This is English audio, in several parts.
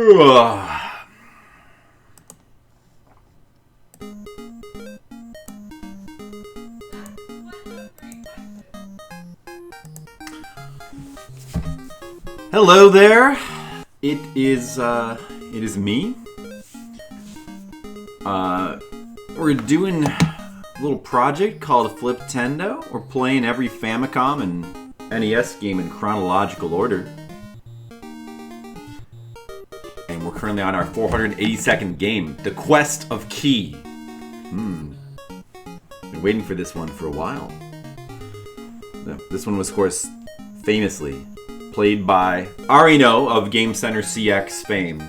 Hello there. It is me. We're doing a little project called Fliptendo. We're playing every Famicom and NES game in chronological order. And we're currently on our 482nd game, The Quest of Key. Been waiting for this one for a while. This one was, of course, famously played by Arino of Game Center CX fame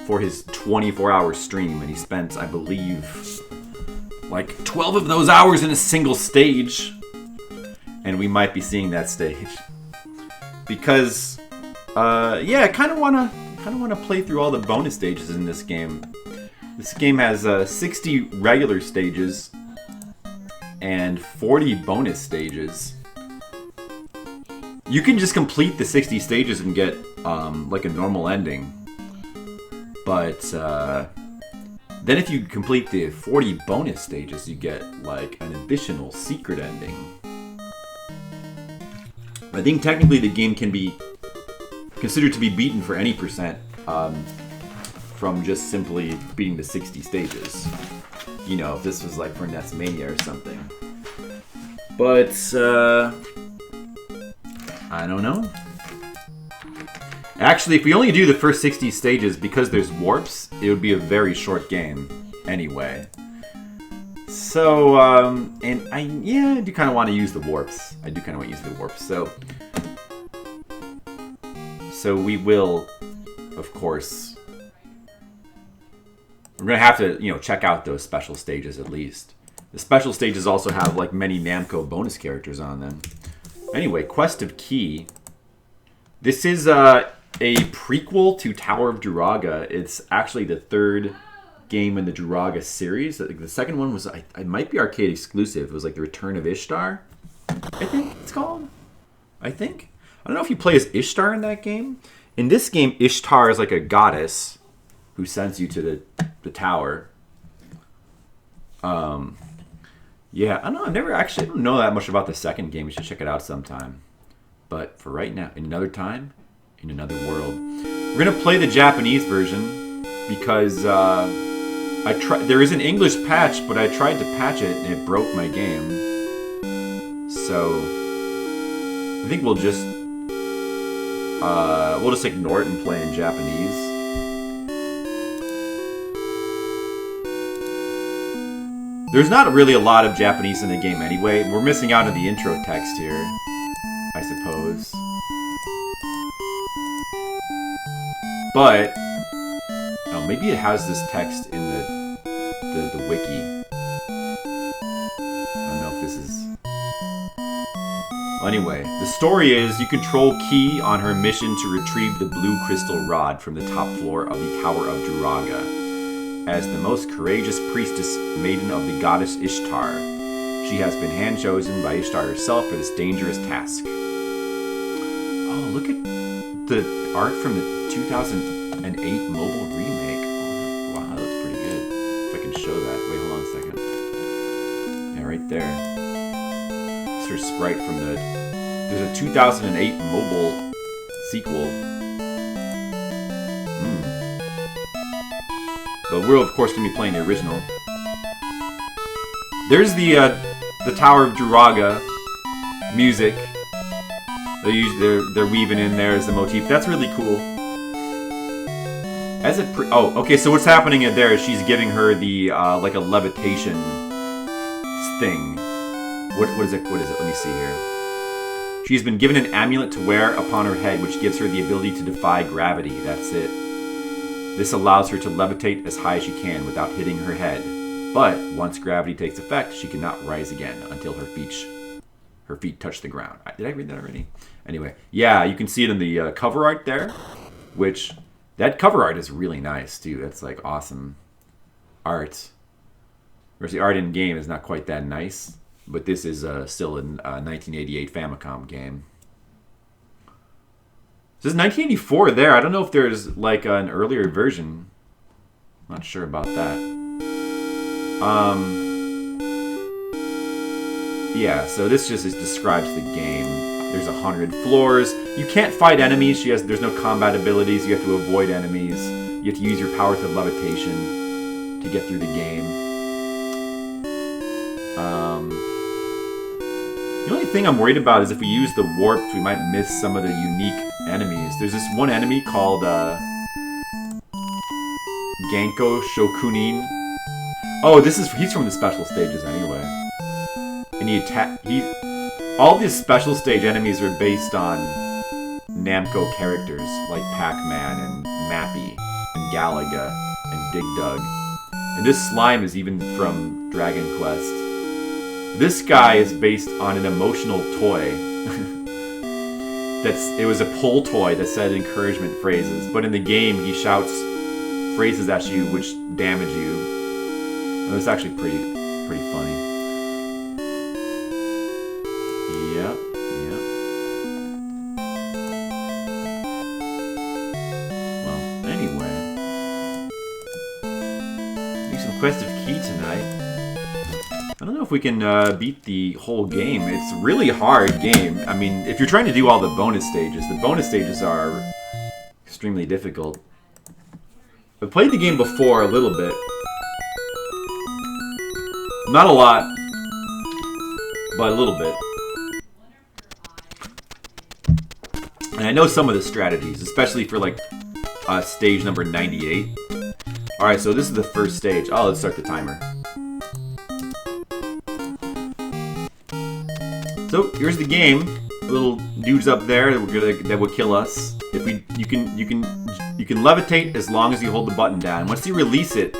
for his 24-hour stream, and he spent, I believe, like 12 of those hours in a single stage. And we might be seeing that stage because, I kind of want to play through all the bonus stages in this game. This game has 60 regular stages and 40 bonus stages. You can just complete the 60 stages and get like a normal ending. But then if you complete the 40 bonus stages, you get like an additional secret ending. I think technically the game can be considered to be beaten for any percent from just simply beating the 60 stages. You know, if this was like for NES Mania or something. But I don't know. Actually, if we only do the first 60 stages, because there's warps, it would be a very short game anyway. So, and I do kind of want to use the warps. So we will, of course, we're going to have to, check out those special stages at least. The special stages also have, like, many Namco bonus characters on them. Anyway, Quest of Key. This is a prequel to Tower of Druaga. It's actually the third game in the Druaga series. The second one was, I might be arcade exclusive. It was like the Return of Ishtar, I think it's called. I don't know if you play as Ishtar in that game. In this game, Ishtar is like a goddess who sends you to the tower. Yeah, I don't know. I don't know that much about the second game. We should check it out sometime. But for right now, in another time, in another world, we're gonna play the Japanese version because there is an English patch, but I tried to patch it and it broke my game. So I think we'll just ignore it and play in Japanese. There's not really a lot of Japanese in the game anyway. We're missing out on the intro text here, I suppose. But maybe it has this text in the wiki. I don't know if this is... Anyway, the story is you control Key on her mission to retrieve the blue crystal rod from the top floor of the Tower of Druaga. As the most courageous priestess maiden of the goddess Ishtar, she has been hand-chosen by Ishtar herself for this dangerous task. Oh, look at the art from the 2008 mobile remake. Oh, wow, that looks pretty good. If I can show that. Wait, hold on a second. Yeah, right there. It's her sprite from there's a 2008 mobile sequel. But we're, of course, going to be playing the original. There's the Tower of Druaga music. They're weaving in there as the motif. That's really cool. Okay. So what's happening there is she's giving her the like a levitation thing. What is it? Let me see here. She's been given an amulet to wear upon her head, which gives her the ability to defy gravity. That's it. This allows her to levitate as high as she can without hitting her head. But once gravity takes effect, she cannot rise again until her feet touch the ground. Did I read that already? Anyway, yeah, you can see it in the cover art there, which that cover art is really nice too. That's like awesome art. Whereas the art in game is not quite that nice, but this is still a 1988 Famicom game. This is 1984 there. I don't know if there's like an earlier version. Not sure about that. Yeah, so this just describes the game. There's 100 floors. You can't fight enemies. There's no combat abilities. You have to avoid enemies. You have to use your powers of levitation to get through the game. The only thing I'm worried about is if we use the warp, we might miss some of the unique enemies. There's this one enemy called Ganko Shokunin. Oh, he's from the special stages anyway. And all these special stage enemies are based on Namco characters like Pac-Man and Mappy and Galaga and Dig Dug. And this slime is even from Dragon Quest. This guy is based on an emotional toy. It was a pull toy that said encouragement phrases, but in the game he shouts phrases at you which damage you. And it's actually pretty funny. Yep. Well, anyway. Need some Quest of Key tonight. I don't know if we can beat the whole game. It's a really hard game. I mean, if you're trying to do all the bonus stages are extremely difficult. I've played the game before a little bit. Not a lot, but a little bit. And I know some of the strategies, especially for like stage number 98. Alright, so this is the first stage. Oh, let's start the timer. So here's the game. Little dudes up there that will kill us. You can levitate as long as you hold the button down. Once you release it,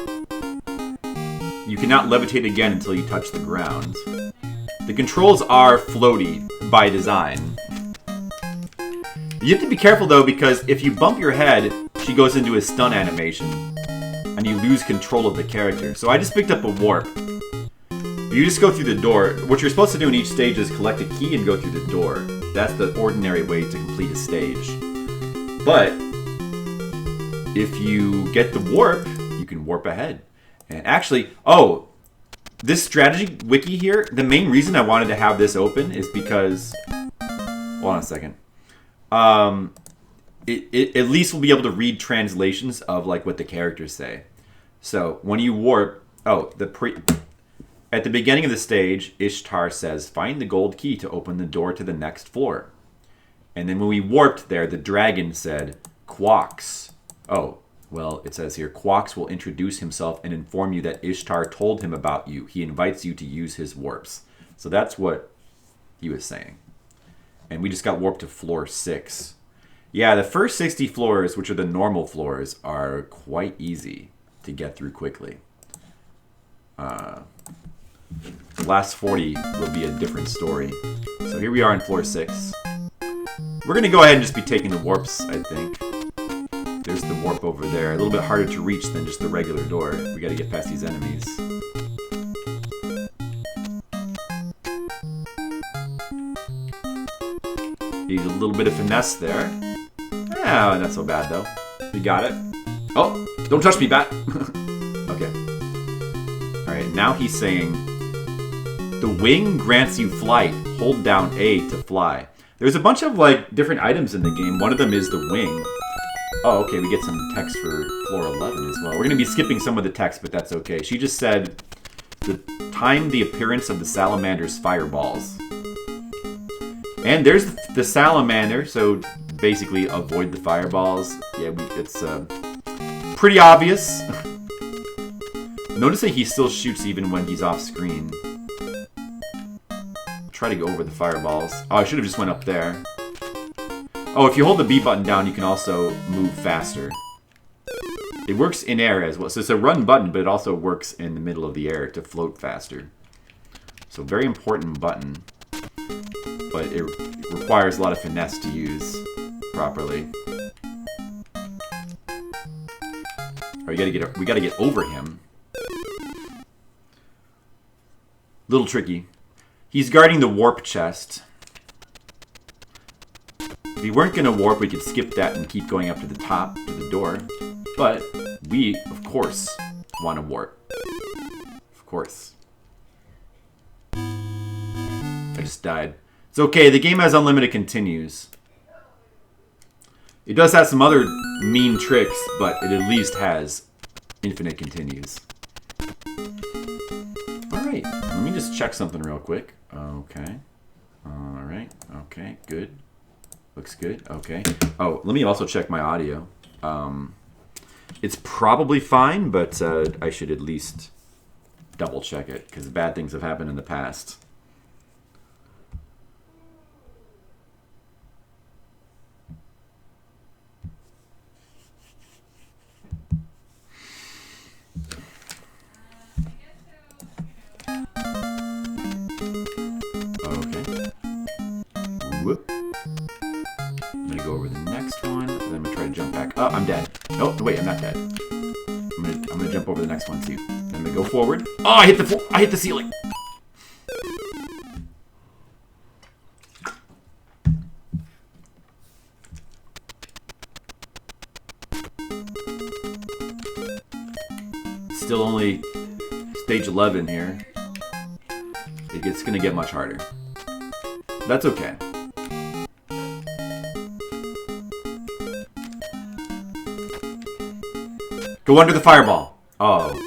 you cannot levitate again until you touch the ground. The controls are floaty by design. You have to be careful though, because if you bump your head, she goes into a stun animation, and you lose control of the character. So I just picked up a warp. You just go through the door. What you're supposed to do in each stage is collect a key and go through the door. That's the ordinary way to complete a stage. But if you get the warp, you can warp ahead. And actually, this strategy wiki here, the main reason I wanted to have this open is because... Hold on a second. It at least we'll be able to read translations of like what the characters say. So when you warp... At the beginning of the stage, Ishtar says, find the gold key to open the door to the next floor. And then when we warped there, the dragon said, Quox. Oh, well, it says here, Quox will introduce himself and inform you that Ishtar told him about you. He invites you to use his warps. So that's what he was saying. And we just got warped to floor 6. Yeah, the first 60 floors, which are the normal floors, are quite easy to get through quickly. The last 40 will be a different story. So here we are in floor 6. We're going to go ahead and just be taking the warps, I think. There's the warp over there. A little bit harder to reach than just the regular door. We got to get past these enemies. Need a little bit of finesse there. Ah, not so bad though. We got it. Oh, don't touch me, bat. Okay. Alright, now he's saying, the wing grants you flight. Hold down A to fly. There's a bunch of like different items in the game. One of them is the wing. Oh, okay, we get some text for floor 11 as well. We're going to be skipping some of the text, but that's okay. She just said, time the appearance of the salamander's fireballs. And there's the salamander, so basically avoid the fireballs. Yeah, it's pretty obvious. Notice that he still shoots even when he's off screen. Try to go over the fireballs. Oh, I should have just went up there. Oh, if you hold the B button down, you can also move faster. It works in air as well. So it's a run button, but it also works in the middle of the air to float faster. So very important button. But it requires a lot of finesse to use properly. Oh, we gotta get over him. Little tricky. He's guarding the warp chest. If we weren't gonna warp, we could skip that and keep going up to the top, to the door. But we, of course, want to warp. Of course. I just died. It's okay, the game has unlimited continues. It does have some other mean tricks, but it at least has infinite continues. Alright, let me just check something real quick. Okay. Alright, okay, good. Looks good, okay. Oh, let me also check my audio. It's probably fine, but I should at least double check it, because bad things have happened in the past. Okay. Whoop. I'm gonna go over the next one, then I'm gonna try to jump back. Oh, I'm dead. Oh, wait, I'm not dead. I'm gonna jump over the next one too. Then I'm gonna go forward. Oh, I hit the ceiling. Still only stage 11 here. It's gonna get much harder. That's okay. Go under the fireball. Oh.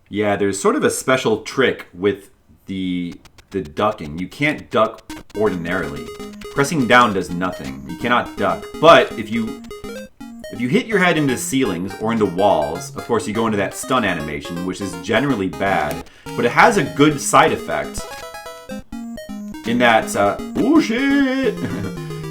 Yeah, there's sort of a special trick with the ducking. You can't duck ordinarily. Pressing down does nothing. You cannot duck. But if you hit your head into ceilings or into walls, of course you go into that stun animation, which is generally bad, but it has a good side effect. In that, oh shit!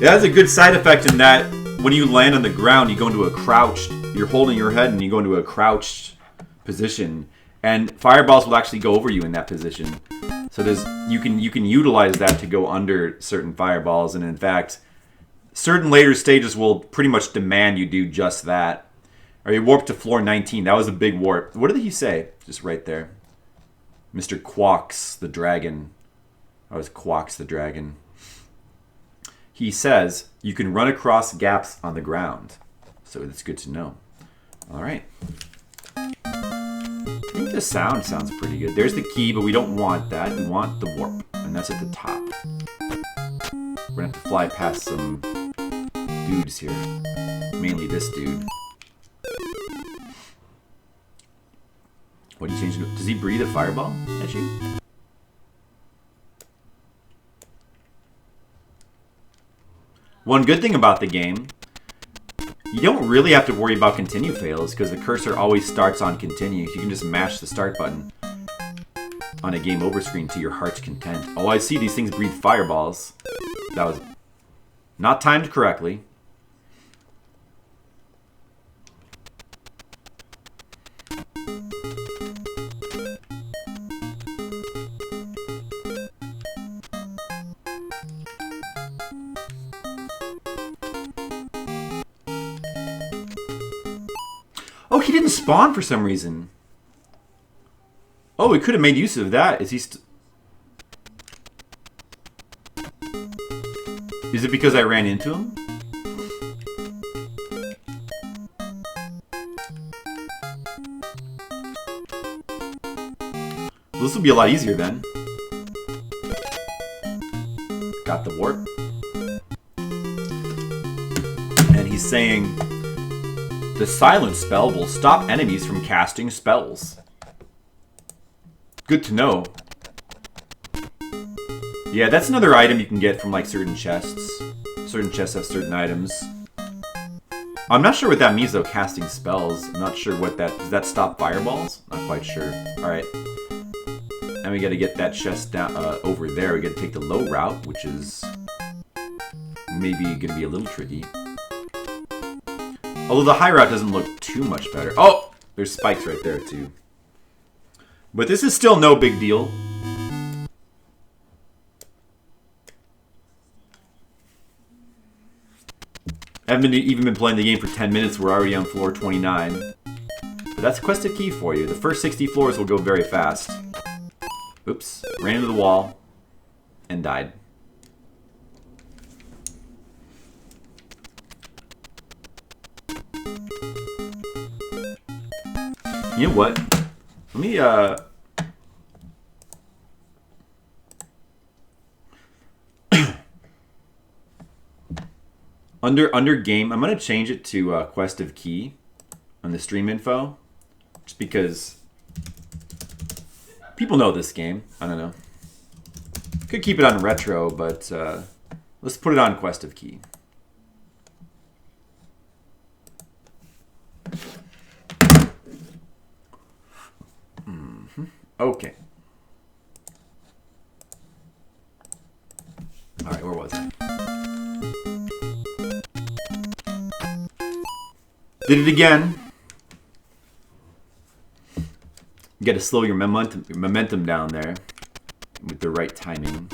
It has a good side effect in that when you land on the ground, you go into a crouched, you're holding your head and you go into a crouched position, and fireballs will actually go over you in that position. So you can utilize that to go under certain fireballs, and in fact, certain later stages will pretty much demand you do just that. Or you warp to floor 19. That was a big warp. What did he say? Just right there. Mr. Quawks the dragon. That was Quawks the dragon. He says you can run across gaps on the ground. So that's good to know. Alright. I think the sound sounds pretty good. There's the key, but we don't want that. We want the warp. And that's at the top. We're gonna have to fly past some dudes here. Mainly this dude. What do you change? Does he breathe a fireball at you? One good thing about the game, you don't really have to worry about continue fails because the cursor always starts on continue. You can just mash the start button on a game over screen to your heart's content. Oh, I see these things breathe fireballs. That was not timed correctly. Oh, he didn't spawn for some reason. Oh, we could have made use of that. Is he Is it because I ran into him? Well, this will be a lot easier then. Got the warp. And he's saying the silence spell will stop enemies from casting spells. Good to know. Yeah, that's another item you can get from like certain chests. Certain chests have certain items. I'm not sure what that means though, casting spells. I'm not sure what that... Does that stop fireballs? Not quite sure. Alright. And we gotta get that chest down over there. We gotta take the low route, which is maybe gonna be a little tricky. Although the high route doesn't look too much better. Oh! There's spikes right there too. But this is still no big deal. I haven't even been playing the game for 10 minutes. We're already on floor 29. But that's a quested key for you. The first 60 floors will go very fast. Oops. Ran into the wall. And died. You know what? Let me, under game, I'm gonna change it to Quest of Key on the stream info, just because people know this game. I don't know. Could keep it on retro, but let's put it on Quest of Key. Okay. All right, where was I? Did it again. You got to slow your momentum down there with the right timing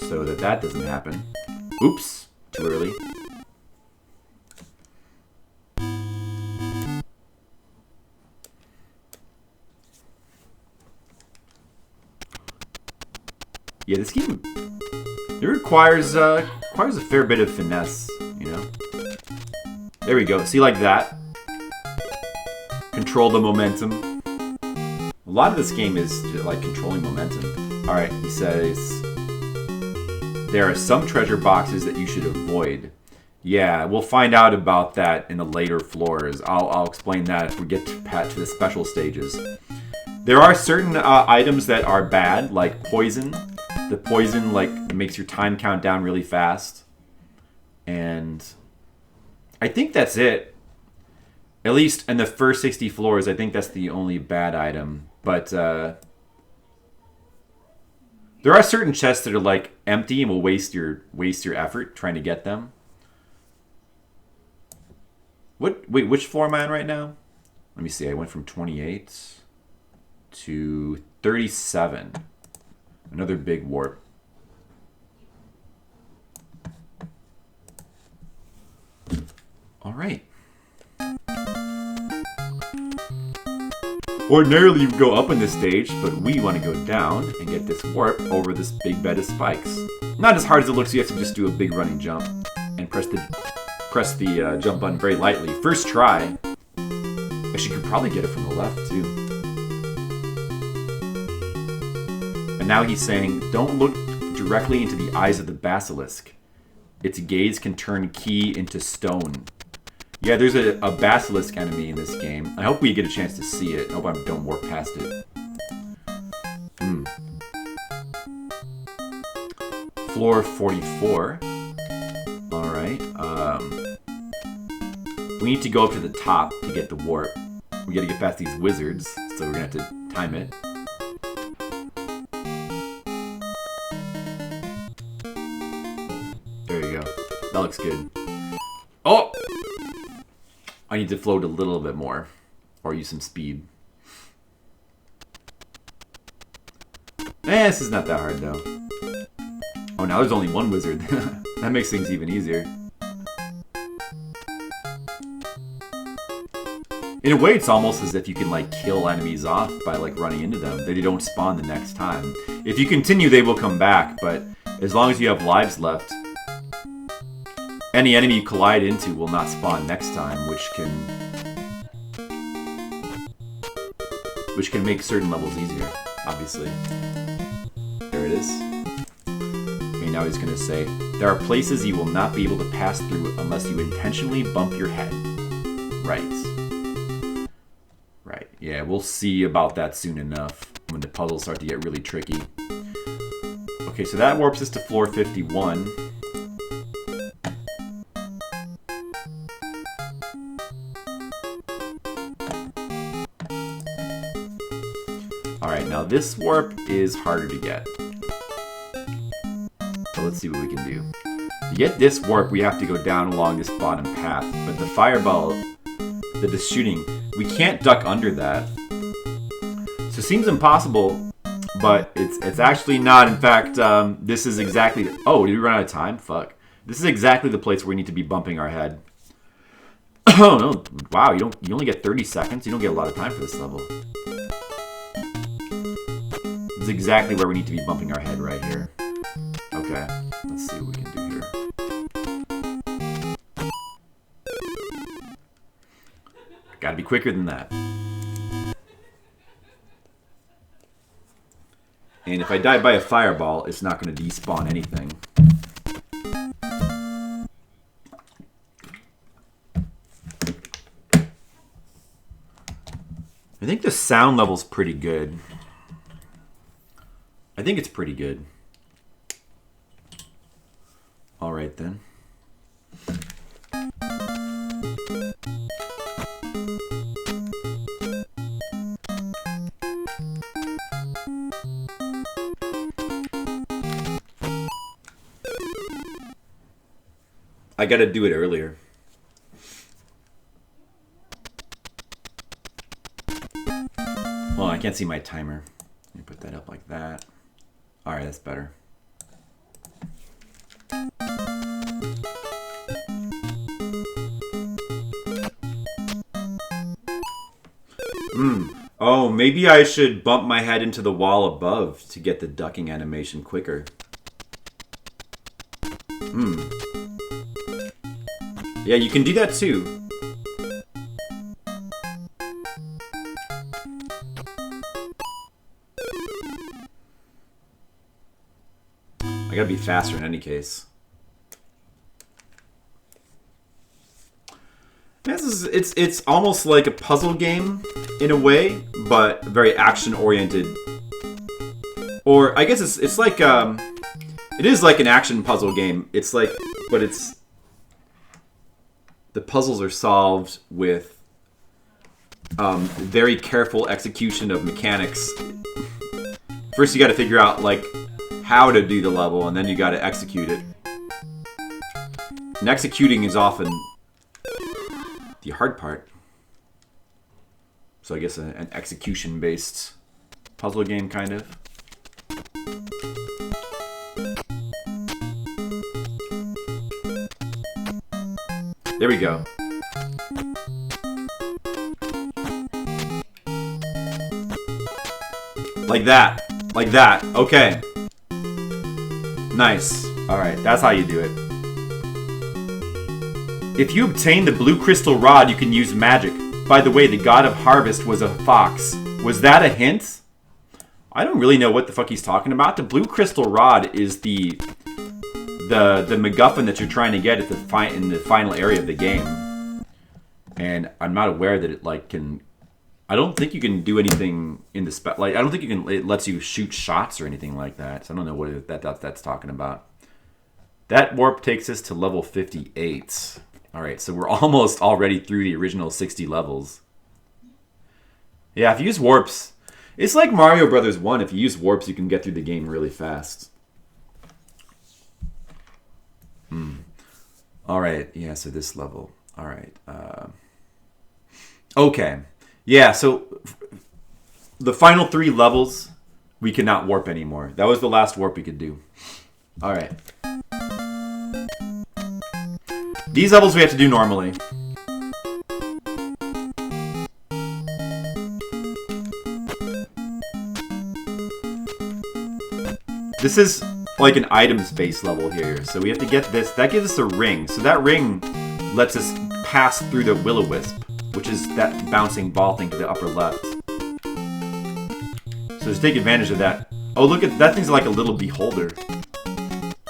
so that that doesn't happen. Oops, too early. Yeah, this game, it requires a fair bit of finesse, you know. There we go. See, like that. Control the momentum. A lot of this game is like controlling momentum. All right, he says there are some treasure boxes that you should avoid. Yeah, we'll find out about that in the later floors. I'll explain that if we get to the special stages. There are certain items that are bad, like poison. The poison like makes your time count down really fast. And I think that's it. At least in the first 60 floors, I think that's the only bad item. But there are certain chests that are like empty and will waste your effort trying to get them. Wait, which floor am I on right now? Let me see. I went from 28 to 37. Another big warp. All right. Ordinarily you go up in this stage, but we want to go down and get this warp over this big bed of spikes. Not as hard as it looks. You have to just do a big running jump and press the jump button very lightly. First try. Actually, you could probably get it from the left too. And now he's saying, don't look directly into the eyes of the basilisk. Its gaze can turn key into stone. Yeah, there's a basilisk enemy in this game. I hope we get a chance to see it. I hope I don't warp past it. Floor 44. Alright. We need to go up to the top to get the warp. We gotta get past these wizards, so we're gonna have to time it. There you go. That looks good. Oh! I need to float a little bit more. Or use some speed. This is not that hard, though. Oh, now there's only one wizard. That makes things even easier. In a way, it's almost as if you can, like, kill enemies off by, like, running into them. They don't spawn the next time. If you continue, they will come back, but as long as you have lives left, any enemy you collide into will not spawn next time, which can make certain levels easier, obviously. There it is. Okay, now he's gonna say, there are places you will not be able to pass through unless you intentionally bump your head. Right. Right, yeah, we'll see about that soon enough, when the puzzles start to get really tricky. Okay, so that warps us to floor 51. Alright, now this warp is harder to get. So let's see what we can do. To get this warp, we have to go down along this bottom path. But the fireball that is shooting, we can't duck under that. So it seems impossible, but it's actually not. In fact, this is exactly... Oh, did we run out of time? Fuck. This is exactly the place where we need to be bumping our head. Oh, no. Wow, you only get 30 seconds. You don't get a lot of time for this level. This is exactly where we need to be bumping our head right here. Okay, let's see what we can do here. Gotta be quicker than that. And if I die by a fireball, it's not going to despawn anything. I think the sound level's pretty good. I think it's pretty good. All right, then. I gotta do it earlier. Well, I can't see my timer. Let me put that up like that. Alright, that's better. Oh, maybe I should bump my head into the wall above to get the ducking animation quicker. Yeah, you can do that too. I gotta be faster in any case. It's almost like a puzzle game in a way, but very action oriented. Or I guess it's like it is like an action puzzle game. It's like, but it's the puzzles are solved with very careful execution of mechanics. First, you got to figure out like how to do the level, and then you got to execute it. And executing is often the hard part. So I guess an execution-based puzzle game, kind of. There we go. Like that. Like that. Okay. Nice. Alright, that's how you do it. If you obtain the blue crystal rod, you can use magic. By the way, the god of harvest was a fox. Was that a hint? I don't really know what the fuck he's talking about. The blue crystal rod is the MacGuffin that you're trying to get at in the final area of the game. And I'm not aware that it like can. I don't think you can do anything in the like. I don't think you can. It lets you shoot shots or anything like that. So I don't know what that's talking about. That warp takes us to level 58. All right, so we're almost already through the original 60 levels. Yeah, if you use warps, it's like Mario Brothers 1. If you use warps, you can get through the game really fast. All right, yeah, so this level. All right. Okay. Yeah, so the final 3 levels, we cannot warp anymore. That was the last warp we could do. All right. These levels we have to do normally. This is like an items-based level here. So we have to get this. That gives us a ring. So that ring lets us pass through the will-o-wisp, which is that bouncing ball thing to the upper left. So just take advantage of that. Oh, look at that thing's like a little beholder.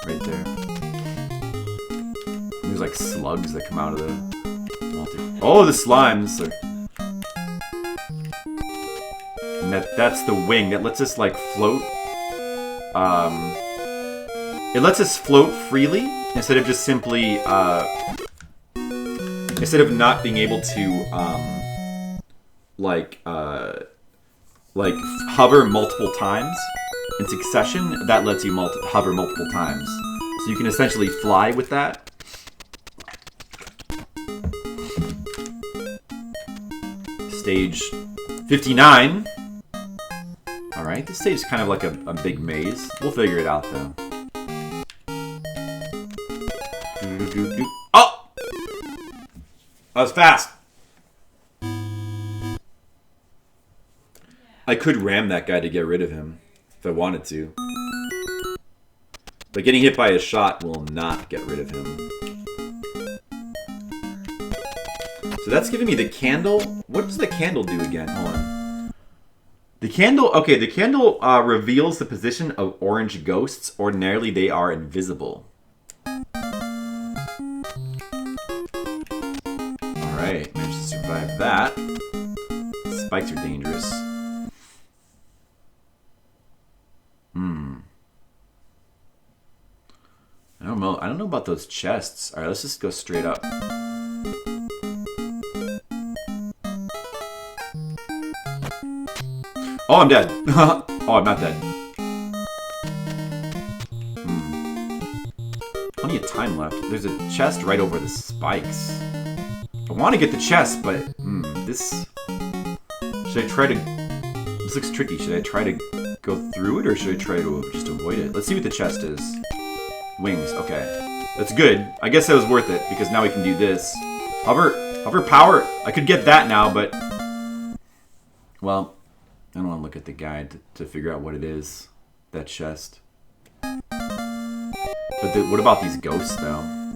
Right there. There's like slugs that come out of the water. Oh, the slimes. And that's the wing that lets us like float. It lets us float freely instead of just simply instead of not being able to like hover multiple times in succession. That lets you hover multiple times, so you can essentially fly with that. Stage 59. Alright, this stage is kind of like a big maze. We'll figure it out, though. Oh! That was fast! I could ram that guy to get rid of him, if I wanted to. But getting hit by a shot will not get rid of him. So that's giving me the candle. What does the candle do again? Hold on. The candle, okay, the candle reveals the position of orange ghosts. Ordinarily, they are invisible. Alright, managed to survive that. Spikes are dangerous. I don't know. I don't know about those chests. Alright, let's just go straight up. Oh, I'm dead. Oh, I'm not dead. Plenty of time left. There's a chest right over the spikes. I want to get the chest, but this... Should I try to... This looks tricky. Should I try to go through it, or should I try to just avoid it? Let's see what the chest is. Wings. Okay. That's good. I guess that was worth it, because now we can do this. Hover power. I could get that now, but... Well... I don't want to look at the guide to figure out what it is. That chest. But what about these ghosts, though?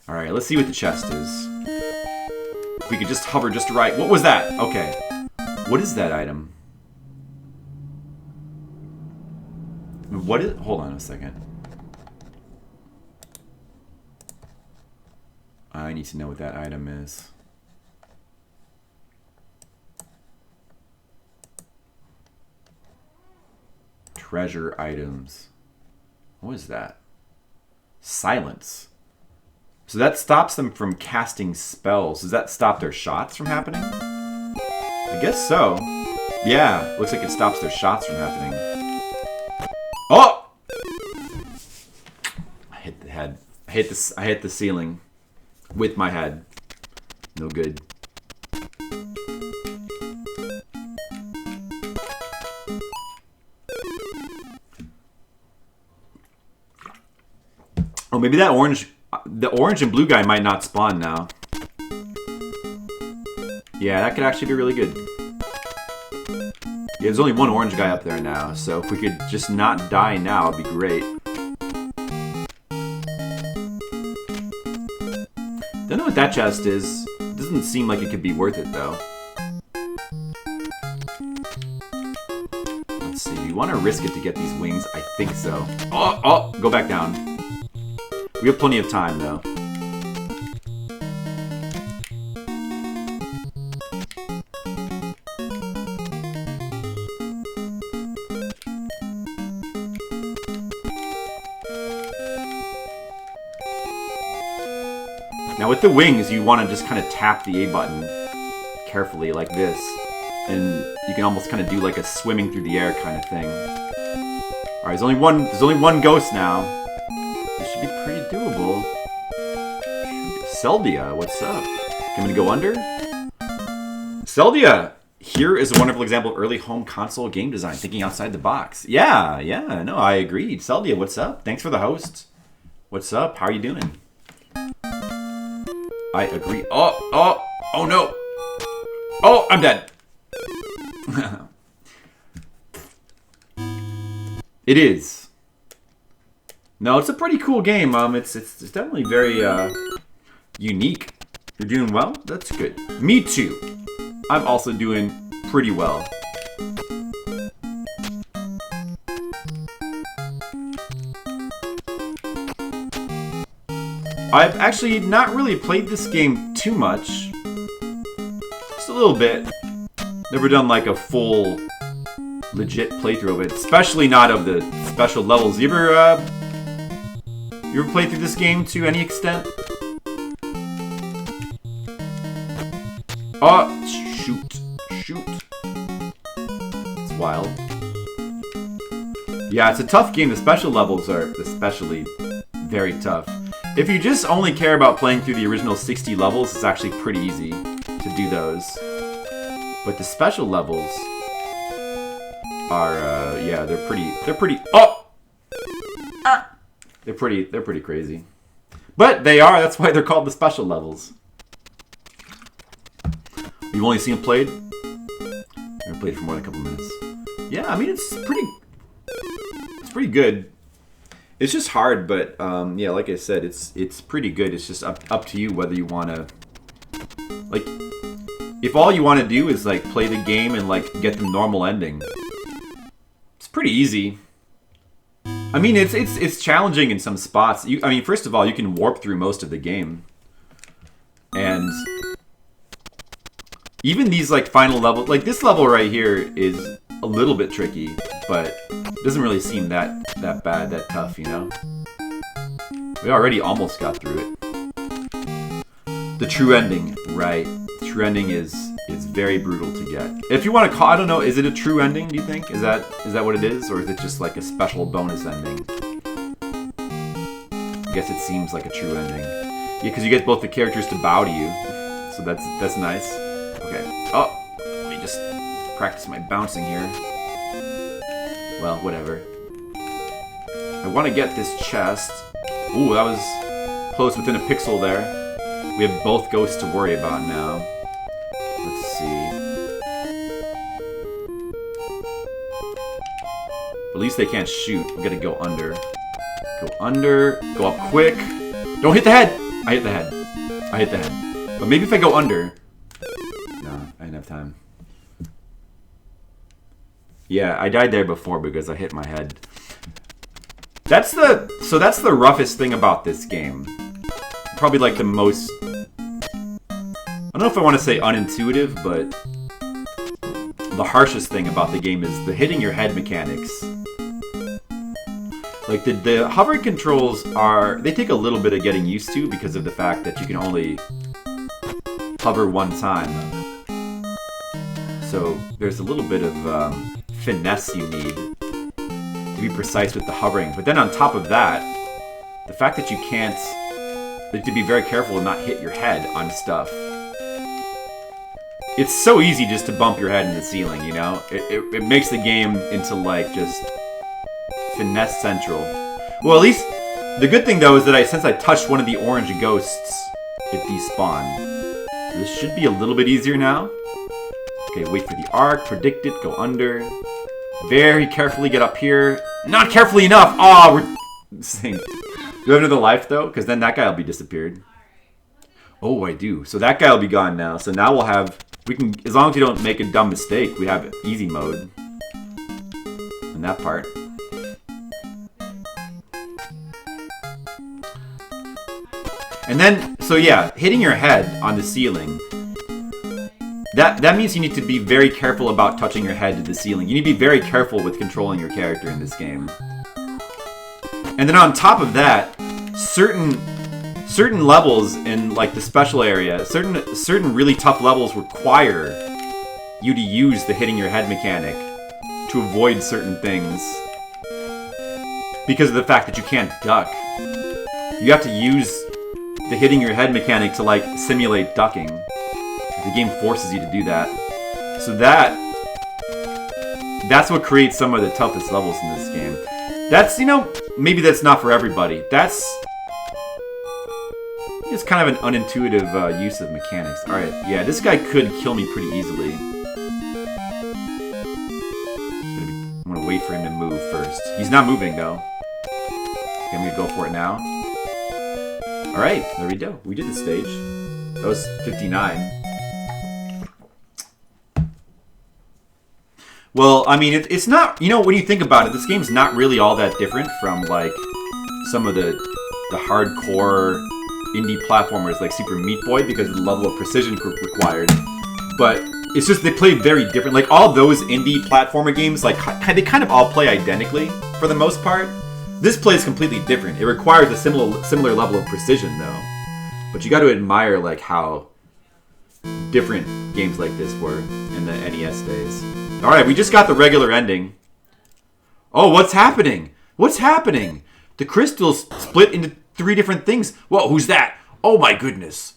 Alright, let's see what the chest is. If we could just hover just right. What was that? Okay. What is that item? What is... Hold on a second. I need to know what that item is. Treasure items. What is that? Silence. So that stops them from casting spells. Does that stop their shots from happening? I guess so. Yeah, looks like it stops their shots from happening. Oh! I hit the head. I hit the ceiling. With my head. No good. Oh, maybe that orange... The orange and blue guy might not spawn now. Yeah, that could actually be really good. Yeah, there's only one orange guy up there now, so if we could just not die now, it'd be great. Don't know what that chest is. Doesn't seem like it could be worth it, though. Let's see. You want to risk it to get these wings? I think so. Oh! Go back down. We have plenty of time, though. Now with the wings, you want to just kind of tap the A button carefully like this. And you can almost kind of do like a swimming through the air kind of thing. Alright, there's only one ghost now. This should be pretty doable. Seldia, what's up? Can we go under? Seldia! Here is a wonderful example of early home console game design, thinking outside the box. Yeah, no, I agreed. Seldia, what's up? Thanks for the host. What's up? How are you doing? I agree. Oh no. Oh, I'm dead. It is. No, it's a pretty cool game. It's definitely very unique. You're doing well? That's good. Me too. I'm also doing pretty well. I've actually not really played this game too much. Just a little bit. Never done like a full, legit playthrough of it. Especially not of the special levels. You ever played through this game to any extent? Oh, shoot. It's wild. Yeah, it's a tough game. The special levels are especially very tough. If you just only care about playing through the original 60 levels, it's actually pretty easy to do those. But the special levels are, yeah, they're pretty, oh! They're pretty crazy. But they are, that's why they're called the special levels. You've only seen it played? Never played for more than a couple minutes. Yeah, I mean, it's pretty good. It's just hard, but yeah, like I said, it's pretty good. It's just up to you whether you want to, like, if all you want to do is like play the game and like get the normal ending. It's pretty easy. I mean, it's challenging in some spots. I mean, first of all, you can warp through most of the game, and even these like final level, like this level right here, is a little bit tricky, but it doesn't really seem that bad, that tough, you know. We already almost got through it. The true ending, right? The true ending is very brutal to get. If you want to call, I don't know, is it a true ending, do you think? Is that what it is, or is it just like a special bonus ending? I guess it seems like a true ending. Yeah, because you get both the characters to bow to you, so that's nice. Okay. Oh, let me just practice my bouncing here. Well, whatever. I want to get this chest. Ooh, that was close, within a pixel there. We have both ghosts to worry about now. Let's see. At least they can't shoot. We gotta go under. Go under. Go up quick. Don't hit the head! I hit the head. I hit the head. But maybe if I go under... No, I didn't have time. Yeah, I died there before because I hit my head. That's the roughest thing about this game. Probably like the most... I don't know if I want to say unintuitive, but the harshest thing about the game is the hitting your head mechanics. Like the hovering controls they take a little bit of getting used to because of the fact that you can only hover one time. So there's a little bit of finesse you need to be precise with the hovering. But then on top of that, the fact that you can't, you have to be very careful and not hit your head on stuff. It's so easy just to bump your head in the ceiling, you know? It makes the game into, like, just finesse central. Well, at least, the good thing, though, is that since I touched one of the orange ghosts, it despawned. So this should be a little bit easier now. Okay, wait for the arc, predict it, go under. Very carefully get up here. Not carefully enough! Oh, we're... saying. Do you have another life, though? Because then that guy will be disappeared. Oh, I do. So that guy will be gone now. So now we'll have... We can, as long as you don't make a dumb mistake, we have easy mode. In that part. And then, so yeah, hitting your head on the ceiling. That means you need to be very careful about touching your head to the ceiling. You need to be very careful with controlling your character in this game. And then on top of that, certain levels in like the special area, certain really tough levels require you to use the hitting your head mechanic to avoid certain things because of the fact that you can't duck. You have to use the hitting your head mechanic to like simulate ducking. The game forces you to do that. So that's what creates some of the toughest levels in this game. That's, you know, maybe that's not for everybody. It's kind of an unintuitive use of mechanics. Alright, yeah, this guy could kill me pretty easily. I'm gonna wait for him to move first. He's not moving, though. Okay, I'm gonna go for it now. Alright, there we go. We did the stage. That was 59. Well, I mean, it's not... You know, when you think about it, this game's not really all that different from, like, some of the hardcore indie platformers like Super Meat Boy because of the level of precision required. But it's just they play very different. Like, all those indie platformer games, like, they kind of all play identically for the most part. This plays completely different. It requires a similar level of precision, though. But you got to admire, like, how different games like this were in the NES days. Alright, we just got the regular ending. Oh, what's happening? What's happening? The crystals split into 3 different things. Whoa, who's that? Oh my goodness.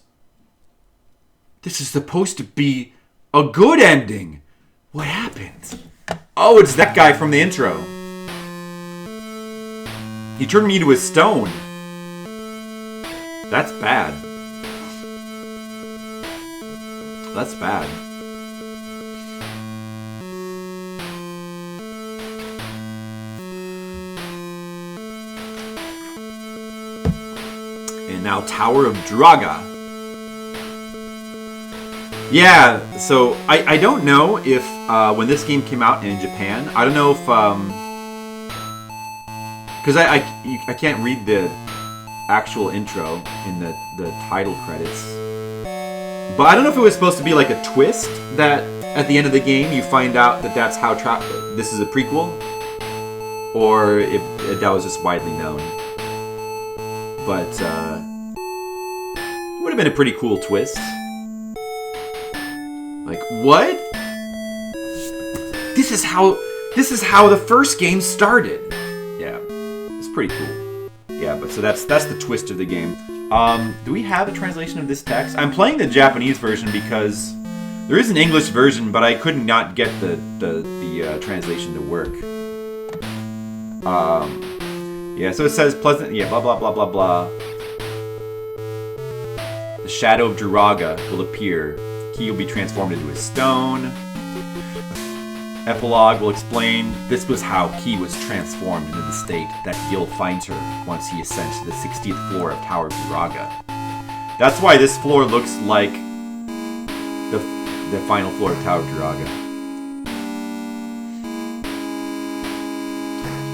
This is supposed to be a good ending. What happened? Oh, it's that guy from the intro. He turned me into a stone. That's bad. That's bad. And now Tower of Druaga. Yeah, so I don't know if when this game came out in Japan, I don't know if because I can't read the actual intro in the title credits, but I don't know if it was supposed to be like a twist that at the end of the game you find out that that's how this is a prequel, or if that was just widely known. But it would have been a pretty cool twist. Like, what? This is how the first game started. Yeah, it's pretty cool. Yeah, but so that's the twist of the game. Do we have a translation of this text? I'm playing the Japanese version because there is an English version, but I could not get the translation to work. Yeah, so it says pleasant. Yeah, blah blah blah blah blah. The shadow of Druaga will appear. Key will be transformed into a stone. Epilogue will explain this was how Key was transformed into the state that Gil finds her once he ascends to the 60th floor of Tower of Druaga. That's why this floor looks like the final floor of Tower of Druaga.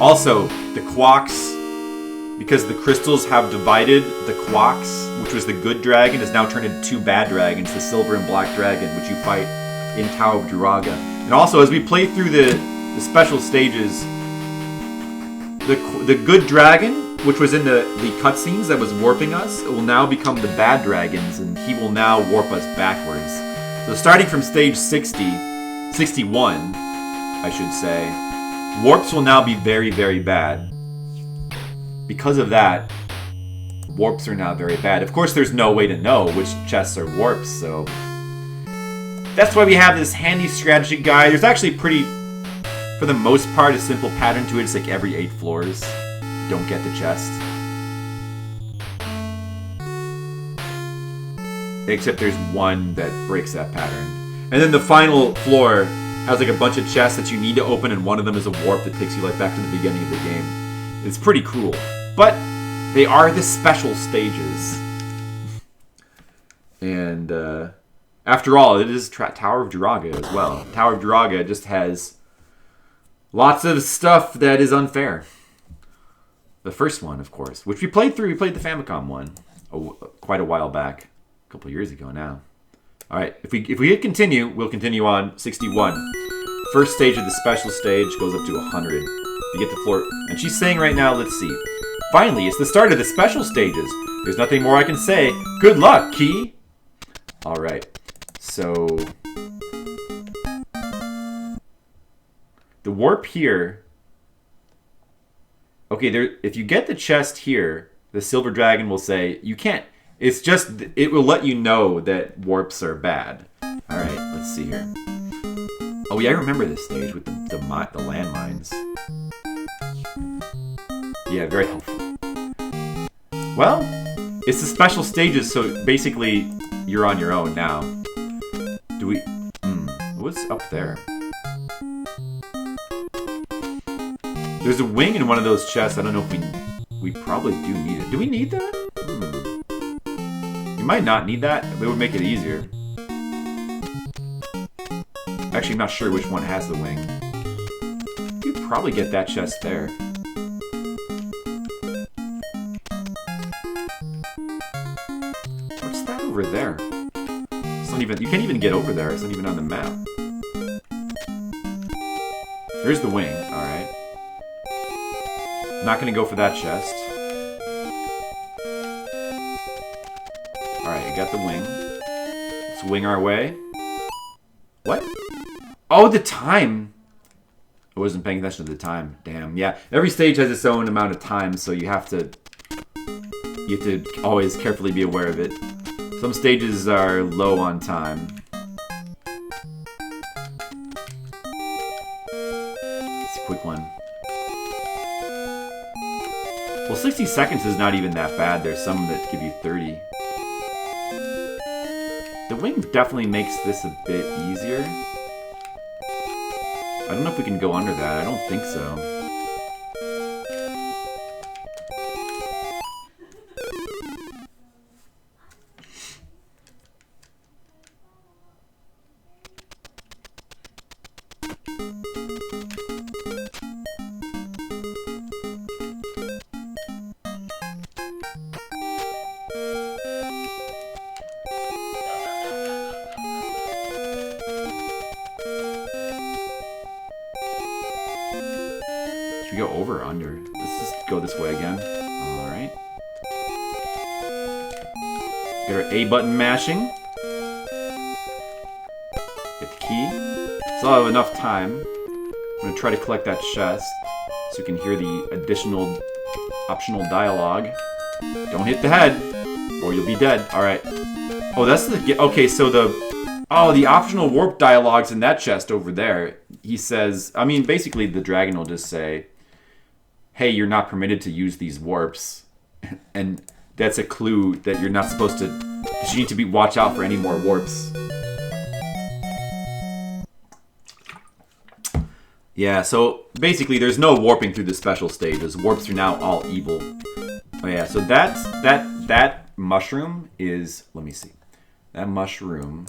Also, the Quacks, because the crystals have divided, the Quacks, which was the good dragon, is now turned into two bad dragons, the silver and black dragon, which you fight in Tower of Druaga. And also, as we play through the special stages, the good dragon, which was in the cutscenes that was warping us, will now become the bad dragons, and he will now warp us backwards. So starting from stage 61, I should say, warps will now be very, very bad. Because of that, warps are now very bad. Of course, there's no way to know which chests are warps, so that's why we have this handy strategy guide. There's actually pretty, for the most part, a simple pattern to it. It's like every 8 floors, you don't get the chest. Except there's one that breaks that pattern. And then the final floor has like a bunch of chests that you need to open, and one of them is a warp that takes you like back to the beginning of the game. It's pretty cool. But they are the special stages. And after all, it is Tower of Druaga as well. Tower of Druaga just has lots of stuff that is unfair. The first one, of course, which we played through. We played the Famicom one quite a while back. A couple years ago now. Alright, if we hit continue, we'll continue on 61. First stage of the special stage goes up to 100. You get the floor. And she's saying right now, let's see. Finally, it's the start of the special stages. There's nothing more I can say. Good luck, Key! Alright, so the warp here. Okay, if you get the chest here, the silver dragon will say, you can't. It's just, it will let you know that warps are bad. Alright, let's see here. Oh yeah, I remember this stage with the landmines. Yeah, very helpful. Well, it's the special stages, so basically you're on your own now. Do we... what's up there? There's a wing in one of those chests. I don't know if we probably do need it. Do we need that? You might not need that. It would make it easier. Actually, I'm not sure which one has the wing. You'd probably get that chest there. What's that over there? It's not even. You can't even get over there. It's not even on the map. There's the wing. All right. Not gonna go for that chest. All right, I got the wing. Let's wing our way. What? Oh, the time! I wasn't paying attention to the time. Damn, yeah. Every stage has its own amount of time, so you have to always carefully be aware of it. Some stages are low on time. It's a quick one. Well, 60 seconds is not even that bad. There's some that give you 30. The wing definitely makes this a bit easier. I don't know if we can go under that. I don't think so. we go over or under? Let's just go this way again. Alright. Get our A button mashing. Get the key. Still have enough time. I'm gonna try to collect that chest so you can hear the additional optional dialogue. Don't hit the head, or you'll be dead. Alright. Oh, that's the... Okay, so the... Oh, the optional warp dialogue's in that chest over there. He says... I mean, basically, the dragon will just say, hey, you're not permitted to use these warps. And that's a clue that you're not supposed to... That you need to watch out for any more warps. Yeah, so basically there's no warping through the special stages. Warps are now all evil. Oh yeah, so that mushroom is... Let me see. That mushroom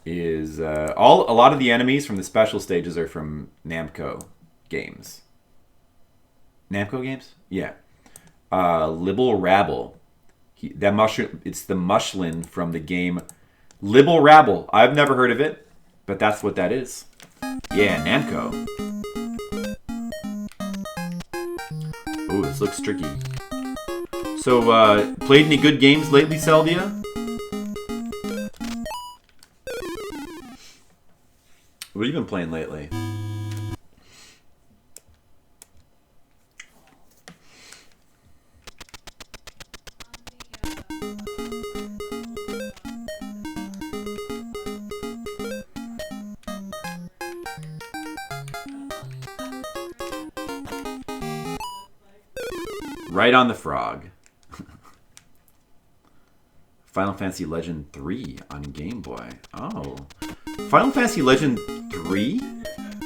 is... a lot of the enemies from the special stages are from Namco games. Namco games? Yeah. Libble Rabble. That mushroom... It's the mushlin from the game Libble Rabble. I've never heard of it. But that's what that is. Yeah, Namco. Ooh, this looks tricky. So, played any good games lately, Selvia? What have you been playing lately? Right on the frog. Final Fantasy Legend 3 on Game Boy. Oh. Final Fantasy Legend 3?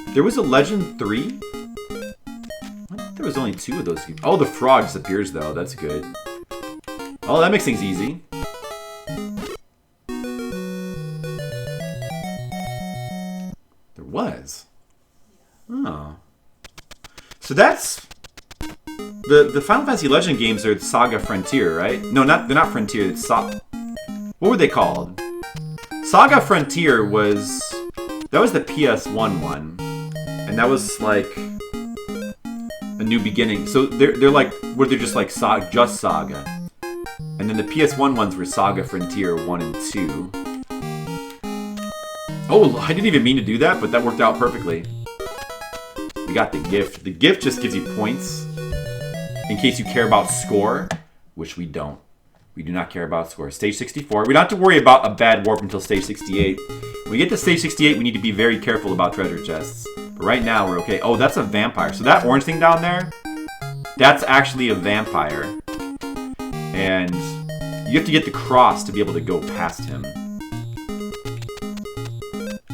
There was a Legend 3? What? There was only 2 of those. Oh, the frog disappears though. That's good. Oh, that makes things easy. There was. Oh. So that's... The Final Fantasy Legend games are Saga Frontier, right? No, they're not Frontier. It's what were they called? Saga Frontier was... That was the PS1 one. And that was like... A New Beginning. So they're like... Were they just like just Saga? And then the PS1 ones were Saga Frontier 1 and 2. Oh, I didn't even mean to do that, but that worked out perfectly. We got the gift. The gift just gives you points. In case you care about score, which we don't. We do not care about score. Stage 64. We don't have to worry about a bad warp until stage 68. When we get to stage 68, we need to be very careful about treasure chests. But right now, we're okay. Oh, that's a vampire. So that orange thing down there, that's actually a vampire. And you have to get the cross to be able to go past him.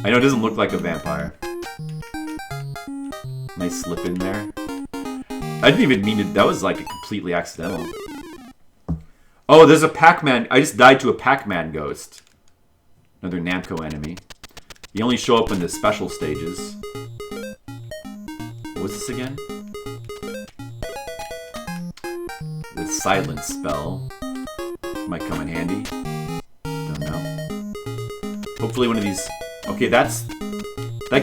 I know it doesn't look like a vampire. Nice slip in there. I didn't even mean it. That was like a completely accidental. Oh, there's a Pac-Man. I just died to a Pac-Man ghost. Another Namco enemy. You only show up in the special stages. What was this again? The silence spell. Might come in handy. Don't know. Hopefully one of these... Okay, that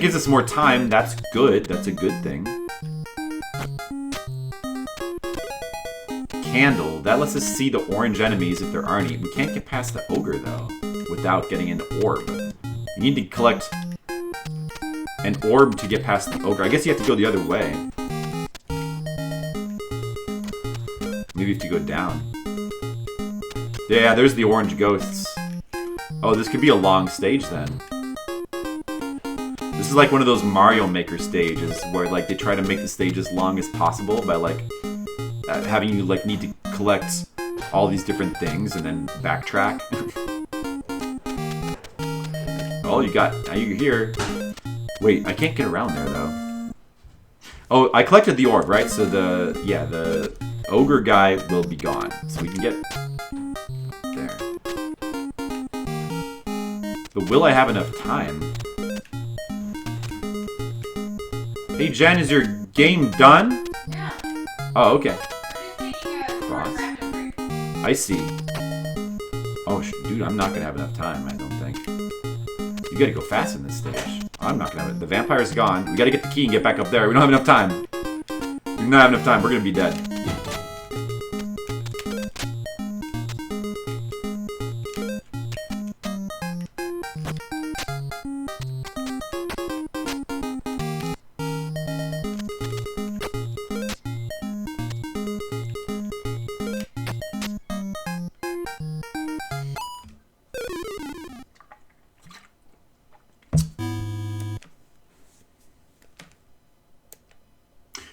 gives us more time. That's good. That's a good thing. Candle. That lets us see the orange enemies if there are any. We can't get past the ogre, though, without getting an orb. You need to collect an orb to get past the ogre. I guess you have to go the other way. Maybe you have to go down. Yeah, there's the orange ghosts. Oh, this could be a long stage, then. This is like one of those Mario Maker stages where, like, they try to make the stage as long as possible by, like, having you like need to collect all these different things and then backtrack. Oh, you got... Now you're here. Wait, I can't get around there, though. Oh, I collected the orb, right? So the... Yeah, the ogre guy will be gone. So we can get... There. But will I have enough time? Hey, Jen, is your game done? Yeah. Oh, okay. We're just taking a short practice break. I see. Oh, dude, I'm not gonna have enough time, I don't think. You gotta go fast in this stage. I'm not gonna have it. The vampire's gone. We gotta get the key and get back up there. We don't have enough time. We do not have enough time. We're gonna be dead.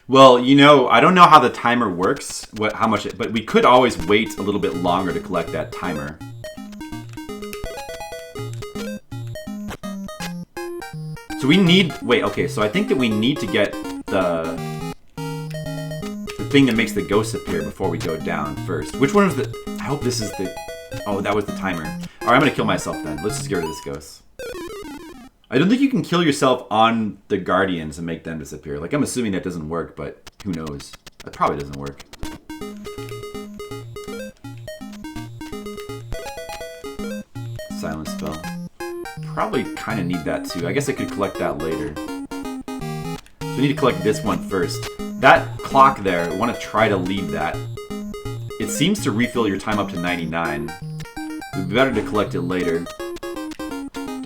Well, you know, I don't know how the timer works, how much, but we could always wait a little bit longer to collect that timer. So we need, wait, okay, so I think that we need to get the thing that makes the ghosts appear before we go down first. Which one was the, I hope this is the, oh, that was the timer. All right, I'm gonna kill myself then. Let's just get rid of this ghost. I don't think you can kill yourself on the Guardians and make them disappear. Like, I'm assuming that doesn't work, but who knows? That probably doesn't work. Silence spell. Probably kind of need that too. I guess I could collect that later. So we need to collect this one first. That clock there, I want to try to leave that. It seems to refill your time up to 99. It would be better to collect it later.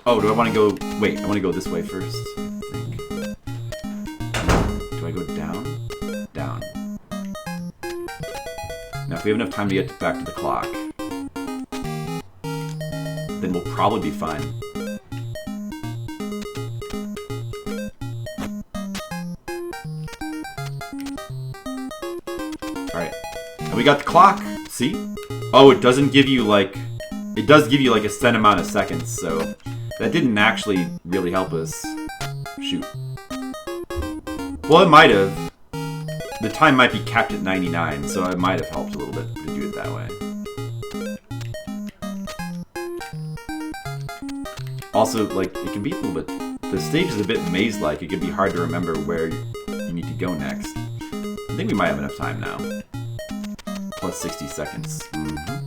Oh, do I want to go... Wait, I want to go this way first, I think. Do I go down? Down. Now, if we have enough time to get back to the clock, then we'll probably be fine. Alright. And we got the clock! See? Oh, it doesn't give you, like... It does give you, like, a set amount of seconds, so... That didn't actually really help us. Shoot. Well, it might have. The time might be capped at 99, so it might have helped a little bit to do it that way. Also, like, it can be a little bit... The stage is a bit maze-like. It can be hard to remember where you need to go next. I think we might have enough time now. Plus 60 seconds. Mm-hmm.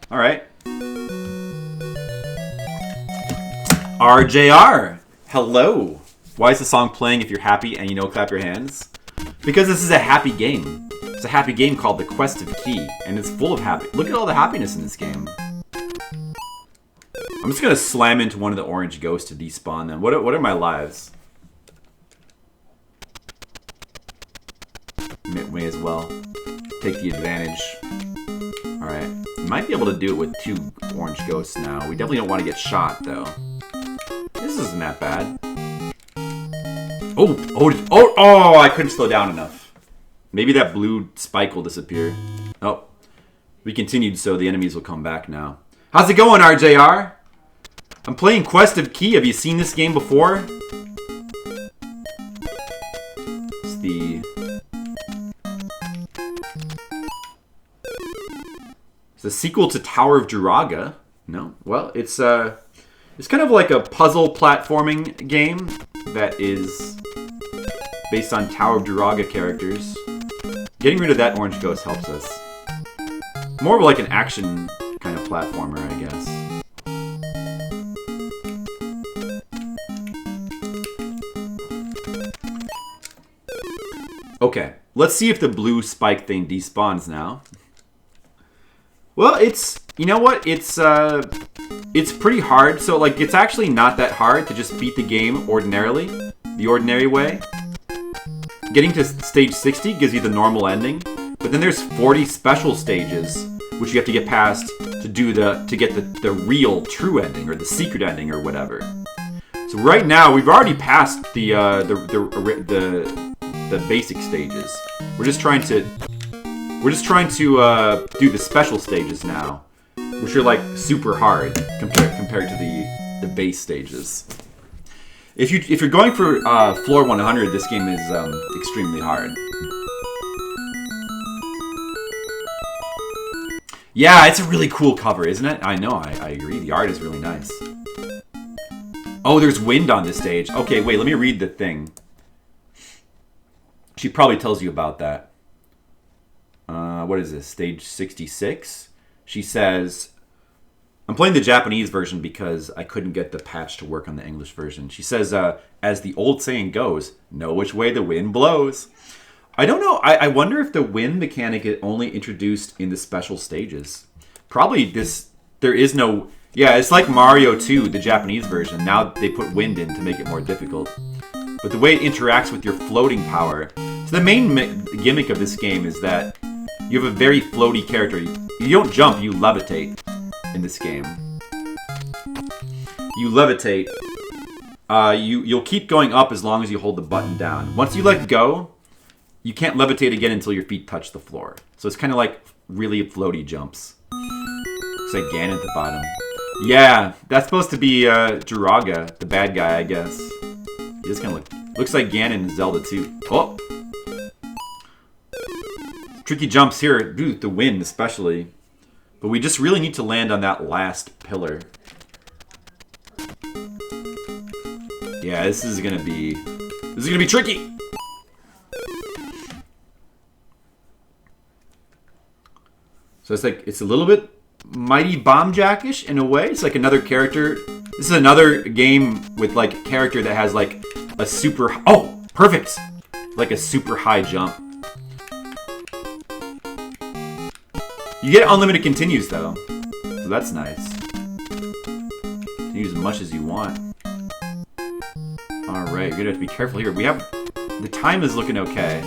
Alright. RJR! Hello! Why is the song playing if you're happy and you know clap your hands? Because this is a happy game. It's a happy game called The Quest of Key, and it's full of happy. Look at all the happiness in this game. I'm just gonna slam into one of the orange ghosts to despawn them. What are my lives? May as well take the advantage. Alright. Might be able to do it with 2 orange ghosts now. We definitely don't want to get shot, though. This isn't that bad. Oh, I couldn't slow down enough. Maybe that blue spike will disappear. Oh. We continued, so the enemies will come back now. How's it going, RJR? I'm playing Quest of Key. Have you seen this game before? It's the... It's a sequel to Tower of Druaga. No? Well, it's kind of like a puzzle platforming game that is based on Tower of Druaga characters. Getting rid of that orange ghost helps us. More of like an action kind of platformer, I guess. Okay, let's see if the blue spike thing despawns now. Well, it's, you know what, it's pretty hard. So, like, it's actually not that hard to just beat the game ordinarily, the ordinary way. Getting to stage 60 gives you the normal ending, but then there's 40 special stages, which you have to get past to get the real true ending, or the secret ending, or whatever. So right now, we've already passed the basic stages. We're just trying to do the special stages now, which are like super hard compared to the base stages. If you're going for floor 100, this game is extremely hard. Yeah, it's a really cool cover, isn't it? I know, I agree. The art is really nice. Oh, there's wind on this stage. Okay, wait, let me read the thing. She probably tells you about that. What is this? Stage 66? She says... I'm playing the Japanese version because I couldn't get the patch to work on the English version. She says, as the old saying goes, know which way the wind blows. I don't know. I wonder if the wind mechanic is only introduced in the special stages. Probably this... There is no... Yeah, it's like Mario 2, the Japanese version. Now they put wind in to make it more difficult. But the way it interacts with your floating power... So the main gimmick of this game is that you have a very floaty character. You don't jump, you levitate in this game. You levitate. You'll keep going up as long as you hold the button down. Once you let go, you can't levitate again until your feet touch the floor. So it's kind of like really floaty jumps. Looks like Ganon at the bottom. Yeah, that's supposed to be Druaga, the bad guy, I guess. He just kind of looks like Ganon in Zelda 2. Oh! Tricky jumps here. Dude, the wind especially. But we just really need to land on that last pillar. Yeah, this is gonna be tricky. So it's a little bit Mighty Bomb Jack-ish in a way. It's like another character. This is another game with like a character that has like a super... Oh, perfect! Like a super high jump. You get unlimited continues, though. So that's nice. You can use as much as you want. Alright, you're gonna have to be careful here. The time is looking okay.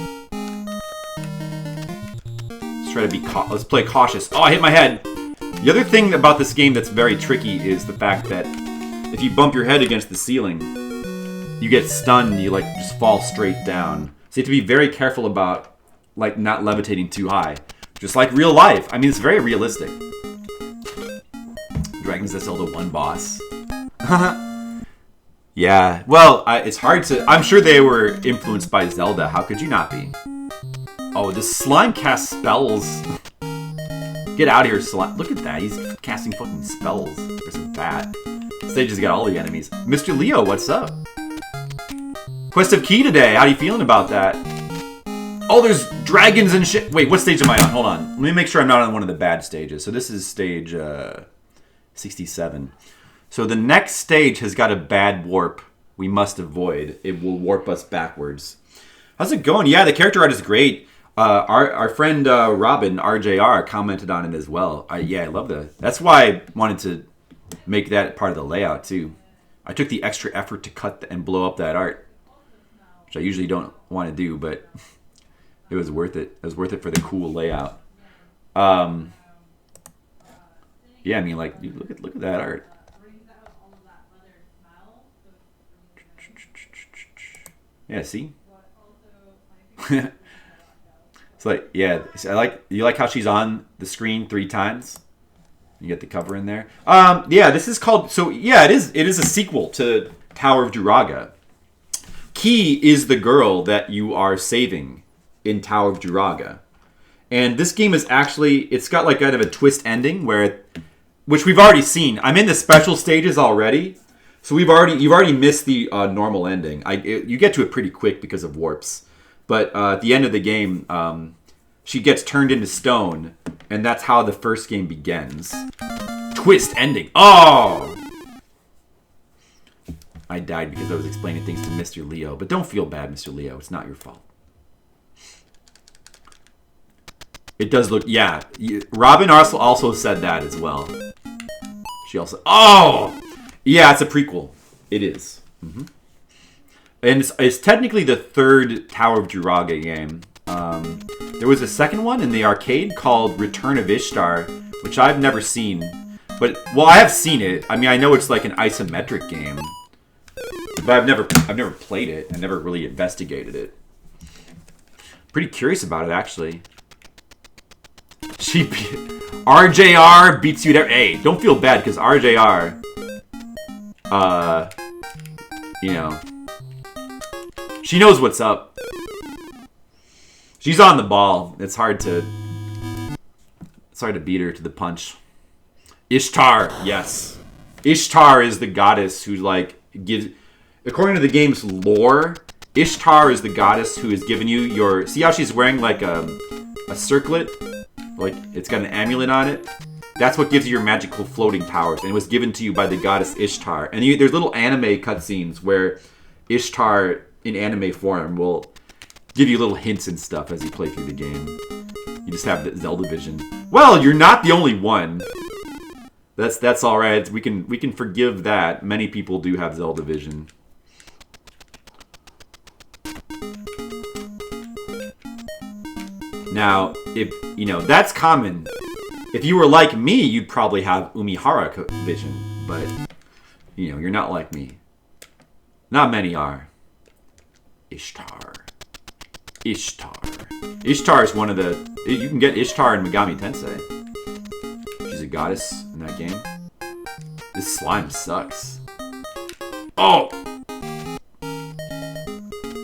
Let's try to be let's play cautious. Oh, I hit my head! The other thing about this game that's very tricky is the fact that if you bump your head against the ceiling, you get stunned and you like just fall straight down. So you have to be very careful about like not levitating too high. Just like real life. I mean, it's very realistic. Dragon's the Zelda 1 boss. Yeah. Well, it's hard to... I'm sure they were influenced by Zelda. How could you not be? Oh, this slime casts spells. Get out of here, slime. Look at that. He's casting fucking spells. There's a bat. Stage has got all the enemies. Mr. Leo, what's up? Quest of Key today. How are you feeling about that? Oh, there's dragons and shit. Wait, what stage am I on? Hold on. Let me make sure I'm not on one of the bad stages. So this is stage 67. So the next stage has got a bad warp we must avoid. It will warp us backwards. How's it going? Yeah, the character art is great. Our friend Robin, RJR, commented on it as well. Yeah, I love that. That's why I wanted to make that part of the layout, too. I took the extra effort to cut and blow up that art, which I usually don't want to do, but... It was worth it. It was worth it for the cool layout. Yeah, I mean, like, look at that art. Yeah, see? It's like, yeah, you like how she's on the screen 3 times? You get the cover in there. Yeah, this is called... So, yeah, it is a sequel to Tower of Druaga. Key is the girl that you are saving in Tower of Druaga. And this game is actually, it's got like kind of a twist ending which we've already seen. I'm in the special stages already, so you've already missed the normal ending. You get to it pretty quick because of warps. But at the end of the game, she gets turned into stone, and that's how the first game begins. Twist ending. Oh! I died because I was explaining things to Mr. Leo. But don't feel bad, Mr. Leo. It's not your fault. It does look... Yeah. Robin also said that as well. She also... Oh! Yeah, it's a prequel. It is. Mm-hmm. And it's technically the 3rd Tower of Druaga game. There was a second one in the arcade called Return of Ishtar, which I've never seen. But, well, I have seen it. I mean, I know it's like an isometric game. But I've never played it. I never really investigated it. Pretty curious about it, actually. RJR beats you there. Hey, don't feel bad, because RJR, you know, she knows what's up. She's on the ball. It's hard to Sorry to beat her to the punch. Ishtar, yes. Ishtar is the goddess who, like, gives... According to the game's lore, Ishtar is the goddess who has given you your... See how she's wearing, like, a circlet? Like, it's got an amulet on it? That's what gives you your magical floating powers. And it was given to you by the goddess Ishtar. And there's little anime cutscenes where Ishtar, in anime form, will give you little hints and stuff as you play through the game. You just have the Zelda vision. Well, you're not the only one. That's all right. We can forgive that. Many people do have Zelda vision. Now, if you know, that's common. If you were like me, you'd probably have Umihara vision, but you know, you're not like me. Not many are. Ishtar. Ishtar. Ishtar is one of the... You can get Ishtar in Megami Tensei. She's a goddess in that game. This slime sucks. Oh!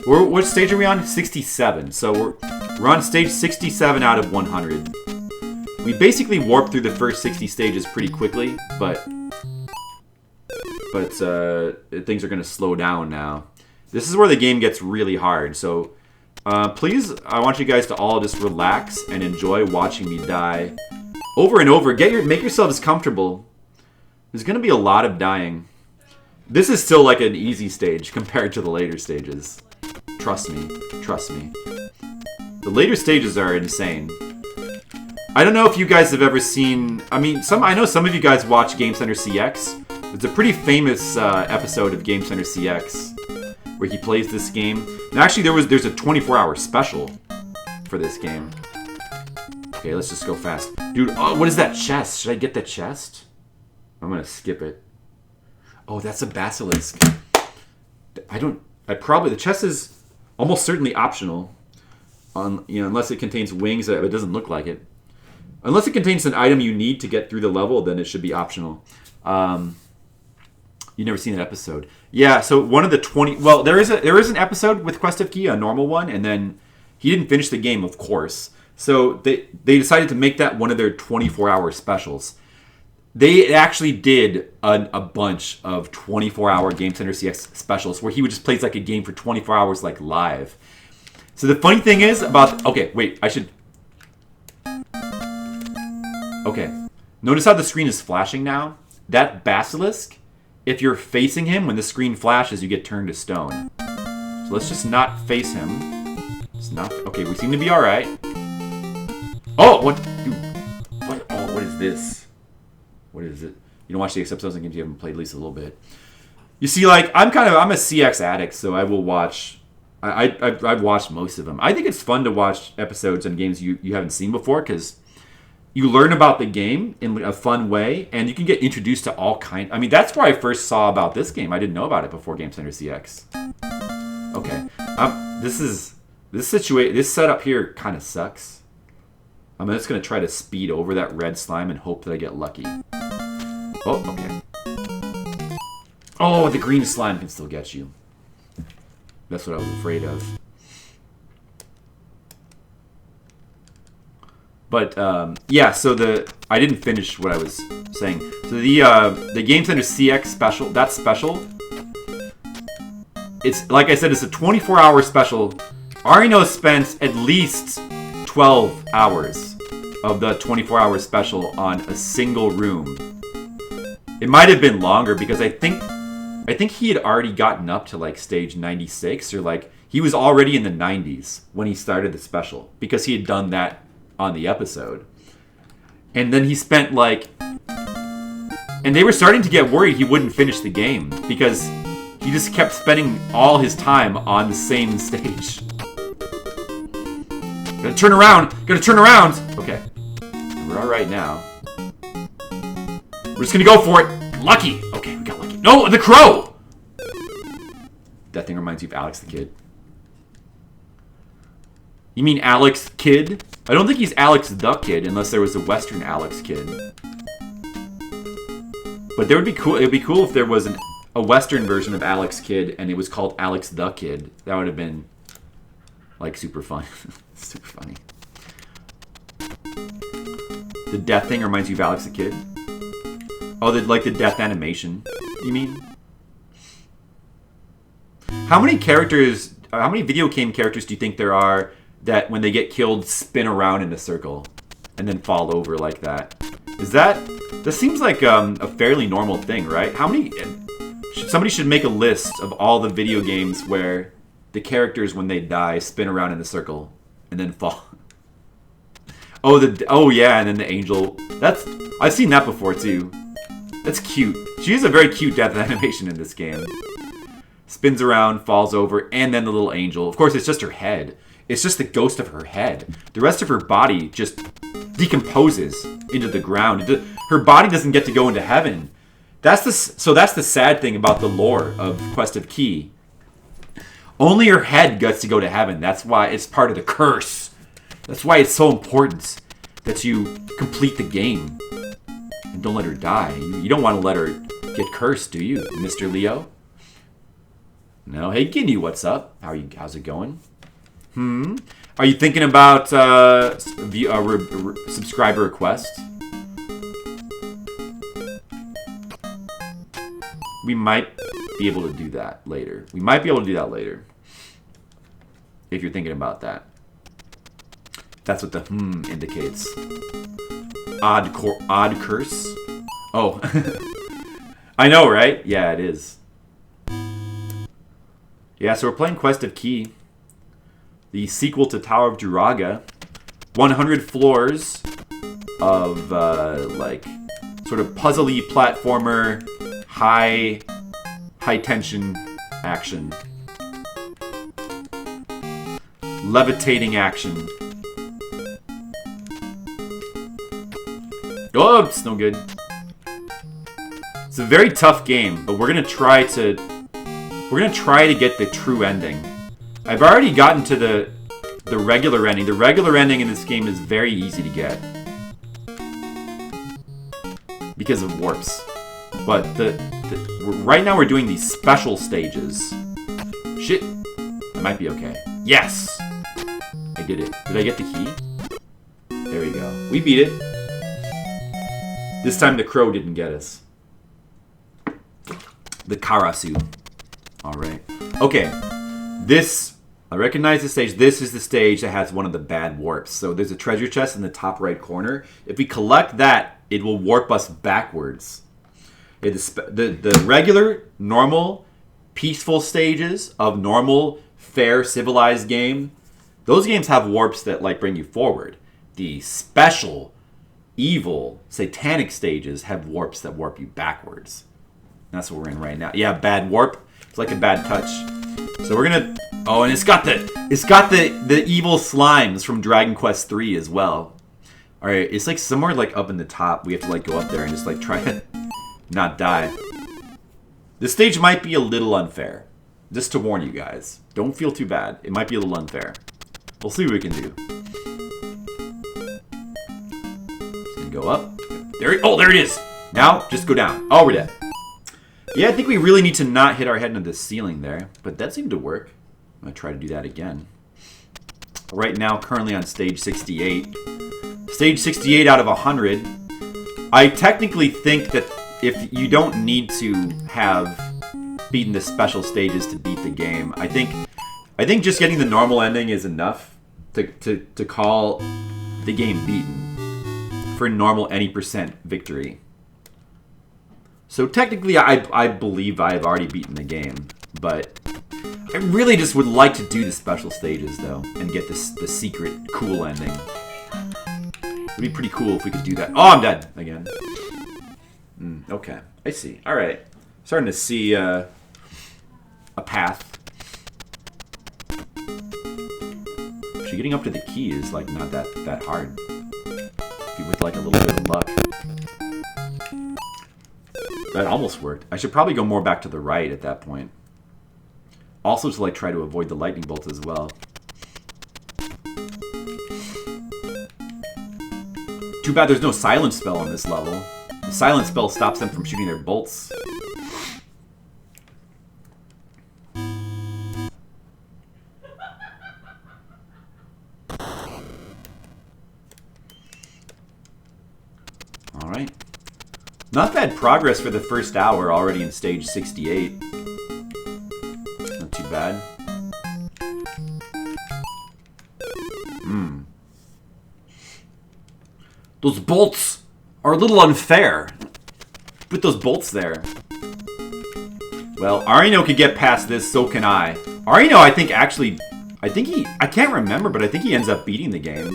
What stage are we on? 67. So we're on stage 67 out of 100. We basically warped through the first 60 stages pretty quickly, but things are going to slow down now. This is where the game gets really hard, so please, I want you guys to all just relax and enjoy watching me die over and over. Make yourselves comfortable. There's going to be a lot of dying. This is still like an easy stage compared to the later stages. Trust me. Trust me. The later stages are insane. I don't know if you guys have ever seen... I mean, I know some of you guys watch Game Center CX. It's a pretty famous episode of Game Center CX where he plays this game. And actually, there's a 24-hour special for this game. Okay, let's just go fast. Dude, what is that chest? Should I get the chest? I'm gonna skip it. Oh, that's a basilisk. The chest is almost certainly optional. Unless it contains wings, it doesn't look like it. Unless it contains an item you need to get through the level, then it should be optional. You've never seen that episode. Yeah, so one of the 20... Well, there is an episode with Quest of Key, a normal one, and then he didn't finish the game, of course. So they decided to make that one of their 24-hour specials. They actually did a bunch of 24-hour Game Center CX specials where he would just play like a game for 24 hours like live. So the funny thing is about... Okay, wait, I should... Okay. Notice how the screen is flashing now? That basilisk, if you're facing him, when the screen flashes, you get turned to stone. So let's just not face him. It's not... Okay, we seem to be alright. Oh, what? Dude, what? Oh, what is this? What is it? You don't watch the episodes in games you haven't played at least a little bit. You see, like, I'm a CX addict, so I will watch... I've watched most of them. I think it's fun to watch episodes and games you haven't seen before, because... You learn about the game in a fun way, and you can get introduced to all kinds... I mean, that's where I first saw about this game. I didn't know about it before Game Center CX. Okay. This setup here kind of sucks. I'm just going to try to speed over that red slime and hope that I get lucky. Oh, okay. Oh, the green slime can still get you. That's what I was afraid of. But, yeah, so I didn't finish what I was saying. So the Game Center CX special, that special, it's, like I said, it's a 24-hour special. Arino spent at least 12 hours of the 24-hour special on a single room. It might have been longer because I think he had already gotten up to, like, stage 96, or, like, he was already in the 90s when he started the special because he had done that on the episode. And then he spent like... And they were starting to get worried he wouldn't finish the game because he just kept spending all his time on the same stage. Gotta turn around! Gotta turn around! Okay. We're alright now. We're just gonna go for it! Lucky! Okay, we got lucky. No! The crow! That thing reminds you of Alex the Kid. You mean Alex Kidd? I don't think he's Alex the Kid unless there was a Western Alex Kidd. But there would be cool. It would be cool if there was a Western version of Alex Kidd and it was called Alex the Kid. That would have been like super fun. Super funny. The death thing reminds you of Alex the Kid? Oh, like the death animation, you mean? How many characters, how many video game characters do you think there are that when they get killed spin around in a circle and then fall over like that? That seems like a fairly normal thing, right? How many, somebody should make a list of all the video games where the characters when they die spin around in a circle and then fall. Oh yeah, and then the angel. I've seen that before too. That's cute. She has a very cute death animation in this game. Spins around, falls over, and then the little angel. Of course, it's just her head. It's just the ghost of her head. The rest of her body just decomposes into the ground. Her body doesn't get to go into heaven. That's the sad thing about the lore of Quest of Key. Only her head gets to go to heaven. That's why it's part of the curse. That's why it's so important that you complete the game. And don't let her die. You don't want to let her get cursed, do you, Mr. Leo? No? Hey, Ginny, what's up? How's it going? Are you thinking about subscriber request? We might be able to do that later. If you're thinking about that. That's what the indicates. Odd curse? Oh. I know, right? Yeah, it is. Yeah, so we're playing Quest of Key. The sequel to Tower of Druaga. 100 floors of, like, sort of puzzly platformer, high tension action. Levitating action. Oh, it's no good. It's a very tough game, but we're gonna try to get the true ending. I've already gotten to the regular ending. The regular ending in this game is very easy to get because of warps. But right now we're doing these special stages. Shit, I might be okay. Yes, I did it. Did I get the key? There we go. We beat it. This time the crow didn't get us. The Karasu. Alright. Okay. I recognize the stage. This is the stage that has one of the bad warps. So there's a treasure chest in the top right corner. If we collect that, it will warp us backwards. The regular, normal, peaceful stages of normal, fair, civilized game, those games have warps that like bring you forward. The special, evil, satanic stages have warps that warp you backwards. That's what we're in right now. Yeah, bad warp. It's like a bad touch. So we're gonna. Oh, and it's got the evil slimes from Dragon Quest III as well. All right, it's like somewhere like up in the top. We have to like go up there and just like try to not die. This stage might be a little unfair. Just to warn you guys, don't feel too bad. It might be a little unfair. We'll see what we can do. Just gonna go up. There it is. Now just go down. Oh, we're dead. Yeah, I think we really need to not hit our head into the ceiling there, but that seemed to work. I'm gonna try to do that again. Right now, currently on stage 68. Stage 68 out of 100. I technically think that if you don't need to have beaten the special stages to beat the game, I think just getting the normal ending is enough to call the game beaten for normal any % victory. So technically, I believe I have already beaten the game, but I really just would like to do the special stages though and get the secret cool ending. It'd be pretty cool if we could do that. Oh, I'm dead again. Okay, I see. All right, starting to see a path. Actually, getting up to the key is like not that hard. With like a little bit of luck. That almost worked. I should probably go more back to the right at that point. Also to like try to avoid the lightning bolts as well. Too bad there's no silence spell on this level. The silence spell stops them from shooting their bolts. Not bad progress for the first hour, already in stage 68. Not too bad. Those bolts are a little unfair. Put those bolts there. Well, Arino could get past this, so can I. Arino, I think, actually... I can't remember, but I think he ends up beating the game.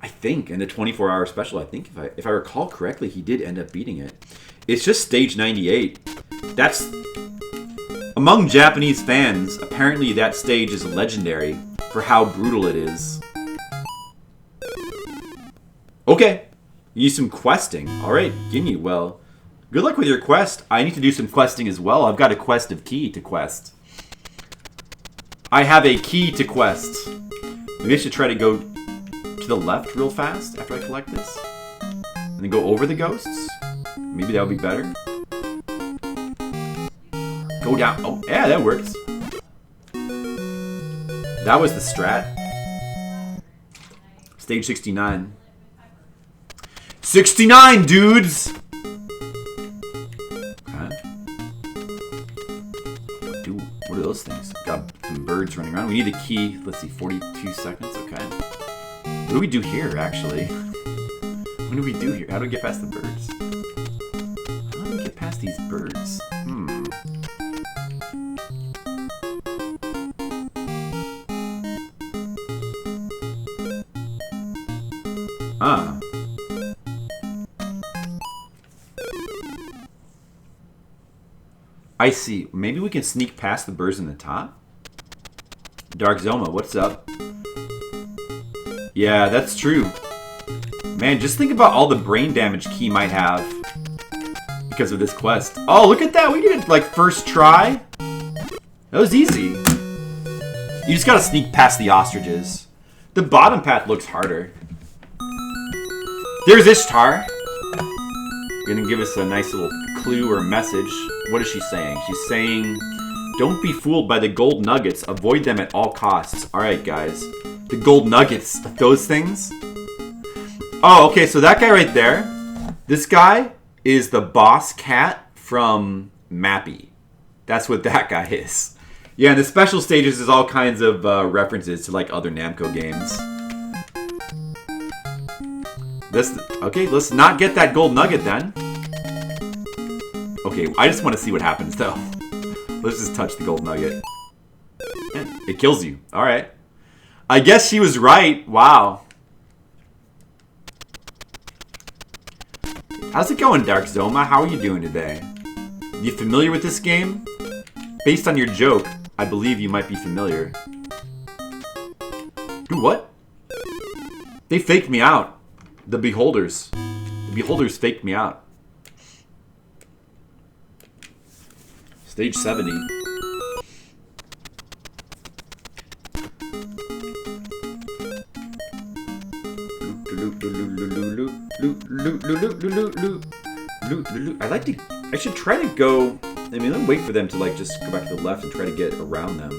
I think, in the 24-hour special, I think, if I recall correctly, he did end up beating it. It's just stage 98. That's... Among Japanese fans, apparently that stage is legendary for how brutal it is. Okay. You need some questing. Alright, Ginyu, well, good luck with your quest. I need to do some questing as well. I've got a quest of key to quest. I have a key to quest. Maybe I should try to go to the left real fast after I collect this. And then go over the ghosts. Maybe that would be better. Go down. Oh, yeah, that works. That was the strat. Stage 69. 69, dudes! Okay. Dude, what are those things? Got some birds running around. We need a key. Let's see, 42 seconds. Okay. What do we do here, actually? What do we do here? How do we get past the birds? How do we get past these birds? Ah. I see. Maybe we can sneak past the birds in the top? Dark Zoma, what's up? Yeah, that's true. Man, just think about all the brain damage Key might have because of this quest. Oh, look at that! We did it, like, first try. That was easy. You just gotta sneak past the ostriches. The bottom path looks harder. There's Ishtar. Gonna give us a nice little clue or message. What is she saying? She's saying, don't be fooled by the gold nuggets. Avoid them at all costs. Alright, guys. The gold nuggets. Those things? Oh, okay, so that guy right there. This guy is the boss cat from Mappy. That's what that guy is. Yeah, in the special stages, there's all kinds of references to, like, other Namco games. Okay, let's not get that gold nugget then. Okay, I just want to see what happens though. Let's just touch the gold nugget. It kills you. Alright. I guess she was right. Wow. How's it going, Dark Zoma? How are you doing today? You familiar with this game? Based on your joke, I believe you might be familiar. Dude, what? They faked me out. The Beholders. The Beholders faked me out. Stage 70. I should try to go... I mean, let me wait for them to, like, just go back to the left and try to get around them.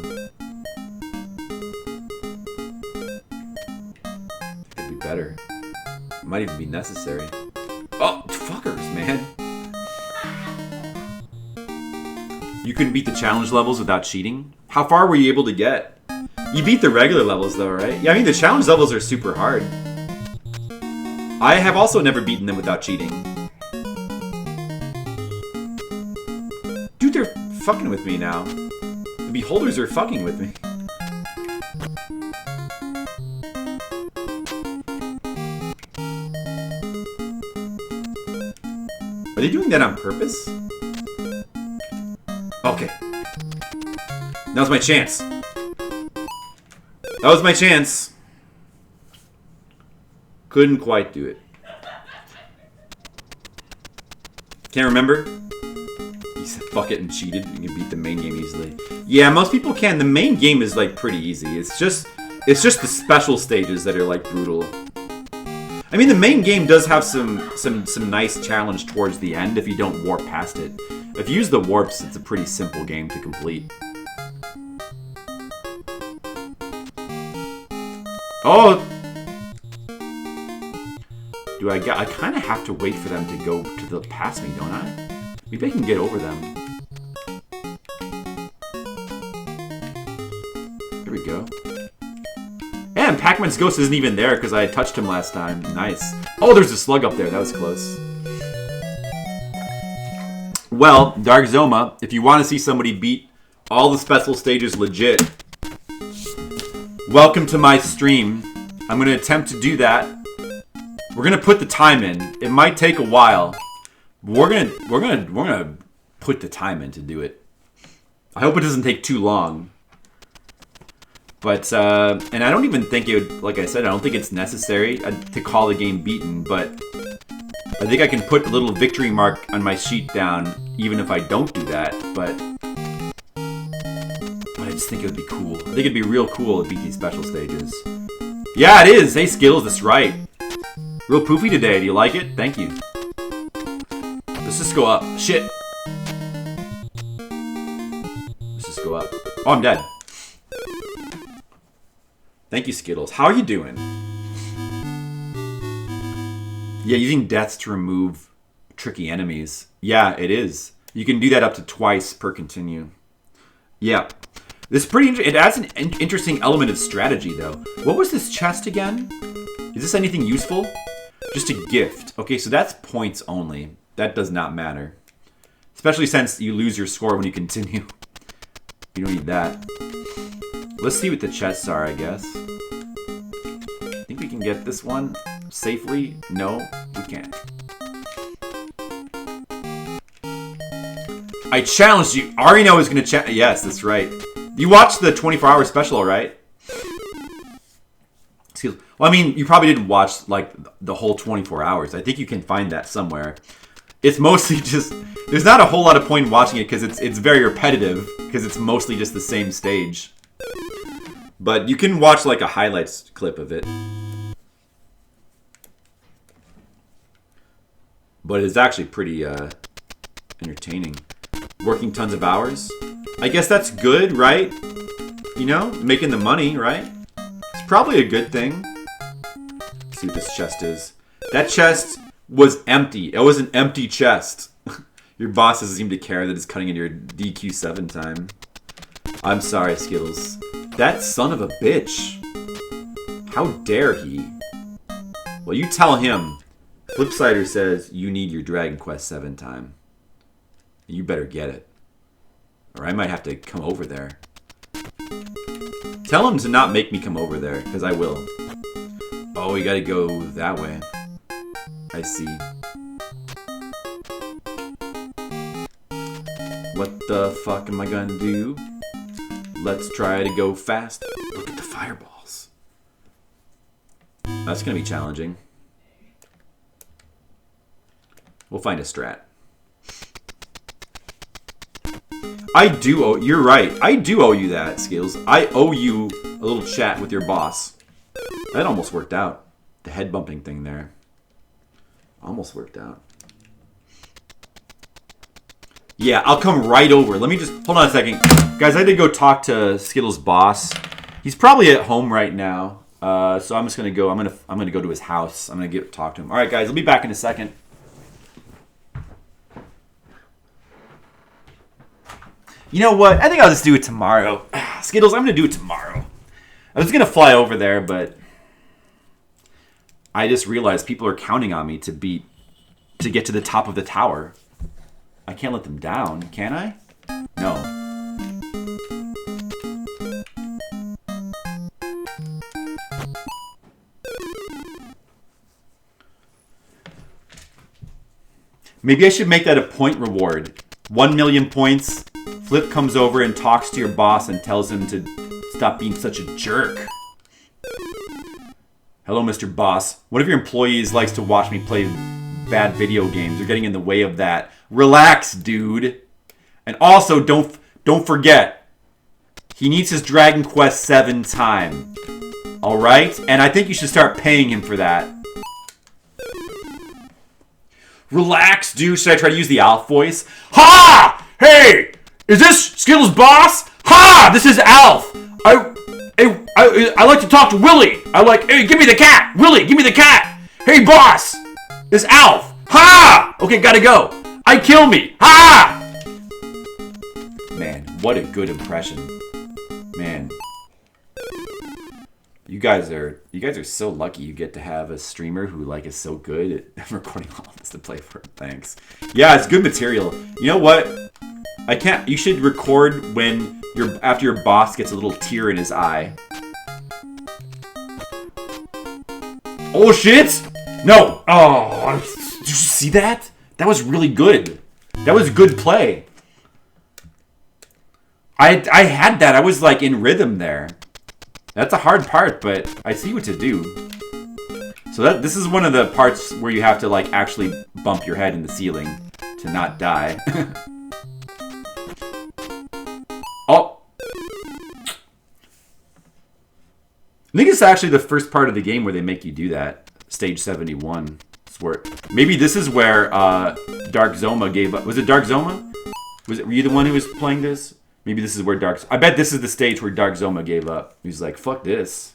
It'd be better. Might even be necessary. Oh, fuckers, man. You couldn't beat the challenge levels without cheating? How far were you able to get? You beat the regular levels though, right? Yeah, I mean the challenge levels are super hard. I have also never beaten them without cheating. Dude, they're fucking with me now. The Beholders are fucking with me. Are they doing that on purpose? Okay. Now's my chance. That was my chance. Couldn't quite do it. Can't remember? He said fuck it and cheated. You can beat the main game easily. Yeah, most people can. The main game is like pretty easy. It's just the special stages that are like brutal. I mean, the main game does have some nice challenge towards the end if you don't warp past it. If you use the warps, it's a pretty simple game to complete. Oh! Do I kind of have to wait for them to go to the past me, don't I? Maybe I can get over them. There we go. And Pac-Man's ghost isn't even there because I touched him last time. Nice. Oh, there's a slug up there. That was close. Well, Dark Zoma, if you want to see somebody beat all the special stages legit, welcome to my stream. I'm going to attempt to do that. We're going to put the time in. It might take a while. We're gonna put the time in to do it. I hope it doesn't take too long. But and I don't even think it would, like I said, I don't think it's necessary to call the game beaten, but I think I can put a little victory mark on my sheet down even if I don't do that, but I just think it would be cool. I think it'd be real cool to beat these special stages. Yeah, it is! Hey, Skittles, that's right. Real poofy today. Do you like it? Thank you. Let's just go up. Shit. Let's just go up. Oh, I'm dead. Thank you, Skittles. How are you doing? Yeah, using deaths to remove tricky enemies. Yeah, it is. You can do that up to twice per continue. Yeah. This is pretty interesting. It adds an interesting element of strategy, though. What was this chest again? Is this anything useful? Just a gift. Okay, so that's points only. That does not matter. Especially since you lose your score when you continue. You don't need that. Let's see what the chests are, I guess. Think we can get this one safely? No, we can't. I challenged you. Arino is going to yes, that's right. You watched the 24-hour special, right? Excuse me. Well, I mean, you probably didn't watch like the whole 24 hours. I think you can find that somewhere. It's mostly just... There's not a whole lot of point in watching it because it's very repetitive because it's mostly just the same stage. But you can watch like a highlights clip of it. But it's actually pretty entertaining. Working tons of hours. I guess that's good, right? You know, making the money, right? It's probably a good thing. Let's see what this chest is. That chest was empty. It was an empty chest. Your boss doesn't seem to care that it's cutting into your DQ7 time. I'm sorry, Skittles. That son of a bitch. How dare he? Well, you tell him. Flipsider says you need your Dragon Quest 7 time. You better get it. Or I might have to come over there. Tell him to not make me come over there, because I will. Oh, we gotta go that way. I see. What the fuck am I gonna do? Let's try to go fast. Look at the fireballs. That's gonna be challenging. We'll find a strat. I do owe... You're right. I do owe you that, Skills. I owe you a little chat with your boss. That almost worked out. The head bumping thing there. Almost worked out. Yeah, I'll come right over. Let me just... Hold on a second. Guys, I had to go talk to Skittles' boss. He's probably at home right now. So I'm just going to go... I'm gonna go to his house. I'm going to talk to him. All right, guys. I'll be back in a second. You know what? I think I'll just do it tomorrow. Skittles, I'm going to do it tomorrow. I was going to fly over there, but I just realized people are counting on me to get to the top of the tower. I can't let them down, can I? No. Maybe I should make that a point reward. 1 million points. Flip comes over and talks to your boss and tells him to stop being such a jerk. Hello, Mr. Boss. One of your employees likes to watch me play bad video games. You're getting in the way of that. Relax, dude. And also, don't forget, he needs his Dragon Quest 7 time. Alright? And I think you should start paying him for that. Relax, dude. Should I try to use the Alf voice? Ha! Hey! Is this Skittles' boss? Ha! This is Alf. I like to talk to Willie. Hey, give me the cat. Willie, give me the cat. Hey, boss. This Alf! Ha! Okay, gotta go. I kill me. Ha! Man, what a good impression. Man. You guys are so lucky you get to have a streamer who like is so good at recording all of this to play for. Thanks. Yeah, it's good material. You know what? You should record when after your boss gets a little tear in his eye. Oh shit! No! Oh, did you see that? That was really good. That was good play. I had that. I was like in rhythm there. That's a hard part, but I see what to do. So this is one of the parts where you have to like actually bump your head in the ceiling to not die. Oh! I think it's actually the first part of the game where they make you do that. Stage 71. Maybe this is where Dark Zoma gave up. Was it Dark Zoma? Were you the one who was playing this? Maybe this is where I bet this is the stage where Dark Zoma gave up. He's like, fuck this.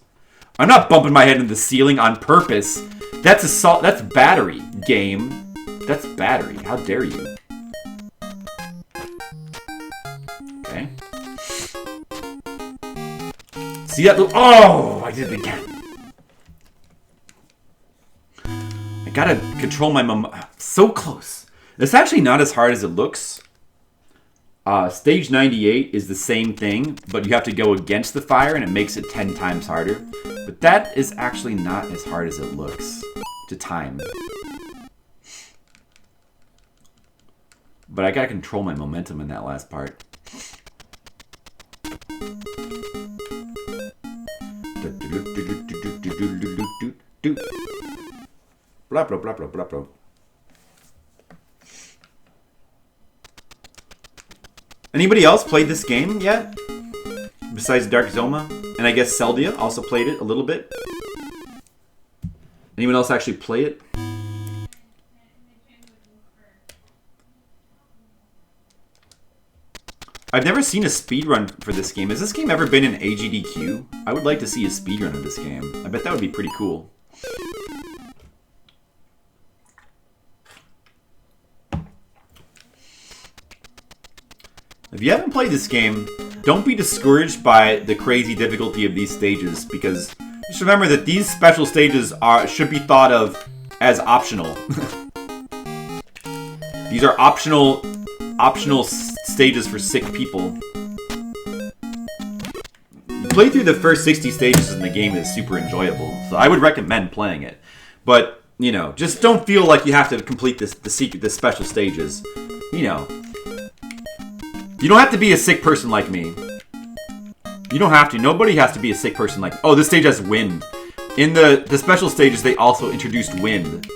I'm not bumping my head into the ceiling on purpose. That's assault. That's battery, game. That's battery. How dare you? Okay. See that little... Oh! I did it again. I gotta control my so close. It's actually not as hard as it looks. Stage 98 is the same thing, but you have to go against the fire and it makes it 10 times harder. But that is actually not as hard as it looks to time. But I gotta control my momentum in that last part. Blah, blah, blah, blah, blah, blah. Anybody else played this game yet? Besides Dark Zoma? And I guess Celdia also played it a little bit. Anyone else actually play it? I've never seen a speedrun for this game. Has this game ever been in AGDQ? I would like to see a speedrun of this game. I bet that would be pretty cool. If you haven't played this game, don't be discouraged by the crazy difficulty of these stages, because just remember that these special stages should be thought of as optional. These are optional stages for sick people. You play through the first 60 stages and the game is super enjoyable, so I would recommend playing it. But, you know, just don't feel like you have to complete the special stages. You know. You don't have to be a sick person like me. You don't have to. Nobody has to be a sick person like... Oh, this stage has wind. In the special stages, they also introduced wind.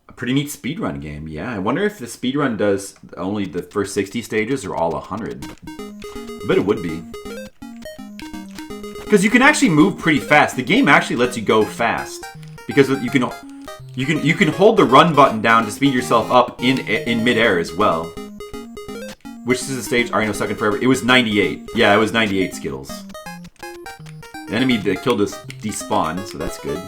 A pretty neat speedrun game, yeah. I wonder if the speedrun does only the first 60 stages or all 100. I bet it would be. Because you can actually move pretty fast. The game actually lets you go fast. Because you can hold the run button down to speed yourself up in midair as well. Which is the stage? Alright, no, second forever. It was 98. Yeah, it was 98 Skittles. The enemy that killed us despawned, so that's good.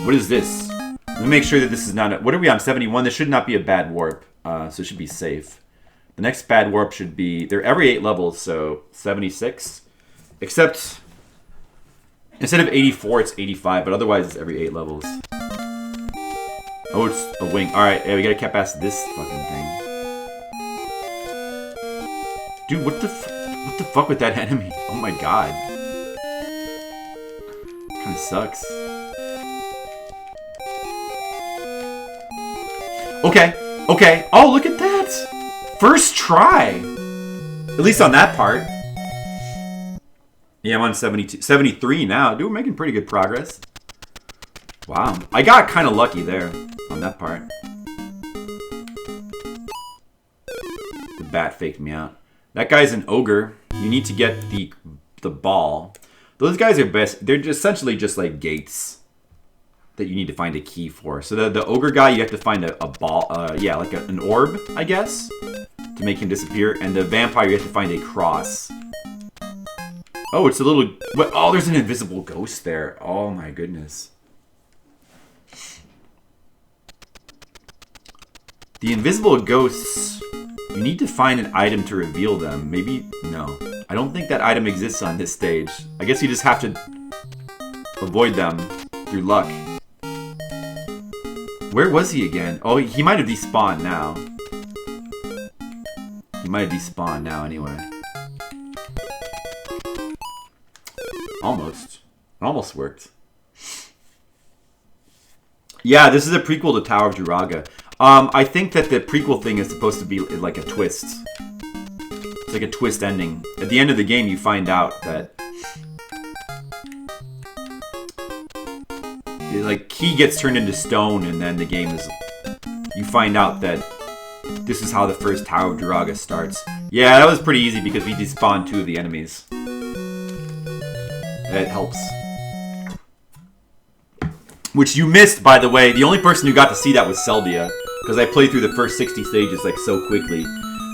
What is this? Let me make sure that this is not... What are we on? 71? This should not be a bad warp, so it should be safe. The next bad warp should be... They're every 8 levels, so 76. Except... Instead of 84, it's 85, but otherwise it's every 8 levels. Oh, it's a wing. Alright, yeah, we gotta get past this fucking thing. Dude, what the fuck with that enemy? Oh my god. Kinda sucks. Okay, okay. Oh, look at that! First try! At least on that part. Yeah, I'm on 73 now. Dude, we're making pretty good progress. Wow. I got kind of lucky there on that part. The bat faked me out. That guy's an ogre. You need to get the ball. Those guys are best. They're just essentially just like gates that you need to find a key for. So the ogre guy, you have to find a ball. Yeah, like an orb, I guess, to make him disappear. And the vampire, you have to find a cross. Oh, it's a little... What? Oh, there's an invisible ghost there. Oh my goodness. The invisible ghosts... You need to find an item to reveal them. Maybe... No. I don't think that item exists on this stage. I guess you just have to avoid them through luck. Where was he again? Oh, he might have despawned now. He might have despawned now anyway. Almost. It almost worked. Yeah, this is a prequel to Tower of Druaga. I think that the prequel thing is supposed to be like a twist. It's like a twist ending. At the end of the game, you find out that... Like, Key gets turned into stone, and then the game is... You find out that this is how the first Tower of Druaga starts. Yeah, that was pretty easy because we despawned 2 of the enemies. It helps. Which you missed, by the way. The only person who got to see that was Seldia. Because I played through the first 60 stages, like, so quickly.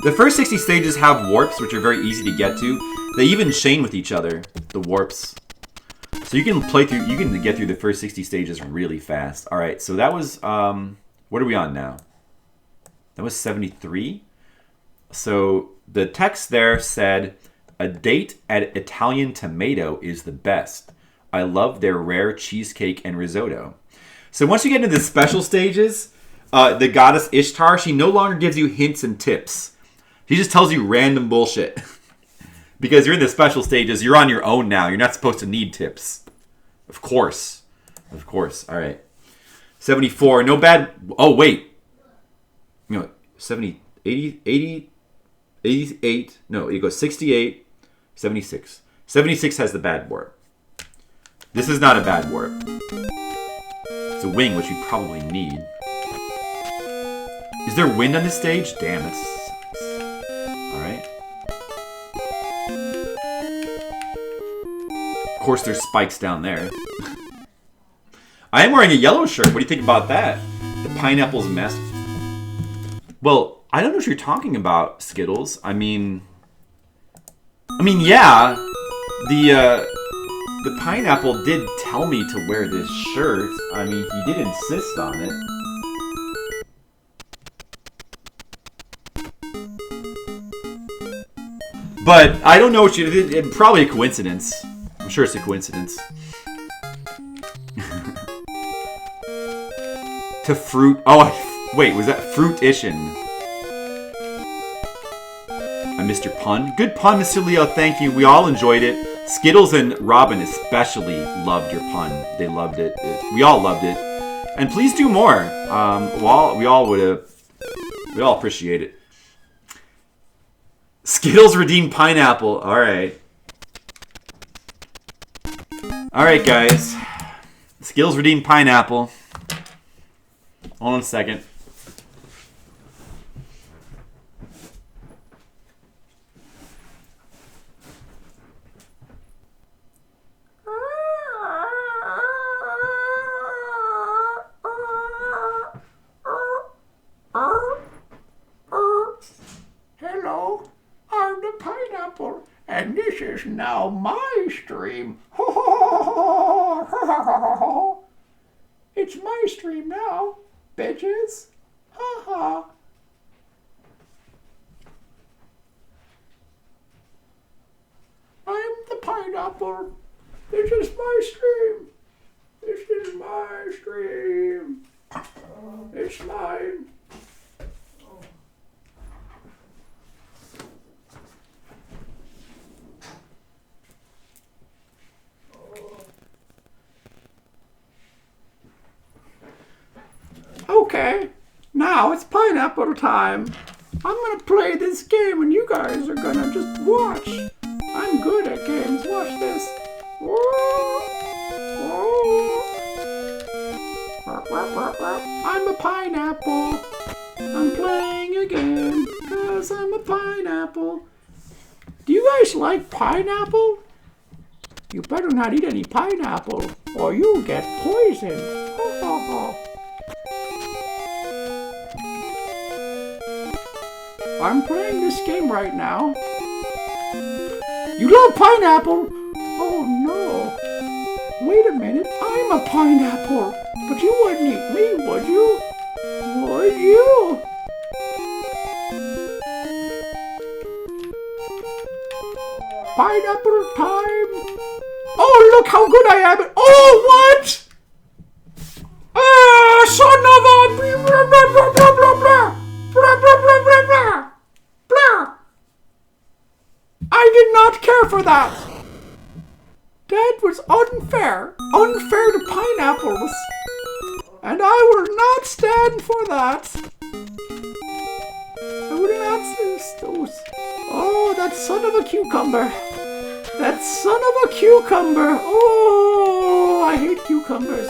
The first 60 stages have warps, which are very easy to get to. They even chain with each other, the warps. So you can play through, you can get through the first 60 stages really fast. Alright, so that was, what are we on now? That was 73. So the text there said, a date at Italian Tomato is the best. I love their rare cheesecake and risotto. So once you get into the special stages, the goddess Ishtar, she no longer gives you hints and tips. She just tells you random bullshit. Because you're in the special stages, you're on your own now. You're not supposed to need tips. Of course. Of course. All right. 74. No bad... Oh, wait. No, 70... 80... 80... 88... No, it goes 68... 76. 76 has the bad warp. This is not a bad warp. It's a wing, which we probably need. Is there wind on this stage? Damn, that sucks. Alright. Of course, there's spikes down there. I am wearing a yellow shirt. What do you think about that? The pineapple's mess. Well, I don't know what you're talking about, Skittles. I mean, yeah. The pineapple did tell me to wear this shirt. I mean, he did insist on it. But I don't know what you... Probably a coincidence. I'm sure it's a coincidence. To fruit... Oh, wait, was that fruition? I missed your pun. Good pun, Mr. Leo, thank you. We all enjoyed it. Skittles and Robin especially loved your pun. They loved it. We all loved it. And please do more. We all appreciate it. Skittles redeem pineapple. Alright. Alright, guys. Skittles redeem pineapple. Hold on a second. Hello, I'm the pineapple, and this is now my stream. It's my stream now, bitches. Ha ha. I'm the pineapple. This is my stream. This is my stream. It's mine. Okay, now it's pineapple time. I'm gonna play this game and you guys are gonna just watch. I'm good at games. Watch this. I'm a pineapple. I'm playing a game because I'm a pineapple. Do you guys like pineapple? You better not eat any pineapple or you'll get poisoned. I'm playing this game right now. You love pineapple? wait a minute. I'm a pineapple. But you wouldn't eat me, would you? Would you? Pineapple time. Oh, look how good I am. Oh, what? Ah, son of a... Blah, blah, blah, blah, blah, blah. Blah, blah, blah, blah, blah. Blah. I did not care for that. That was unfair. Unfair to pineapples. And I will not stand for that. I will not stand those. Oh, that son of a cucumber. That son of a cucumber. Oh, I hate cucumbers.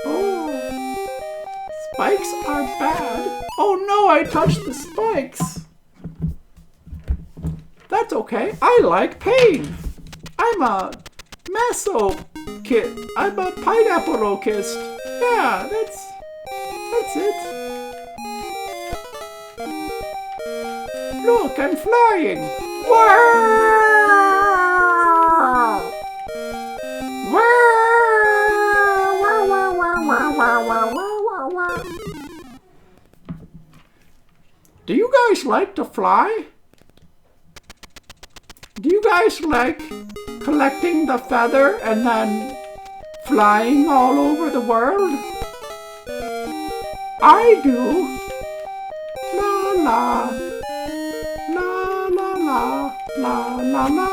Oh, spikes are bad. Oh no, I touched the spikes. That's okay. I like pain. I'm a masochist. I'm a pineapple-okist. Yeah, that's it. Look, I'm flying. Wow! Wow! Do you guys like to fly? Do you guys like collecting the feather and then flying all over the world? I do. La la. La la la. La la la.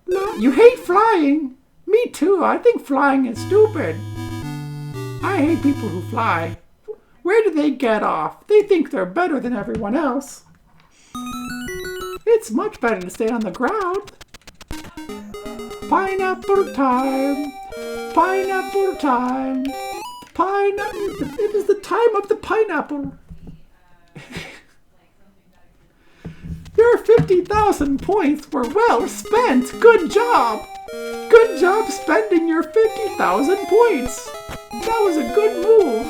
La. You hate flying? Me too. I think flying is stupid. I hate people who fly. Where do they get off? They think they're better than everyone else. It's much better to stay on the ground. Pineapple time. Pineapple time. Pineapple. It is the time of the pineapple. Your 50,000 points were well spent. Good job. Good job spending your 50,000 points. That was a good move.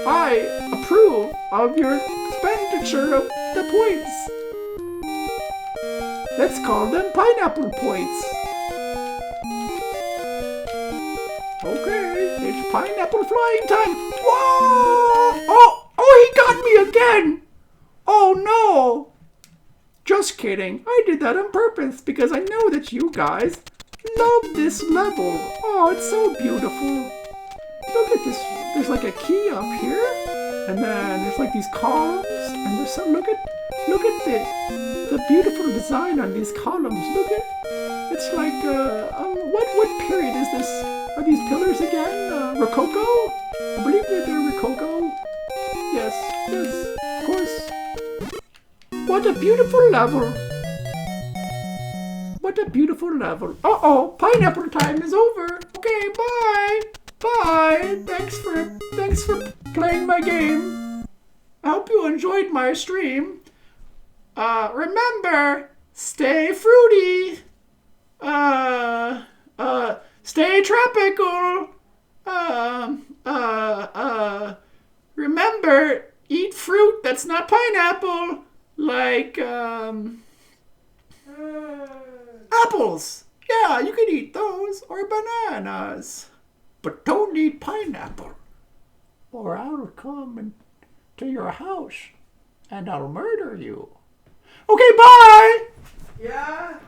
I approve of your expenditure of the points. Let's call them pineapple points. Okay, it's pineapple flying time. Whoa! Oh, he got me again. Oh no. Just kidding. I did that on purpose because I know that you guys love this level. Oh, it's so beautiful. Look at this. There's like a key up here. And then there's like these columns. And there's some, look at the beautiful design on these columns. Look at, it's like, what period is this? Are these pillars again? Rococo? I believe that they're Rococo. Yes, of course. What a beautiful level. What a beautiful level. Uh-oh, pineapple time is over. Okay, bye. Bye. Thanks for playing my game. I hope you enjoyed my stream. Remember, stay fruity. Stay tropical. Remember, eat fruit that's not pineapple. Like, apples. Yeah, you can eat those. Or bananas. But don't eat pineapple. Or I'll come to your house. And I'll murder you. Okay, bye! Yeah?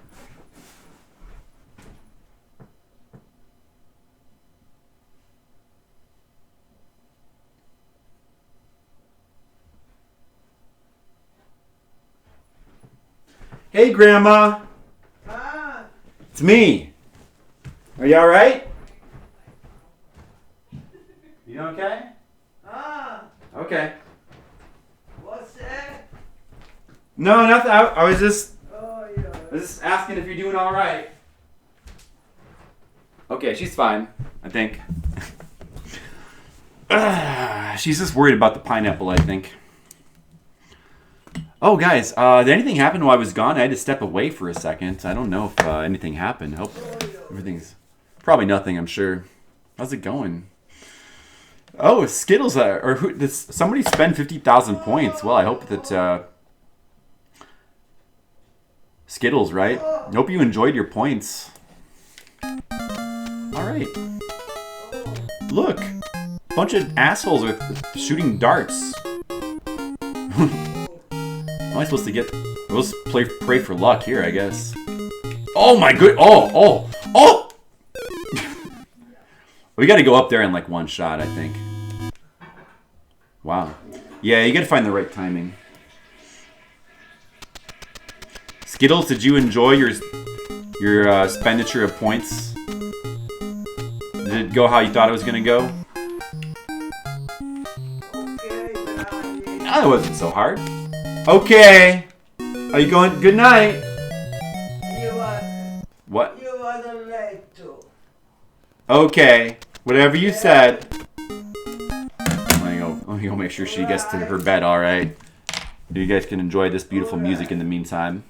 Hey, Grandma. It's me. Are you alright? You okay? Okay. What's that? No, nothing. I was just Oh, yeah. asking if you're doing alright. Okay, she's fine, I think. She's just worried about the pineapple, I think. Oh, guys, did anything happen while I was gone? I had to step away for a second. I don't know if anything happened. I hope everything's... Probably nothing, I'm sure. How's it going? Oh, Skittles, or who? Does somebody spend 50,000 points? Well, I hope that... Skittles, right? I hope you enjoyed your points. Alright. Look! Bunch of assholes with shooting darts. Am I supposed to get... We'll just pray for luck here, I guess. Oh my good... Oh! We gotta go up there in like one shot, I think. Wow. Yeah, you gotta find the right timing. Skittles, did you enjoy your expenditure of points? Did it go how you thought it was gonna go? That wasn't so hard. Okay. Are you going? Good night. What? You are the late too. Okay. Whatever you said. Let me go make sure she gets to her bed, alright? You guys can enjoy this beautiful music in the meantime.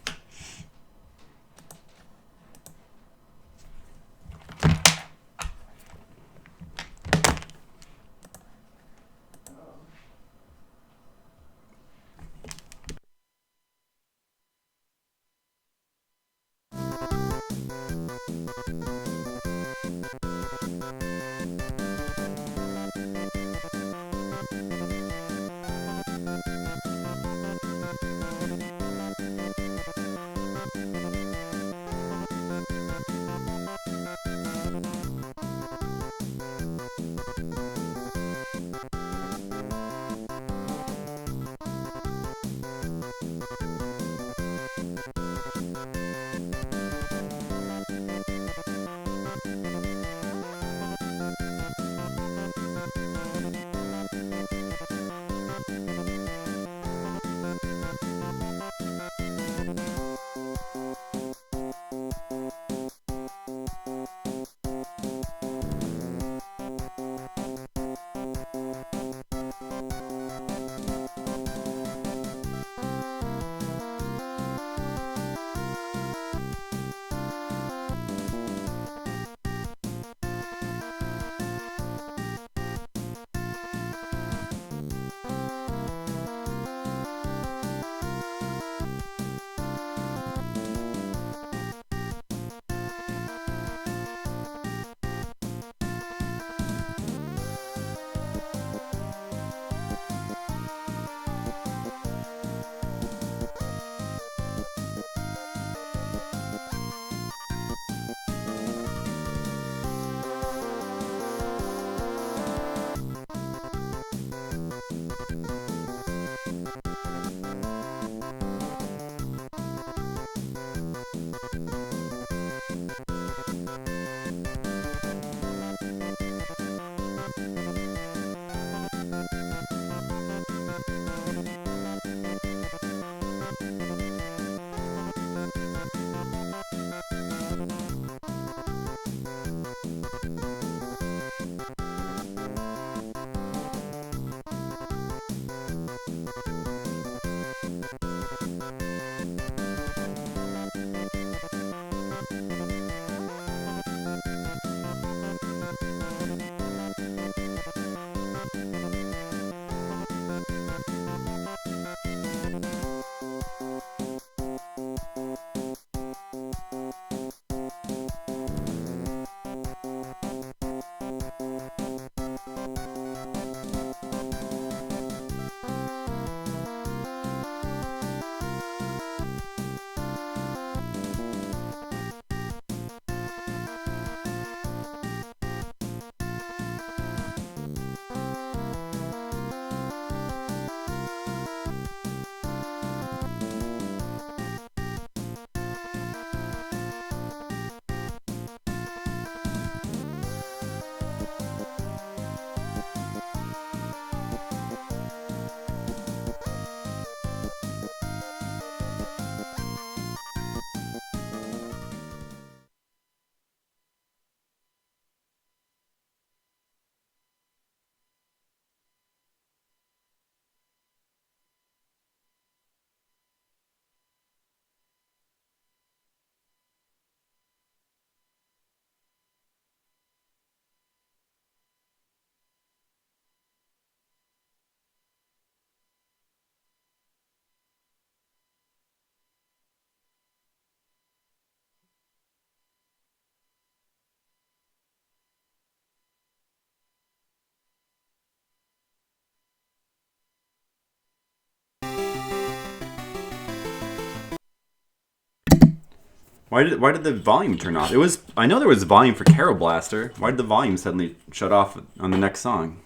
Why did the volume turn off? It was, I know there was volume for Carol Blaster. Why did the volume suddenly shut off on the next song?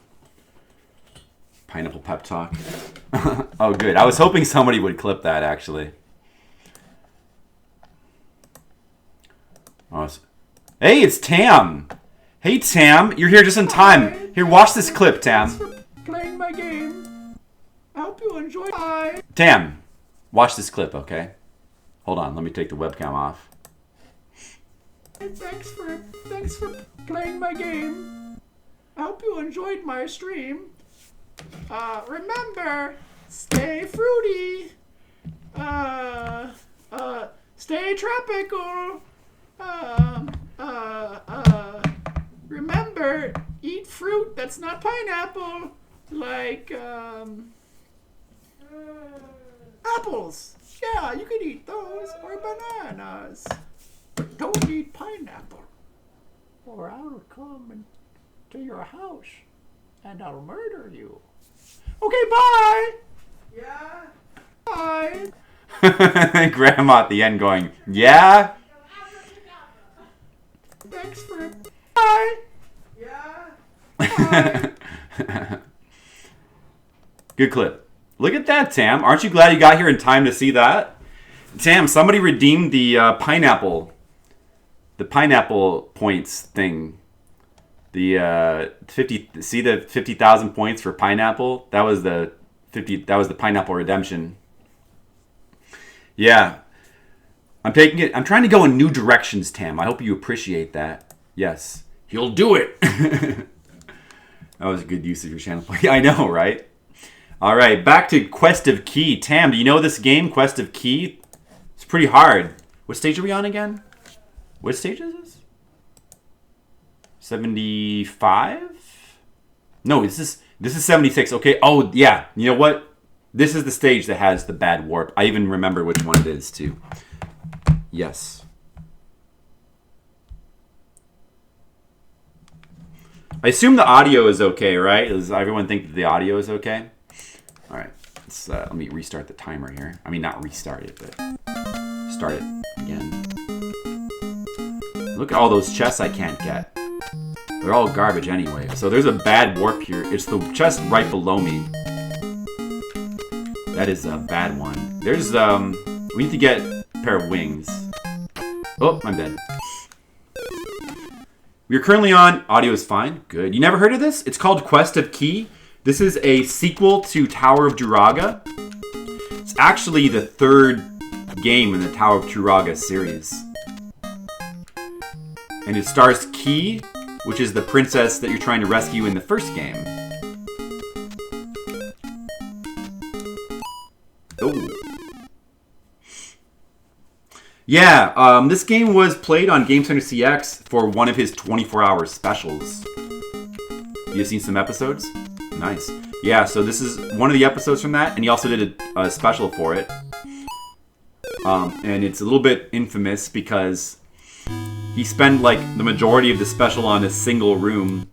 Pineapple Pep Talk. Oh, good. I was hoping somebody would clip that, actually. Oh, hey, it's Tam. Hey, Tam. You're here just in time. Here, watch this clip, Tam. Thanks for playing my game. I hope you enjoy. Bye. Tam, watch this clip, okay? Hold on. Let me take the webcam off. Thanks for playing my game. I hope you enjoyed my stream. Remember, stay fruity. Stay tropical. Remember, eat fruit that's not pineapple, like, apples. Yeah, you can eat those, or bananas. But don't eat pineapple, or I'll come to your house, and I'll murder you. Okay, bye! Yeah? Bye! Grandma at the end going, yeah? Thanks for... Bye! Yeah? Bye! Good clip. Look at that, Tam. Aren't you glad you got here in time to see that? Tam, somebody redeemed the pineapple points thing. The 50. See the 50,000 points for pineapple? That was the 50. That was the pineapple redemption. Yeah, I'm taking it. I'm trying to go in new directions, Tam. I hope you appreciate that. Yes, he'll do it. That was a good use of your channel. Yeah, I know, right? All right, back to Quest of Key. Tam, do you know this game, Quest of Key? It's pretty hard. What stage are we on again? What stage is this? 75? No, this is 76. Okay. Oh, yeah. You know what? This is the stage that has the bad warp. I even remember which one it is, too. Yes. I assume the audio is okay, right? Does everyone think that the audio is okay? All right. Let me restart the timer here. I mean, not restart it, but start it again. Look at all those chests I can't get. They're all garbage anyway. So there's a bad warp here. It's the chest right below me. That is a bad one. There's, we need to get a pair of wings. Oh, I'm dead. We are currently on, audio is fine, good. You never heard of this? It's called Quest of Key. This is a sequel to Tower of Druaga. It's actually the third game in the Tower of Druaga series. And it stars Key, which is the princess that you're trying to rescue in the first game. Oh. Yeah, this game was played on Game Center CX for one of his 24-hour specials. You've seen some episodes? Nice. Yeah, so this is one of the episodes from that, and he also did a special for it. And it's a little bit infamous because he spent like the majority of the special on a single room.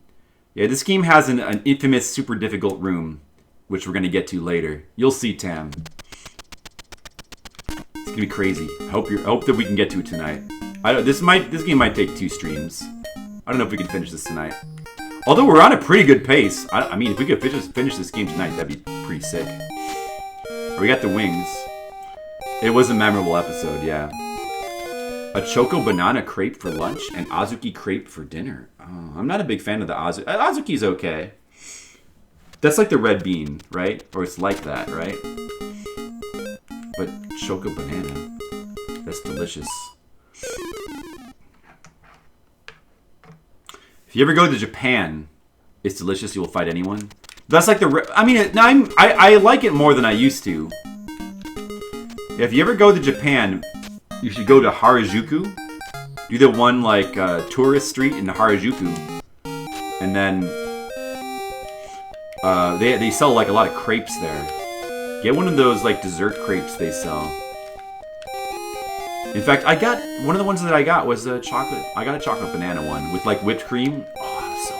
Yeah, this game has an infamous super difficult room, which we're going to get to later. You'll see, Tam. It's gonna be crazy. I hope that we can get to it tonight. This game might take 2 streams. I don't know if we can finish this tonight. Although we're on a pretty good pace. I mean, if we could finish this game tonight, that'd be pretty sick. We got the wings. It was a memorable episode, yeah. A Choco Banana crepe for lunch and Azuki crepe for dinner. Oh, I'm not a big fan of the Azuki. Azuki's okay. That's like the red bean, right? Or it's like that, right? But Choco Banana, that's delicious. If you ever go to Japan, it's delicious. You will fight anyone. That's like I like it more than I used to. If you ever go to Japan, you should go to Harajuku. Do the one like tourist street in Harajuku, and then they sell like a lot of crepes there. Get one of those like dessert crepes they sell. In fact, I got one of the ones that I got was a chocolate. I got a chocolate banana one with like whipped cream. Oh, that was so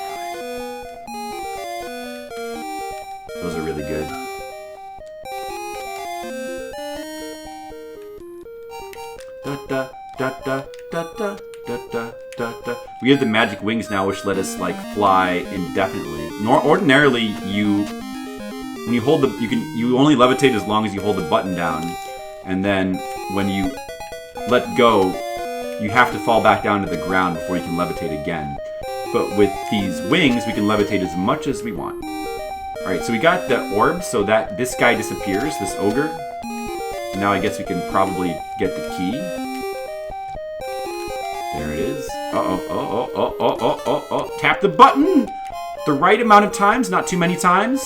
good. Those are really good. Da da da da We have the magic wings now, which let us like fly indefinitely. Ordinarily, when you hold you only levitate as long as you hold the button down, and then when you let go, you have to fall back down to the ground before you can levitate again. But with these wings, we can levitate as much as we want. All right, so we got the orb, so that this guy disappears, this ogre. Now I guess we can probably get the key. There it is. Oh. Tap the button the right amount of times, not too many times.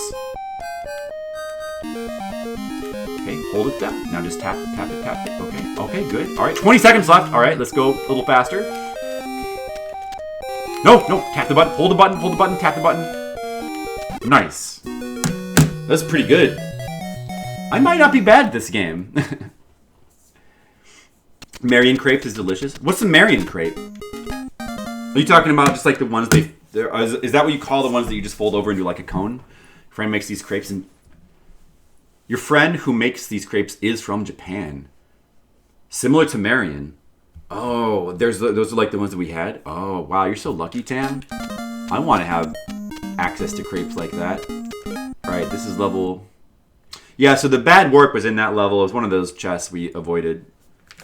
Okay, hold it down. Now just tap it. Okay, good. All right, 20 seconds left. All right, let's go a little faster. No, tap the button, hold the button, tap the button. Nice. That's pretty good. I might not be bad at this game. Marion crepe is delicious. What's a Marion crepe? Are you talking about just like the ones is that what you call the ones that you just fold over and do like a cone? Your friend makes these crepes and... Your friend who makes these crepes is from Japan. Similar to Marion. Oh, those are like the ones that we had? Oh, wow, you're so lucky, Tam. I want to have access to crepes like that. Alright, this is level... Yeah, so the bad warp was in that level. It was one of those chests we avoided.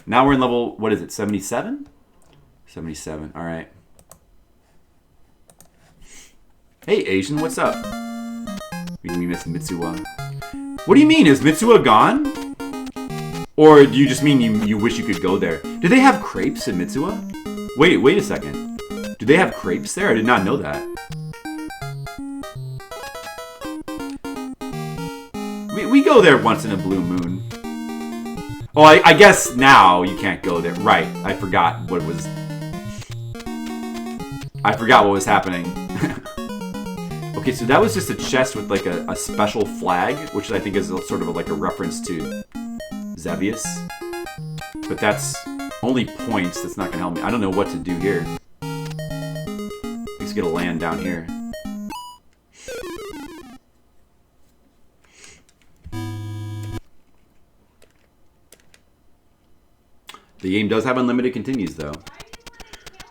Now we're in level, what is it, 77? 77, alright. Hey, Asian, what's up? We miss Mitsuwa. What do you mean? Is Mitsuwa gone? Or do you just mean you wish you could go there? Do they have crepes in Mitsuwa? Wait a second. Do they have crepes there? I did not know that. We go there once in a blue moon. Oh, I guess now you can't go there. Right, I forgot what was happening. Okay, so that was just a chest with like a special flag, which I think is sort of like a reference to Xevious. But that's only points. That's not going to help me. I don't know what to do here. Let's get a land down here. The game does have unlimited continues, though.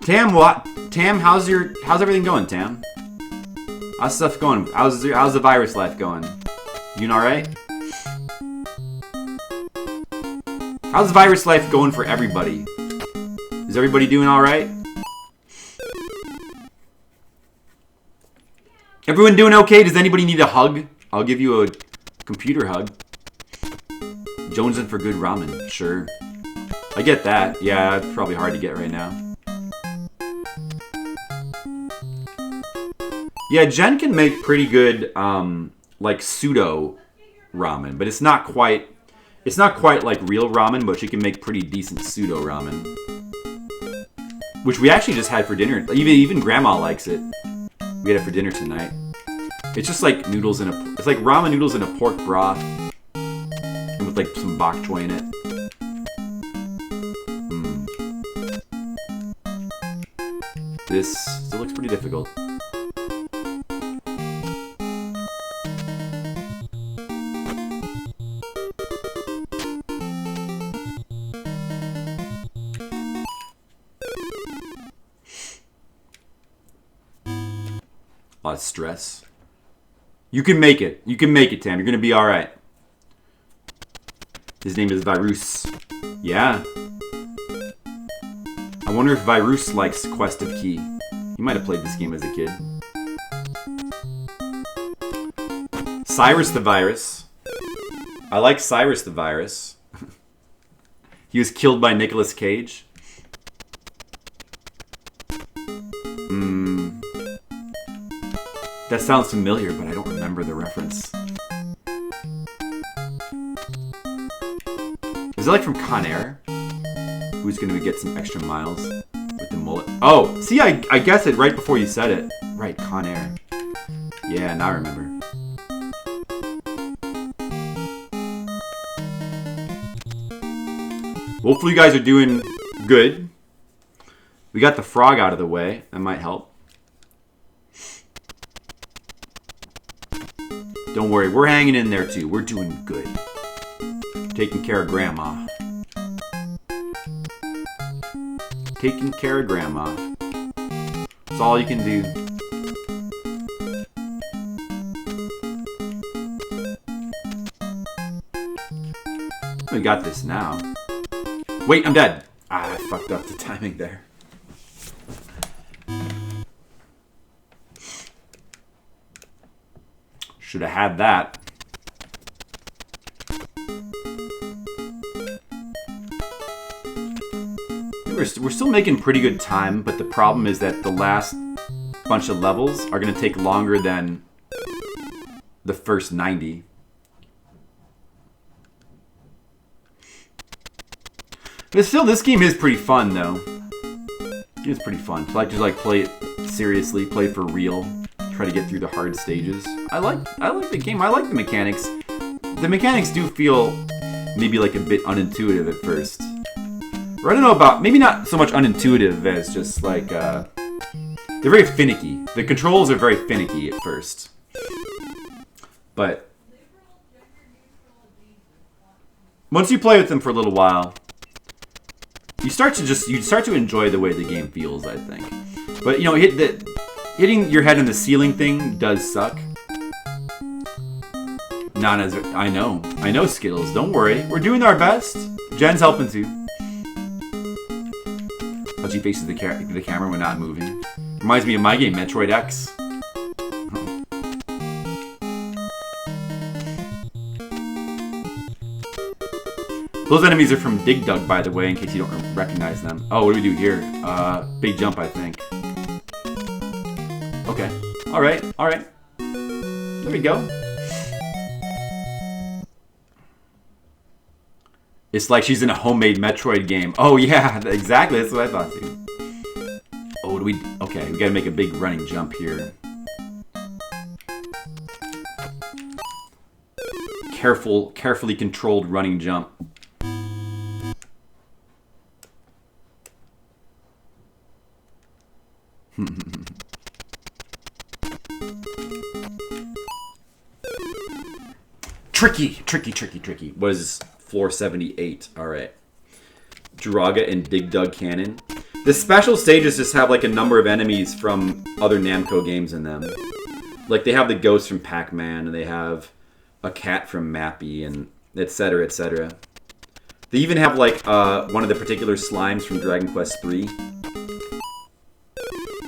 Tam, what? Tam, how's everything going, Tam? How's stuff going? How's the virus life going? You doing all right? How's the virus life going for everybody? Is everybody doing all right? Everyone doing okay? Does anybody need a hug? I'll give you a computer hug. Jonesing for good ramen, sure. I get that. Yeah, it's probably hard to get right now. Yeah, Jen can make pretty good, like pseudo ramen, but it's not quite like real ramen, but she can make pretty decent pseudo ramen, which we actually just had for dinner. Even Grandma likes it. We had it for dinner tonight. It's just like noodles it's like ramen noodles in a pork broth, and with like some bok choy in it. This still looks pretty difficult. A lot of stress. You can make it. You can make it, Tam. You're going to be alright. His name is Virus. Yeah. I wonder if Virus likes Quest of Key. He might have played this game as a kid. Cyrus the Virus. I like Cyrus the Virus. He was killed by Nicolas Cage. That sounds familiar, but I don't remember the reference. Is it like from Con Air? Who's going to get some extra miles with the mullet? Oh, see, I guessed it right before you said it. Right, Con Air. Yeah, now I remember. Hopefully you guys are doing good. We got the frog out of the way. That might help. Don't worry, we're hanging in there too. We're doing good. Taking care of Grandma. Taking care of Grandma. all you can do. We got this now. Wait, I'm dead. Ah, I fucked up the timing there. Should have had that. We're still making pretty good time, but the problem is that the last bunch of levels are going to take longer than the first 90. But still, this game is pretty fun, though. It's pretty fun. I like to play it seriously, play for real, try to get through the hard stages. I like the game. I like the mechanics. The mechanics do feel maybe like a bit unintuitive at first. Or I don't know about, maybe not so much unintuitive as just like, they're very finicky. The controls are very finicky at first. But once you play with them for a little while, you start to enjoy the way the game feels, I think. But you know, hitting your head in the ceiling thing does suck. Not as I know Skittles. Don't worry, we're doing our best. Jen's helping too. How she faces the camera when not moving. Reminds me of my game, Metroid X. Those enemies are from Dig Dug, by the way, in case you don't recognize them. Oh, what do we do here? Big jump, I think. Okay. Alright, alright. There we go. It's like she's in a homemade Metroid game. Oh, yeah, exactly. That's what I thought, too. Oh, do we... Okay, we gotta make a big running jump here. Carefully controlled running jump. Tricky. Was floor 78. Alright. Druaga and Dig Dug Cannon. The special stages just have like a number of enemies from other Namco games in them. Like they have the ghost from Pac-Man, and they have a cat from Mappy, and etc, etc. They even have like one of the particular slimes from Dragon Quest III.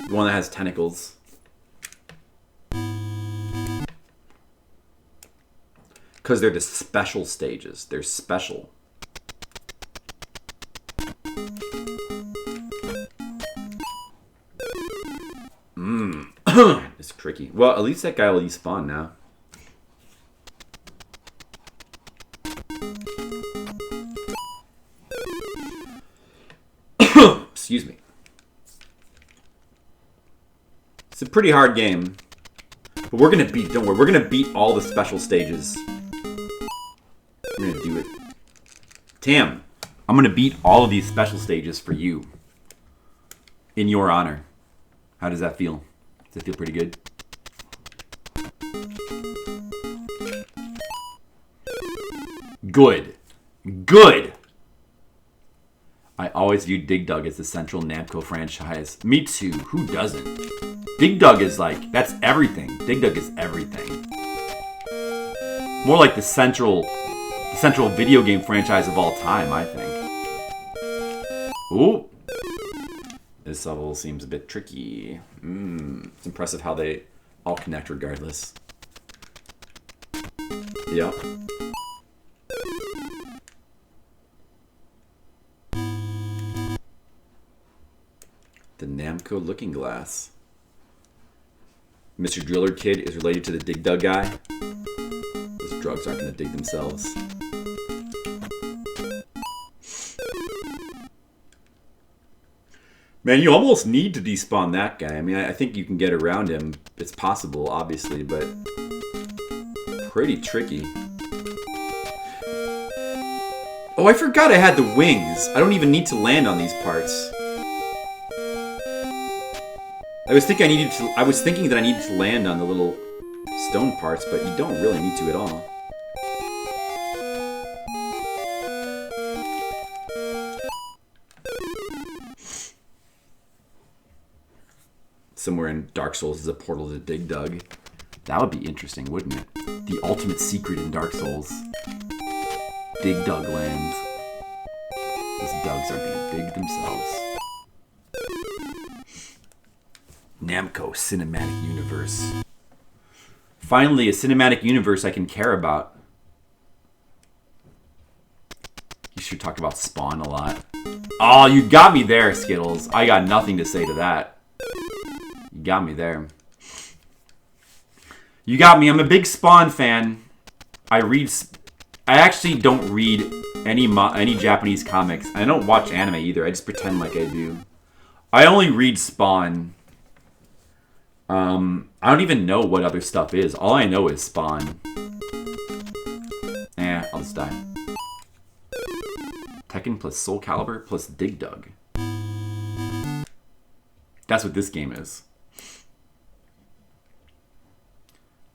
The one that has tentacles. Because they're the special stages. They're special. It's tricky. Well, at least that guy will despawn now. Excuse me. It's a pretty hard game. But we're gonna beat, don't worry, we're gonna beat all the special stages. We're gonna do it. Tam, I'm gonna beat all of these special stages for you. In your honor. How does that feel? Does it feel pretty good? Good. Good! I always viewed Dig Dug as the central Namco franchise. Me too. Who doesn't? Dig Dug is like, that's everything. Dig Dug is everything. More like the central video game franchise of all time, I think. Ooh. This level seems a bit tricky. It's impressive how they all connect regardless. Yep. The Namco Looking Glass. Mr. Driller Kid is related to the Dig Dug guy. Those drugs aren't going to dig themselves. Man, you almost need to despawn that guy. I mean, I think you can get around him. It's possible, obviously, but pretty tricky. Oh, I forgot I had the wings. I don't even need to land on these parts. I was thinking that I needed to land on the little stone parts, but you don't really need to at all. somewhere in Dark Souls is a portal to Dig Dug. That would be interesting, wouldn't it? The ultimate secret in Dark Souls. Dig Dug land. Those Dugs are gonna dig themselves. Namco Cinematic Universe. Finally, a cinematic universe I can care about. You should talk about Spawn a lot. Oh, you got me there, Skittles. I got nothing to say to that. You got me there. You got me. I'm a big Spawn fan. I actually don't read any Japanese comics. I don't watch anime either. I just pretend like I do. I only read Spawn. I don't even know what other stuff is. All I know is Spawn. I'll just die. Tekken plus Soul Calibur plus Dig Dug. That's what this game is.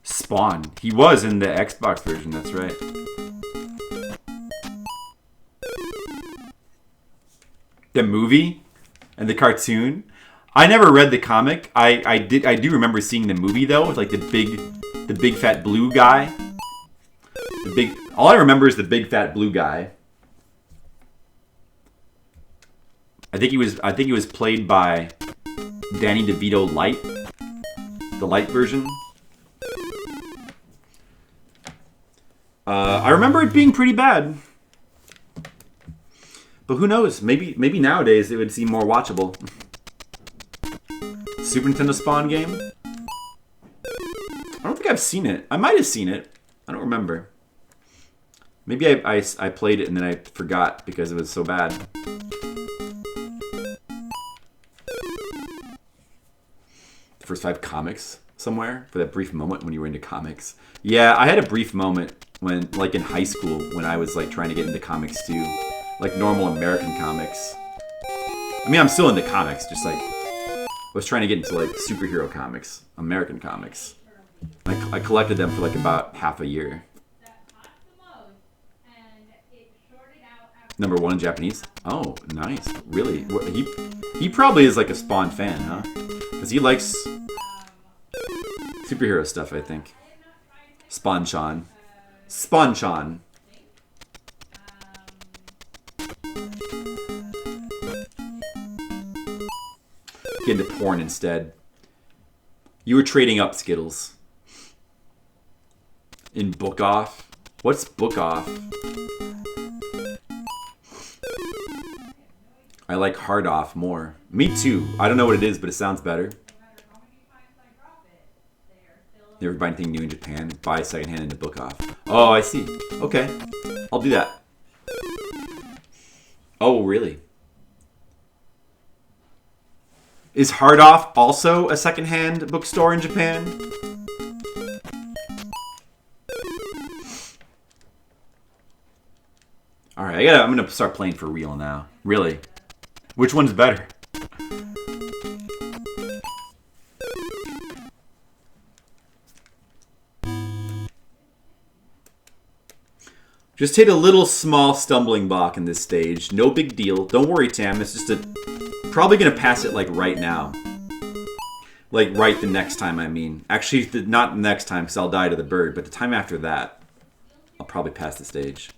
Spawn. He was in the Xbox version, that's right. The movie and the cartoon. I never read the comic. I do remember seeing the movie though, with like the big fat blue guy. All I remember is the big fat blue guy. I think he was played by Danny DeVito Light. The Light version. I remember it being pretty bad. But who knows? Maybe nowadays it would seem more watchable. Super Nintendo Spawn game? I don't think I've seen it. I might have seen it. I don't remember. Maybe I played it and then I forgot because it was so bad. The first 5 comics somewhere for that brief moment when you were into comics. Yeah, I had a brief moment when, like in high school, when I was like trying to get into comics too. Like normal American comics. I mean, I'm still into comics, just like I was trying to get into like superhero comics, American comics. I collected them for like about half a year. Number 1 in Japanese. Oh, nice. Really? He probably is like a Spawn fan, huh? Because he likes superhero stuff, I think. Spawn-chan. Spawn-chan. Get into porn instead. You were trading up, Skittles. In Book Off? What's Book Off? I like Hard Off more. Me too. I don't know what it is, but it sounds better. Never buy anything new in Japan. Buy secondhand into Book Off. Oh, I see. Okay. I'll do that. Oh, really? Is Hard Off also a secondhand bookstore in Japan? Alright, I'm gonna start playing for real now. Really. Which one's better? Just hit a little small stumbling block in this stage. No big deal. Don't worry, Tam. It's just probably gonna pass it like right now. Like right the next time, I mean. Actually, not the next time because I'll die to the bird, but the time after that, I'll probably pass the stage.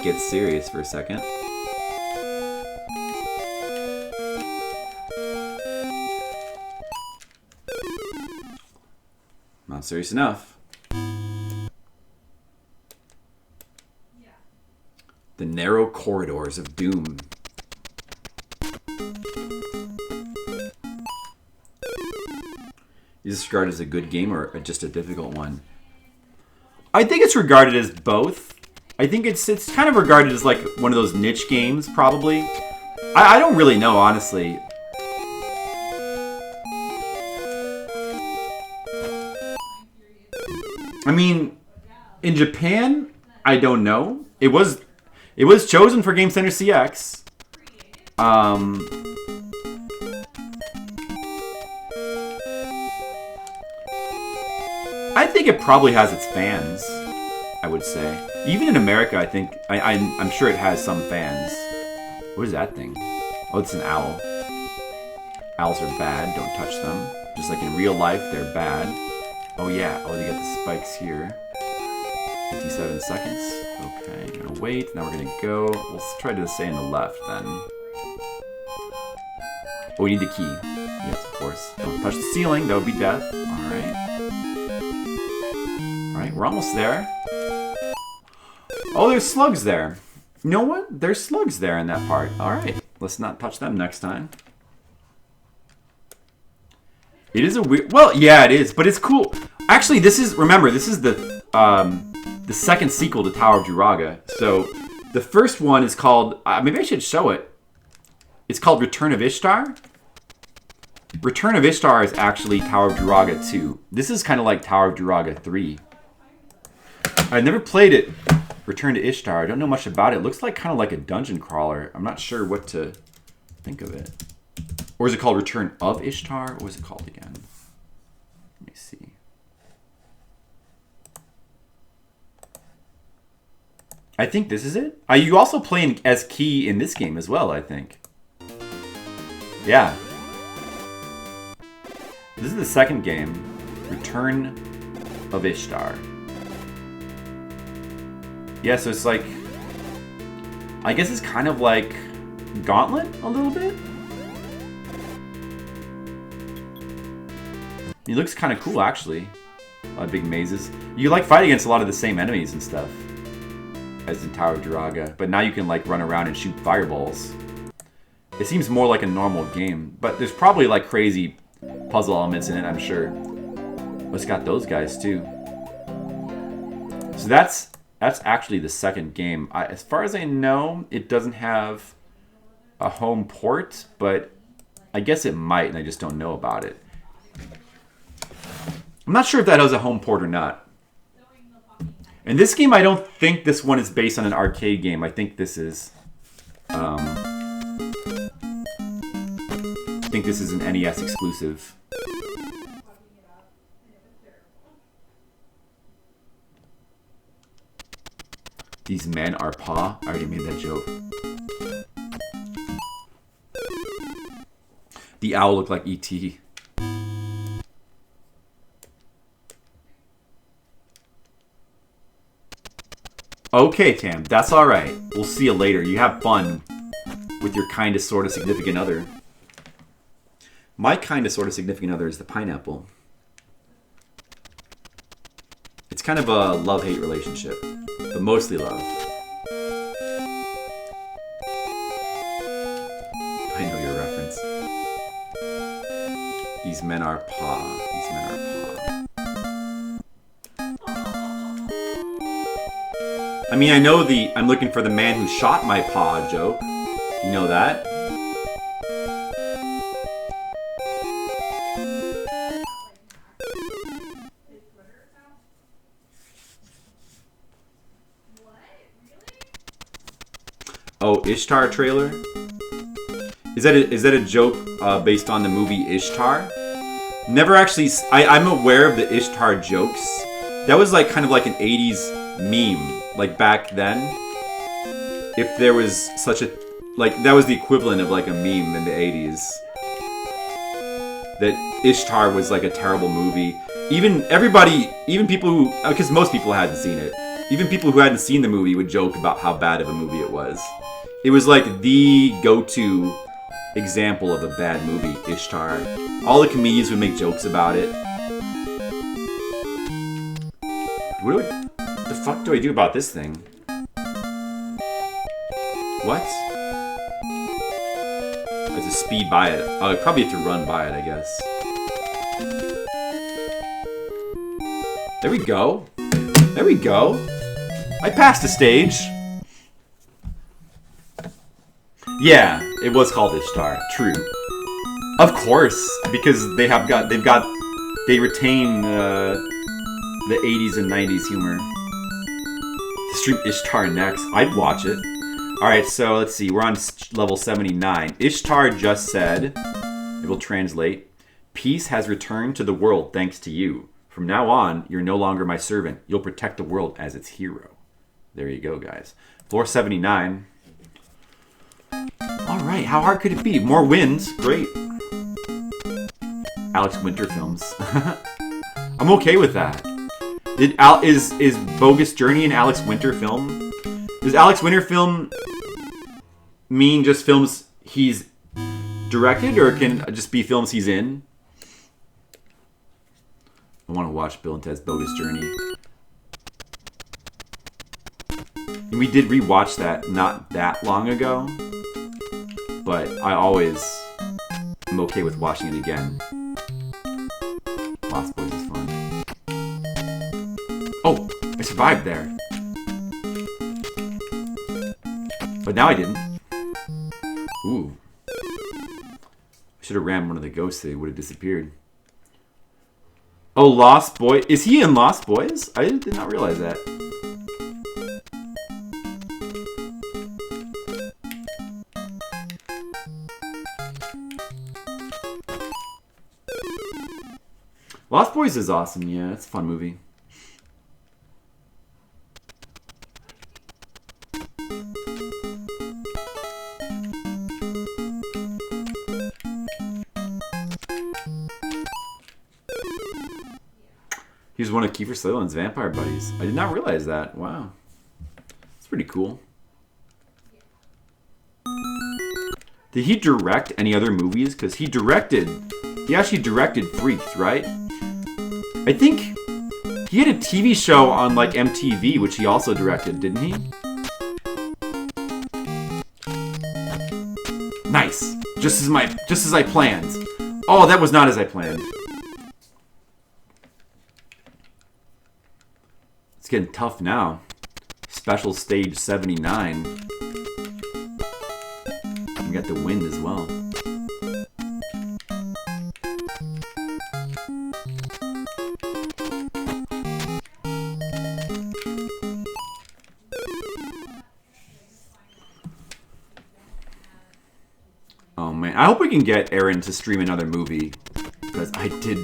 Get serious for a second. Not serious enough. The narrow corridors of doom. Is this regarded as a good game or just a difficult one? I think it's regarded as both. I think it's kind of regarded as like one of those niche games, probably. I don't really know, honestly. I mean, in Japan, I don't know. It was chosen for Game Center CX. I think it probably has its fans, I would say. Even in America, I think, I'm sure it has some fans. What is that thing? Oh, it's an owl. Owls are bad, don't touch them. Just like in real life, they're bad. Oh yeah, oh, they got the spikes here. 57 seconds. Okay, gonna wait, now we're gonna go. Let's try to stay on the left then. Oh, we need the key. Yes, of course. Don't touch the ceiling, that would be death. Alright. Alright, we're almost there. Oh, there's slugs there. You know what? There's slugs there in that part. Alright, let's not touch them next time. It is a weird... Well, yeah, it is, but it's cool. Actually, this is... Remember, this is the second sequel to Tower of Druaga. So, the first one is called... maybe I should show it. It's called Return of Ishtar. Return of Ishtar is actually Tower of Druaga 2. This is kind of like Tower of Druaga 3. I've never played it. Return to Ishtar. I don't know much about it. It looks like kind of like a dungeon crawler. I'm not sure what to think of it. Or is it called Return of Ishtar? What was it called again? Let me see. I think this is it. You also play as Key in this game as well, I think. Yeah. This is the second game. Return of Ishtar. Yeah, so it's like... I guess it's kind of like Gauntlet a little bit? He looks kind of cool, actually. A lot of big mazes. You like fight against a lot of the same enemies and stuff as in Tower of Druaga, but now you can like run around and shoot fireballs. It seems more like a normal game, but there's probably like crazy puzzle elements in it, I'm sure. Oh, it's got those guys too. So that's actually the second game. As far as I know, it doesn't have a home port, but I guess it might, and I just don't know about it. I'm not sure if that has a home port or not. And this game, I don't think this one is based on an arcade game. I think this is... I think this is an NES exclusive. These men are paw. I already made that joke. The owl looked like E.T. Okay, Tam, that's alright. We'll see you later. You have fun with your kind of sort of significant other. My kind of sort of significant other is the pineapple. It's kind of a love-hate relationship, but mostly love. I know your reference. These men are paw. These men are paw. I mean, I know the I'm looking for the man who shot my paw joke. You know that? Oh, Ishtar trailer? Is that a joke based on the movie Ishtar? Never actually... I'm aware of the Ishtar jokes. That was like kind of like an 80s meme. Like back then. If there was such a... Like, that was the equivalent of like a meme in the 80s. That Ishtar was like a terrible movie. Even people who... Because most people hadn't seen it. Even people who hadn't seen the movie would joke about how bad of a movie it was. It was like the go-to example of a bad movie, Ishtar. All the comedians would make jokes about it. What the fuck do I do about this thing? What? I have to speed by it. I probably have to run by it, I guess. There we go. There we go. I passed the stage. Yeah, it was called Ishtar. True. Of course, because they retain the 80s and 90s humor. Stream Ishtar next. I'd watch it. Alright, so let's see. We're on level 79. Ishtar just said, it will translate, peace has returned to the world thanks to you. From now on, you're no longer my servant. You'll protect the world as its hero. There you go, guys. Floor 79. All right, how hard could it be? More wins. Great. Alex Winter films. I'm okay with that. Is Bogus Journey an Alex Winter film? Does Alex Winter film mean just films he's directed, or can it just be films he's in? I want to watch Bill and Ted's Bogus Journey. And we did rewatch that not that long ago, but I always am okay with watching it again. Lost Boys is fun. Oh, I survived there. But now I didn't. Ooh. I should have ran one of the ghosts, they would have disappeared. Oh, Lost Boy. Is he in Lost Boys? I did not realize that. Lost Boys is awesome, yeah. It's a fun movie. He was one of Kiefer Sutherland's vampire buddies. I did not realize that. Wow. That's pretty cool. Did he direct any other movies? Because he actually directed Freaks, right? I think he had a TV show on like MTV, which he also directed, didn't he? Nice. Just as I planned. Oh, that was not as I planned. It's getting tough now. Special stage 79. We got the wind as well. Oh man, I hope we can get Aaron to stream another movie, because I did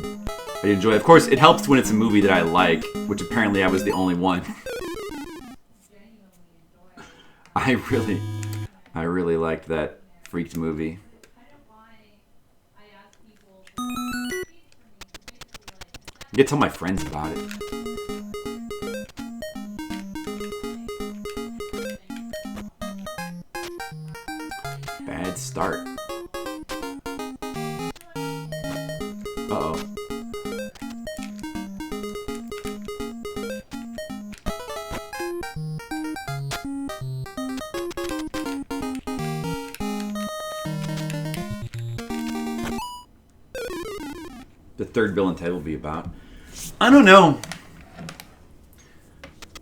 enjoy it. Of course, it helps when it's a movie that I like, which apparently I was the only one. I really liked that Freaked movie. I get to tell my friends about it. Bad start. Uh-oh. The third Bill and Ted will be about. I don't know.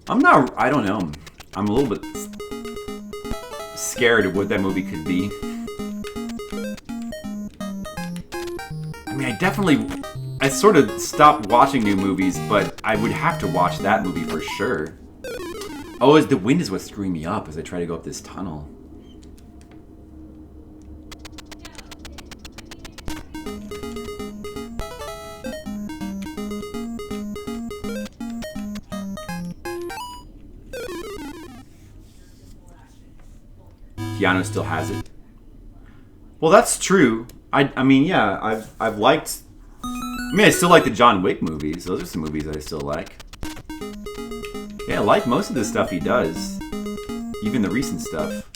I don't know. I'm a little bit scared of what that movie could be. I mean, I sort of stopped watching new movies, but I would have to watch that movie for sure. Oh, the wind is what's screwing me up as I try to go up this tunnel. Keanu still has it. Well, that's true. I mean, yeah, I've liked. I mean, I still like the John Wick movies. Those are some movies I still like. Yeah, I like most of the stuff he does, even the recent stuff.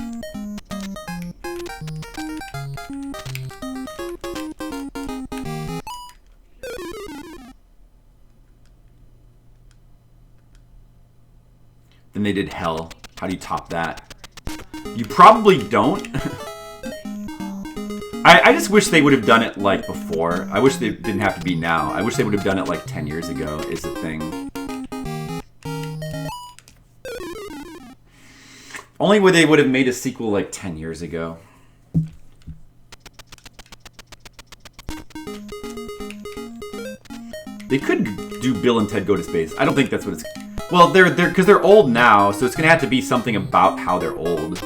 Then they did Hell. How do you top that? You probably don't. I just wish they would have done it like before. I wish they didn't have to be now. I wish they would have done it like 10 years ago is the thing. Only way they would have made a sequel like 10 years ago. They could do Bill and Ted Go to Space. I don't think that's what it's... Well, because they're old now, so it's going to have to be something about how they're old.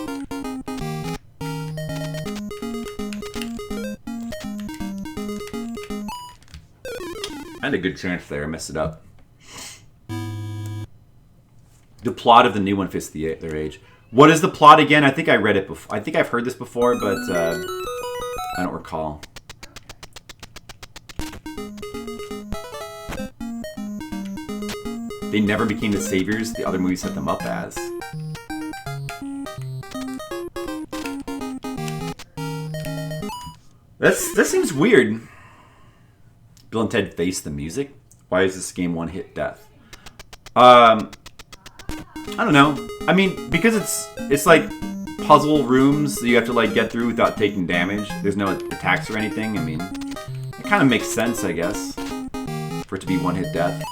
I had a good chance there. I messed it up. The plot of the new one fits their age. What is the plot again? I think I read it before. I think I've heard this before, but I don't recall. They never became the saviors the other movies set them up as. That seems weird. Bill and Ted Face the Music? Why is this game one-hit death? I don't know. I mean, because it's like puzzle rooms that you have to like get through without taking damage. There's no attacks or anything. I mean, it kind of makes sense, I guess, for it to be one-hit death.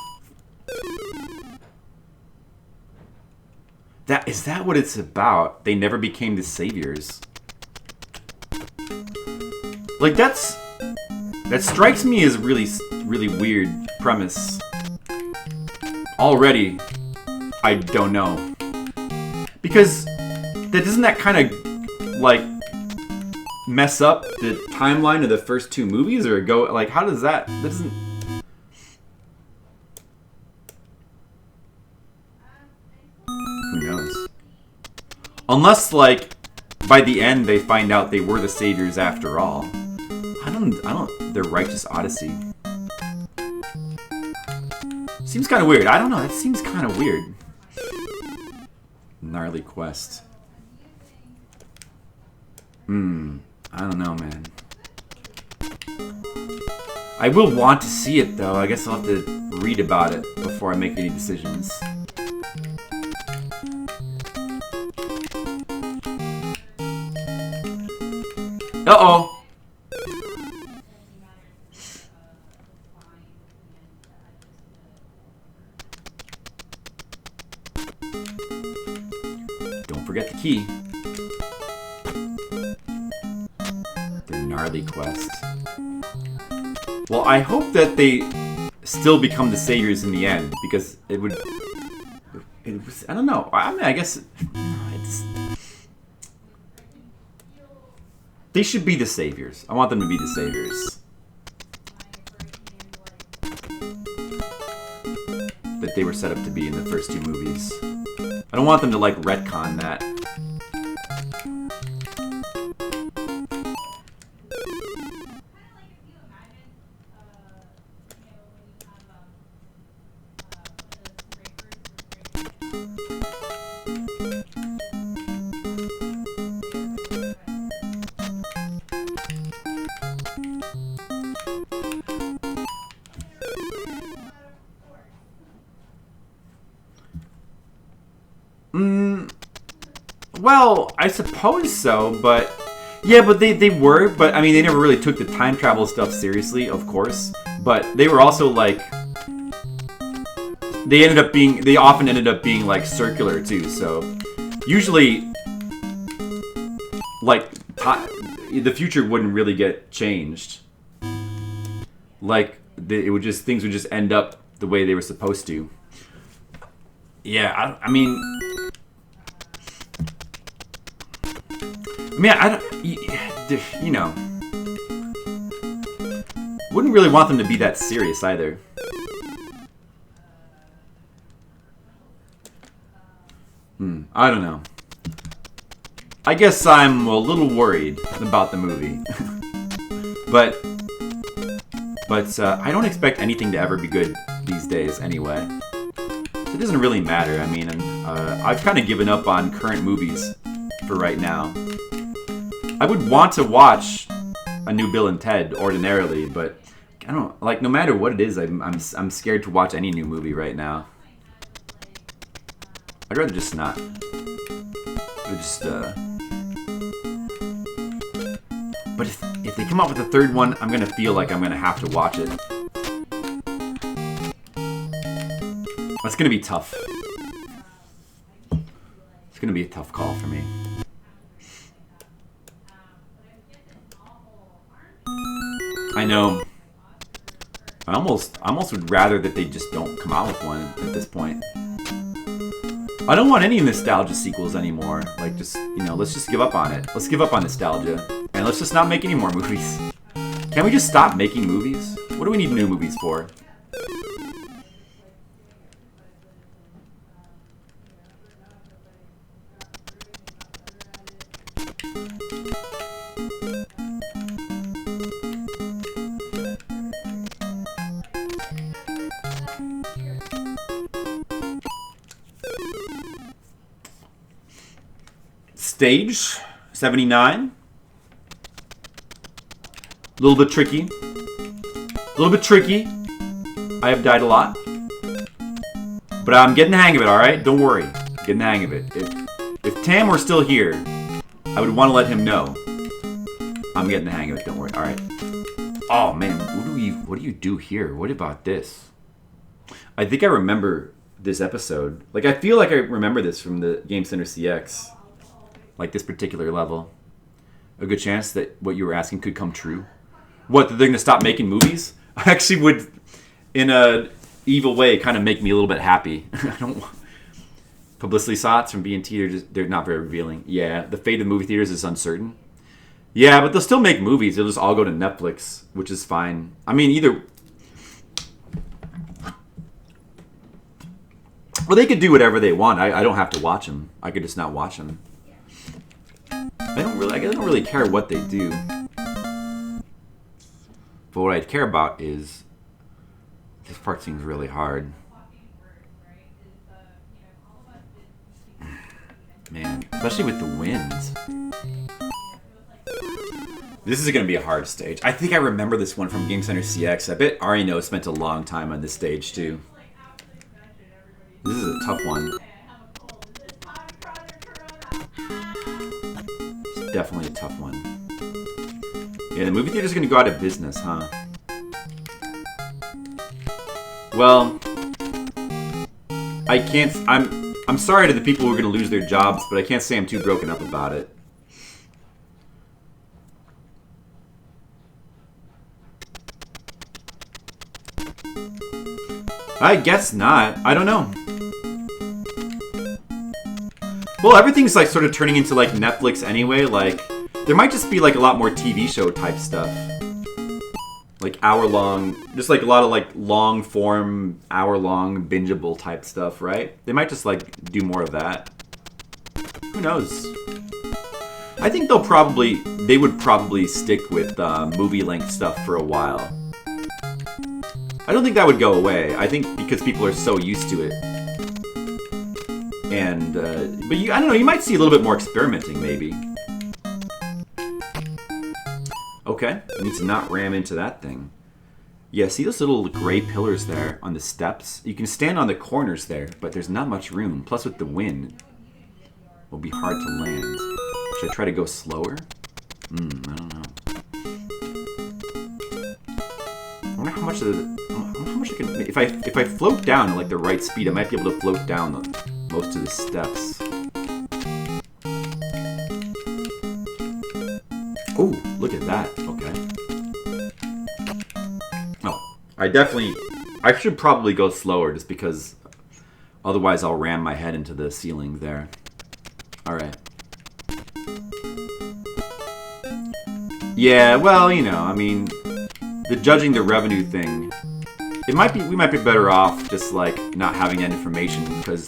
Is that what it's about? They never became the saviors. Like that strikes me as really weird premise. Already, I don't know. Because doesn't that kind of like mess up the timeline of the first two movies, or go like how does that doesn't. Who knows? Unless, like, by the end they find out they were the saviors after all. I don't. Their Righteous Odyssey. Seems kind of weird. I don't know. That seems kind of weird. Gnarly quest. I don't know, man. I will want to see it, though. I guess I'll have to read about it before I make any decisions. Uh-oh! Don't forget the key. The gnarly quest. Well, I hope that they still become the saviors in the end, because it was, I don't know. I mean, I guess they should be the saviors. I want them to be the saviors. That they were set up to be in the first two movies. I don't want them to, like, retcon that. Well, I suppose so, but... Yeah, but they were, but I mean, they never really took the time travel stuff seriously, of course. But they were also, like... They often ended up being, like, circular, too, so... Usually, like, the future wouldn't really get changed. Like, things would just end up the way they were supposed to. Yeah, I mean... I don't, you know, wouldn't really want them to be that serious either. I don't know. I guess I'm a little worried about the movie. but I don't expect anything to ever be good these days anyway. It doesn't really matter. I mean, I've kind of given up on current movies for right now. I would want to watch a new Bill and Ted ordinarily, but I don't like. No matter what it is, I'm scared to watch any new movie right now. I'd rather just not. But if they come up with a third one, I'm gonna feel like I'm gonna have to watch it. That's gonna be tough. It's gonna be a tough call for me. I know. I almost would rather that they just don't come out with one at this point. I don't want any nostalgia sequels anymore. Like, just, you know, let's just give up on it. Let's give up on nostalgia. And let's just not make any more movies. Can't we just stop making movies? What do we need new movies for? Stage 79. A little bit tricky. I have died a lot. But I'm getting the hang of it, alright? Don't worry. Getting the hang of it. If Tam were still here, I would want to let him know. I'm getting the hang of it, don't worry. Alright. Oh man, what do you do here? What about this? I think I remember this episode. Like, I feel like I remember this from the Game Center CX. Like, this particular level. A good chance that what you were asking could come true. What, that they're going to stop making movies? I actually would, in a evil way, kind of make me a little bit happy. I don't want... Publicity shots from B&T, they're not very revealing. Yeah, the fate of movie theaters is uncertain. Yeah, but they'll still make movies. They'll just all go to Netflix, which is fine. I mean, either... Well, they could do whatever they want. I don't have to watch them. I could just not watch them. I don't really care what they do. But what I care about is... This part seems really hard. Man, especially with the winds. This is going to be a hard stage. I think I remember this one from Game Center CX. I bet Arino spent a long time on this stage, too. This is a tough one. It's definitely a tough one. Yeah, the movie theater's going to go out of business, huh? Well, I can't... I'm sorry to the people who are going to lose their jobs, but I can't say I'm too broken up about it. I guess not. I don't know. Well, everything's like sort of turning into like Netflix anyway. Like, there might just be like a lot more TV show type stuff. Like hour-long, just like a lot of like long-form, hour-long, bingeable type stuff, right? They might just like do more of that. Who knows? I think they would probably stick with movie-length stuff for a while. I don't think that would go away. I think because people are so used to it. And, but I don't know, you might see a little bit more experimenting, maybe. Okay, I need to not ram into that thing. Yeah, see those little gray pillars there on the steps? You can stand on the corners there, but there's not much room. Plus with the wind, it will be hard to land. Should I try to go slower? I don't know. I wonder how much I can... If I float down at like the right speed, I might be able to float down most of the steps. Oh, look at that. Okay. Oh, I should probably go slower just because otherwise I'll ram my head into the ceiling there. Alright. Yeah, well, you know, I mean, the judging the revenue thing, we might be better off just like not having that information because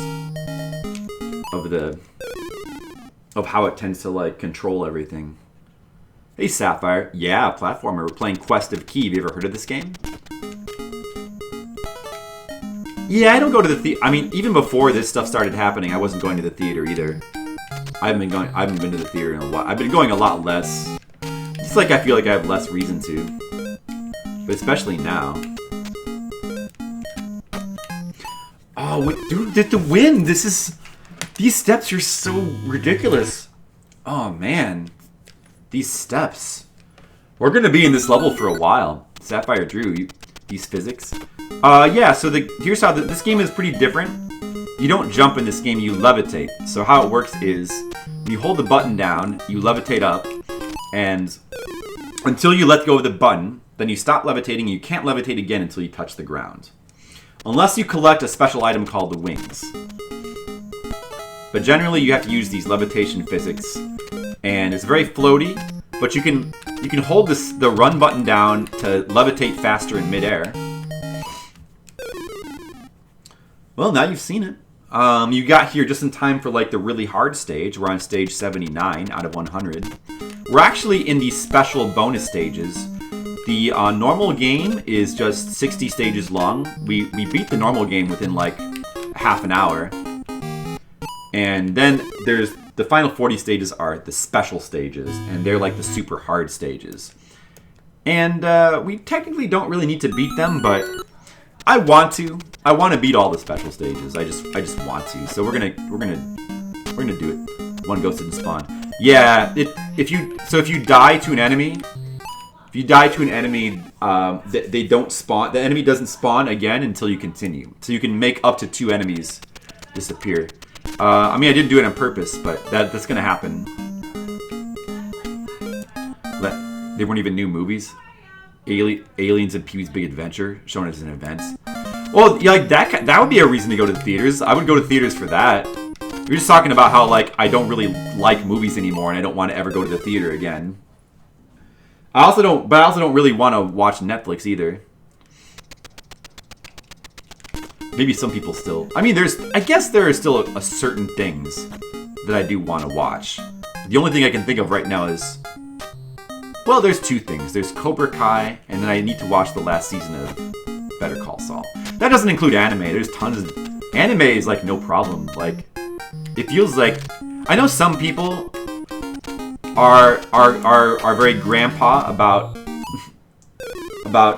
of how it tends to like control everything. Hey Sapphire, yeah, platformer. We're playing Quest of Key. Have you ever heard of this game? Yeah, I don't go to the theater. I mean, even before this stuff started happening, I wasn't going to the theater either. I haven't been to the theater in a while. I've been going a lot less. It's like I feel like I have less reason to. But especially now. Oh, dude, the wind! These steps are so ridiculous. Oh, man. These steps. We're going to be in this level for a while. Sapphire Drew, these physics. Yeah, so here's how this game is pretty different. You don't jump in this game, you levitate. So how it works is, you hold the button down, you levitate up, and until you let go of the button, then you stop levitating, and you can't levitate again until you touch the ground. Unless you collect a special item called the wings. But generally, you have to use these levitation physics. And it's very floaty, but you can hold the run button down to levitate faster in midair. Well, now you've seen it. You got here just in time for like the really hard stage. We're on stage 79 out of 100. We're actually in these special bonus stages. The normal game is just 60 stages long. We beat the normal game within like half an hour. And then there's The final 40 stages are the special stages, and they're like the super hard stages. And we technically don't really need to beat them, but I want to. I want to beat all the special stages. I just want to. So we're gonna do it. One ghost didn't spawn. Yeah. If you die to an enemy, they don't spawn. The enemy doesn't spawn again until you continue. So you can make up to 2 enemies disappear. I mean, I didn't do it on purpose, but that's gonna happen. They weren't even new movies. Aliens and Pee-wee's Big Adventure shown as an event. Well, yeah, like that would be a reason to go to the theaters. I would go to theaters for that. You're just talking about how like I don't really like movies anymore, and I don't want to ever go to the theater again. I also don't really want to watch Netflix either. Maybe some people still. I mean, I guess there are still a certain things that I do want to watch. The only thing I can think of right now is, well, there's 2 things. There's Cobra Kai, and then I need to watch the last season of Better Call Saul. That doesn't include anime. There's tons of anime is like no problem. Like it feels like I know some people are very grandpa about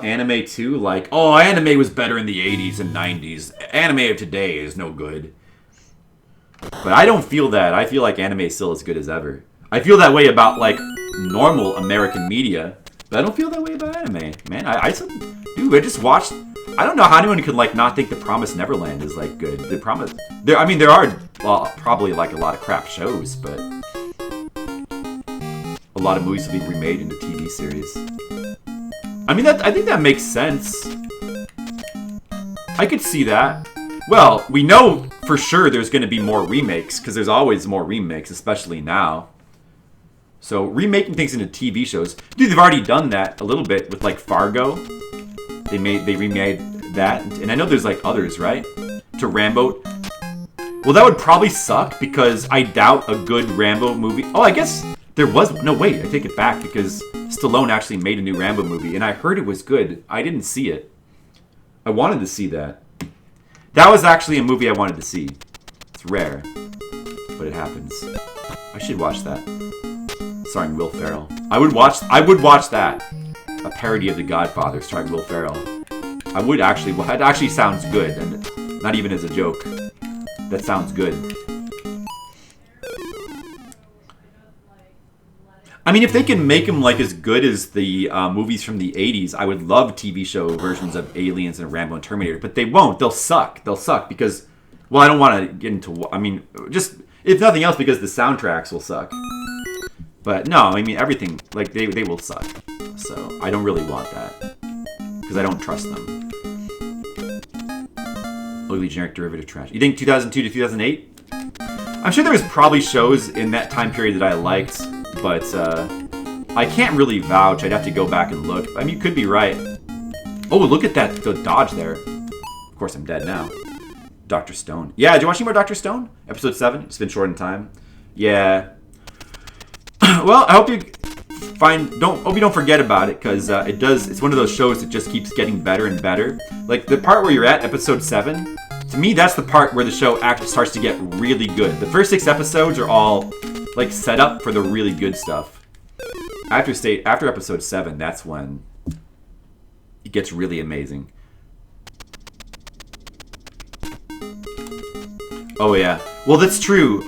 anime too. Like, oh, anime was better in the 80s and 90s. Anime of today is no good. But I don't feel that. I feel like anime is still as good as ever. I feel that way about like normal American media, but I don't feel that way about anime, man. I just watched. I don't know how anyone could like not think The Promised Neverland is like good. There are probably like a lot of crap shows, but a lot of movies will be remade into TV series. I mean, I think that makes sense. I could see that. Well, we know for sure there's going to be more remakes because there's always more remakes, especially now. So remaking things into TV shows, dude, they've already done that a little bit with like Fargo. They remade that, and I know there's like others, right? To Rambo. Well, that would probably suck because I doubt a good Rambo movie. Oh, I guess there was. No, wait, I take it back because Stallone actually made a new Rambo movie, and I heard it was good. I didn't see it. I wanted to see that. That was actually a movie I wanted to see. It's rare, but it happens. I should watch that. Starring Will Ferrell. I would watch that. A parody of The Godfather starring Will Ferrell. I would actually. It actually sounds good, and not even as a joke. That sounds good. I mean, if they can make them like as good as the movies from the 80s, I would love TV show versions of Aliens and Rambo and Terminator. But they won't. They'll suck. They'll suck because, well, I don't want to get into. I mean, just if nothing else, because the soundtracks will suck. But no, I mean everything. Like they will suck. So I don't really want that because I don't trust them. Ugly generic derivative trash. You think 2002 to 2008? I'm sure there was probably shows in that time period that I liked, but I can't really vouch. I'd have to go back and look. I mean, you could be right. Oh, look at that, the dodge there. Of course, I'm dead now. Dr. Stone. Yeah, did you watch any more Dr. Stone? Episode 7? It's been short in time. Yeah. Well, I hope you hope you don't forget about it, because it's one of those shows that just keeps getting better and better. Like, the part where you're at, episode 7, to me, that's the part where the show actually starts to get really good. The first 6 episodes are all, like, set up for the really good stuff. After episode 7, that's when it gets really amazing. Oh, yeah. Well, that's true.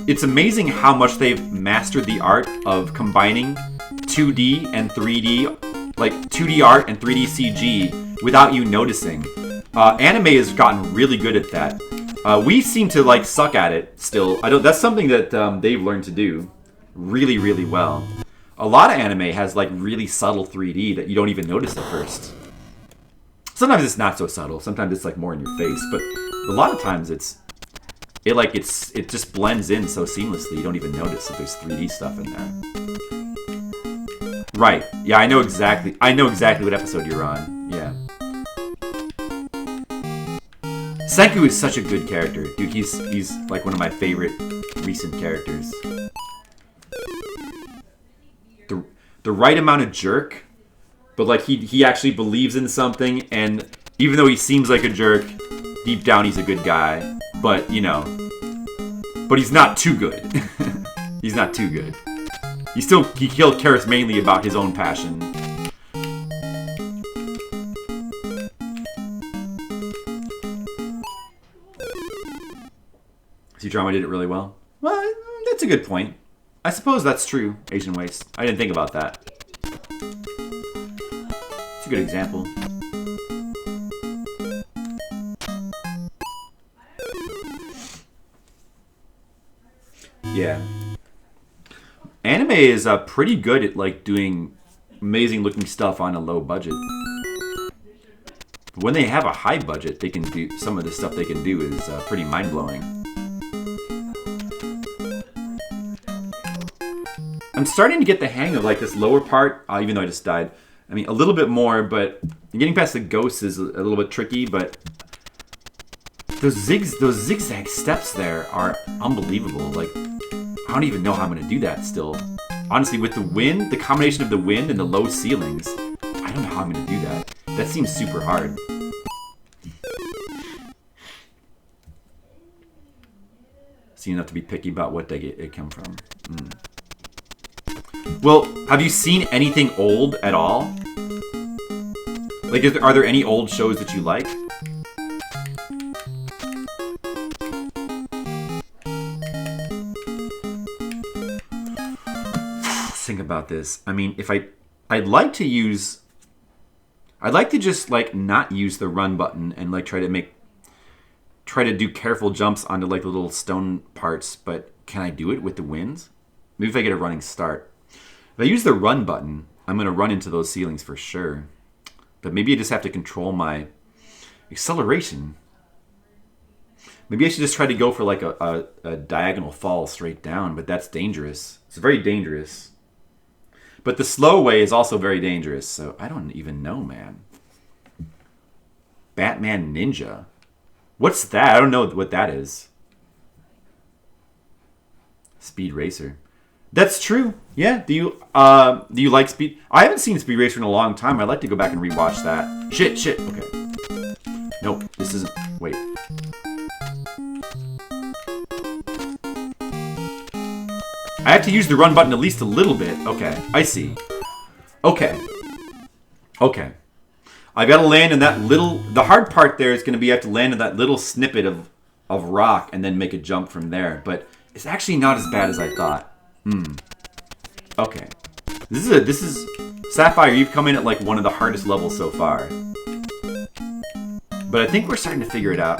It's amazing how much they've mastered the art of combining 2D and 3D, like 2D art and 3D CG, without you noticing. Anime has gotten really good at that. We seem to like suck at it still. That's something that they've learned to do really, really well. A lot of anime has like really subtle 3D that you don't even notice at first. Sometimes it's not so subtle. Sometimes it's like more in your face, but a lot of times it just blends in so seamlessly you don't even notice that there's 3D stuff in there. Right. Yeah, I know exactly what episode you're on. Yeah. Senku is such a good character. Dude, he's like one of my favorite recent characters. The right amount of jerk, but like he actually believes in something, and even though he seems like a jerk, deep down he's a good guy. But but he's not too good. He's not too good. He cares mainly about his own passion. Futurama did it really well. Well, that's a good point. I suppose that's true, Asian Waste. I didn't think about that. It's a good example. Yeah. Anime is pretty good at like doing amazing looking stuff on a low budget. But when they have a high budget, they can do some of the stuff they can do is pretty mind-blowing. I'm starting to get the hang of like this lower part, even though I just died. I mean, a little bit more, but getting past the ghosts is a little bit tricky, but those zigzag steps there are unbelievable. Like, I don't even know how I'm going to do that still. Honestly, with the wind, the combination of the wind and the low ceilings, I don't know how I'm going to do that. That seems super hard. See enough to be picky about what it come from. Well, have you seen anything old at all? Like, are there any old shows that you like? Think about this. I mean, I'd like to just like not use the run button and like try to do careful jumps onto like the little stone parts, but can I do it with the winds? Maybe if I get a running start. If I use the run button, I'm going to run into those ceilings for sure. But maybe I just have to control my acceleration. Maybe I should just try to go for like a diagonal fall straight down, but that's dangerous. It's very dangerous. But the slow way is also very dangerous, so I don't even know, man. Batman Ninja. What's that? I don't know what that is. Speed Racer. That's true. Yeah. Do you like Speed? I haven't seen Speed Racer in a long time. I'd like to go back and rewatch that. Shit. Okay. Nope. This isn't. Wait. I have to use the run button at least a little bit. Okay. I see. Okay. I've got to land in that little... The hard part there is going to be I have to land in that little snippet of rock and then make a jump from there. But it's actually not as bad as I thought. Okay. This is... Sapphire, you've come in at like one of the hardest levels so far. But I think we're starting to figure it out.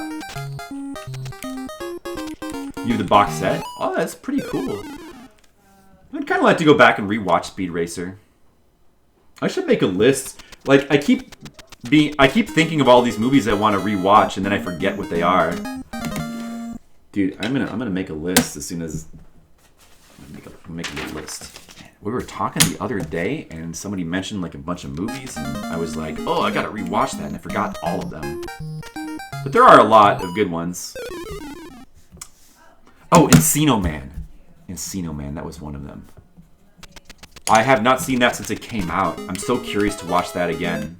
You have the box set? Oh, that's pretty cool. I'd kind of like to go back and rewatch Speed Racer. I should make a list. Like, I keep thinking of all these movies I want to rewatch, and then I forget what they are. Dude, I'm gonna make a list as soon as I'm making a list. We were talking the other day, and somebody mentioned like a bunch of movies, and I was like, oh, I gotta rewatch that, and I forgot all of them. But there are a lot of good ones. Oh, Encino Man. Encino Man, that was one of them. I have not seen that since it came out. I'm so curious to watch that again.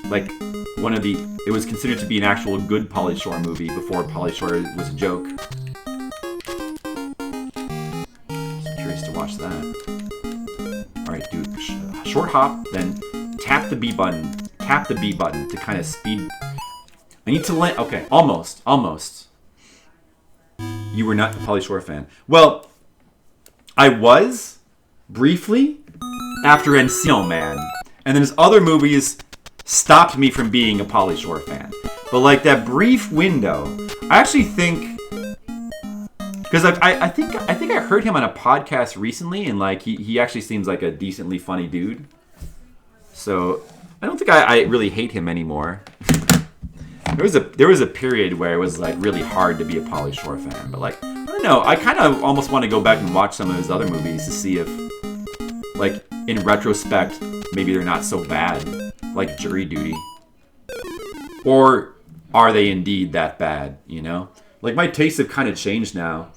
Like, it was considered to be an actual good Pauly Shore movie before Pauly Shore was a joke. So curious to watch that. Alright, dude. Short hop, then tap the B button. Tap the B button to kind of speed. I need to land. Okay, almost. You were not a Pauly Shore fan. Well, I was, briefly, after Encino Man. And then his other movies stopped me from being a Pauly Shore fan. But like that brief window, I actually think... Because I think I heard him on a podcast recently, and like he actually seems like a decently funny dude. So I don't think I really hate him anymore. There was a period where it was like really hard to be a Pauly Shore fan, but like I don't know, I kind of almost want to go back and watch some of his other movies to see if, like in retrospect, maybe they're not so bad, like Jury Duty, or are they indeed that bad? You know, like my tastes have kind of changed now.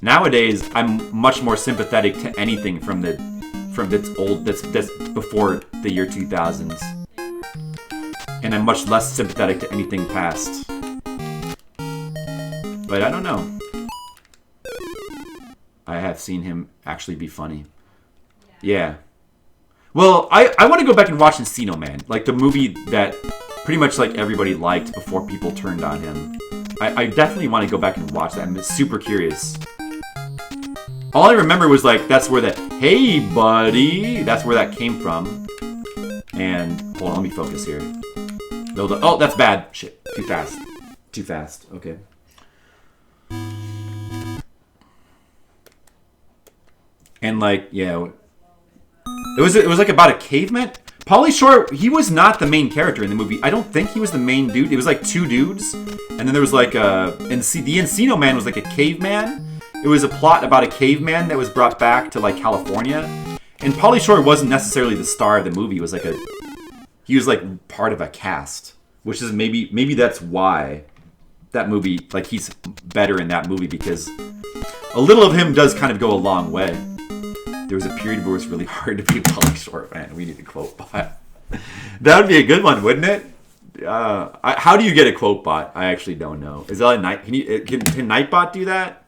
Nowadays, I'm much more sympathetic to anything from that's old, that's before the year 2000s. And I'm much less sympathetic to anything past. But I don't know. I have seen him actually be funny. Yeah. Well, I want to go back and watch Encino Man, like the movie that pretty much like everybody liked before people turned on him. I definitely want to go back and watch that. I'm super curious. All I remember was like that's where that "Hey buddy," that's where that came from. And hold on, let me focus here. Oh, that's bad. Shit, too fast. Too fast. Okay. And like, yeah, it was like about a caveman. Pauly Shore, he was not the main character in the movie. I don't think he was the main dude. It was like two dudes, and then there was like the Encino Man was like a caveman. It was a plot about a caveman that was brought back to like California, and Pauly Shore wasn't necessarily the star of the movie. It was like he was like part of a cast, which is maybe that's why that movie, like he's better in that movie because a little of him does kind of go a long way. There was a period where it was really hard to be a Pauly Shore fan. We need a quote bot. That would be a good one, wouldn't it? How do you get a quote bot? I actually don't know. Is that a night? Can Nightbot do that?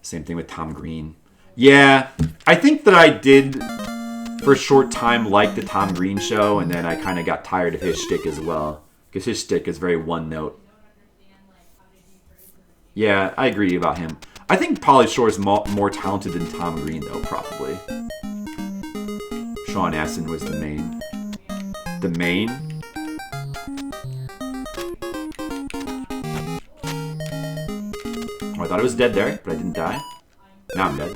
Same thing with Tom Green. Yeah, I think that I did for a short time like the Tom Green show, and then I kind of got tired of his shtick as well because his shtick is very one note. Yeah, I agree about him. I think Pauly Shore is more talented than Tom Green, though, probably. Sean Astin was the main. The main? Oh, I thought it was dead there, but I didn't die. Now I'm dead.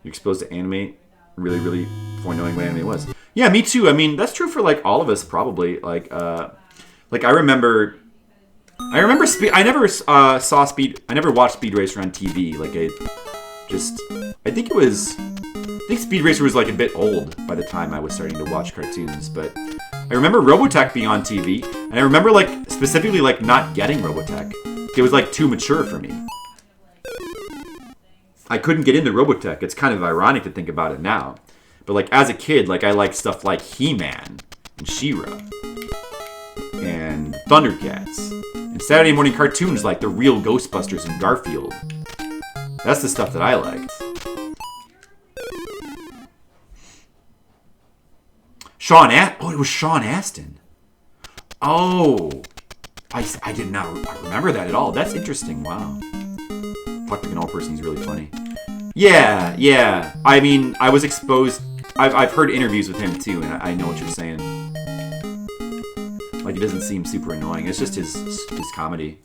You're exposed to anime really, really before knowing what anime was. Yeah, me too. I mean, that's true for, like, all of us, probably. Like I remember... I never saw Speed. I never watched Speed Racer on TV. Like I think Speed Racer was like a bit old by the time I was starting to watch cartoons. But I remember Robotech being on TV, and I remember like specifically like not getting Robotech. It was like too mature for me. I couldn't get into Robotech. It's kind of ironic to think about it now. But like as a kid, like I liked stuff like He-Man and She-Ra and Thundercats. And Saturday morning cartoons like The Real Ghostbusters and Garfield. That's the stuff that I liked. Oh, it was Sean Astin. Oh. I did not remember that at all. That's interesting. Wow. Talk like an old person. He's really funny. Yeah. I mean, I was exposed... I've heard interviews with him too, and I know what you're saying. Like, it doesn't seem super annoying. It's just his comedy.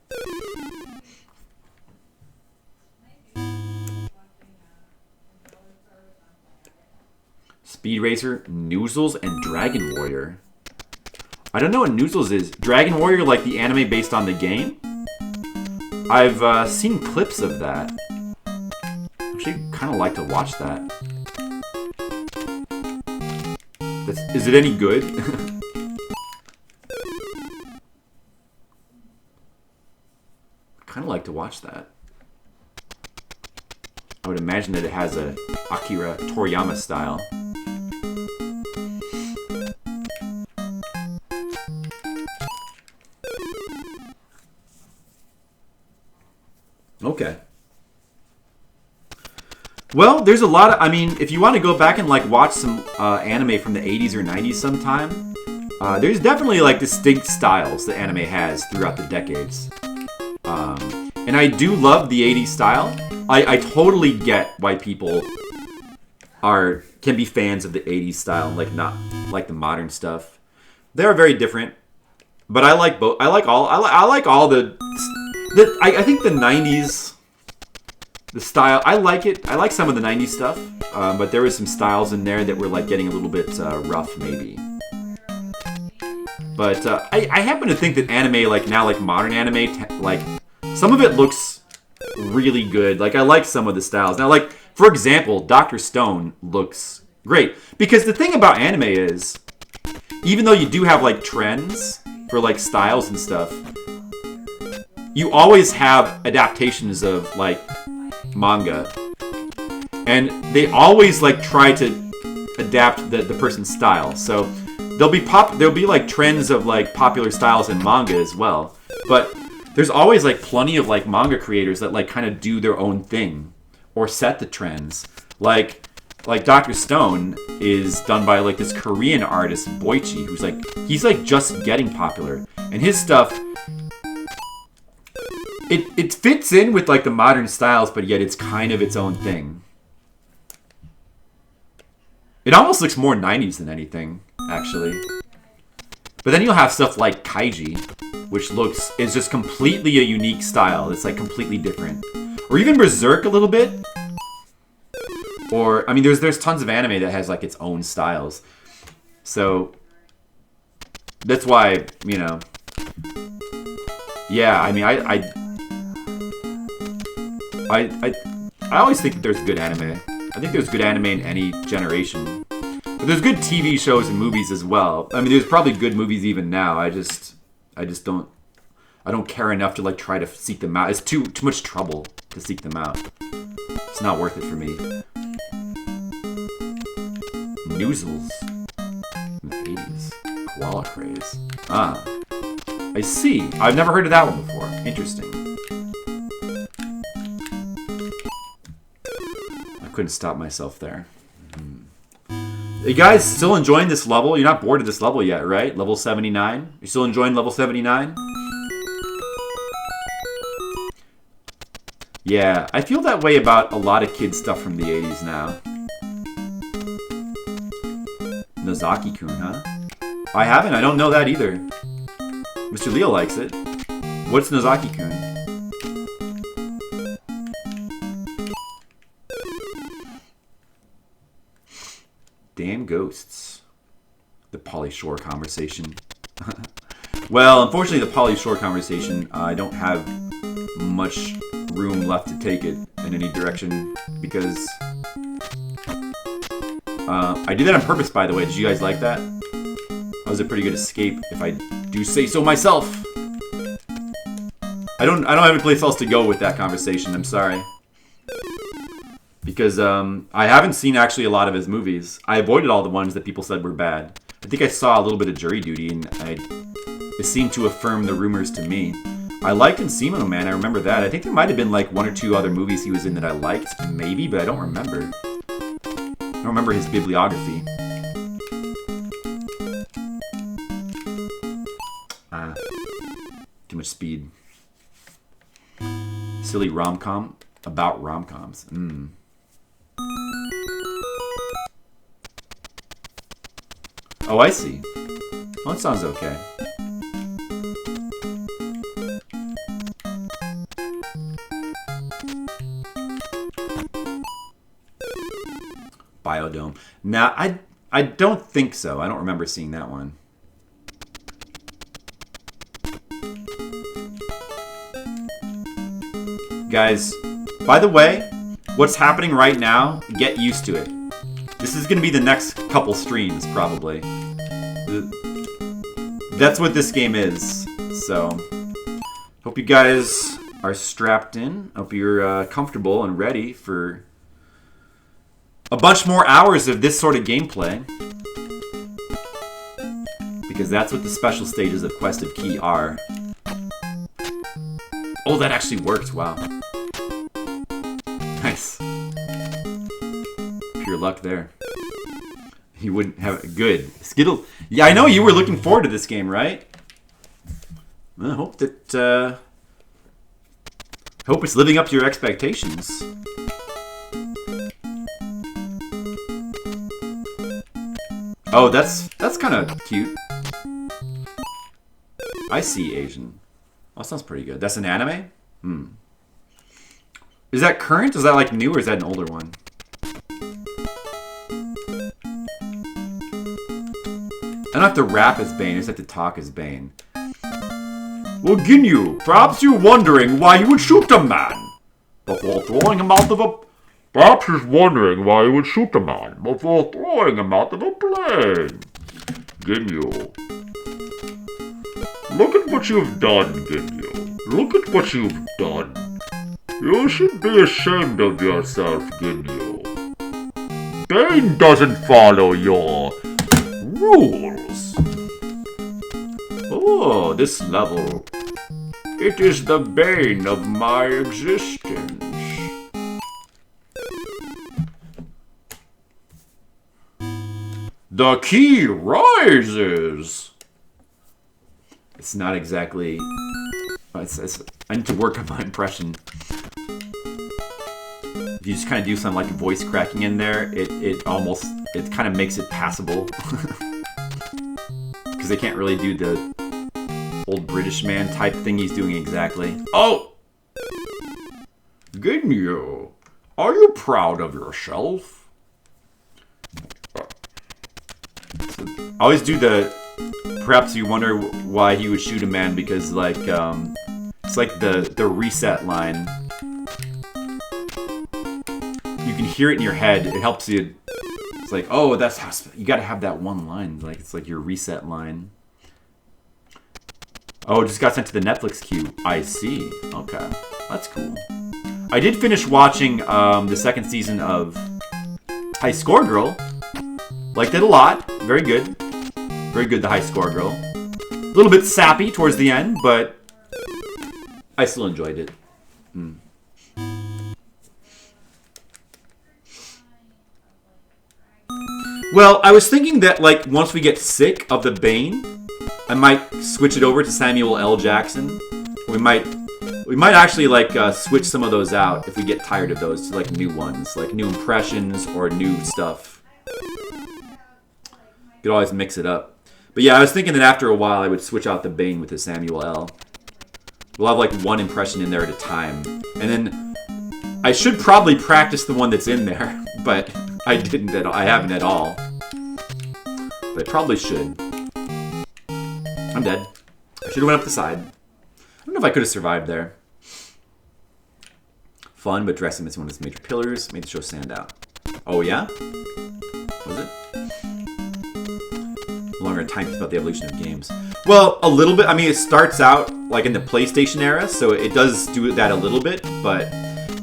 Speed Racer, Noozles, and Dragon Warrior. I don't know what Noozles is. Dragon Warrior, like the anime based on the game? I've seen clips of that. Actually, kind of like to watch that. Is it any good? Kind of like to watch that. I would imagine that it has a Akira Toriyama style. Okay. Well, there's a lot of... I mean, if you want to go back and like watch some anime from the 80s or 90s sometime, there's definitely like distinct styles that anime has throughout the decades. And I do love the 80s style. I totally get why people can be fans of the 80s style, like not like the modern stuff. They're very different, but I like both. I like all the. I think the 90s, the style. I like it. I like some of the 90s stuff, but there was some styles in there that were like getting a little bit rough, maybe. But I happen to think that anime, like now, like modern anime, like some of it looks really good. Like I like some of the styles. Now, like for example, Dr. Stone looks great because the thing about anime is, even though you do have like trends for like styles and stuff, you always have adaptations of like manga, and they always like try to adapt the person's style. So there'll be like trends of like popular styles in manga as well, but there's always like plenty of like manga creators that like kind of do their own thing or set the trends. Like Dr. Stone is done by like this Korean artist Boichi, who's like he's like just getting popular, and his stuff it fits in with like the modern styles, but yet it's kind of its own thing. It almost looks more 90s than anything, actually. But then you'll have stuff like Kaiji, which is just completely a unique style. It's like completely different. Or even Berserk a little bit. Or, I mean, there's tons of anime that has like its own styles. So, that's why, you know. Yeah, I mean, I always think that there's good anime. I think there's good anime in any generation. But there's good TV shows and movies as well. I mean, there's probably good movies even now. I just don't care enough to like try to seek them out. It's too much trouble to seek them out. It's not worth it for me. Noozles in the 80s. Koala craze. Ah. I see. I've never heard of that one before. Interesting. I couldn't stop myself there. You guys still enjoying this level? You're not bored of this level yet, right? Level 79? You still enjoying level 79? Yeah, I feel that way about a lot of kids' stuff from the 80s now. Nozaki-kun, huh? I haven't. I don't know that either. Mr. Leo likes it. What's Nozaki-kun? Damn ghosts. The Pauly Shore conversation. Well, unfortunately, the Pauly Shore conversation, I don't have much room left to take it in any direction because I did that on purpose, by the way. Did you guys like that? That was a pretty good escape, if I do say so myself. I don't have any place else to go with that conversation. I'm sorry. Because I haven't seen actually a lot of his movies. I avoided all the ones that people said were bad. I think I saw a little bit of Jury Duty, and it seemed to affirm the rumors to me. I liked Encino Man, I remember that. I think there might have been like one or two other movies he was in that I liked, maybe, but I don't remember. I don't remember his bibliography. Too much speed. Silly rom-com about rom-coms. Oh, I see. Well, that sounds okay. Biodome. Now, I don't think so. I don't remember seeing that one. Guys, by the way, what's happening right now, get used to it. This is going to be the next couple streams, probably. That's what this game is. So, hope you guys are strapped in. Hope you're comfortable and ready for a bunch more hours of this sort of gameplay. Because that's what the special stages of Quest of Key are. Oh, that actually worked. Wow. Nice. Pure luck there. You wouldn't have it. Good. Skittle. Yeah, I know you were looking forward to this game, right? I hope that, hope it's living up to your expectations. Oh, that's kind of cute. I see Asian. Oh, that sounds pretty good. That's an anime? Is that current? Is that like new or is that an older one? I don't have to rap as Bane, I just have to talk as Bane. Well, Ginyu, perhaps you're wondering why you would shoot a man before throwing him out of a... Perhaps you're wondering why you would shoot a man before throwing him out of a plane. Ginyu. Look at what you've done, Ginyu. Look at what you've done. You should be ashamed of yourself, Ginyu. Bane doesn't follow your rules. Oh, this level. It is the bane of my existence. The key rises. It's not exactly... I need to work on my impression. If you just kind of do some like voice cracking in there, it kind of makes it passable. Because they can't really do the old British man type thing he's doing exactly. Oh! Ginyu, are you proud of yourself? So, I always do the... Perhaps you wonder why he would shoot a man, because like, it's like the reset line. You can hear it in your head. It helps you. It's like, oh, that's how you gotta have that one line. Like it's like your reset line. Oh, it just got sent to the Netflix queue. I see. Okay, that's cool. I did finish watching the second season of High Score Girl. Liked it a lot. Very good. Very good, the High Score Girl. A little bit sappy towards the end, but I still enjoyed it. Well, I was thinking that, like, once we get sick of the Bane, I might switch it over to Samuel L. Jackson. We might actually, like, switch some of those out if we get tired of those to, like, new ones. Like, new impressions or new stuff. You could always mix it up. But yeah, I was thinking that after a while I would switch out the Bane with the Samuel L. We'll have like one impression in there at a time. And then I should probably practice the one that's in there, but I didn't at all. I haven't at all. But I probably should. I'm dead. I should have went up the side. I don't know if I could have survived there. Fun, but dressing as one of its major pillars made the show stand out. Oh yeah? Was it? Longer time about the evolution of games. Well, a little bit. I mean, it starts out like in the PlayStation era, so it does do that a little bit. But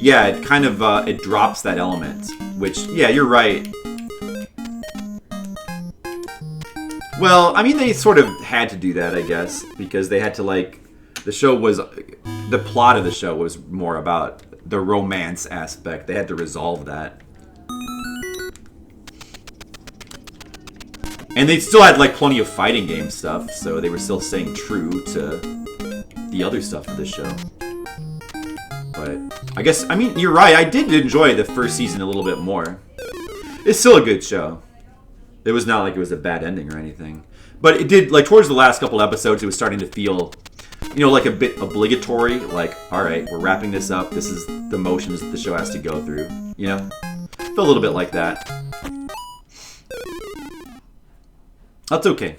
yeah, it kind of it drops that element. Which, yeah, you're right. Well, I mean, they sort of had to do that, I guess, because they had to like the plot of the show was more about the romance aspect. They had to resolve that. And they still had, like, plenty of fighting game stuff, so they were still staying true to the other stuff of the show. But I guess, I mean, you're right. I did enjoy the first season a little bit more. It's still a good show. It was not like it was a bad ending or anything. But it did, like, towards the last couple episodes, it was starting to feel, you know, like a bit obligatory. Like, all right, we're wrapping this up. This is the motions that the show has to go through, you know? Felt a little bit like that. That's okay.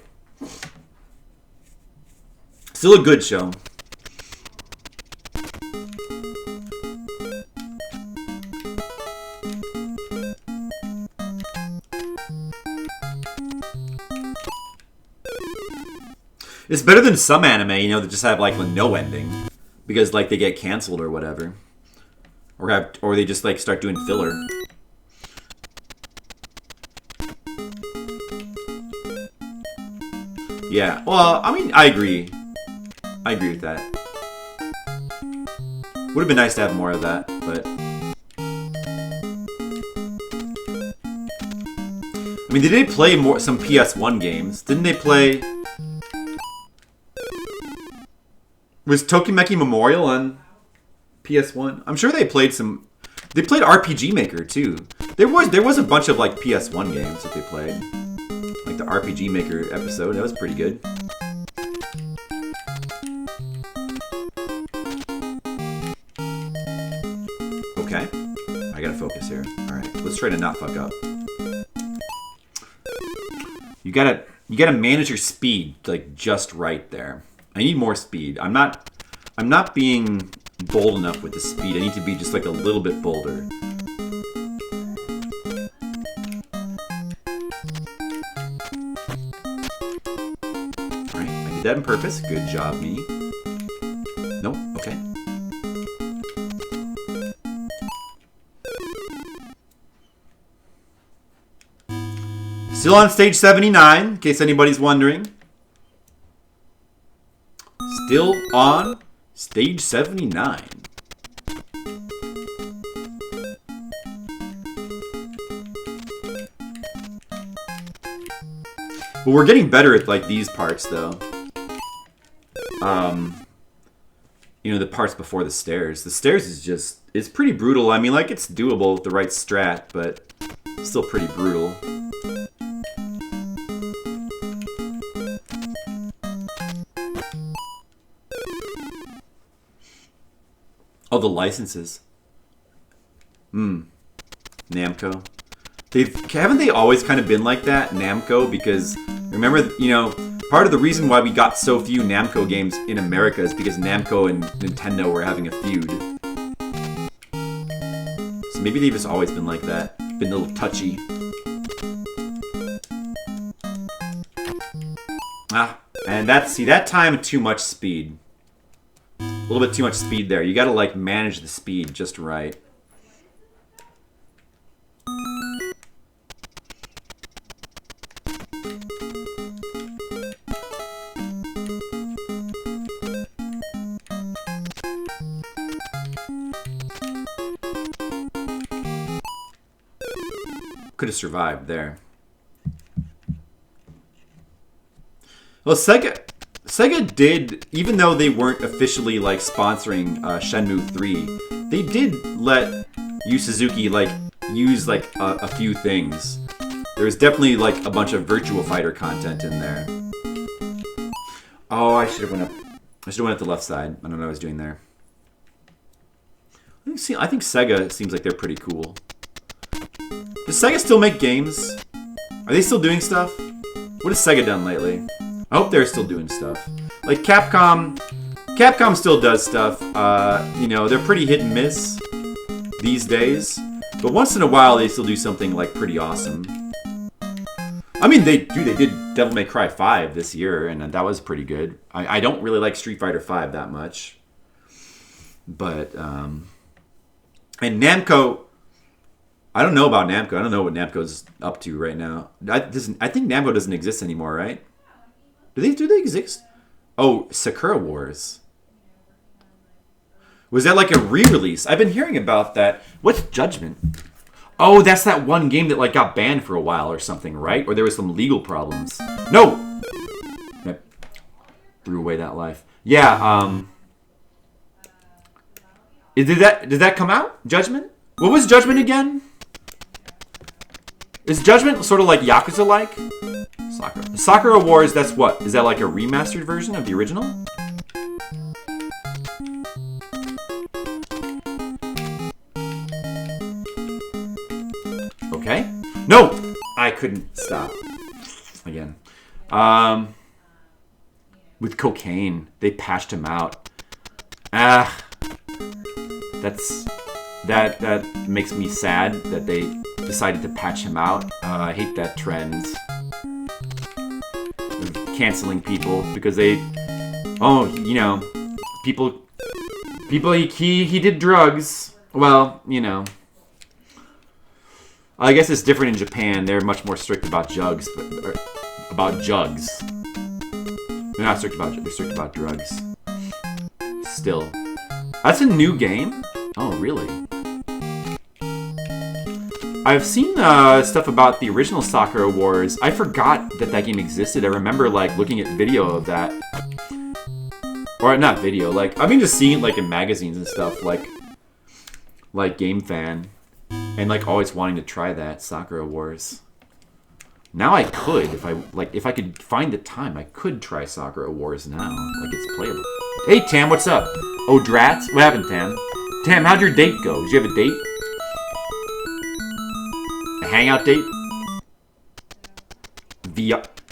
Still a good show. It's better than some anime, you know, that just have like no ending because like they get canceled or whatever, or they just like start doing filler. Yeah, well, I mean, I agree. I agree with that. Would have been nice to have more of that, but... I mean, they did play some PS1 games. Didn't they play... Was Tokimeki Memorial on PS1? I'm sure they played some... They played RPG Maker, too. There was a bunch of, like, PS1 games that they played. Like the RPG Maker episode, that was pretty good. Okay, I gotta focus here. All right, let's try to not fuck up. You gotta manage your speed like just right there. I need more speed. I'm not being bold enough with the speed. I need to be just like a little bit bolder. That on purpose. Good job, me. Nope. Okay. Still on stage 79, in case anybody's wondering. Still on Stage 79. Well, we're getting better at like these parts though. You know, the parts before the stairs. The stairs is just, it's pretty brutal. I mean, like, it's doable with the right strat, but still pretty brutal. Oh, the licenses. Namco. Haven't they always kind of been like that, Namco? Because remember, you know, part of the reason why we got so few Namco games in America is because Namco and Nintendo were having a feud. So maybe they've just always been like that. Been a little touchy. And that time too much speed. A little bit too much speed there. You gotta like manage the speed just right. Could have survived there. Well, Sega did, even though they weren't officially like sponsoring Shenmue 3, they did let Yu Suzuki like use like a few things. There was definitely like a bunch of Virtua Fighter content in there. Oh, I should have went up. I should have went up the left side. I don't know what I was doing there. I think Sega seems like they're pretty cool. Does Sega still make games? Are they still doing stuff? What has Sega done lately? I hope they're still doing stuff. Like Capcom still does stuff. You know, they're pretty hit and miss these days. But once in a while, they still do something like pretty awesome. I mean, they did Devil May Cry 5 this year, and that was pretty good. I don't really like Street Fighter 5 that much. But, and Namco, I don't know about Namco. I don't know what Namco's up to right now. I think Namco doesn't exist anymore, right? Do they exist? Oh, Sakura Wars. Was that like a re-release? I've been hearing about that. What's Judgment? Oh, that's that one game that like got banned for a while or something, right? Or there was some legal problems. No! I threw away that life. Yeah, did that come out? Judgment? What was Judgment again? Is Judgment sort of like Yakuza-like? Sakura Wars, that's what? Is that like a remastered version of the original? Okay. No! I couldn't stop. Again. With cocaine. They patched him out. That makes me sad that they decided to patch him out. I hate that trend. Canceling people because they, you know, people he did drugs. Well, you know, I guess it's different in Japan. They're much more strict about jugs, about jugs. They're not strict about, they're strict about drugs. Still, that's a new game. Oh, really? I've seen stuff about the original Sakura Wars. I forgot that game existed. I remember like looking at video of that, or not video. Like I mean, just seeing it like in magazines and stuff, like Game Fan, and like always wanting to try that Sakura Wars. Now I could, if I could find the time, I could try Sakura Wars now. Like it's playable. Hey Tam, what's up? Oh, Drats, what happened, Tam? Tam, how'd your date go? Did you have a date? Hangout date?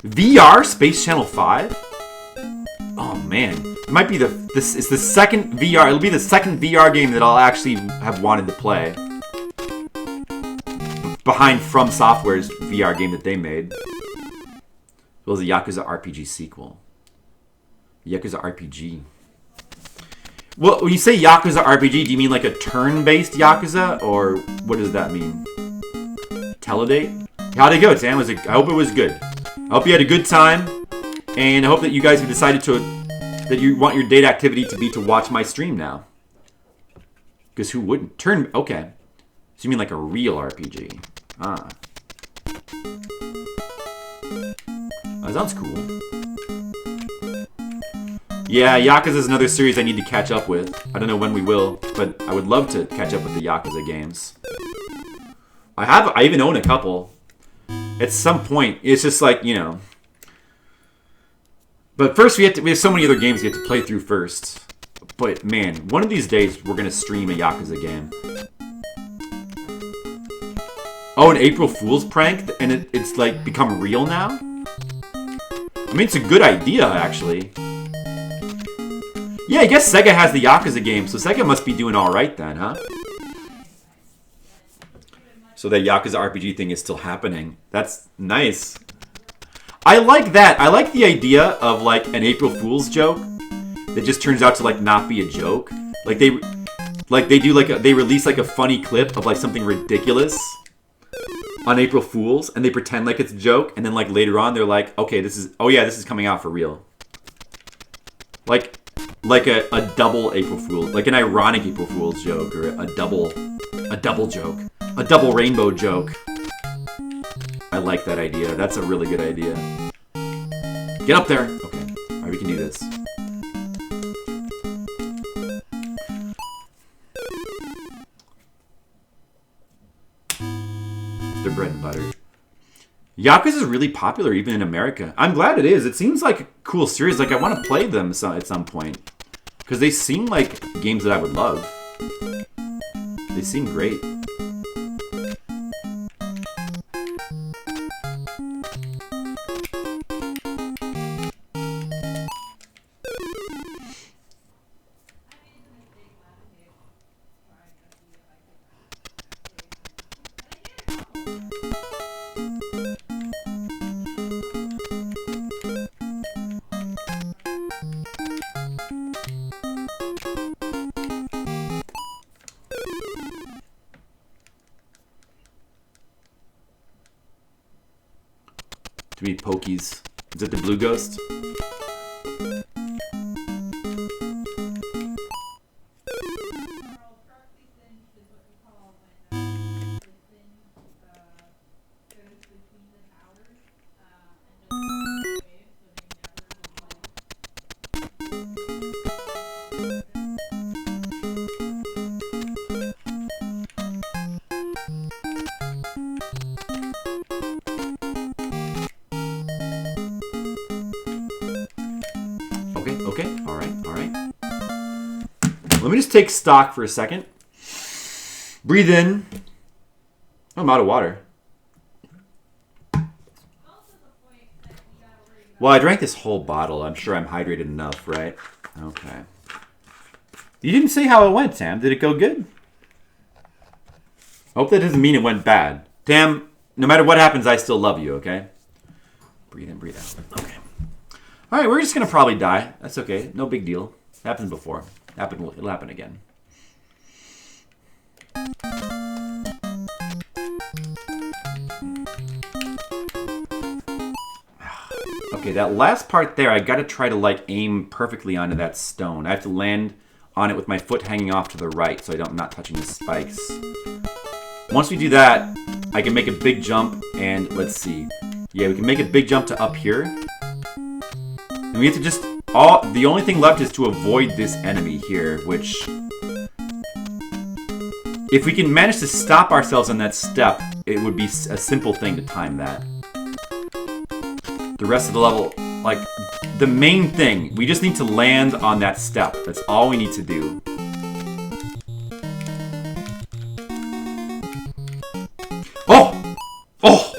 VR Space Channel 5? Oh man, it might be it's the second VR. It'll be the second VR game that I'll actually have wanted to play. Behind From Software's VR game that they made. It was a Yakuza RPG sequel. Yakuza RPG. Well, when you say Yakuza RPG, do you mean like a turn-based Yakuza, or what does that mean? Teledate? How'd it go, Sam? I hope it was good. I hope you had a good time, and I hope that you guys have decided to that you want your date activity to be to watch my stream now. Because who wouldn't? Okay. So you mean like a real RPG? Ah. That sounds cool. Yeah, Yakuza is another series I need to catch up with. I don't know when we will, but I would love to catch up with the Yakuza games. I even own a couple. At some point, it's just like, you know. But first, we have so many other games we have to play through first. But man, one of these days we're gonna stream a Yakuza game. Oh, an April Fool's prank, and it's like become real now? I mean, it's a good idea, actually. Yeah, I guess Sega has the Yakuza game, so Sega must be doing alright then, huh? So that Yakuza RPG thing is still happening. That's nice. I like that. I like the idea of, like, an April Fool's joke that just turns out to, like, not be a joke. Like, they do, like, they release, like, a funny clip of, like, something ridiculous on April Fool's, and they pretend like it's a joke, and then, like, later on, they're like, okay, this is coming out for real. Like a double April Fool's, like an ironic April Fool's joke, or a double joke, a double rainbow joke. I like that idea. That's a really good idea. Get up there. Okay, all right, we can do this. Their bread and butter. Yakuza is really popular even in America. I'm glad it is. It seems like a cool series. Like, I want to play them at some point. Because they seem like games that I would love. They seem great. To be Pokies. Is it the Blue Ghost? Okay, alright. Let me just take stock for a second. Breathe in. Oh, I'm out of water. Well, I drank this whole bottle. I'm sure I'm hydrated enough, right? Okay. You didn't say how it went, Tam. Did it go good? I hope that doesn't mean it went bad. Tam, no matter what happens, I still love you, okay? Breathe in, breathe out. Okay. Alright, we're just gonna probably die. That's okay. No big deal. Happened before. It'll happen again. Okay, that last part there, I gotta try to, like, aim perfectly onto that stone. I have to land on it with my foot hanging off to the right so I'm not touching the spikes. Once we do that, I can make a big jump, and let's see. Yeah, we can make a big jump to up here. And we have to just... the only thing left is to avoid this enemy here, which... If we can manage to stop ourselves on that step, it would be a simple thing to time that. The rest of the level, like, the main thing, we just need to land on that step. That's all we need to do. Oh! Oh!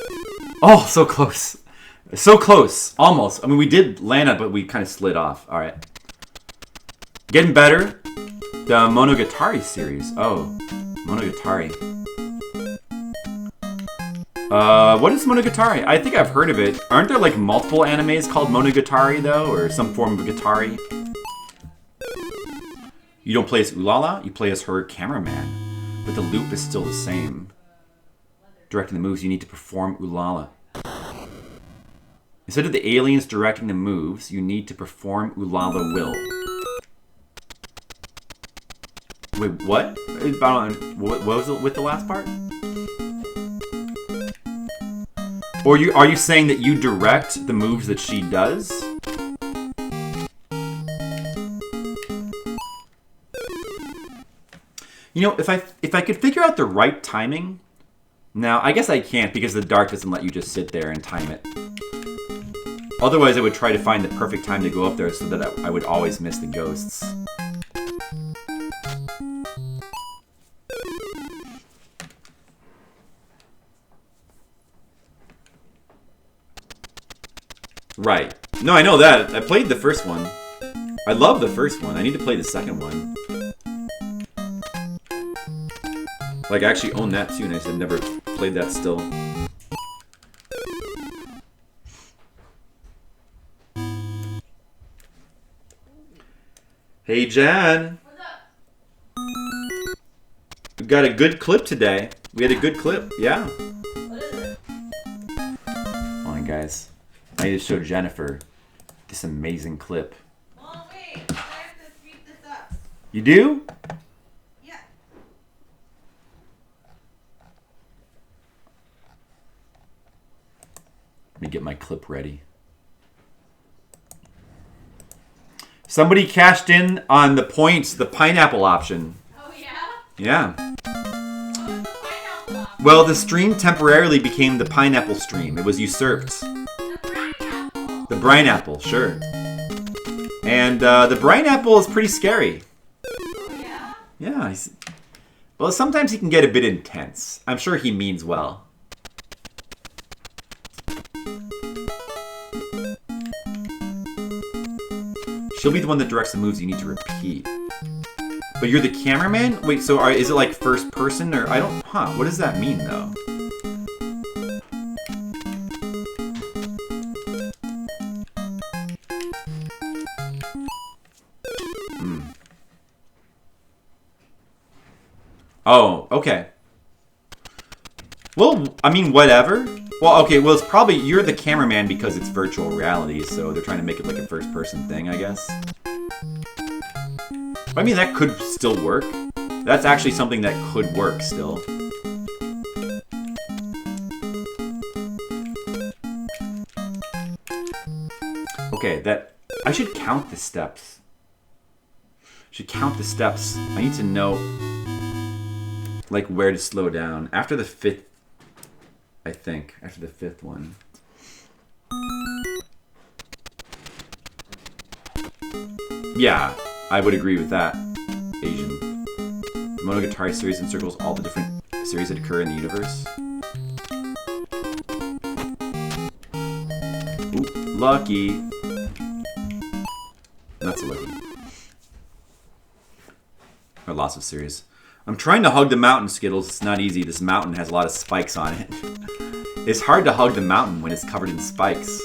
Oh, so close. So close. Almost. I mean, we did land it, but we kind of slid off. Alright. Getting better. The Monogatari series. Oh. Monogatari. What is Monogatari? I think I've heard of it. Aren't there, like, multiple animes called Monogatari, though? Or some form of Gatari? You don't play as Ulala, you play as her cameraman. But the loop is still the same. Directing the moves, you need to perform Ulala. Instead of the aliens directing the moves, you need to perform Ulala will. Wait, what? What was it with the last part? Or are you saying that you direct the moves that she does? You know, if I could figure out the right timing. Now, I guess I can't because the dark doesn't let you just sit there and time it. Otherwise, I would try to find the perfect time to go up there so that I would always miss the ghosts. Right. No, I know that. I played the first one. I love the first one. I need to play the second one. Like, I actually own that too, and I just have never played that still. Hey, Jan. What's up? We got a good clip today. We had a good clip, yeah. What is it? Come on, guys. I need to show Jennifer this amazing clip. Well, wait. I have to speed this up. You do? Yeah. Let me get my clip ready. Somebody cashed in on the points, the pineapple option. Oh, yeah? Yeah. What was the pineapple option? Well, the stream temporarily became the pineapple stream. It was usurped. The pineapple. The brine apple, sure. And the brine apple is pretty scary. Oh, yeah? Yeah. Well, sometimes he can get a bit intense. I'm sure he means well. She'll be the one that directs the moves you need to repeat. But you're the cameraman? Wait, so is it like first person or I don't... Huh, what does that mean though? Oh, okay. Well, I mean, whatever. Well, okay, well, it's probably... You're the cameraman because it's virtual reality, so they're trying to make it like a first-person thing, I guess. I mean, that could still work. That's actually something that could work still. Okay, I should count the steps. Should count the steps. I need to know, like, where to slow down. After the fifth, I think. After the fifth one. Yeah, I would agree with that, Asian. The Monogatari series encircles all the different series that occur in the universe. Ooh, lucky. Not so lucky. Or lots of series. I'm trying to hug the mountain, Skittles. It's not easy. This mountain has a lot of spikes on it. It's hard to hug the mountain when it's covered in spikes.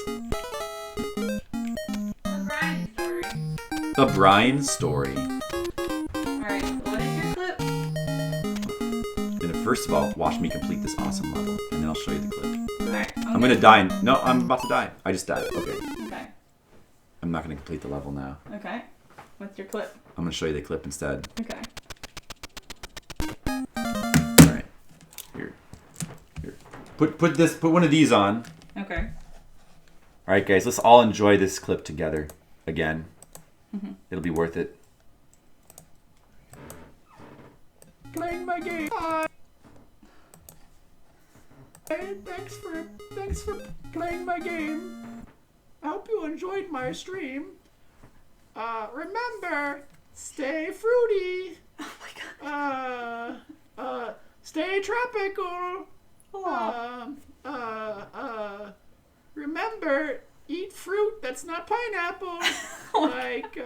The Brian story. Alright, so what is your clip? And first of all, watch me complete this awesome level, and then I'll show you the clip. Alright. I'm gonna die. No, I'm about to die. I just died. Okay. Okay. I'm not gonna complete the level now. Okay. What's your clip? I'm gonna show you the clip instead. Okay. Alright. Here. Put one of these on. Okay. Alright guys, let's all enjoy this clip together. Again. Mm-hmm. It'll be worth it. Playing my game. Hey, thanks for playing my game. I hope you enjoyed my stream. Remember, stay fruity. Oh my god. Stay tropical. Aw. Remember, eat fruit that's not pineapple. Like,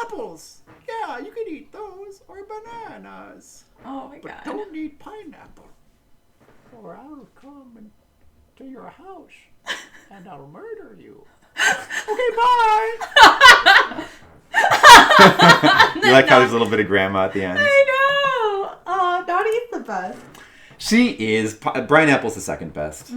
apples. Yeah, you can eat those. Or bananas. Oh my But god. don't eat pineapple. Or I'll come to your house and I'll murder you. Okay, bye. You like how there's a little bit of grandma at the end? I know. Oh, Dottie's the best. She is. Brian Apple's the second best.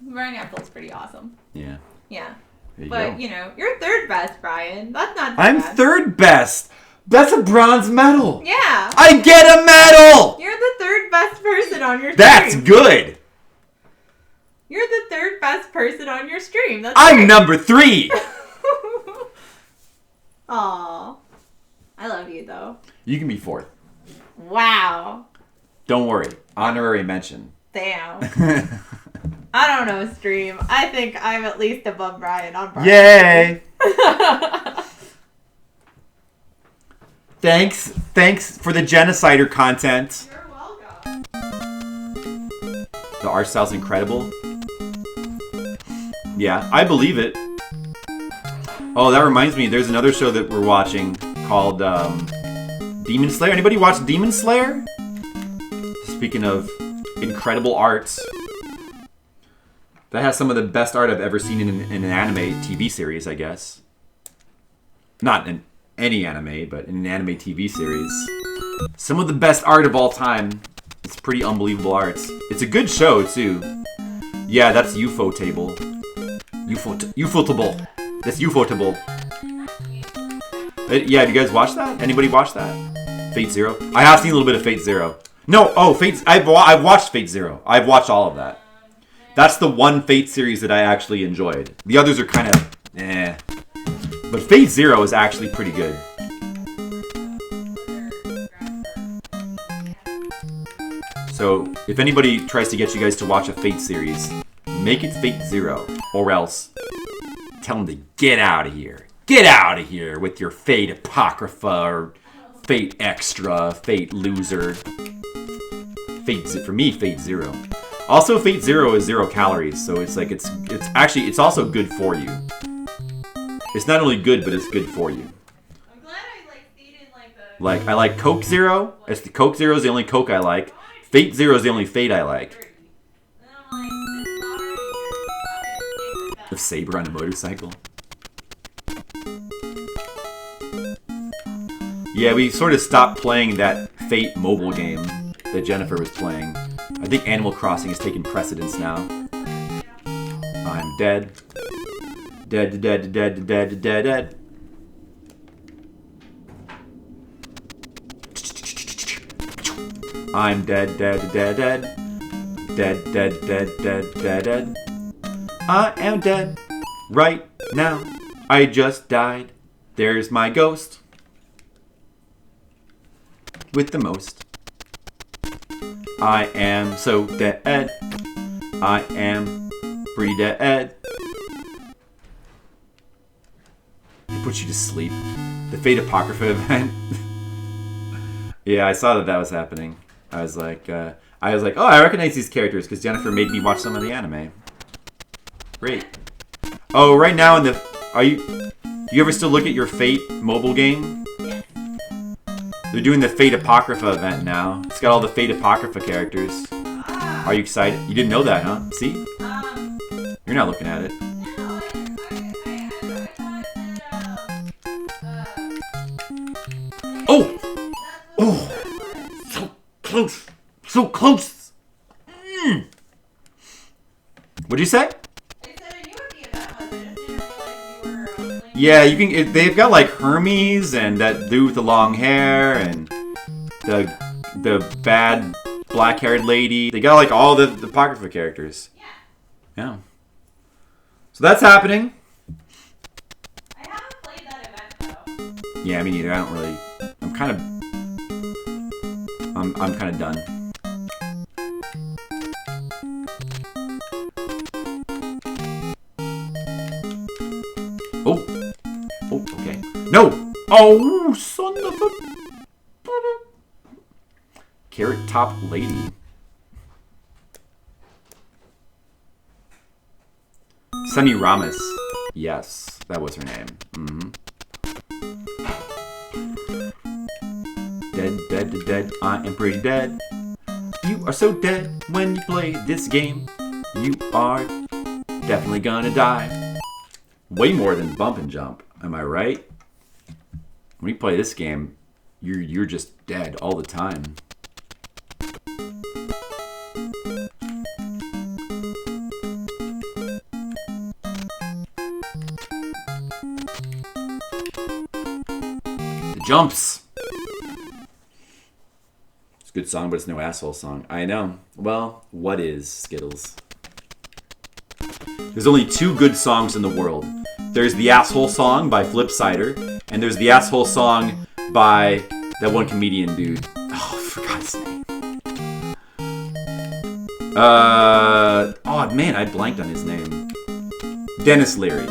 Brian Apple's pretty awesome. Yeah. Yeah. There you But, go. you know, you're third best, Brian. That's not too I'm bad. third best. That's a bronze medal. Yeah. I get a medal. You're the third best person on your stream. That's good. You're the third best person on your stream. That's I'm great. number 3. Aw. I love you, though. You can be 4th. Wow. Don't worry. Honorary mention. Damn. I don't know, stream. I think I'm at least above Brian on Brian. Yay. Thanks for the genocider content. You're welcome. The art style's incredible. Yeah, I believe it. Oh, that reminds me. There's another show that we're watching called Demon Slayer. Anybody watch Demon Slayer? Speaking of incredible arts, that has some of the best art I've ever seen in an anime TV series, I guess. Not in any anime, but in an anime TV series. Some of the best art of all time. It's pretty unbelievable art. It's a good show, too. Yeah, that's UFO table. UFO-table. That's UFO-table. Yeah, have you guys watched that? Anybody watch that? Fate Zero? I have seen a little bit of Fate Zero. No, Fate... I've watched Fate Zero. I've watched all of that. That's the one Fate series that I actually enjoyed. The others are kind of... eh. But Fate Zero is actually pretty good. So, if anybody tries to get you guys to watch a Fate series, make it Fate Zero. Or else, tell them to get out of here. Get out of here with your Fate Apocrypha or Fate Extra, Fate Loser. For me, Fate Zero. Also, Fate Zero is 0 calories, so it's like it's also good for you. It's not only good, but it's good for you. I'm glad I stayed in Like I like Coke Zero. It's the Coke Zero is the only Coke I like. Fate Zero is the only Fate I like. The Saber on a motorcycle. Yeah, we sort of stopped playing that Fate mobile game that Jennifer was playing. I think Animal Crossing has taken precedence now. I'm dead. Dead, dead, dead, dead, dead, dead. I'm dead, dead, dead, dead. Dead, dead, dead, dead, dead, dead. I am dead right now. I just died. There's my ghost. With the most. I am so dead. I am pretty dead. It puts you to sleep. The Fate Apocrypha event. Yeah, I saw that was happening. I was like, oh, I recognize these characters because Jennifer made me watch some of the anime. Great. Oh, right now do you ever still look at your Fate mobile game? They're doing the Fate Apocrypha event now. It's got all the Fate Apocrypha characters. Are you excited? You didn't know that, huh? See? You're not looking at it. Oh! Oh! So close! So close! What'd you say? Yeah, you can. They've got like Hermes and that dude with the long hair and the bad black-haired lady. They got like all the Apocrypha characters. Yeah. So that's happening. I haven't played that event though. Yeah, me neither. I don't really. I'm kind of done. Oh. Oh, okay. No! Oh, son of a... Carrot Top Lady. Semiramis. Yes, that was her name. Dead, dead, dead. I am pretty dead. You are so dead when you play this game. You are definitely gonna die. Way more than bump and jump. Am I right? When you play this game, you're just dead all the time. Jumps. It's a good song, but it's no asshole song. I know. Well, what is Skittles? There's only 2 good songs in the world. There's the asshole song by Flip Cider, and there's the asshole song by that one comedian dude. Oh, for God's sake. Oh man, I blanked on his name. Dennis Leary.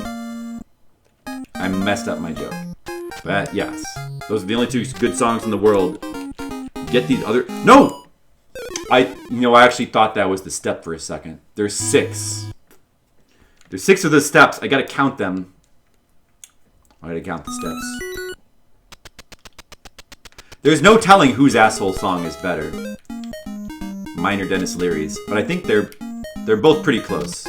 I messed up my joke. But yes, those are the only 2 good songs in the world. Get these other... No! I actually thought that was the step for a second. There's 6. There's 6 of the steps. I gotta count them. I gotta count the steps. There's no telling whose asshole song is better. Mine or Dennis Leary's, but I think they're both pretty close.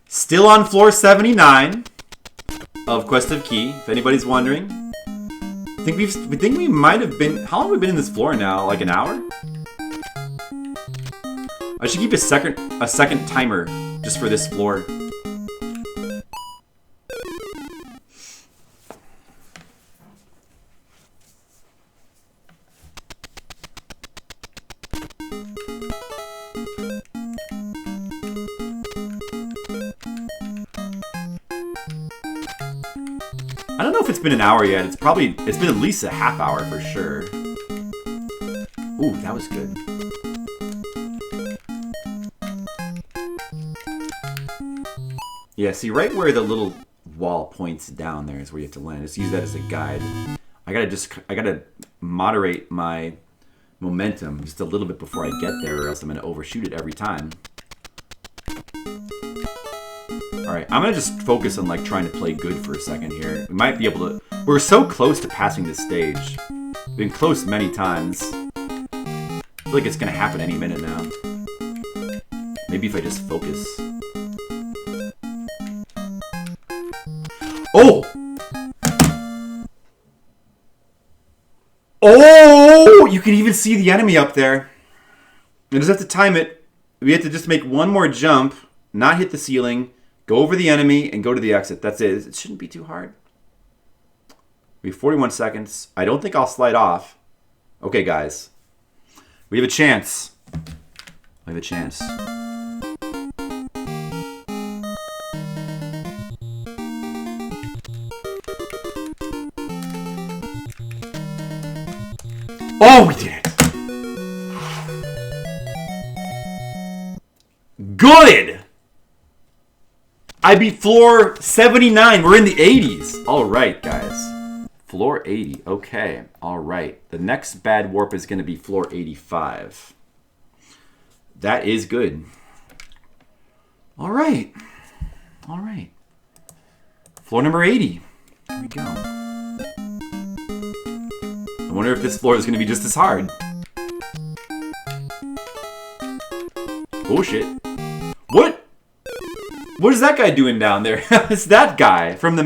Still on floor 79 of Quest of Key, if anybody's wondering. I think we might have been... How long have we been in this floor now? Like an hour? I should keep a second timer just for this floor. I don't know if it's been an hour yet. It's been at least a half hour for sure. Ooh, that was good. Yeah, see right where the little wall points down there is where you have to land. Just use that as a guide. I gotta moderate my momentum just a little bit before I get there, or else I'm gonna overshoot it every time. Alright, I'm gonna just focus on like trying to play good for a second here. We might be able to... We're so close to passing this stage. We've been close many times. I feel like it's gonna happen any minute now. Maybe if I just focus. Oh! Oh! You can even see the enemy up there. I just have to time it. We have to just make one more jump, not hit the ceiling, go over the enemy, and go to the exit. That's it. It shouldn't be too hard. We have 41 seconds. I don't think I'll slide off. Okay, guys. We have a chance. We have a chance. Oh, we did it! Good! I beat floor 79. We're in the 80s. All right, guys. Floor 80. Okay. All right. The next bad warp is going to be floor 85. That is good. All right. All right. Floor number 80. Here we go. I wonder if this floor is going to be just as hard. Oh, shit. What? What is that guy doing down there? It's that guy from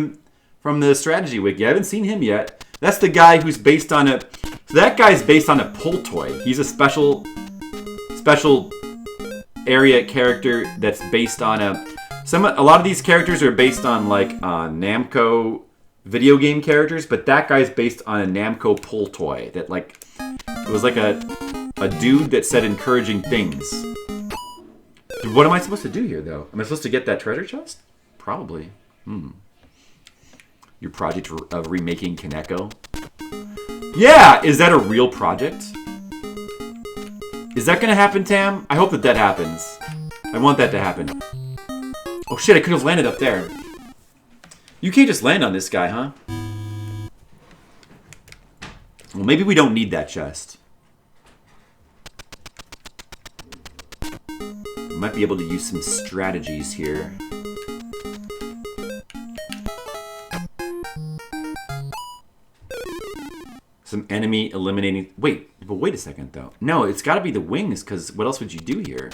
the strategy wiki. I haven't seen him yet. That's the guy who's based on a... So that guy's based on a pull toy. He's a special area character that's based on a... A lot of these characters are based on like Namco video game characters, but that guy's based on a Namco pull toy that like... It was like a dude that said encouraging things. What am I supposed to do here, though? Am I supposed to get that treasure chest? Probably. Your project of remaking Kaneko? Yeah! Is that a real project? Is that gonna happen, Tam? I hope that happens. I want that to happen. Oh shit, I could have landed up there. You can't just land on this guy, huh? Well, maybe we don't need that chest. Might be able to use some strategies here. Some enemy eliminating... Wait, but wait a second, though. No, it's got to be the wings, because what else would you do here?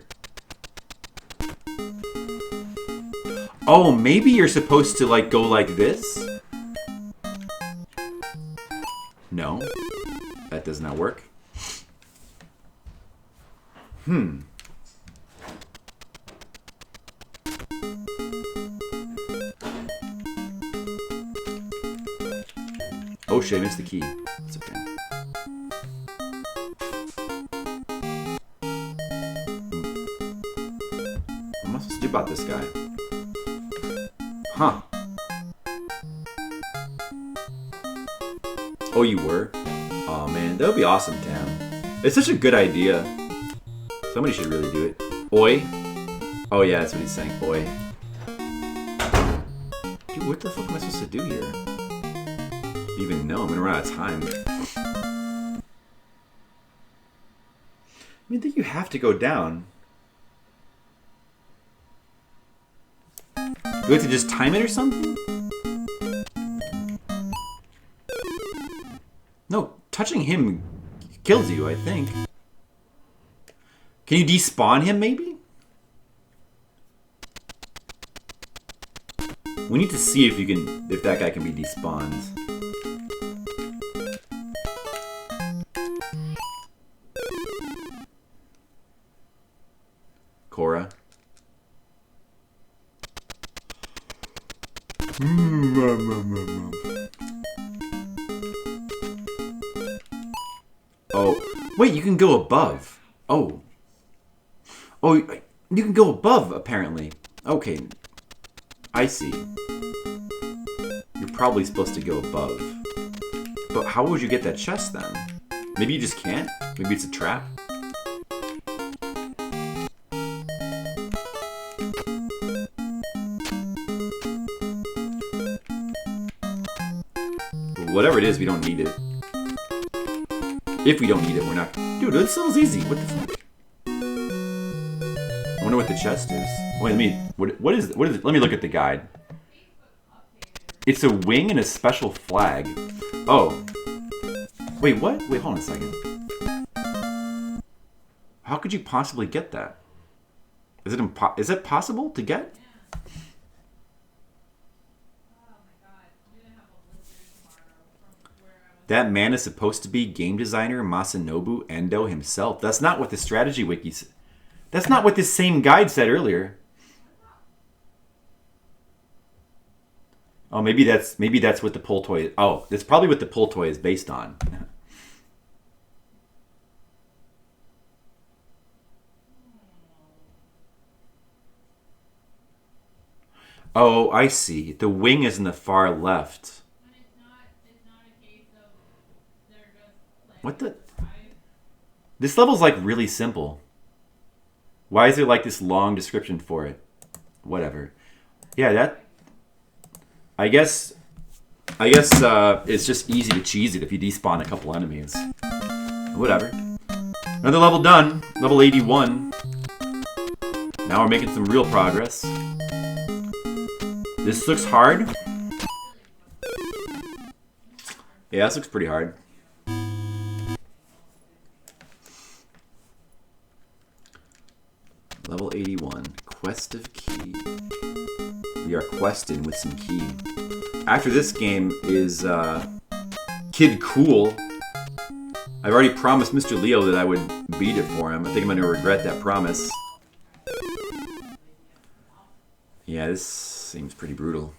Oh, maybe you're supposed to, like, go like this? No. That does not work. Oh shit, I missed the key. It's okay. What am I supposed to do about this guy? Huh. Oh, you were? Oh man, that would be awesome, Tam. It's such a good idea. Somebody should really do it. Oi? Oh yeah, that's what he's saying. Oi. Dude, what the fuck am I supposed to do here? Even know, I'm gonna run out of time. I think you have to go down. Do we have to just time it or something? No, touching him kills you, I think. Can you despawn him, maybe? We need to see if you can, if that guy can be despawned. Cora. Oh, wait, you can go above. Oh. Oh, you can go above, apparently. Okay. I see. You're probably supposed to go above. But how would you get that chest, then? Maybe you just can't? Maybe it's a trap? Whatever it is, we don't need it. If we don't need it, we're not... Dude, this level's easy. What the fuck? I wonder what the chest is. Wait, let me... What is it? Let me look at the guide. It's a wing and a special flag. Oh. Wait, what? Wait, hold on a second. How could you possibly get that? Is it possible to get? That man is supposed to be game designer Masanobu Endo himself. That's not what the strategy wiki said. That's not what this same guide said earlier. Oh, maybe that's what the pull toy is. Oh, that's probably what the pull toy is based on. Oh, I see. The wing is in the far left. What the? This level's like really simple. Why is there like this long description for it? Whatever. Yeah, that... I guess it's just easy to cheese it if you despawn a couple enemies. Whatever. Another level done. Level 81. Now we're making some real progress. This looks hard. Yeah, this looks pretty hard. Level 81. Quest of Key. We are questing with some key. After this game is Kid Cool. I've already promised Mr. Leo that I would beat it for him. I think I'm going to regret that promise. Yeah, this seems pretty brutal.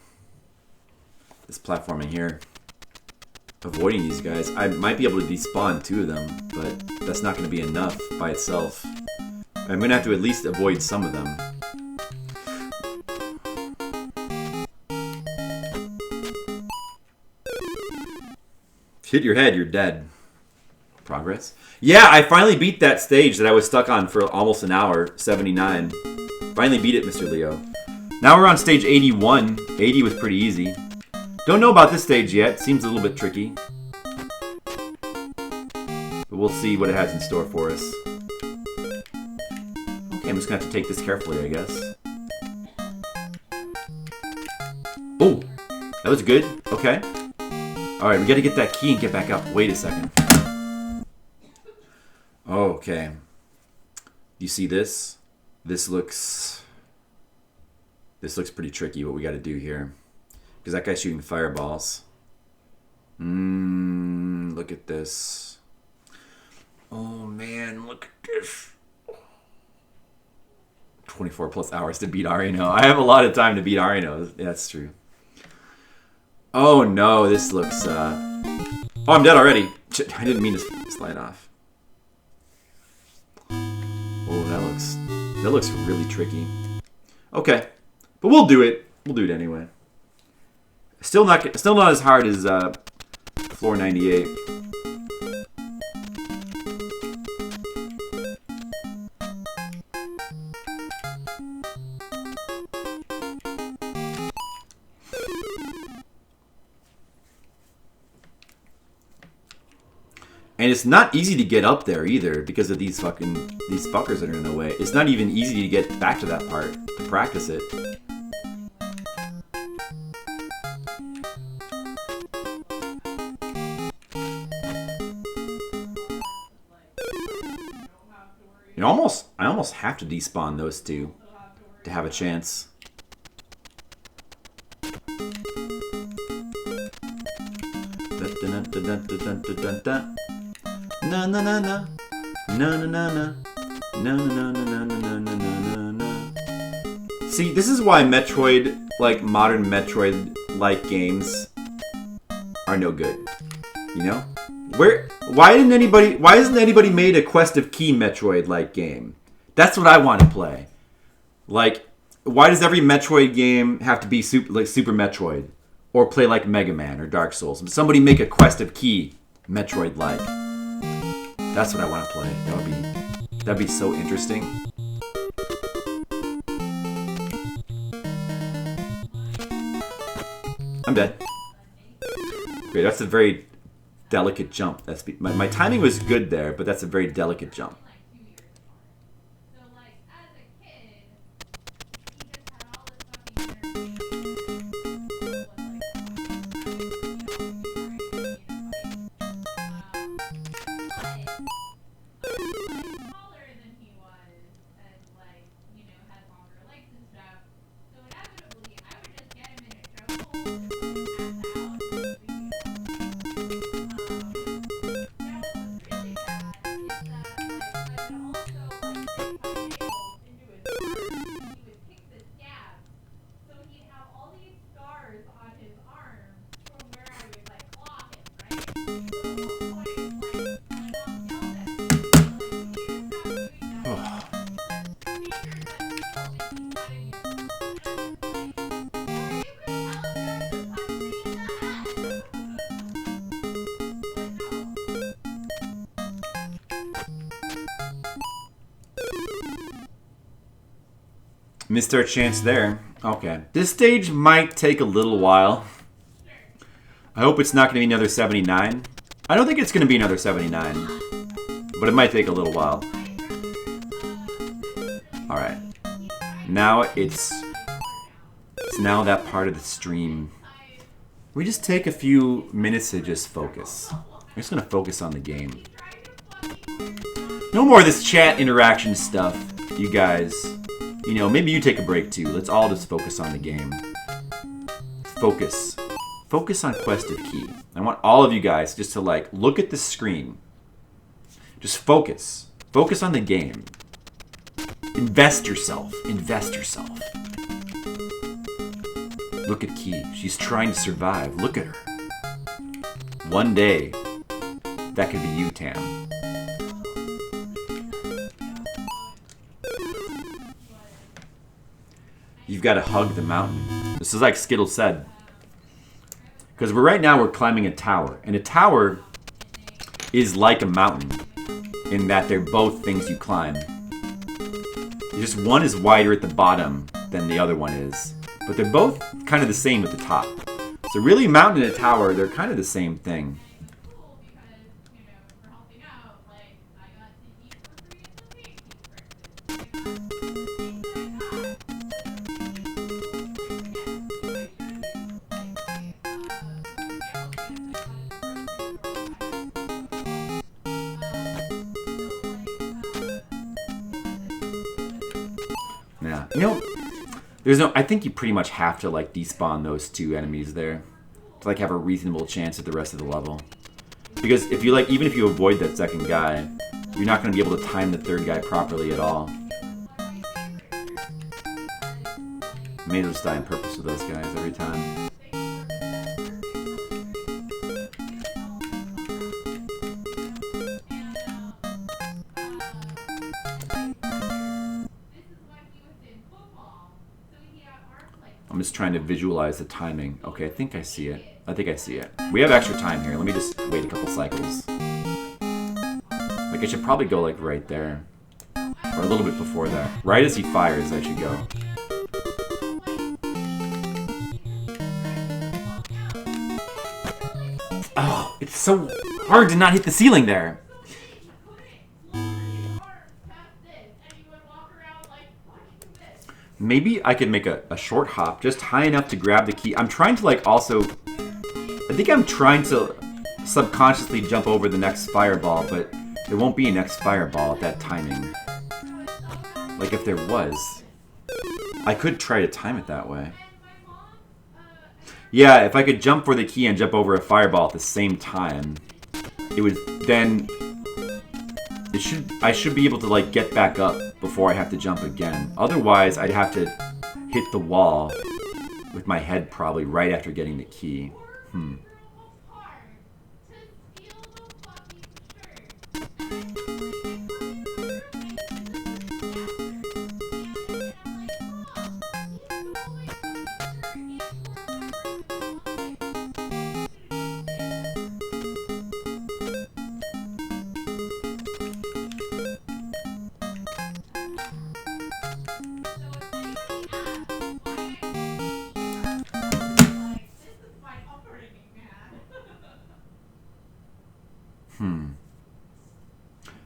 This platforming here. Avoiding these guys. I might be able to despawn 2 of them, but that's not going to be enough by itself. I'm going to have to at least avoid some of them. Hit your head, you're dead. Progress. Yeah, I finally beat that stage that I was stuck on for almost an hour. 79. Finally beat it, Mr. Leo. Now we're on stage 81. 80 was pretty easy. Don't know about this stage yet. Seems a little bit tricky. But we'll see what it has in store for us. Okay, I'm just going to have to take this carefully, I guess. Oh! That was good. Okay. Alright, we got to get that key and get back up. Wait a second. Okay. You see this? This looks pretty tricky, what we got to do here. Because that guy's shooting fireballs. Look at this. Oh man, look at this. 24 plus hours to beat Arino. I have a lot of time to beat Arino. Yeah, that's true. Oh no, this looks... Oh, I'm dead already. I didn't mean to slide off. Oh, that looks really tricky. Okay, but we'll do it. We'll do it anyway. Still not as hard as floor 98. And it's not easy to get up there either because of these fuckers that are in the way. It's not even easy to get back to that part to practice it. You know, I almost have to despawn those two to have a chance. Na na na na na na na na na na na na na na na. See, this is why Metroid, like modern Metroid-like games, are no good. You know, why hasn't anybody made a Quest of Key Metroid-like game? That's what I want to play. Like, why does every Metroid game have to be Super Metroid, or play like Mega Man or Dark Souls? Somebody make a Quest of Key Metroid-like. That's what I want to play. That'd be so interesting. I'm dead. Great, that's a very delicate jump. My timing was good there, but that's a very delicate jump. Missed our chance there. Okay. This stage might take a little while. I hope it's not going to be another 79. I don't think it's going to be another 79. But it might take a little while. Alright. Now it's now that part of the stream. We just take a few minutes to just focus. I'm just going to focus on the game. No more of this chat interaction stuff, you guys. You know, maybe you take a break too. Let's all just focus on the game. Focus. Focus on Quest of Key. I want all of you guys just to, like, look at the screen. Just focus. Focus on the game. Invest yourself. Invest yourself. Look at Key. She's trying to survive. Look at her. One day, that could be you, Tam. You've got to hug the mountain. This is like Skittle said. Because right now we're climbing a tower. And a tower is like a mountain. In that they're both things you climb. Just one is wider at the bottom than the other one is. But they're both kind of the same at the top. So really, a mountain and a tower, they're kind of the same thing. Yeah, you know, I think you pretty much have to, like, despawn those two enemies there to, like, have a reasonable chance at the rest of the level. Because if you, like, even if you avoid that second guy, you're not going to be able to time the third guy properly at all. May just die on purpose with those guys every time. I'm just trying to visualize the timing. Okay, I think I see it. I think I see it. We have extra time here. Let me just wait a couple cycles. Like, I should probably go, like, right there. Or a little bit before that. Right as he fires, I should go. Oh, it's so hard to not hit the ceiling there. Maybe I could make a short hop, just high enough to grab the key. I'm trying to, like, also... I think I'm trying to subconsciously jump over the next fireball, but there won't be a next fireball at that timing. Like, if there was, I could try to time it that way. Yeah, if I could jump for the key and jump over a fireball at the same time, it would then... I should be able to, like, get back up before I have to jump again. Otherwise, I'd have to hit the wall with my head probably right after getting the key.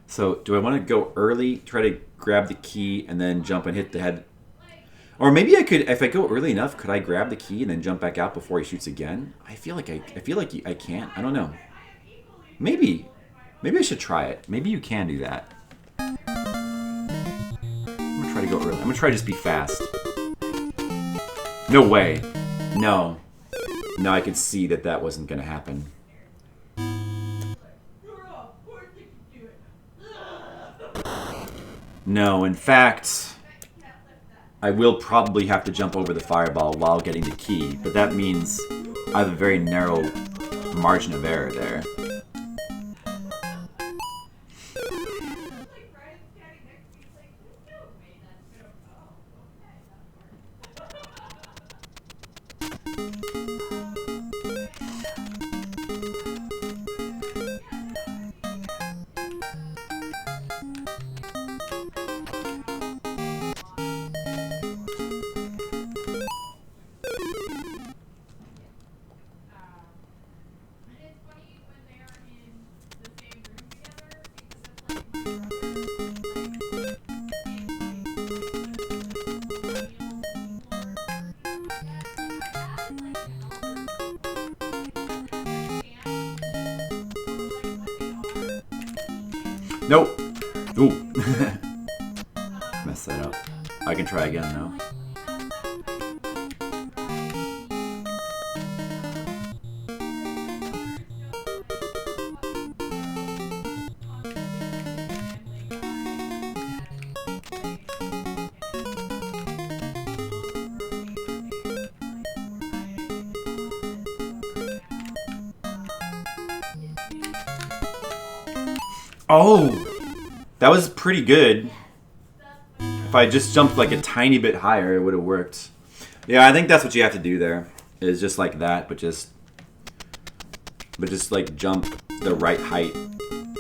So, do I want to go early, try to grab the key, and then jump and hit the head? Or maybe I could, if I go early enough, could I grab the key and then jump back out before he shoots again? I feel like I can't. I don't know. Maybe I should try it. Maybe you can do that. I'm gonna try to go early. I'm gonna try to just be fast. No way. No. No, I could see that wasn't gonna happen. No, in fact, I will probably have to jump over the fireball while getting the key, but that means I have a very narrow margin of error there. Nope. Ooh. Messed that up. I can try again now. Oh, that was pretty good. If I just jumped like a tiny bit higher, it would have worked. Yeah, I think that's what you have to do there. Is just like that, but just like jump the right height.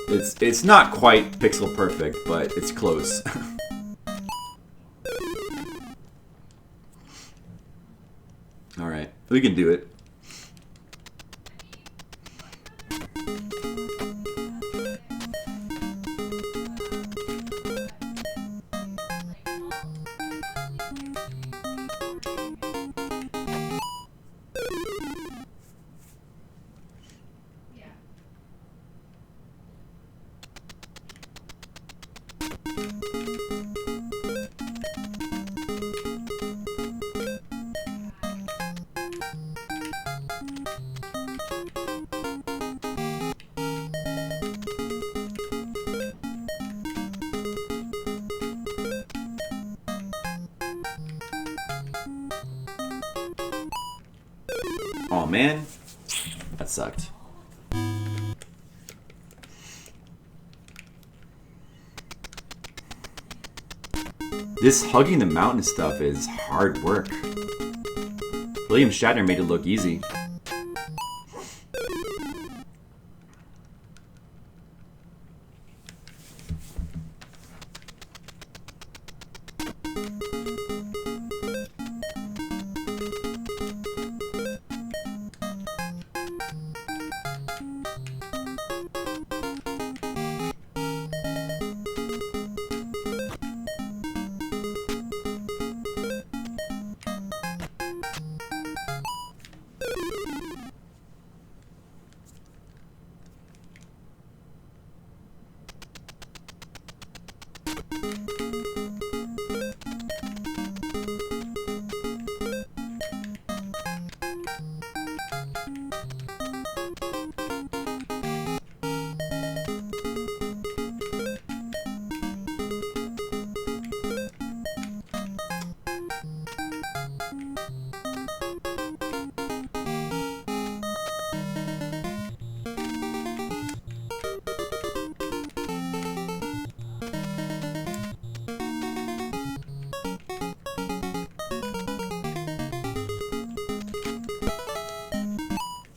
It's not quite pixel perfect, but it's close. All right, we can do it. Oh man, that sucked. This hugging the mountain stuff is hard work. William Shatner made it look easy.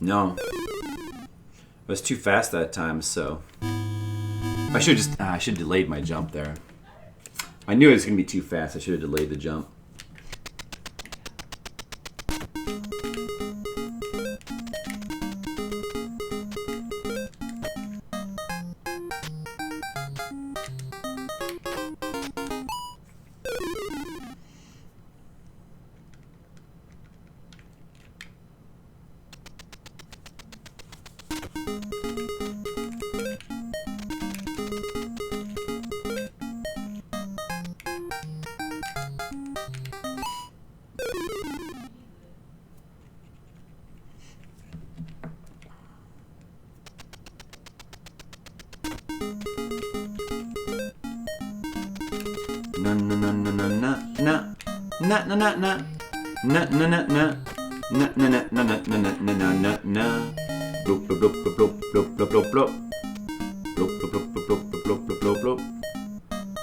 No. I was too fast that time, so... I should just... I should have delayed my jump there. I knew it was going to be too fast. I should have delayed the jump.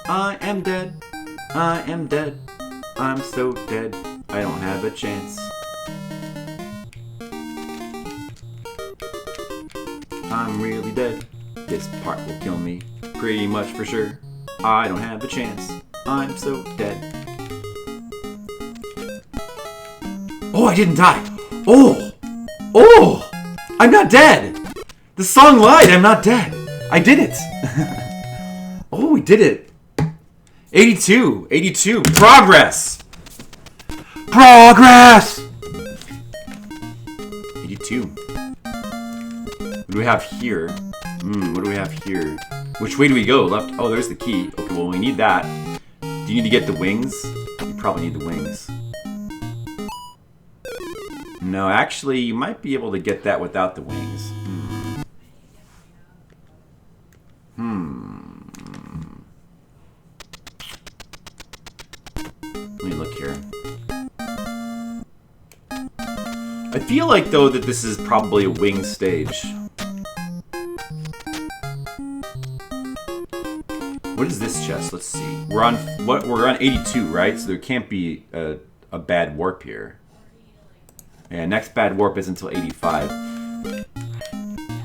I am dead. I am dead. I'm so dead. I don't have a chance. I'm really dead. This part will kill me. Pretty much for sure. I don't have a chance. I'm so dead. Oh, I didn't die. Oh! Oh! I'm not dead! The song lied. I'm not dead. I did it. Oh, we did it. 82. 82. Progress! Progress! 82. What do we have here? What do we have here? Which way do we go? Left? Oh, there's the key. Okay, well, we need that. Do you need to get the wings? You probably need the wings. No, actually, you might be able to get that without the wings. Let me look here. I feel like, though, that this is probably a wing stage. What is this chest? Let's see. We're on 82, right? So there can't be a bad warp here. Yeah, next bad warp is until 85.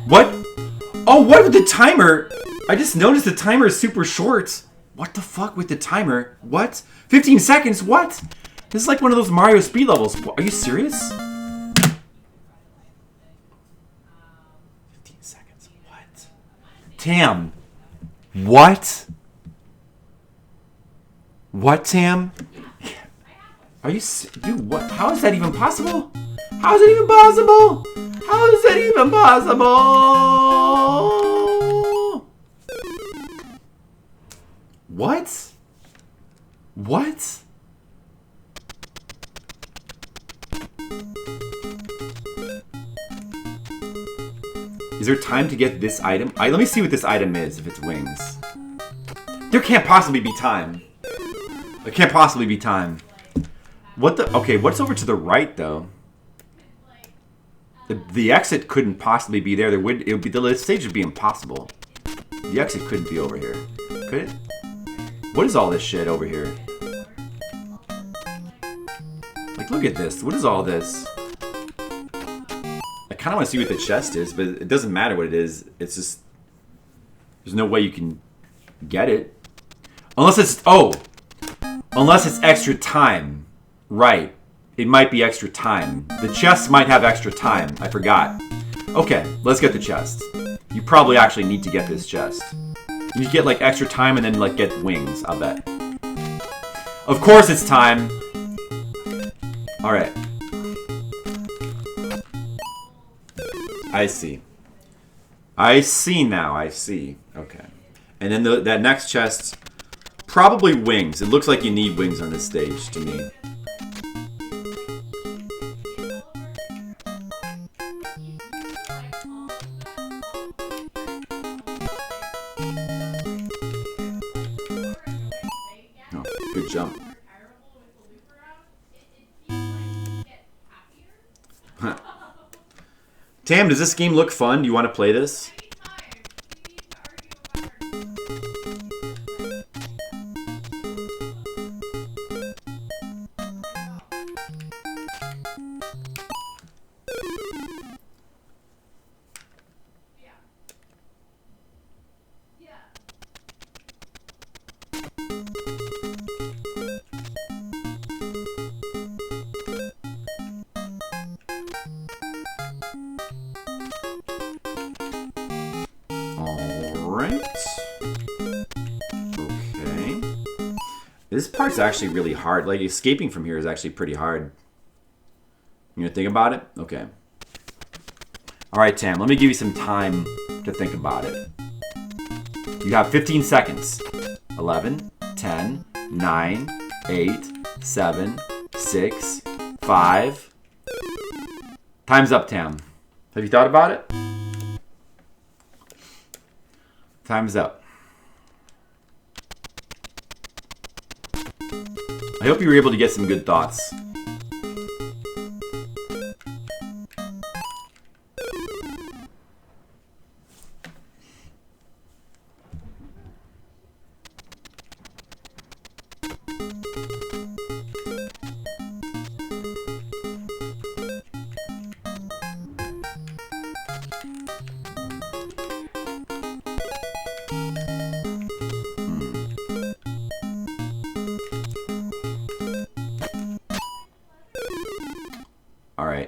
What? Oh, what with the timer? I just noticed the timer is super short. What the fuck with the timer? What? 15 seconds? What? This is like one of those Mario speed levels. Are you serious? 15 seconds. What? Tam. What? What, Tam? Are you... Dude, what? How is that even possible? How is it even possible? How is that even possible? What? What? Is there time to get this item? Let me see what this item is, if it's wings. There can't possibly be time. There can't possibly be time. What the... Okay, what's over to the right, though? The exit couldn't possibly be there. The stage would be impossible. The exit couldn't be over here. Could it? What is all this shit over here? Like, look at this. What is all this? I kind of want to see what the chest is, but it doesn't matter what it is. It's just... There's no way you can get it. Unless it's... Oh! Unless it's extra time. Right. It might be extra time. The chest might have extra time. I forgot. Okay, let's get the chest. You probably actually need to get this chest. You get like extra time and then like get wings, I'll bet. Of course it's time. Alright. I see. I see now, I see. Okay. And then that next chest, probably wings. It looks like you need wings on this stage to me. Good jump. Huh. Tam, does this game look fun? Do you want to play this? This part's actually really hard. Like, escaping from here is actually pretty hard. You gonna think about it? Okay. Alright, Tam, let me give you some time to think about it. You have 15 seconds. 11, 10, 9, 8, 7, 6, 5. Time's up, Tam. Have you thought about it? Time's up. I hope you were able to get some good thoughts.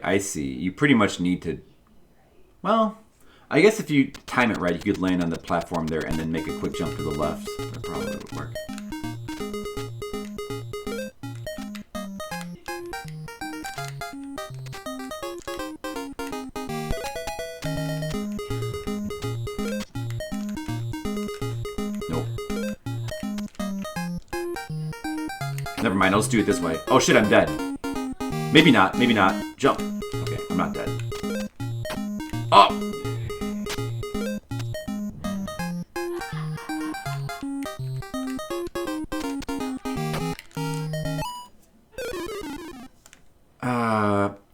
I see. You pretty much need to... Well, I guess if you time it right, you could land on the platform there and then make a quick jump to the left. That probably would work. Nope. Never mind, I'll just do it this way. Oh shit, I'm dead. Maybe not, maybe not. Jump. Okay, I'm not dead. Oh!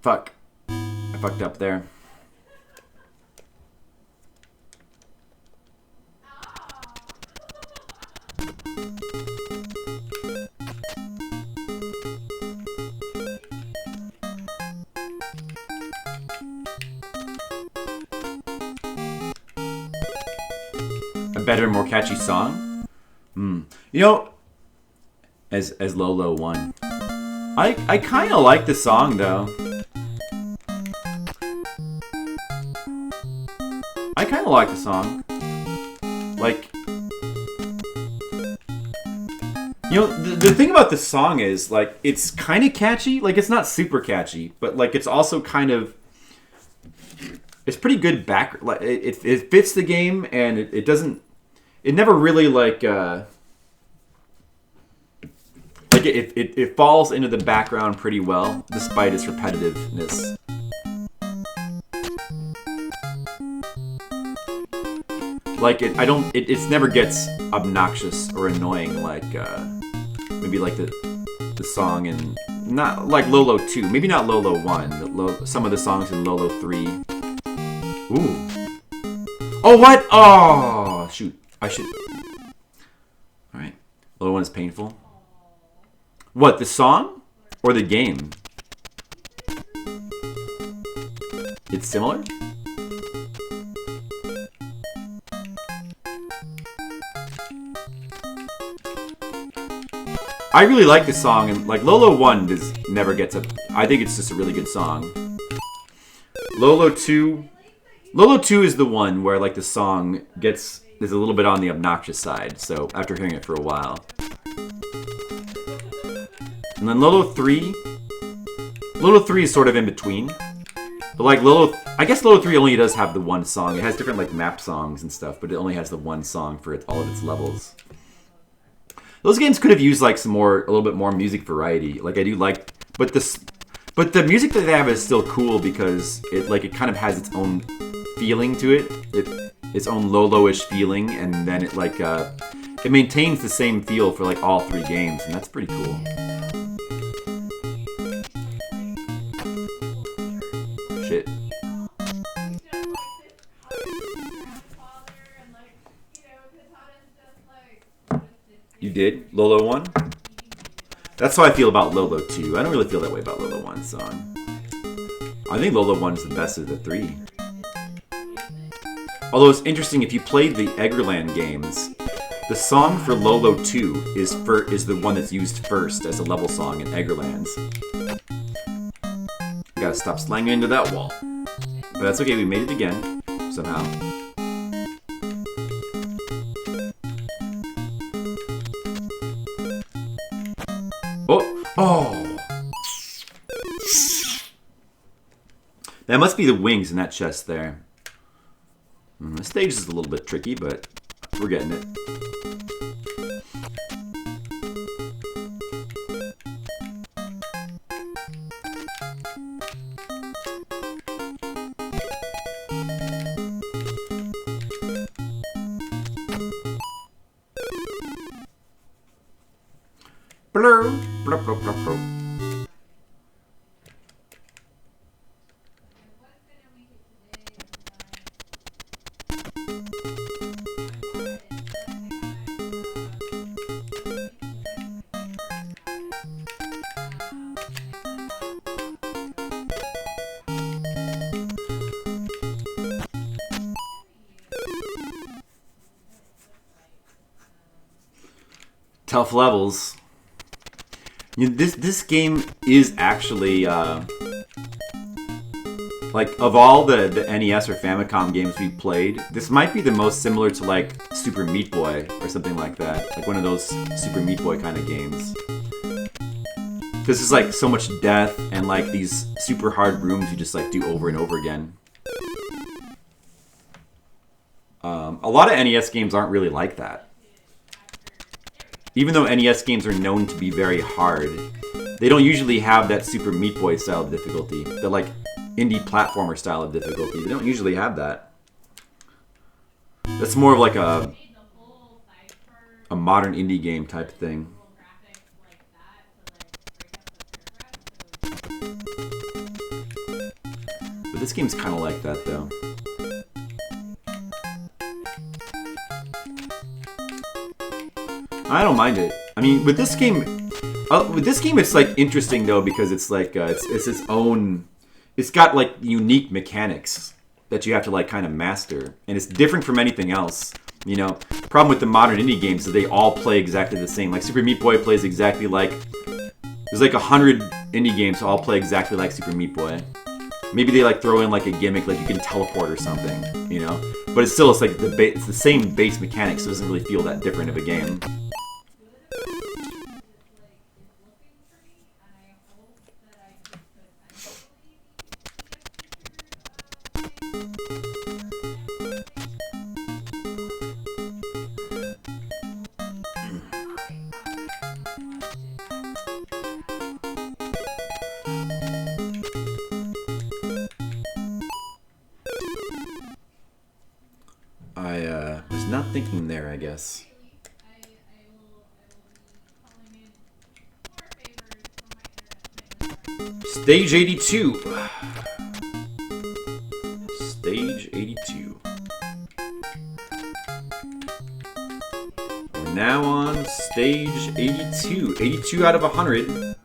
Fuck. I fucked up there. Better, more catchy song. You know, as Lolo won, I kind of like the song though. I kind of like the song. Like, you know, the thing about this song is like it's kind of catchy. Like, it's not super catchy, but like it's also kind of. It's pretty good back. Like it fits the game, and it doesn't. It never really like it falls into the background pretty well, despite its repetitiveness. Like it never gets obnoxious or annoying like maybe like the the song in not like Lolo 2, maybe not Lolo 1, but some of the songs in Lolo 3. Ooh. Oh, what? Oh, shoot. I should. All right. Lolo 1 is painful. What, the song or the game? It's similar? I really like this song, and like Lolo 1 never gets up. I think it's just a really good song. Lolo 2 is the one where like the song is a little bit on the obnoxious side. So after hearing it for a while, and then Lolo 3 is sort of in between. But like I guess Lolo 3 only does have the one song. It has different like map songs and stuff, but it only has the one song for all of its levels. Those games could have used like a little bit more music variety. Like I do like, but the music that they have is still cool because it kind of has its own feeling to it. Its own Lolo-ish feeling, and then it maintains the same feel for like all 3 games, and that's pretty cool. Shit. You did? Lolo 1? That's how I feel about Lolo 2. I don't really feel that way about Lolo 1 song. I think Lolo 1 is the best of the 3. Although it's interesting, if you played the Eggerland games, the song for Lolo 2 is the one that's used first as a level song in Eggerlands. We gotta stop slanging into that wall. But that's okay, we made it again, somehow. Oh! That must be the wings in that chest there. The stage is a little bit tricky, but we're getting it. Blur, blur, blur, blur, blur. Tough levels. This game is actually like of all the NES or Famicom games we played, this might be the most similar to like Super Meat Boy or something like that, like one of those Super Meat Boy kind of games. This is like so much death and like these super hard rooms you just like do over and over again. A lot of NES games aren't really like that. Even though NES games are known to be very hard, they don't usually have that Super Meat Boy style of difficulty. The like indie platformer style of difficulty. They don't usually have that. That's more of like a modern indie game type thing. But this game's kind of like that though. I don't mind it. I mean, with this game, it's like interesting though because it's like it's its own. It's got like unique mechanics that you have to like kind of master, and it's different from anything else. You know, problem with the modern indie games is they all play exactly the same. Like Super Meat Boy plays exactly like. There's like 100 indie games all play exactly like Super Meat Boy. Maybe they like throw in like a gimmick, like you can teleport or something, you know. But it's still like it's the same base mechanics, so it doesn't really feel that different of a game. I was not thinking there, I guess. Stage 82. Stage 82. We're now on stage 82. 82 out of 100.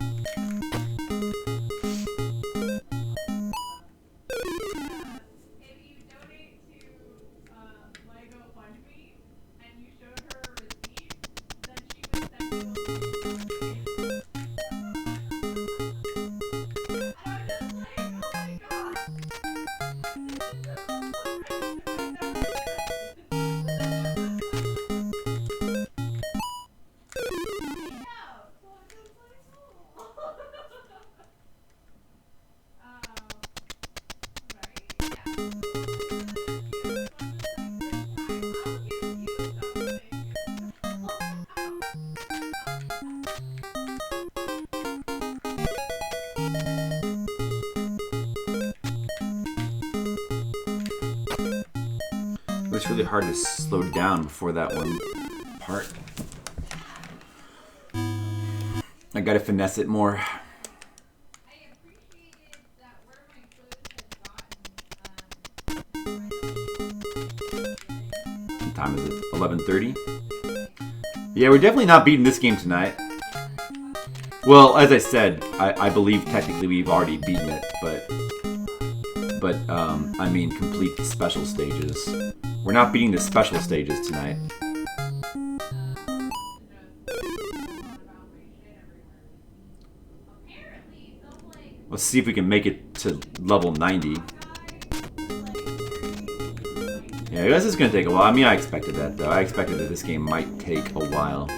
It's really hard to slow down before that one part. I gotta finesse it more. What time is it? 11:30? Yeah, we're definitely not beating this game tonight. Well, as I said, I believe technically we've already beaten it, but I mean complete the special stages. We're not beating the special stages tonight. Let's see if we can make it to level 90. Yeah, I guess it's gonna take a while. I mean, I expected that though. I expected that this game might take a while.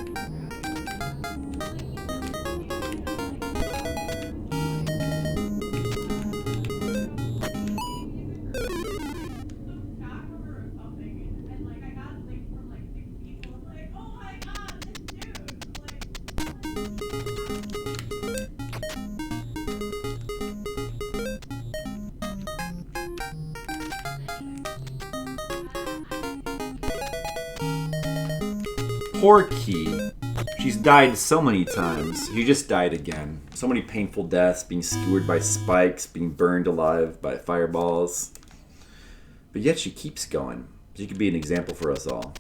Poor Key. She's died so many times. She just died again. So many painful deaths, being skewered by spikes, being burned alive by fireballs. But yet she keeps going. She could be an example for us all.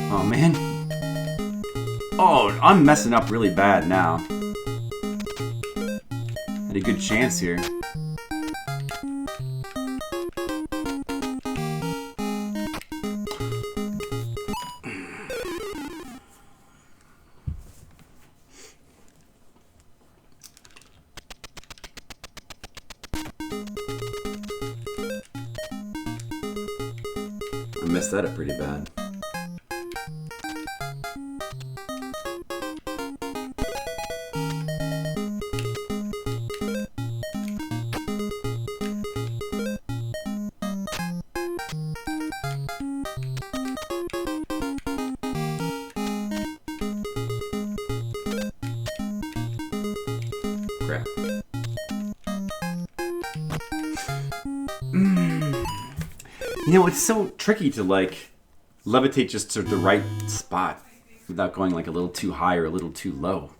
Oh, man. Oh, I'm messing up really bad now. Had a good chance here. I messed that up pretty bad. Crap. You know, it's so tricky to, like, levitate just to the right spot without going, like, a little too high or a little too low.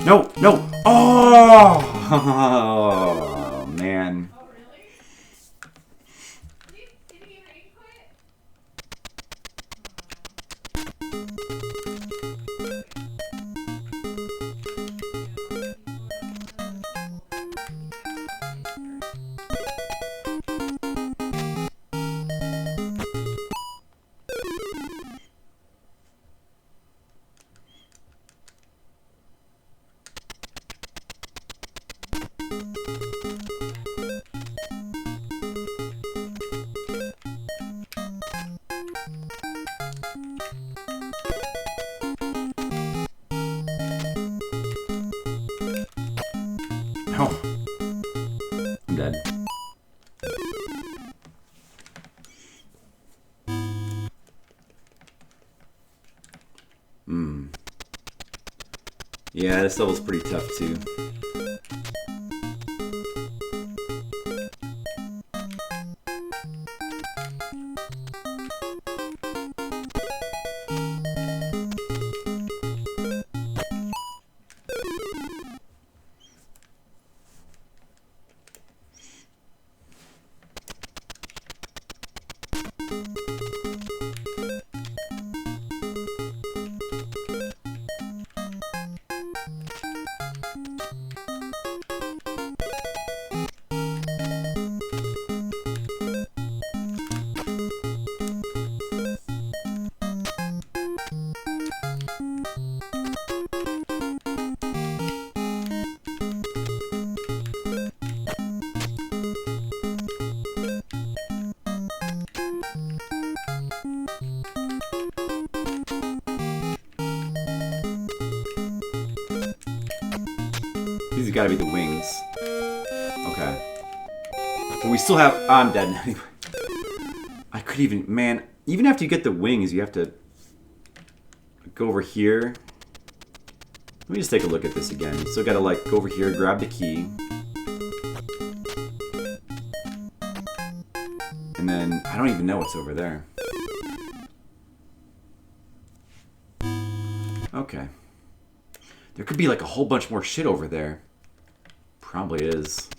No, no. Oh, oh man. Oh, really? Did he rage quit? No. I'm dead. Yeah, this level's pretty tough too. These have got to be the wings. Okay. But we still have... I'm dead now. I could even... Man, even after you get the wings, you have to go over here. Let me just take a look at this again. Still got to, like, go over here, grab the key. And then... I don't even know what's over there. Okay. There could be, like, a whole bunch more shit over there. Probably is.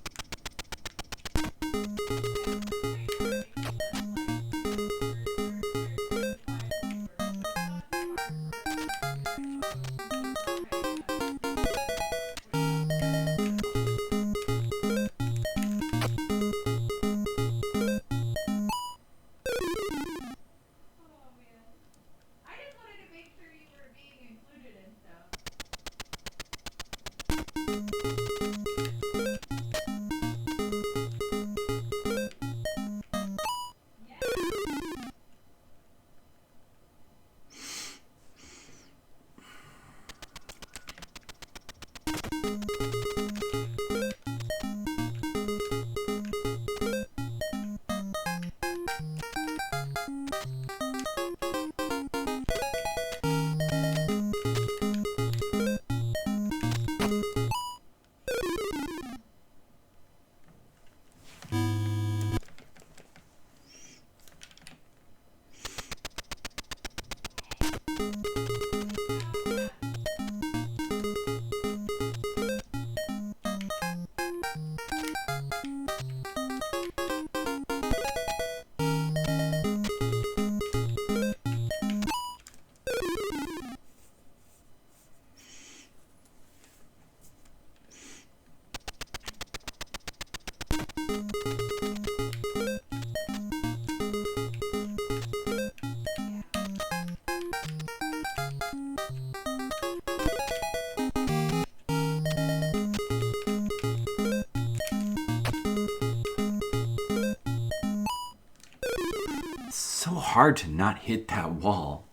so hard to not hit that wall.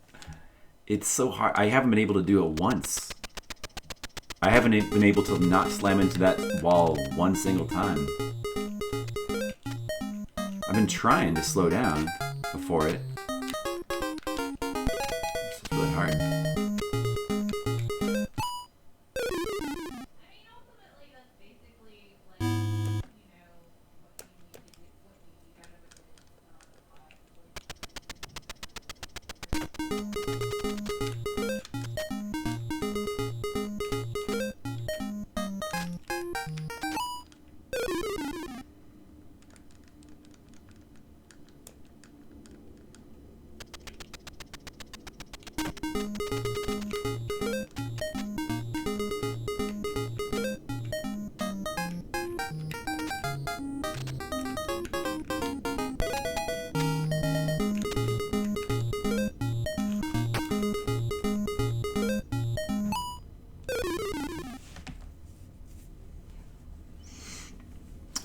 It's so hard. I haven't been able to do it once. I haven't been able to not slam into that wall one single time. I've been trying to slow down before it. It's just really hard.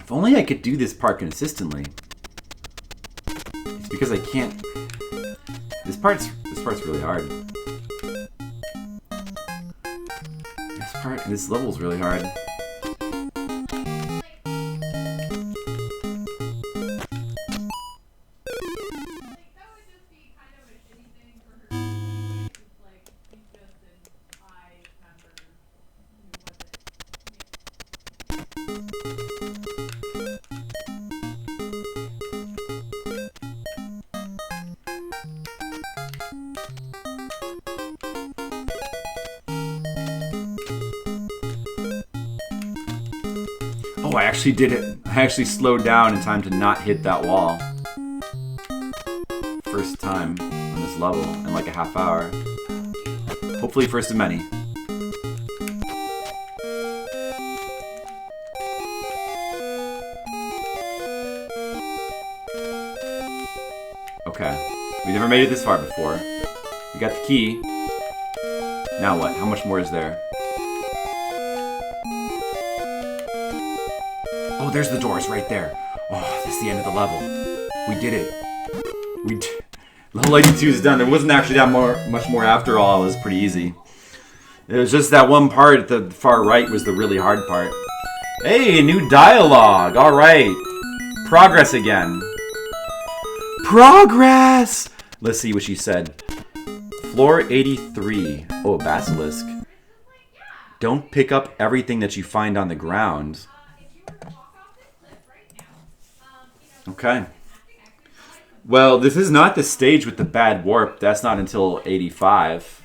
If only I could do this part consistently. It's because I can't. This part's really hard. This level's really hard. Oh, I actually did it. I actually slowed down in time to not hit that wall. First time on this level in like a half hour. Hopefully first of many. Okay. We never made it this far before. We got the key. Now what? How much more is there? Oh, there's the doors right there. Oh, that's the end of the level. We did it. Level 82 is done. There wasn't actually that much more after all. It was pretty easy. It was just that one part at the far right was the really hard part. Hey, new dialogue. All right. Progress again. Progress! Let's see what she said. Floor 83. Oh, basilisk. Don't pick up everything that you find on the ground. Okay. Well, this is not the stage with the bad warp. That's not until 85.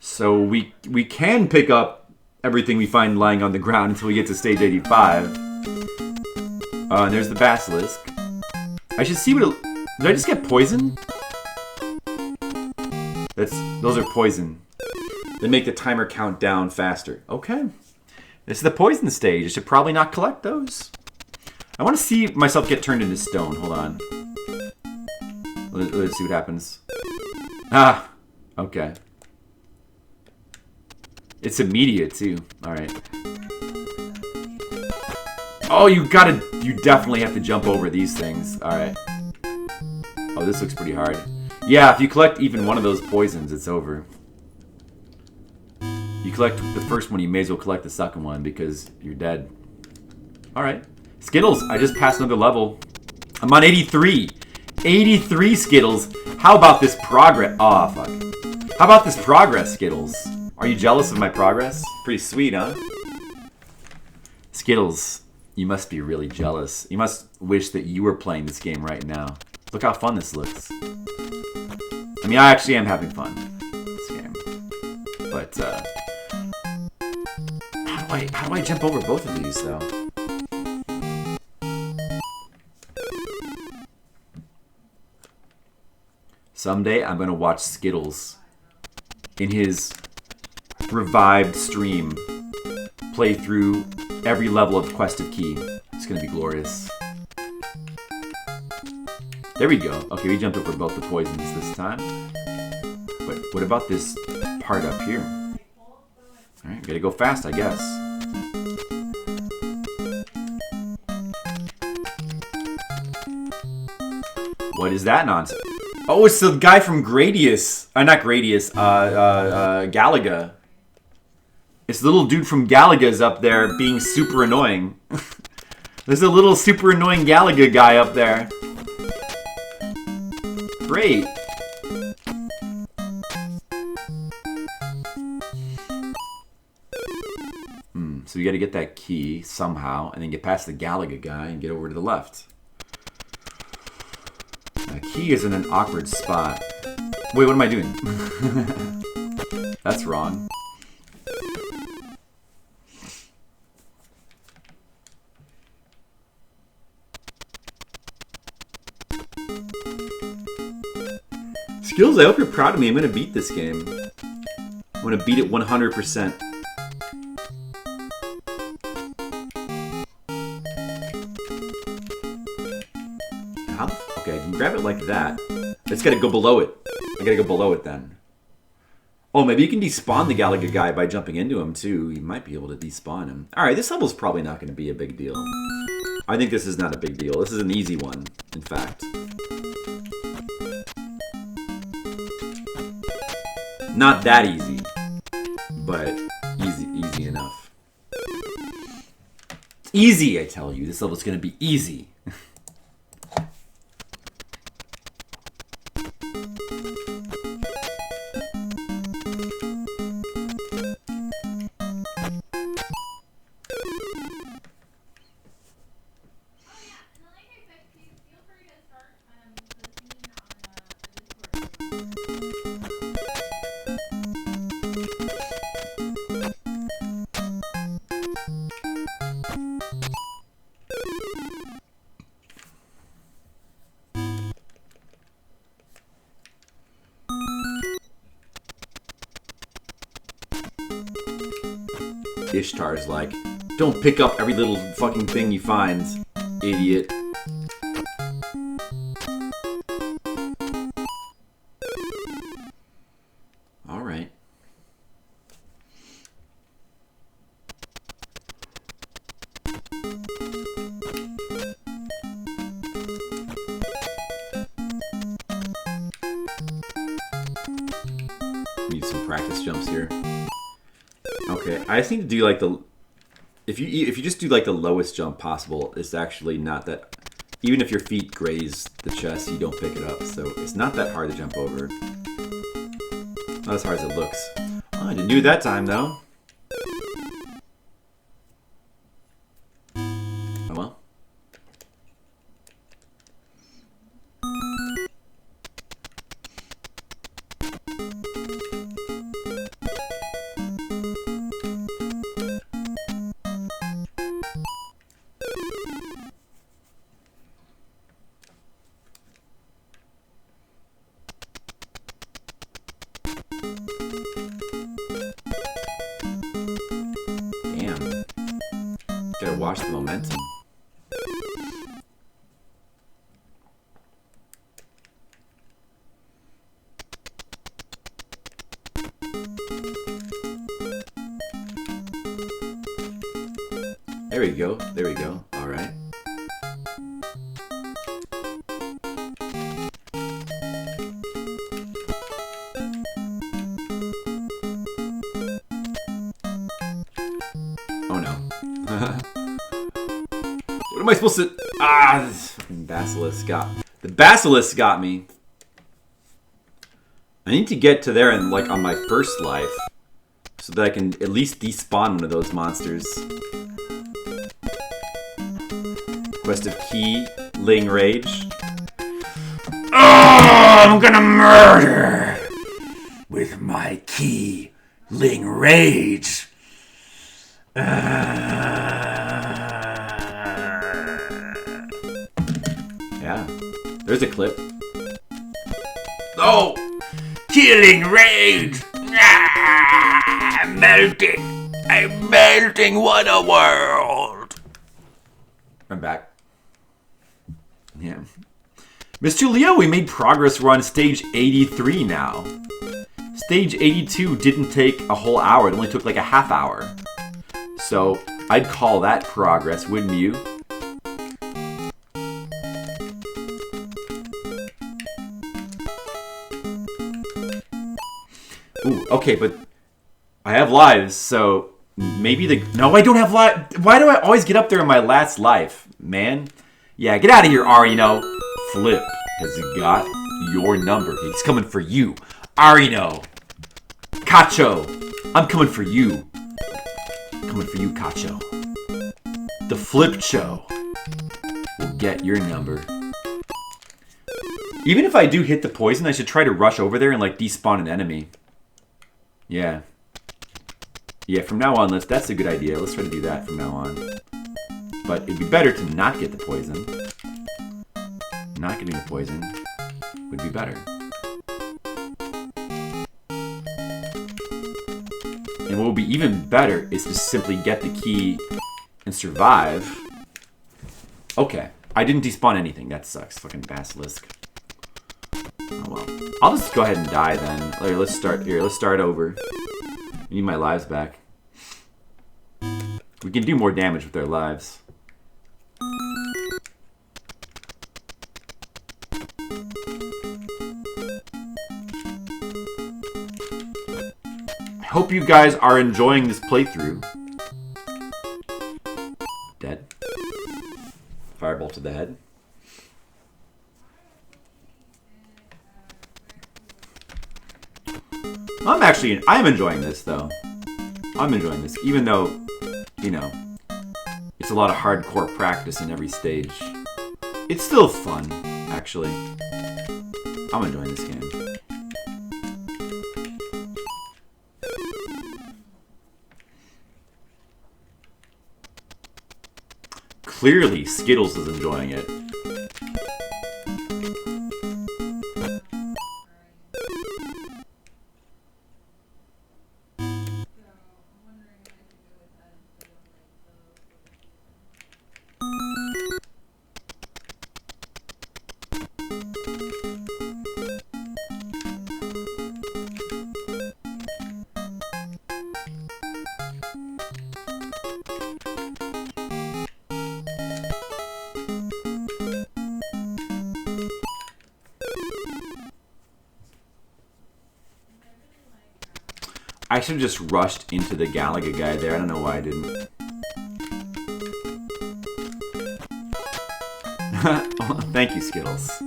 So we can pick up everything we find lying on the ground until we get to stage 85. And there's the basilisk. I should see what did I just get poison? Those are poison. They make the timer count down faster. Okay. This is the poison stage. I should probably not collect those. I want to see myself get turned into stone. Hold on. Let's see what happens. Ah, okay. It's immediate too. All right. Oh, you definitely have to jump over these things. All right. Oh, this looks pretty hard. Yeah, if you collect even one of those poisons, it's over. You collect the first one, you may as well collect the second one because you're dead. All right. Skittles, I just passed another level. I'm on 83. 83 Skittles. How about this progress? Oh, fuck. How about this progress, Skittles? Are you jealous of my progress? Pretty sweet, huh? Skittles, you must be really jealous. You must wish that you were playing this game right now. Look how fun this looks. I mean, I actually am having fun this game. But, how do I jump over both of these, though? Someday I'm going to watch Skittles in his revived stream play through every level of Quest of Key. It's going to be glorious. There we go. Okay, we jumped over both the poisons this time. But what about this part up here? Alright, gotta go fast, I guess. What is that nonsense? Oh, it's the guy from Gradius. Not Gradius. Galaga. It's the little dude from Galaga's up there being super annoying. There's a little super annoying Galaga guy up there. Great. So you gotta get that key somehow, and then get past the Galaga guy and get over to the left. The key is in an awkward spot. Wait, what am I doing? That's wrong. Skills, I hope you're proud of me. I'm gonna beat this game. I'm gonna beat it 100%. Okay, I can grab it like that. I just gotta go below it. I gotta go below it then. Oh, maybe you can despawn the Galaga guy by jumping into him too. You might be able to despawn him. Alright, this level's probably not gonna be a big deal. I think this is not a big deal. This is an easy one, in fact. Not that easy, but easy enough. Easy, I tell you. This level's gonna be easy. Ishtar's like, don't pick up every little fucking thing you find, idiot. Alright. Need some practice jumps here. Okay, I just need to do like the... If you just do like the lowest jump possible, it's actually not that... Even if your feet graze the chest, you don't pick it up. So it's not that hard to jump over. Not as hard as it looks. Oh, I didn't do it that time though. Oh well. Watch the momentum. There we go. There we go. All right. Oh no. What am I supposed to... Ah, this fucking basilisk got... The basilisk got me. I need to get to there and like on my first life. So that I can at least despawn one of those monsters. Quest of Key, Ling Rage. Oh, I'm gonna murder! With my key, Ling Rage. Yeah, there's a clip. Oh! Killing rage! Ah, I'm melting! I'm melting! What a world! I'm back. Yeah. Mr. Leo, we made progress. We're on stage 83 now. Stage 82 didn't take a whole hour. It only took like a half hour. So, I'd call that progress, wouldn't you? Ooh, okay, but I have lives, so maybe the... No, I don't have lives. Why do I always get up there in my last life, man? Yeah, get out of here, Arino. Flip has got your number. He's coming for you. Arino. Cacho. I'm coming for you. Coming for you, Cacho. The Flip Show will get your number. Even if I do hit the poison, I should try to rush over there and like despawn an enemy. Yeah. Yeah, from now on, that's a good idea. Let's try to do that from now on. But it'd be better to not get the poison. Not getting the poison would be better. And what would be even better is to simply get the key and survive. Okay. I didn't despawn anything. That sucks. Fucking basilisk. Oh well. I'll just go ahead and die then. Here, let's start over. I need my lives back. We can do more damage with our lives. I hope you guys are enjoying this playthrough. Dead. Fireball to the head. I'm enjoying this though. I'm enjoying this, even though, you know, it's a lot of hardcore practice in every stage. It's still fun, actually. I'm enjoying this game. Clearly, Skittles is enjoying it. I should have just rushed into the Galaga guy there. I don't know why I didn't. Thank you, Skittles.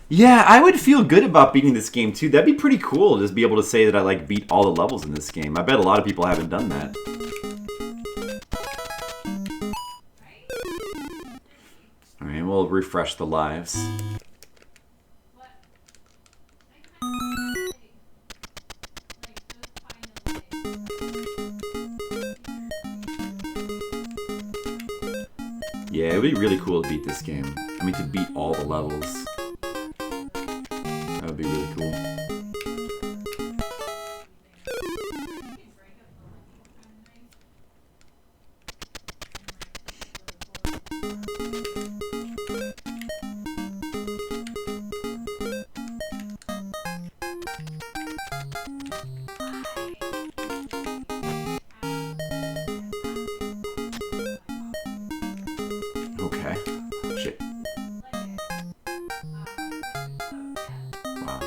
Yeah, I would feel good about beating this game too. That'd be pretty cool to just be able to say that I like beat all the levels in this game. I bet a lot of people haven't done that. Alright, we'll refresh the lives. Yeah, it would be really cool to beat this game. I mean, to beat all the levels. That would be really cool. Okay. Shit. Wow.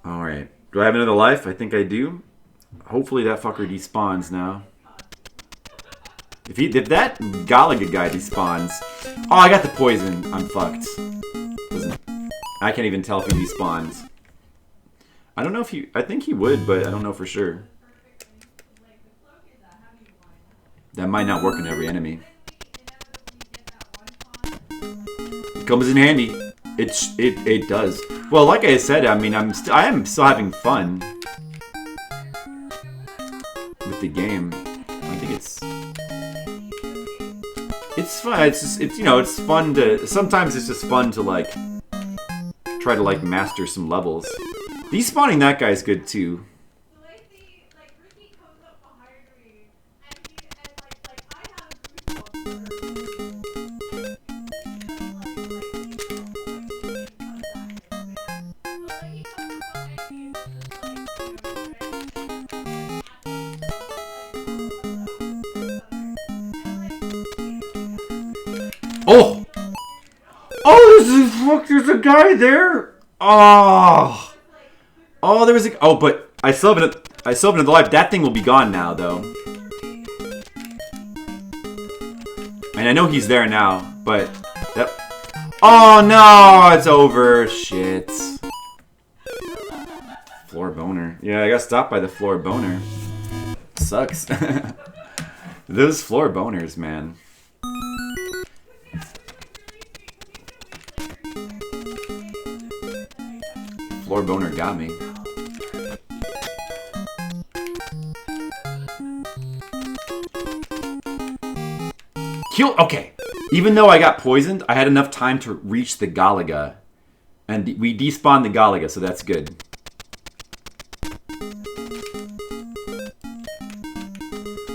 Alright. Do I have another life? I think I do. Hopefully that fucker despawns now. If that Galaga guy despawns... Oh, I got the poison. I'm fucked. I can't even tell if he despawns. I don't know if he... I think he would, but I don't know for sure. That might not work on every enemy. It comes in handy. It does. Well, like I said, I mean, I am still having fun with the game. I think it's fun. It's just, you know, it's fun to... Sometimes it's just fun to, like, try to, like, master some levels. Despawning that guy's good, too. there's a guy there. Oh, there was a. Oh, but I still have another life. That thing will be gone now, though. And I know he's there now, but that. Oh no, it's over. Shit. Floor boner. Yeah, I got stopped by the floor boner. Sucks. Those floor boners, man. Floor boner got me. Kill. Okay. Even though I got poisoned, I had enough time to reach the Galaga. And we despawned the Galaga, so that's good.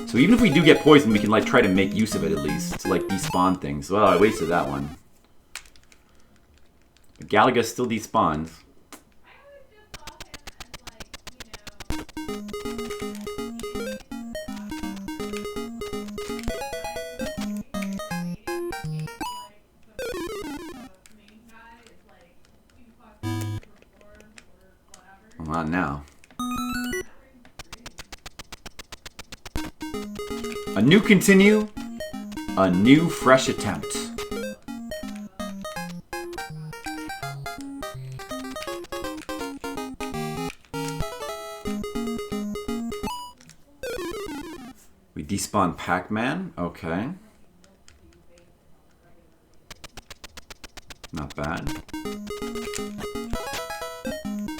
So even if we do get poisoned, we can like try to make use of it at least. To like despawn things. Well, I wasted that one. But Galaga still despawns. Not now. A new continue, a new fresh attempt. We despawn Pac-Man, okay. Not bad.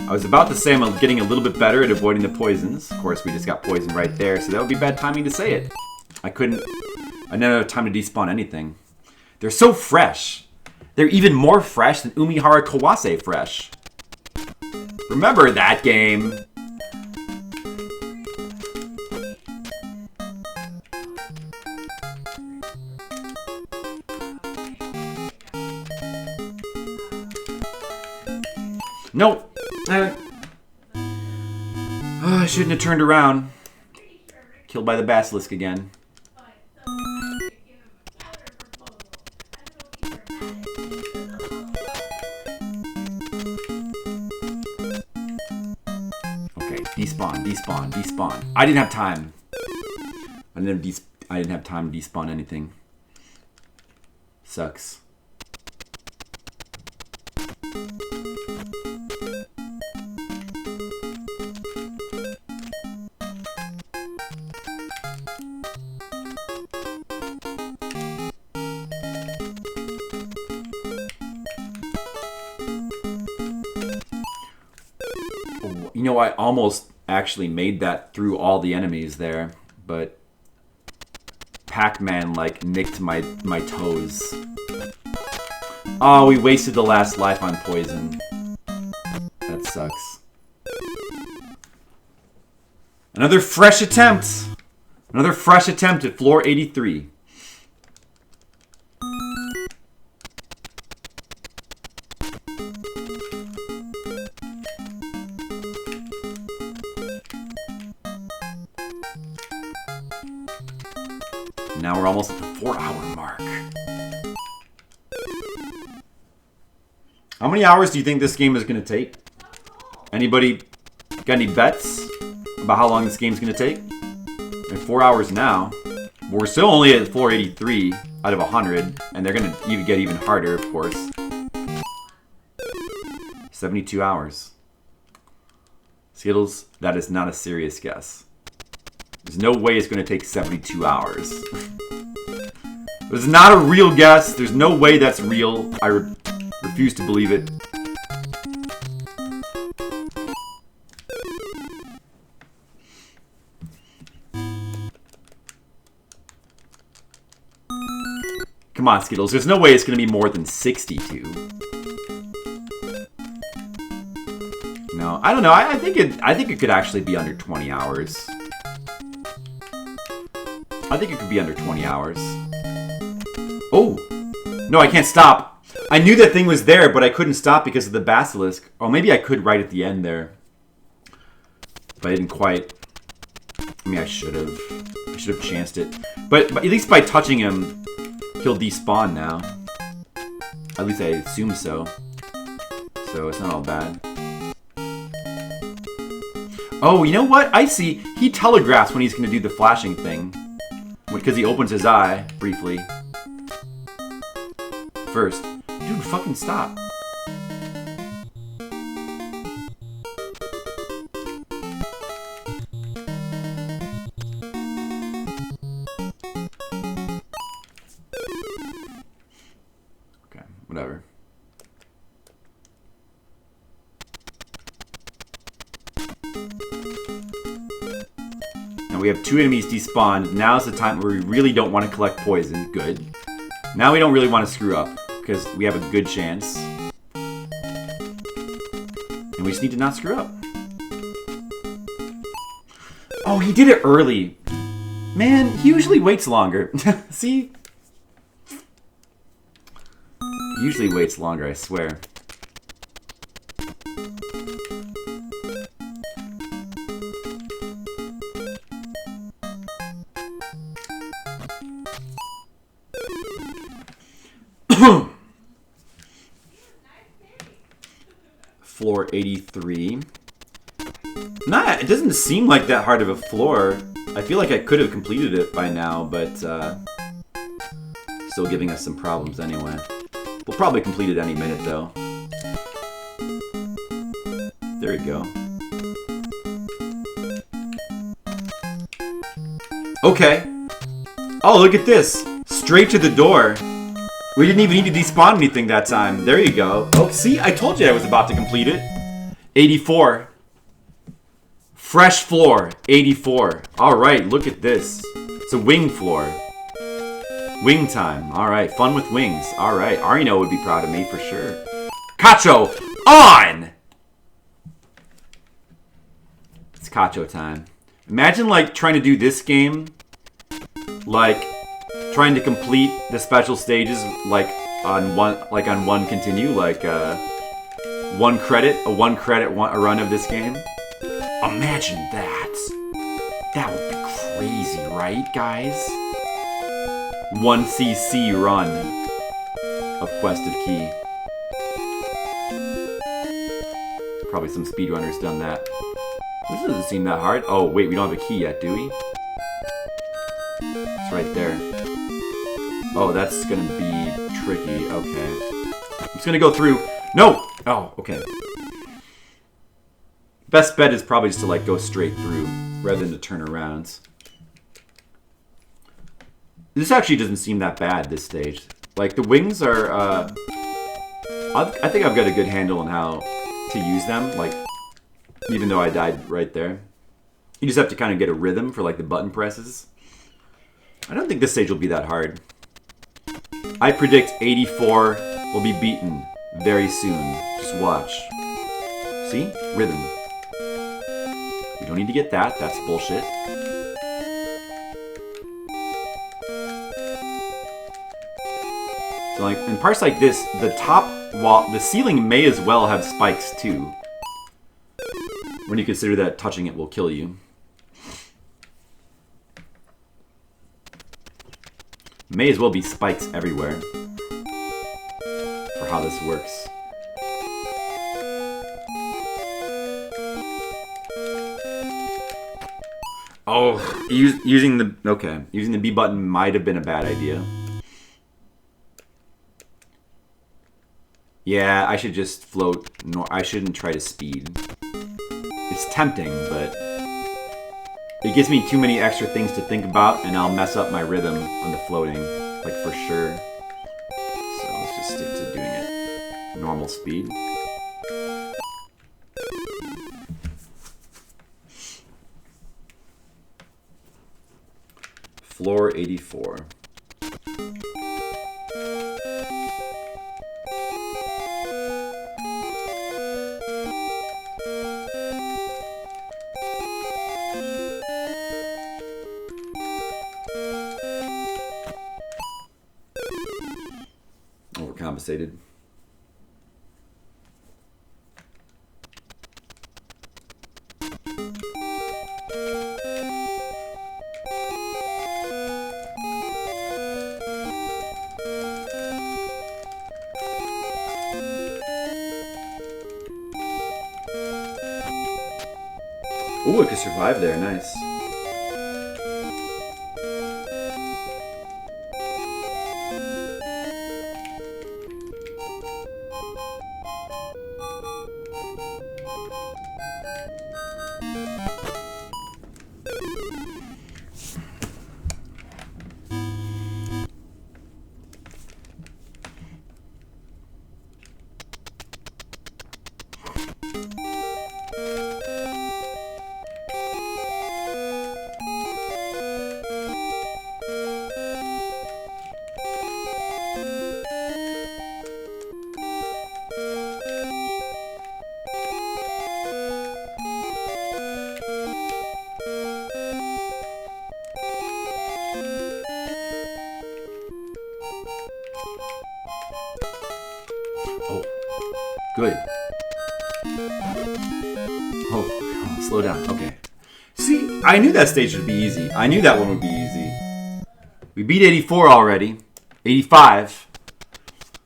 I was about to say I'm getting a little bit better at avoiding the poisons. Of course, we just got poisoned right there, so that would be bad timing to say it. I didn't have time to despawn anything. They're so fresh. They're even more fresh than Umihara Kawase fresh. Remember that game? No. I shouldn't have turned around. Killed by the basilisk again. Okay, despawn. I didn't have time. I didn't have time to despawn anything. Sucks. You know, I almost actually made that through all the enemies there, but Pac-Man, like, nicked my toes. Oh, we wasted the last life on poison. That sucks. Another fresh attempt! Another fresh attempt at floor 83. Now we're almost at the 4-hour mark. How many hours do you think this game is going to take? Anybody got any bets about how long this game's going to take? And 4 hours now. We're still only at 483 out of 100, and they're going to get even harder, of course. 72 hours. Skittles, that is not a serious guess. There's no way it's going to take 72 hours. It's not a real guess. There's no way that's real. I refuse to believe it. Come on, Skittles. There's no way it's going to be more than 62. No, I don't know. I think it could actually be under 20 hours. I think it could be under 20 hours. Oh! No, I can't stop. I knew that thing was there, but I couldn't stop because of the basilisk. Or maybe I could right at the end there. But I didn't quite. I mean, I should have. I should have chanced it. But at least by touching him, he'll despawn now. At least I assume so. So it's not all bad. Oh, you know what? I see. He telegraphs when he's going to do the flashing thing. Because he opens his eye, briefly. First. Dude, fucking stop. Okay, whatever. Now we have 2 enemies despawned. Now's the time where we really don't want to collect poison. Good. Now we don't really want to screw up, because we have a good chance. And we just need to not screw up. Oh, he did it early. Man, he usually waits longer. See? He usually waits longer, I swear. Floor 83. It doesn't seem like that hard of a floor. I feel like I could have completed it by now, but still giving us some problems anyway. We'll probably complete it any minute though. There we go. Okay. Oh, look at this. Straight to the door. We didn't even need to despawn anything that time. There you go. Oh, see? I told you I was about to complete it. 84. Fresh floor. 84. Alright, look at this. It's a wing floor. Wing time. Alright, fun with wings. Alright, Arino would be proud of me for sure. Cacho on! It's Cacho time. Imagine, like, trying to do this game. Like, trying to complete the special stages like on one continue, like a one credit run of this game. Imagine that. That would be crazy, right, guys? 1cc run of Quest of Key. Probably some speedrunners done that. This doesn't seem that hard. Oh wait, we don't have a key yet, do we? It's right there. Oh, that's gonna be tricky. Okay. I'm just gonna go through. No! Oh, okay. Best bet is probably just to, like, go straight through rather than to turn around. This actually doesn't seem that bad, this stage. Like, the wings are, I think I've got a good handle on how to use them, like, even though I died right there. You just have to kind of get a rhythm for, like, the button presses. I don't think this stage will be that hard. I predict 84 will be beaten very soon. Just watch. See? Rhythm. We don't need to get that. That's bullshit. So, like, in parts like this, the top wall, the ceiling may as well have spikes too. When you consider that touching it will kill you. May as well be spikes everywhere for how this works. Oh, using the B button might have been a bad idea. Yeah, I should just float. No, I shouldn't try to speed. It's tempting, but it gives me too many extra things to think about, and I'll mess up my rhythm on the floating, like for sure. So let's just stick to doing it normal speed. Floor 84. Overcompensated. Ooh, I could survive there. Nice. Oh, good. Oh, slow down. Okay. See, I knew that stage would be easy. I knew that one would be easy. We beat 84 already. 85.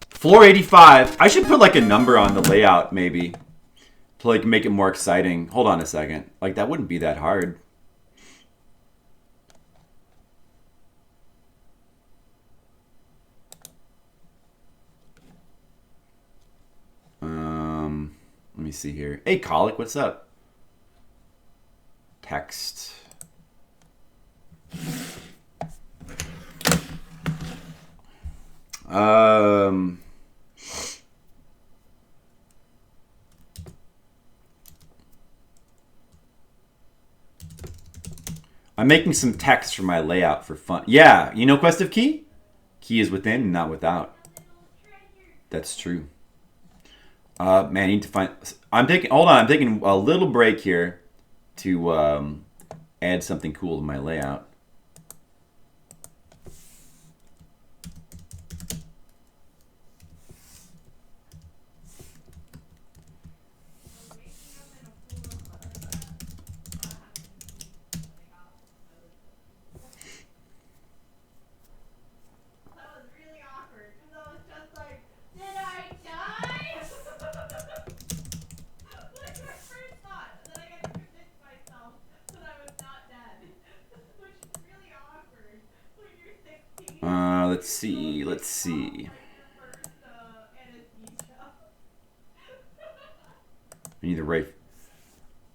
Floor 85. I should put like a number on the layout maybe to like make it more exciting. Hold on a second. Like that wouldn't be that hard. Let me see here. Hey, Colic, what's up? Text. I'm making some text for my layout for fun. Yeah, you know Quest of Key? Key is within, not without. That's true. Man, I need to find... Hold on, I'm taking a little break here to add something cool to my layout. Let's see. I need the right...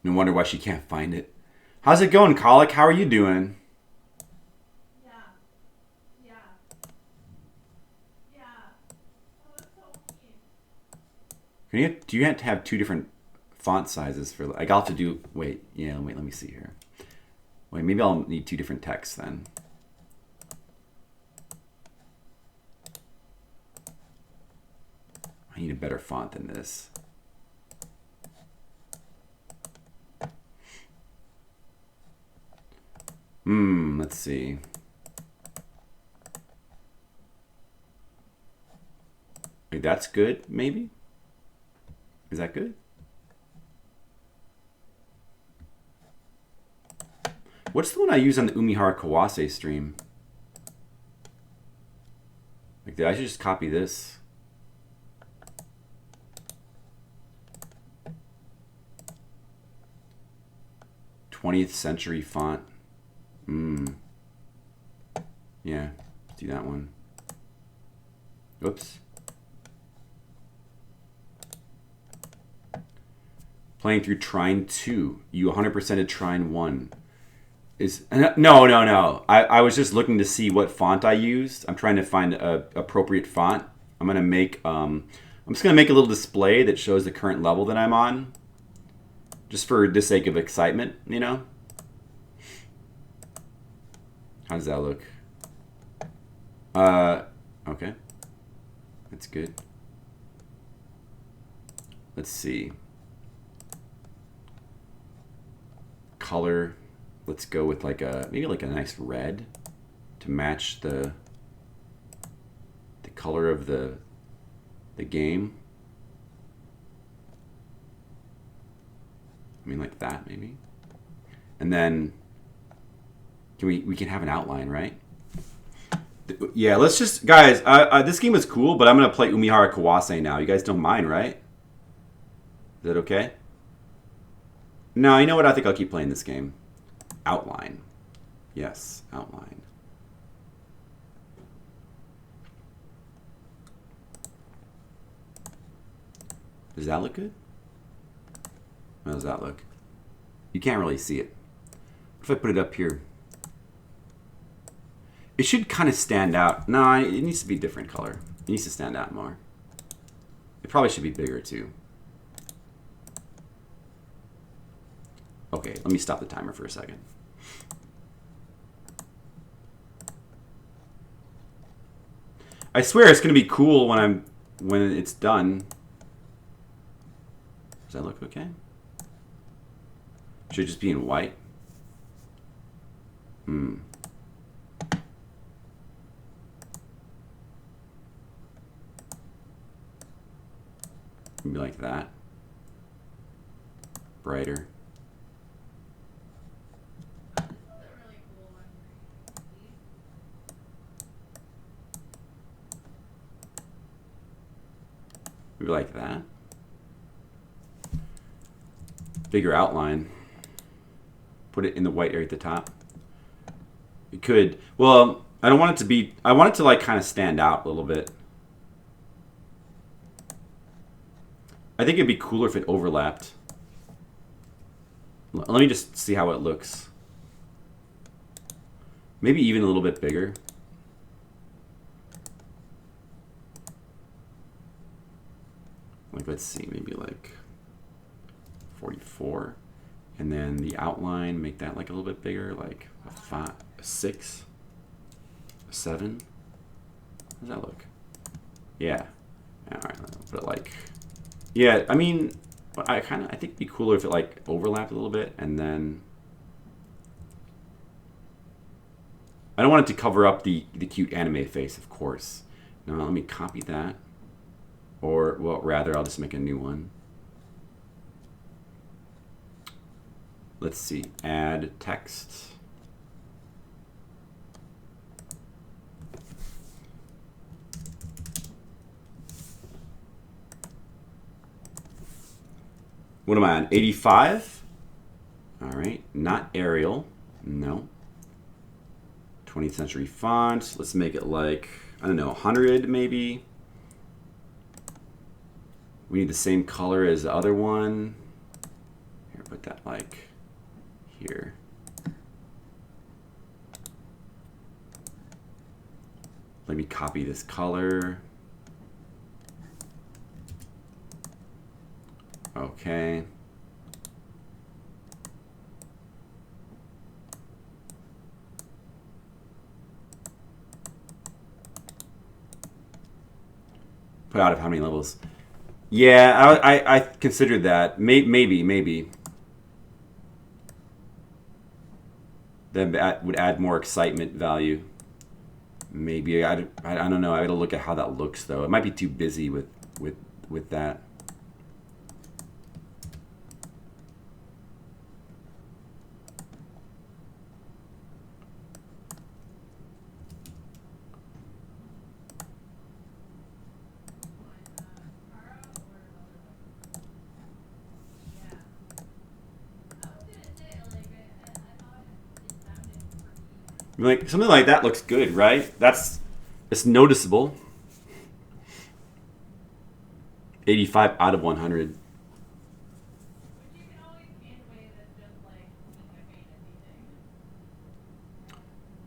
No wonder why she can't find it. How's it going, Colic? How are you doing? Do you have to have two different font sizes for... Like, I'll have to do... Wait, let me see here. Wait, maybe I'll need two different texts then. I need a better font than this. Let's see. Wait, that's good, maybe? Is that good? What's the one I use on the Umihara Kawase stream? Like, I should just copy this. 20th century font. Yeah, let's do that one. Oops. Playing through Trine 2. You 100%ed Trine 1. No. I was just looking to see what font I used. I'm trying to find a appropriate font. I'm gonna make I'm just gonna make a little display that shows the current level that I'm on. Just for the sake of excitement, you know? How does that look? Okay. That's good. Let's see. Color. Let's go with like maybe like a nice red to match the color of the game. I mean, like that, maybe. And then, we can have an outline, right? Yeah, let's just... Guys, this game is cool, but I'm going to play Umihara Kawase now. You guys don't mind, right? Is that okay? No, you know what? I think I'll keep playing this game. Outline. Yes, outline. Does that look good? How does that look? You can't really see it. What if I put it up here? It should kind of stand out. No, it needs to be a different color. It needs to stand out more. It probably should be bigger too. Okay, let me stop the timer for a second. I swear it's gonna be cool when it's done. Does that look okay? Should it just be in white? Maybe like that. Brighter. Maybe like that. Bigger outline. Put it in the white area at the top. You could. Well, I don't want it to be. I want it to like kind of stand out a little bit. I think it'd be cooler if it overlapped. Let me just see how it looks. Maybe even a little bit bigger. Like, let's see, maybe like 44. And then the outline, make that like a little bit bigger, like a 5, a 6, a 7. How does that look? Yeah. All right, put it like, yeah, I mean, I think it'd be cooler if it like overlapped a little bit, and then I don't want it to cover up the cute anime face, of course. Now let me copy that, or well, rather, I'll just make a new one. Let's see, add text. What am I on? 85? All right, not Arial. No. 20th century font. Let's make it like, I don't know, 100 maybe. We need the same color as the other one. Here, put that like here. Let me copy this color. Okay. Put out of how many levels? Yeah, I considered that. Maybe. That would add more excitement value. Maybe I don't know. I gotta look at how that looks though. It might be too busy with that. Like something like that looks good, right? It's noticeable. 85 out of 100.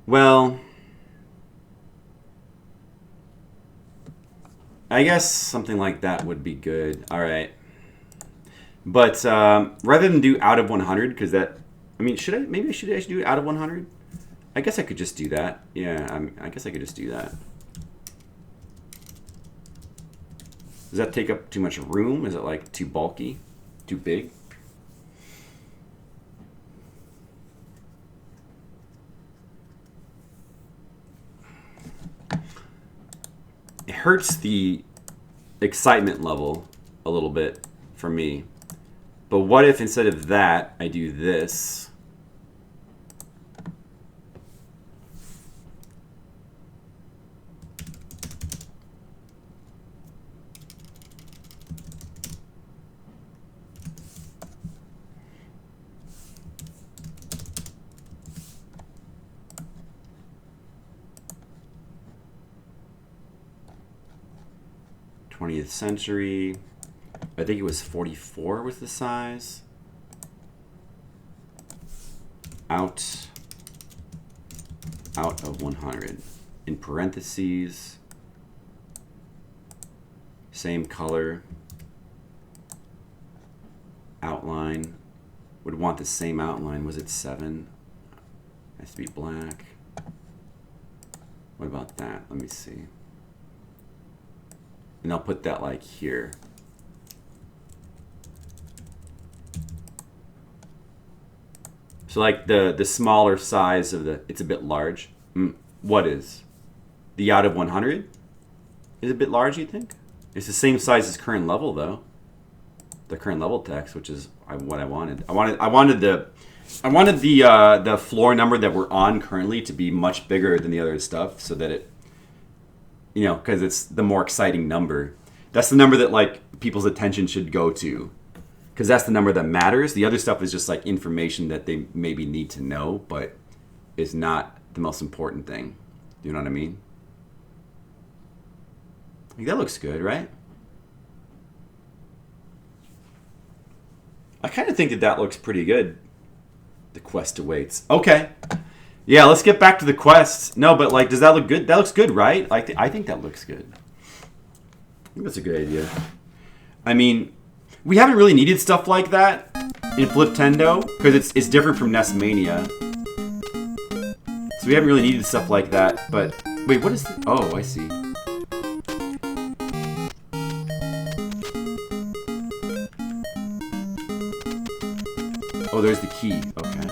Well, I guess something like that would be good. All right. But rather than do out of 100, because that, I mean, maybe I should do it out of 100? I guess I could just do that. Yeah, I guess I could just do that. Does that take up too much room? Is it like too bulky? Too big? It hurts the excitement level a little bit for me. But what if instead of that, I do this? 20th century. I think it was 44 was the size. Out of 100. In parentheses. Same color. Outline. Would want the same outline. Was it 7? Has to be black. What about that? Let me see. And I'll put that like here. So like the smaller size of the, it's a bit large. What is? The out of 100? Is it a bit large, you think? It's the same size as current level though. The current level text, which is what I wanted. I wanted the floor number that we're on currently to be much bigger than the other stuff, so that it, you know, because it's the more exciting number. That's the number that like people's attention should go to, because that's the number that matters. The other stuff is just like information that they maybe need to know, but is not the most important thing. You know what I mean? Like, that looks good, right? I kind of think that looks pretty good. The quest awaits. Okay. Yeah, let's get back to the quest. No, but like, does that look good? That looks good, right? I think that looks good. I think that's a good idea. I mean, we haven't really needed stuff like that in Fliptendo, because it's different from NES Mania. So we haven't really needed stuff like that, but... Wait, what is... Oh, I see. Oh, there's the key. Okay.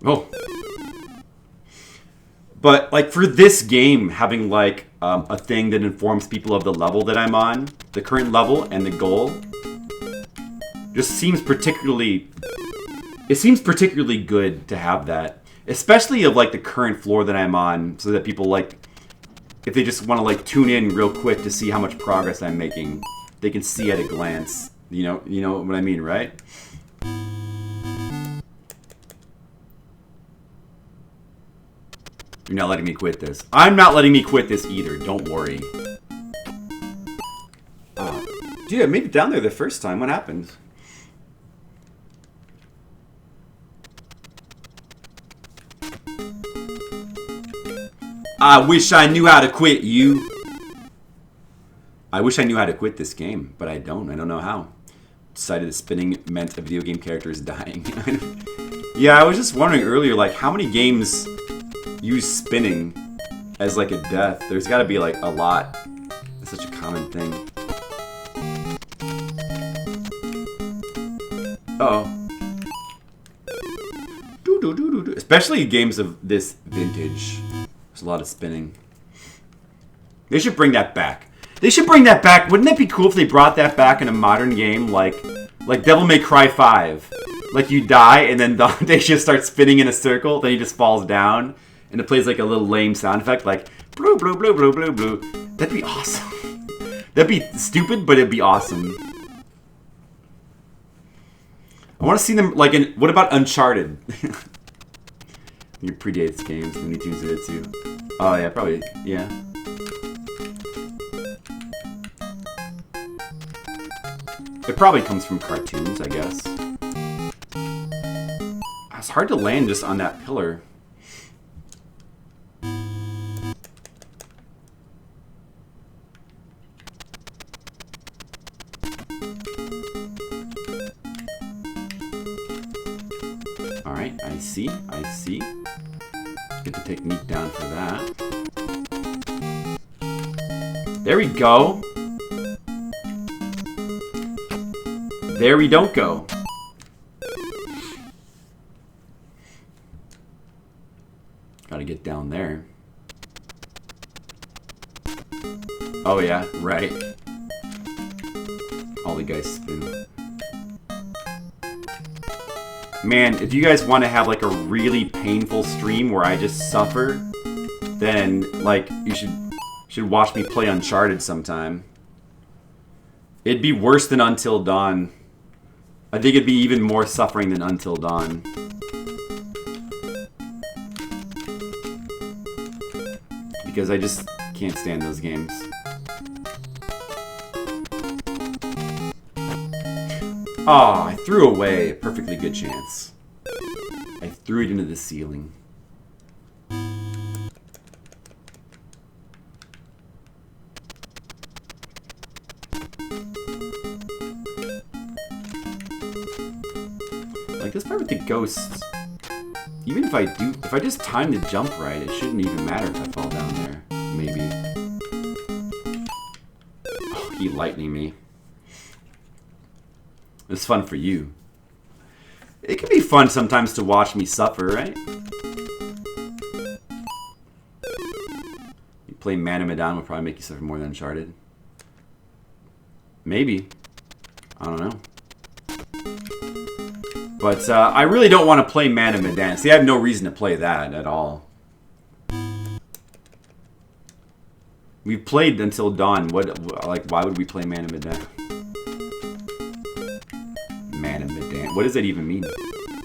Oh. But, like, for this game, having, like, a thing that informs people of the level that I'm on, the current level and the goal, just seems particularly... It seems particularly good to have that. Especially of, like, the current floor that I'm on, so that people, like, if they just want to, like, tune in real quick to see how much progress I'm making, they can see at a glance. You know what I mean, right? You're not letting me quit this. I'm not letting me quit this either. Don't worry. Dude, I made it down there the first time. What happened? I wish I knew how to quit you. I wish I knew how to quit this game, but I don't. I don't know how. Decided that spinning meant a video game character is dying. Yeah, I was just wondering earlier, like, how many games use spinning as, like, a death? There's got to be, like, a lot. It's such a common thing. Uh-oh. Especially games of this vintage. There's a lot of spinning. They should bring that back. They should bring that back. Wouldn't that be cool if they brought that back in a modern game like Devil May Cry 5? Like, you die and then they just start spinning in a circle, then he just falls down and it plays like a little lame sound effect like blue blue blue blue blue blue. That'd be awesome. That'd be stupid, but it'd be awesome. I want to see them like in what about Uncharted? It predates games. Looney Tunes did it too. Oh yeah, probably yeah. It probably comes from cartoons, I guess. It's hard to land just on that pillar. Alright, I see, I see. Get the technique down for that. There we go. There we don't go. Gotta get down there. Oh yeah, right. All the guys spin. Man, if you guys want to have like a really painful stream where I just suffer, then like you should watch me play Uncharted sometime. It'd be worse than Until Dawn. I think it'd be even more suffering than Until Dawn. Because I just Can't stand those games. Oh, I threw away a perfectly good chance. I threw it into the ceiling. Like this part with the ghosts, even if I just time the jump right, it shouldn't even matter if I fall down there. Maybe. Oh, he lightning me. It's fun for you. It can be fun sometimes to watch me suffer, right? You play Man of Medan would probably make you suffer more than Uncharted. Maybe. I don't know. But I really don't want to play Man of Medan. See, I have no reason to play that at all. We've played Until Dawn. Why would we play Man of Medan? Man of Medan. What does that even mean?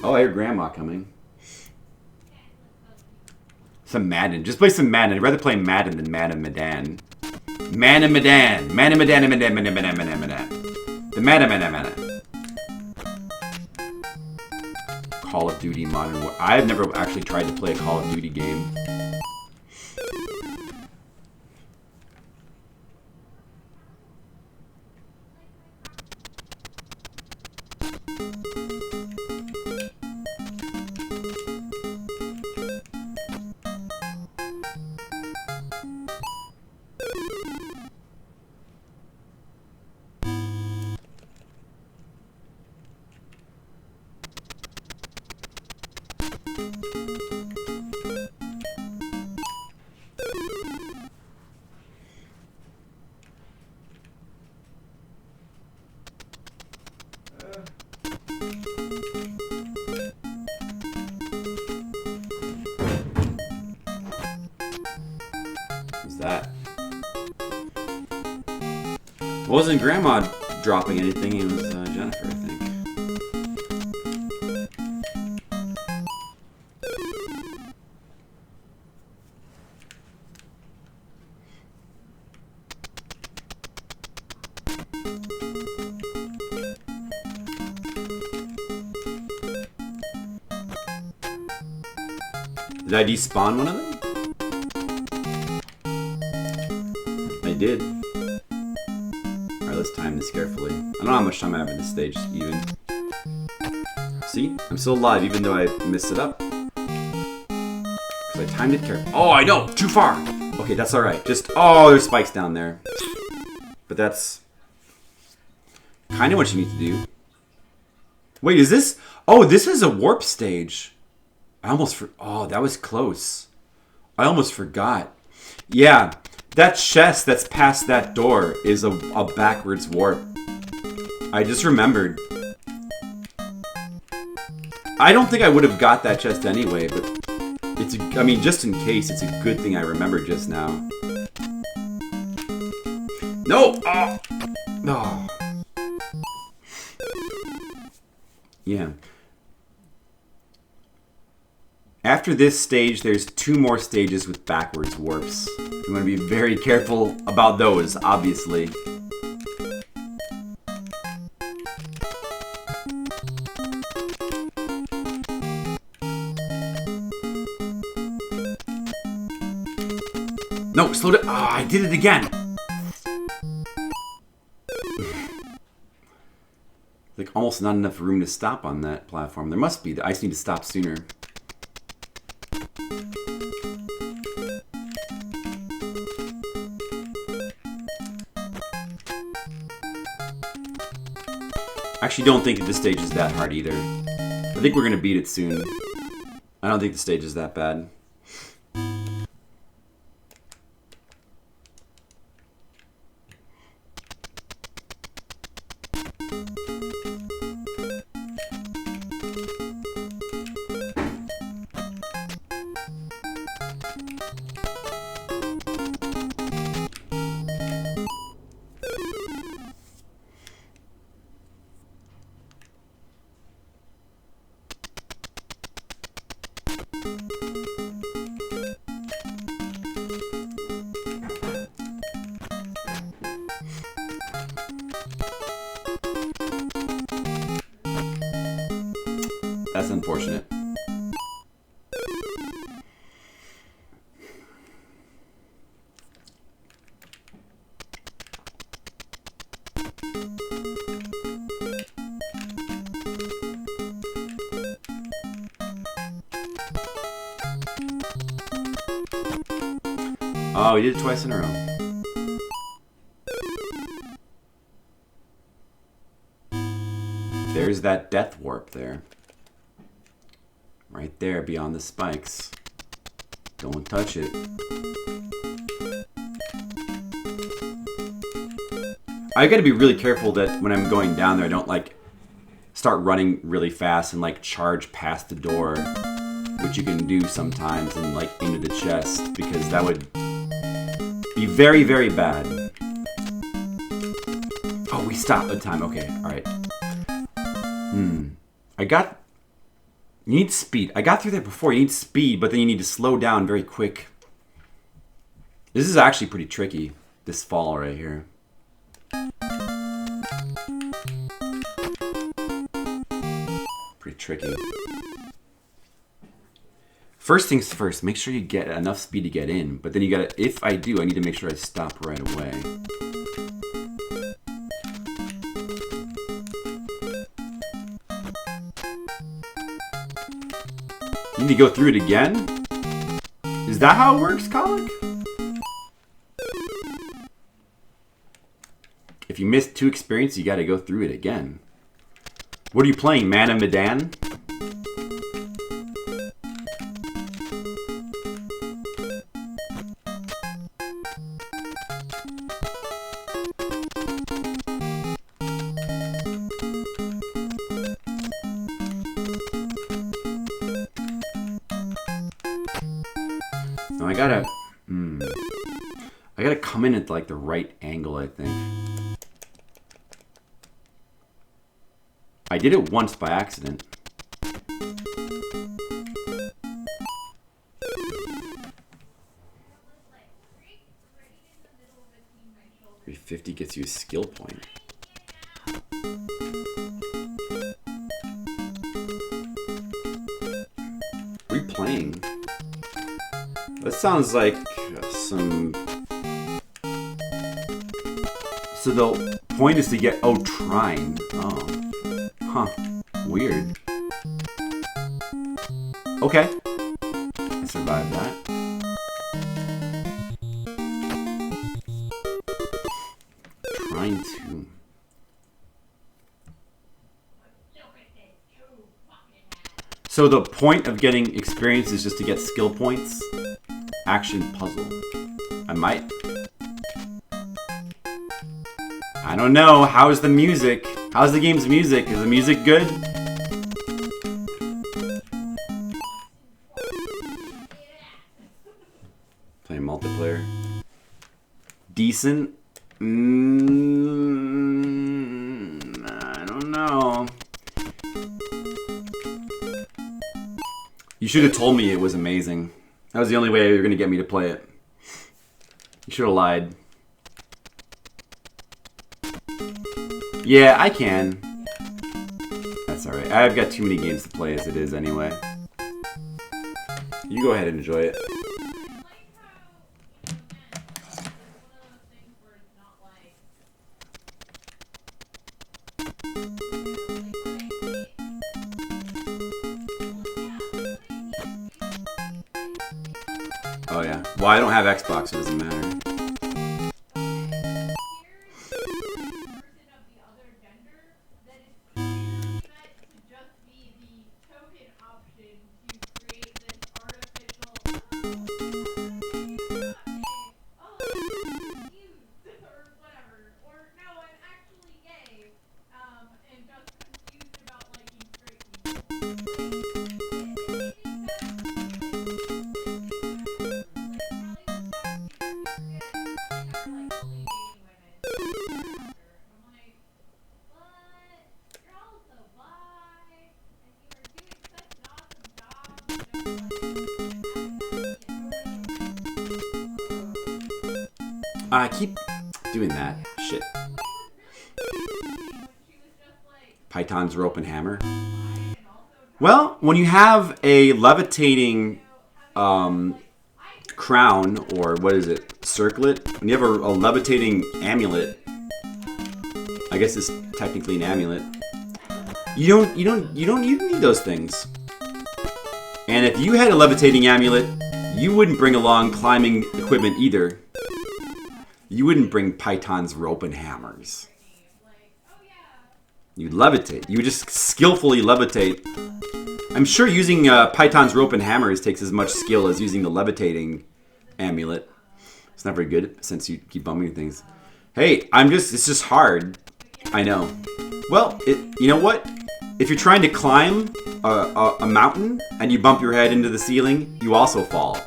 Oh, I hear Grandma coming. Some Madden. Just play some Madden. I'd rather play Madden than Man of Medan. Man of Medan. Man of Medan. Medan. Medan. Medan. Medan. Medan. The Man of Medan. Medan. Call of Duty Modern Warfare. I've never actually tried to play a Call of Duty game. That wasn't Grandma dropping anything, it was Jennifer, I think. Did I despawn one of them? I did. Alright, let's time this carefully. I don't know how much time I have in this stage, even. See? I'm still alive, even though I messed it up. Because I timed it carefully. Oh, I know! Too far! Okay, that's alright. Just, oh, there's spikes down there. But that's kind of what you need to do. Wait, is this? Oh, this is a warp stage. Oh, that was close. I almost forgot. Yeah. That chest that's past that door is a backwards warp. I just remembered. I don't think I would have got that chest anyway, but I mean, just in case, it's a good thing I remembered just now. No! Oh! Oh. Yeah. After this stage, there's 2 more stages with backwards warps. You want to be very careful about those, obviously. No, slow down. Ah, I did it again. Like almost not enough room to stop on that platform. There must be. I just need to stop sooner. I actually don't think that this stage is that hard either. I think we're going to beat it soon. I don't think the stage is that bad. That's unfortunate. Oh, he did it twice in a row. There's that death warp there. Right there beyond the spikes. Don't touch it. I gotta be really careful that when I'm going down there, I don't like start running really fast and like charge past the door, which you can do sometimes, and like into the chest, because that would be very, very bad. Oh, we stopped the time. Okay, alright. You need speed. I got through there before. You need speed, but then you need to slow down very quick. This is actually pretty tricky, this fall right here. Pretty tricky. First things first, make sure you get enough speed to get in, but then you gotta, if I do, I need to make sure I stop right away. You need to go through it again? Is that how it works, Colic? If you missed 2 experience, you gotta go through it again. What are you playing, Man of Medan? No, I gotta come in at like the right angle, I think. I did it once by accident. 350 gets you a skill point. What are you playing? That sounds like some... So the point is to get... Oh, Trine. Oh. Huh. Weird. Okay. I survived that. Trine 2. So the point of getting experience is just to get skill points? Action puzzle. I might. I don't know. How's the music? How's the game's music? Is the music good? Playing multiplayer. Decent? I don't know. You should have told me it was amazing. That was the only way you were going to get me to play it. You should have lied. Yeah, I can. That's alright. I've got too many games to play as it is anyway. You go ahead and enjoy it. Oh yeah. Well, I don't have Xbox, so it doesn't matter. I keep doing that. Shit. Python's rope and hammer. Well, when you have a levitating crown, or what is it, circlet? When you have a levitating amulet, I guess it's technically an amulet. You don't need those things. And if you had a levitating amulet, you wouldn't bring along climbing equipment either. You wouldn't bring Python's rope and hammers. You'd levitate. You would just skillfully levitate. I'm sure using Python's rope and hammers takes as much skill as using the levitating amulet. It's not very good since you keep bumping things. Hey, it's just hard. I know. Well, you know what? If you're trying to climb a mountain and you bump your head into the ceiling, you also fall.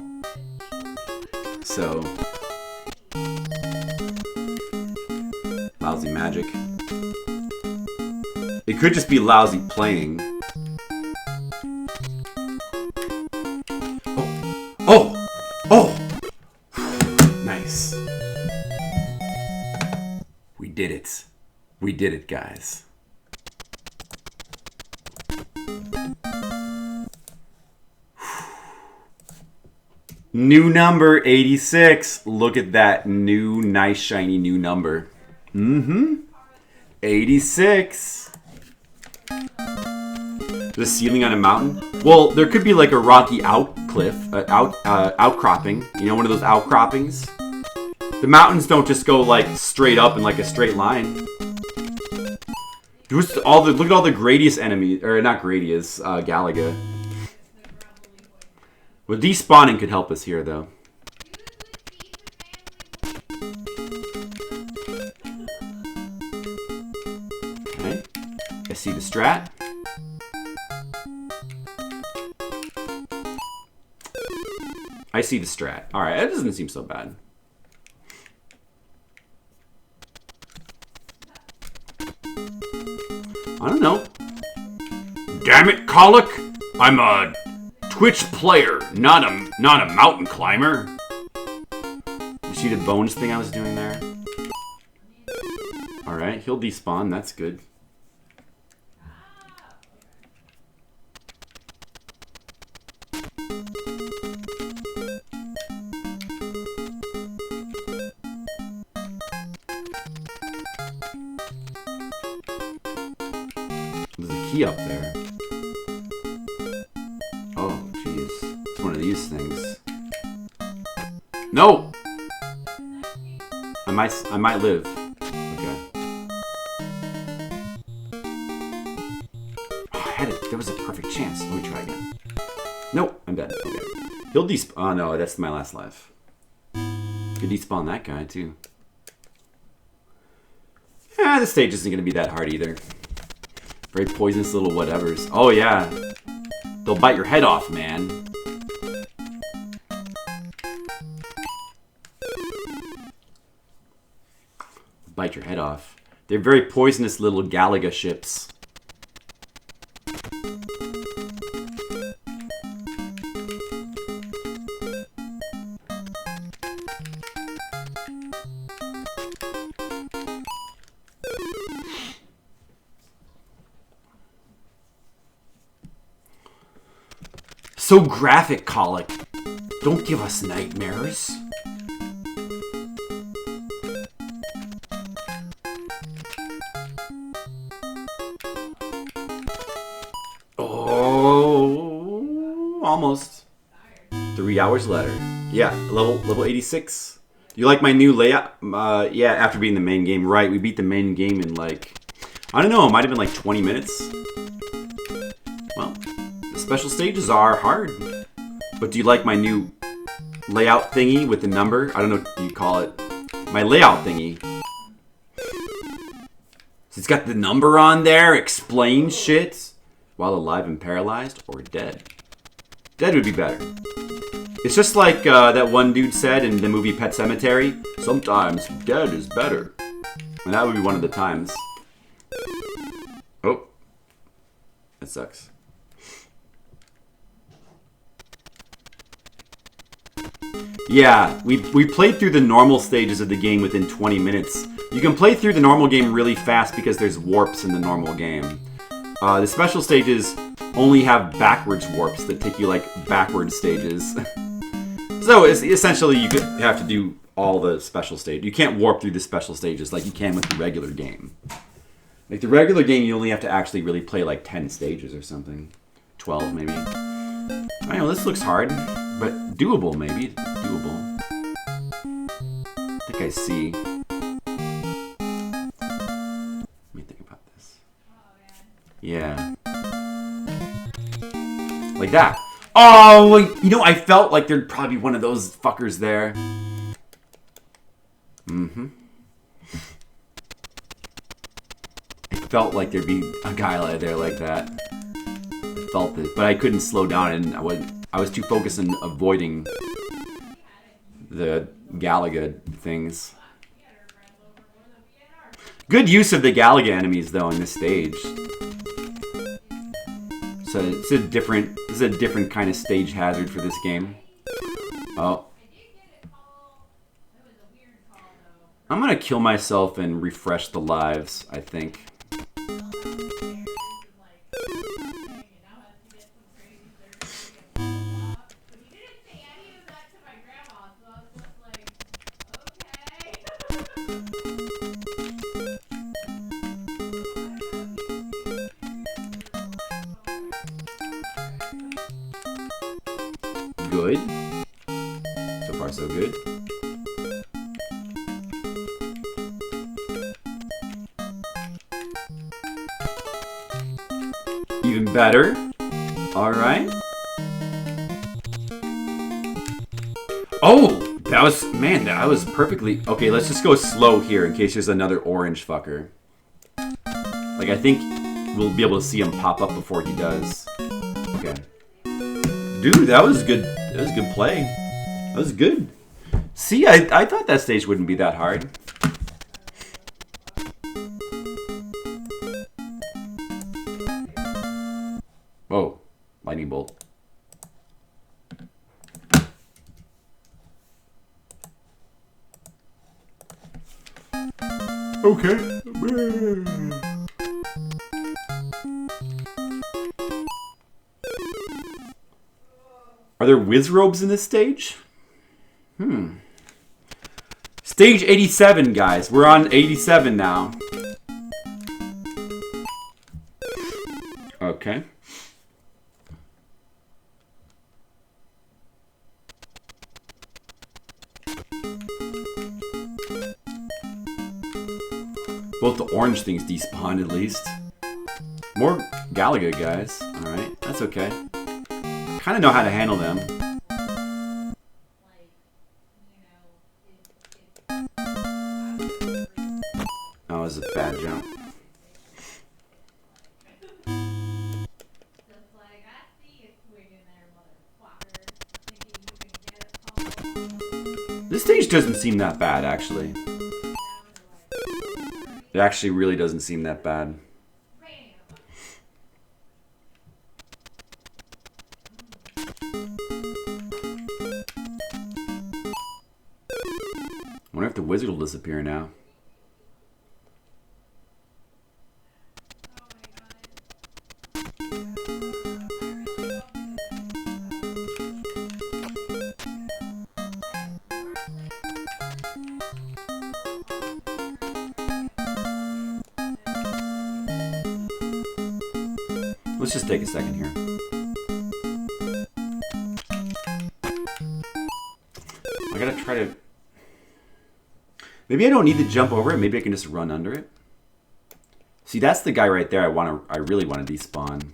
So, lousy magic. It could just be lousy playing. Oh! Nice. We did it. We did it, guys. New number, 86. Look at that new, nice, shiny new number. 86. The ceiling on a mountain? Well, there could be like a rocky outcropping. You know, one of those outcroppings? The mountains don't just go like straight up in like a straight line. Look at all the Gradius enemies, or not Gradius, Galaga. Well, despawning could help us here, though. Okay. I see the strat. I see the strat. Alright, that doesn't seem so bad. I don't know. Damn it, Colic! I'm a Twitch player, not a mountain climber. You see the bones thing I was doing there? Alright, he'll despawn, that's good. There's a key up there. Oh, jeez. It's one of these things. No! I might live. Okay. Oh, I had it. There was a perfect chance. Let me try again. Nope, I'm dead. Okay. He'll despawn. Oh no, that's my last life. Could despawn that guy too. Yeah, this stage isn't gonna be that hard either. Very poisonous little whatevers. Oh yeah. They'll bite your head off, man. Bite your head off. They're very poisonous little Galaga ships. So graphic, Colic. Don't give us nightmares. Oh, almost. 3 hours later. Yeah, level 86. You like my new layout? Yeah, after beating the main game. Right, we beat the main game in like, I don't know, it might have been like 20 minutes. Well, the special stages are hard. But do you like my new layout thingy with the number? I don't know what you call it. My layout thingy. So it's got the number on there, explains shit. While alive and paralyzed, or dead. Dead would be better. It's just like that one dude said in the movie Pet Sematary. Sometimes dead is better. And that would be one of the times. Oh. That sucks. Yeah, we played through the normal stages of the game within 20 minutes. You can play through the normal game really fast because there's warps in the normal game. The special stages only have backwards warps that take you like backwards stages. So it's essentially you could have to do all the special stage. You can't warp through the special stages like you can with the regular game. Like the regular game, you only have to actually really play like 10 stages or something. 12 maybe. I know this looks hard, but doable maybe. Doable. I think I see. Let me think about this. Yeah. Like that. Oh, you know, I felt like there'd probably be one of those fuckers there. Mm-hmm. I felt like there'd be a guy there like that. I felt it, but I couldn't slow down, and I was too focused on avoiding the Galaga things. Good use of the Galaga enemies though in this stage. So it's a different kind of stage hazard for this game. Oh. I'm gonna kill myself and refresh the lives, I think. Good. So far, so good. Even better. All right. Oh, that was perfectly... Okay, let's just go slow here in case there's another orange fucker. Like, I think we'll be able to see him pop up before he does. Okay. Dude, that was good. That was good play. That was good. See, I thought that stage wouldn't be that hard. Whoa. Lightning bolt. Okay. Are there whiz robes in this stage? Stage 87, guys. We're on 87 now. Okay. Both the orange things despawned at least. More Galaga guys. Alright, that's okay. Kind of know how to handle them. That was a bad jump. This stage doesn't seem that bad, actually. It actually really doesn't seem that bad. I wonder if the wizard will disappear now. Let's just take a second here. I gotta try to... Maybe I don't need to jump over it. Maybe I can just run under it. See, that's the guy right there I really want to despawn.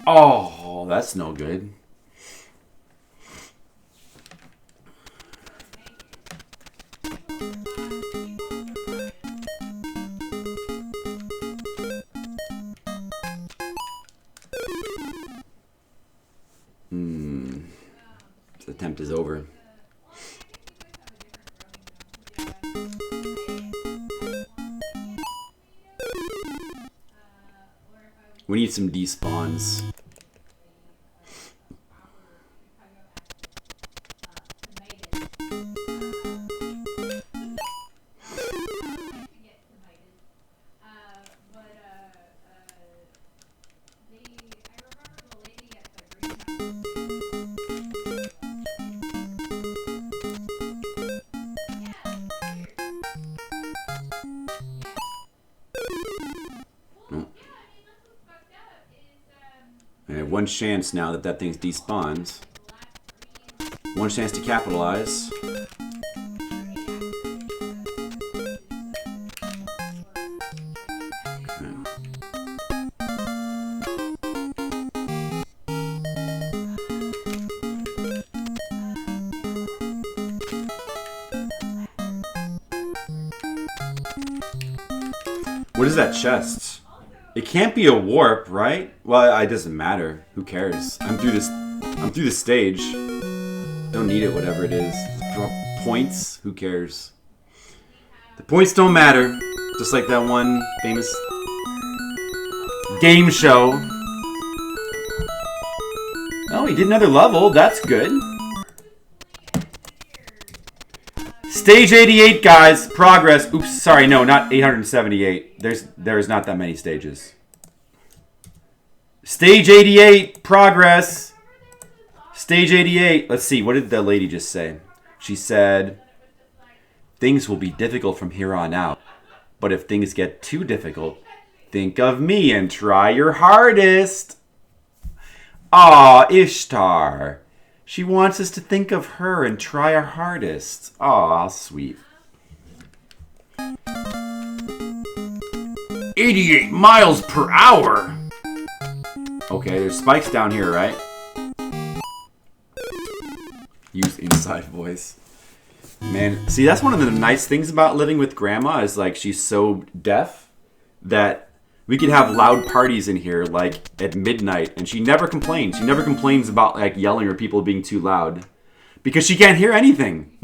Oh, that's no good. This attempt is over. We need some despawns. I have one chance now that that thing's despawned. One chance to capitalize. What is that chest? It can't be a warp, right? Well, it doesn't matter. Who cares? I'm through this stage. Don't need it, whatever it is. Points? Who cares? The points don't matter. Just like that one famous game show. Oh, he did another level. That's good. Stage 88, guys. Progress. Oops, sorry, no, not 878. There's not that many stages. Stage 88, progress. Stage 88. Let's see, what did the lady just say? She said, things will be difficult from here on out. But if things get too difficult, think of me and try your hardest. Aw, Ishtar. She wants us to think of her and try our hardest. Aw, sweet. 88 miles per hour. Okay, there's spikes down here, right? Use inside voice. Man, see, that's one of the nice things about living with Grandma is, like, she's so deaf that we could have loud parties in here, like, at midnight, and she never complains. She never complains about, like, yelling or people being too loud. Because she can't hear anything.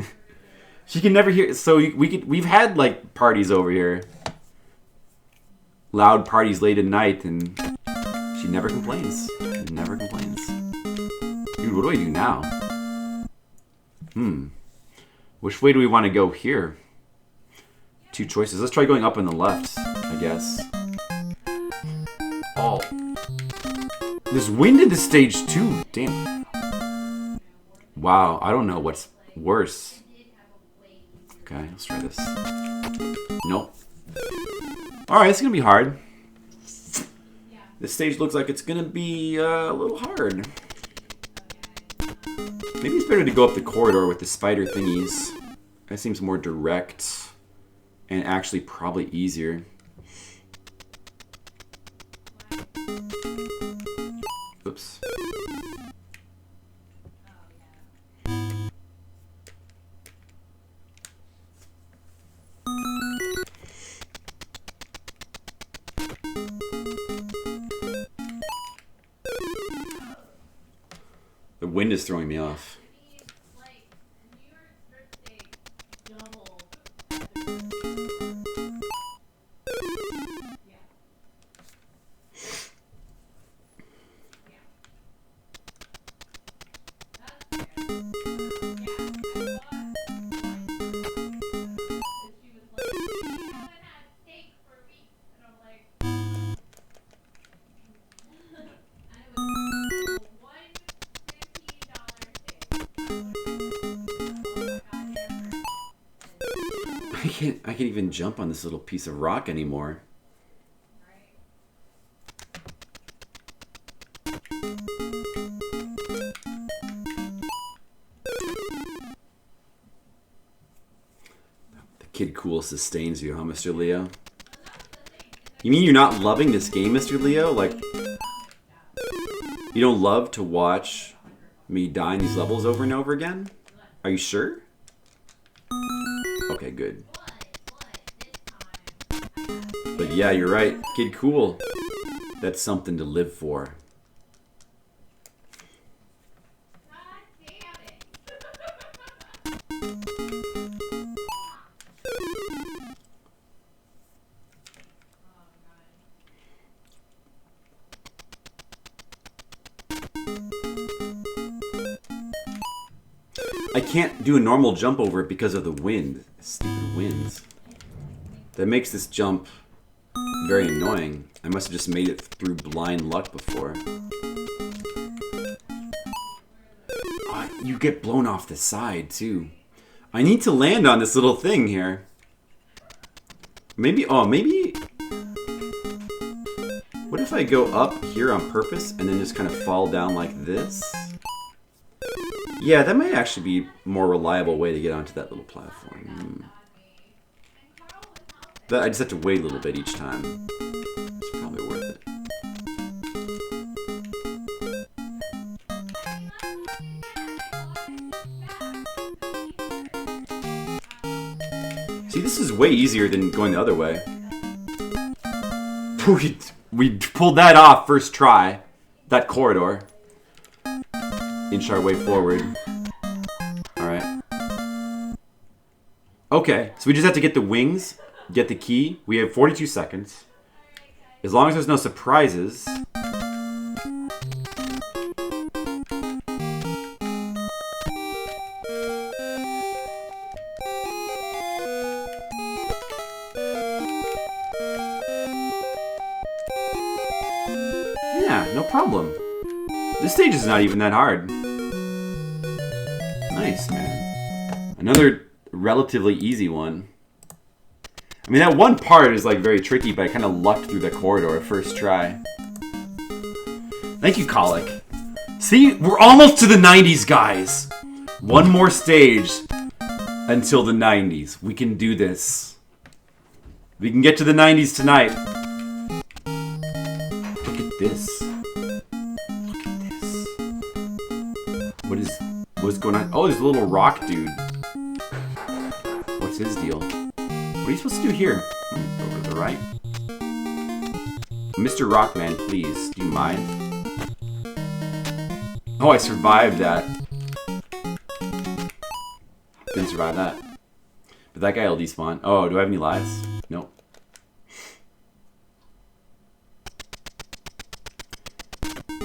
She can never hear... So we've had, like, parties over here. Loud parties late at night, and she never complains. Never complains. Dude, what do I do now? Which way do we want to go here? Two choices. Let's try going up on the left, I guess. Oh. There's wind in this stage too. Damn. Wow, I don't know what's worse. Okay, let's try this. Nope. Alright, it's gonna be hard. This stage looks like it's gonna be a little hard. Maybe it's better to go up the corridor with the spider thingies. That seems more direct and actually probably easier. Oops. The wind is throwing me off. I can't even jump on this little piece of rock anymore. The kid cool sustains you, huh, Mr. Leo? You mean you're not loving this game, Mr. Leo? Like, you don't love to watch me die in these levels over and over again? Are you sure? Okay, good. But yeah, you're right. Kid cool. That's something to live for. I can't do a normal jump over it because of the wind. Stupid winds. That makes this jump very annoying. I must have just made it through blind luck before. Oh, you get blown off the side, too. I need to land on this little thing here. Maybe, oh, maybe... What if I go up here on purpose and then just kind of fall down like this? Yeah, that might actually be a more reliable way to get onto that little platform. But I just have to wait a little bit each time. It's probably worth it. See, this is way easier than going the other way. We pulled that off first try. That corridor. Inch our way forward. Alright. Okay, so we just have to get the wings, get the key. We have 42 seconds. As long as there's no surprises. Yeah, no problem. This stage is not even that hard. Nice, man. Another relatively easy one. I mean, that one part is like very tricky, but I kind of lucked through the corridor first try. Thank you, Colic. See, we're almost to the 90s, guys. One more stage until the 90s. We can do this. We can get to the 90s tonight. Look at this. Look at this. What's going on? Oh, there's a little rock dude. What's his deal? What are you supposed to do here? Over to the right. Mr. Rockman, please. Do you mind? Oh, I survived that. Didn't survive that. But that guy will despawn. Oh, do I have any lives? Nope.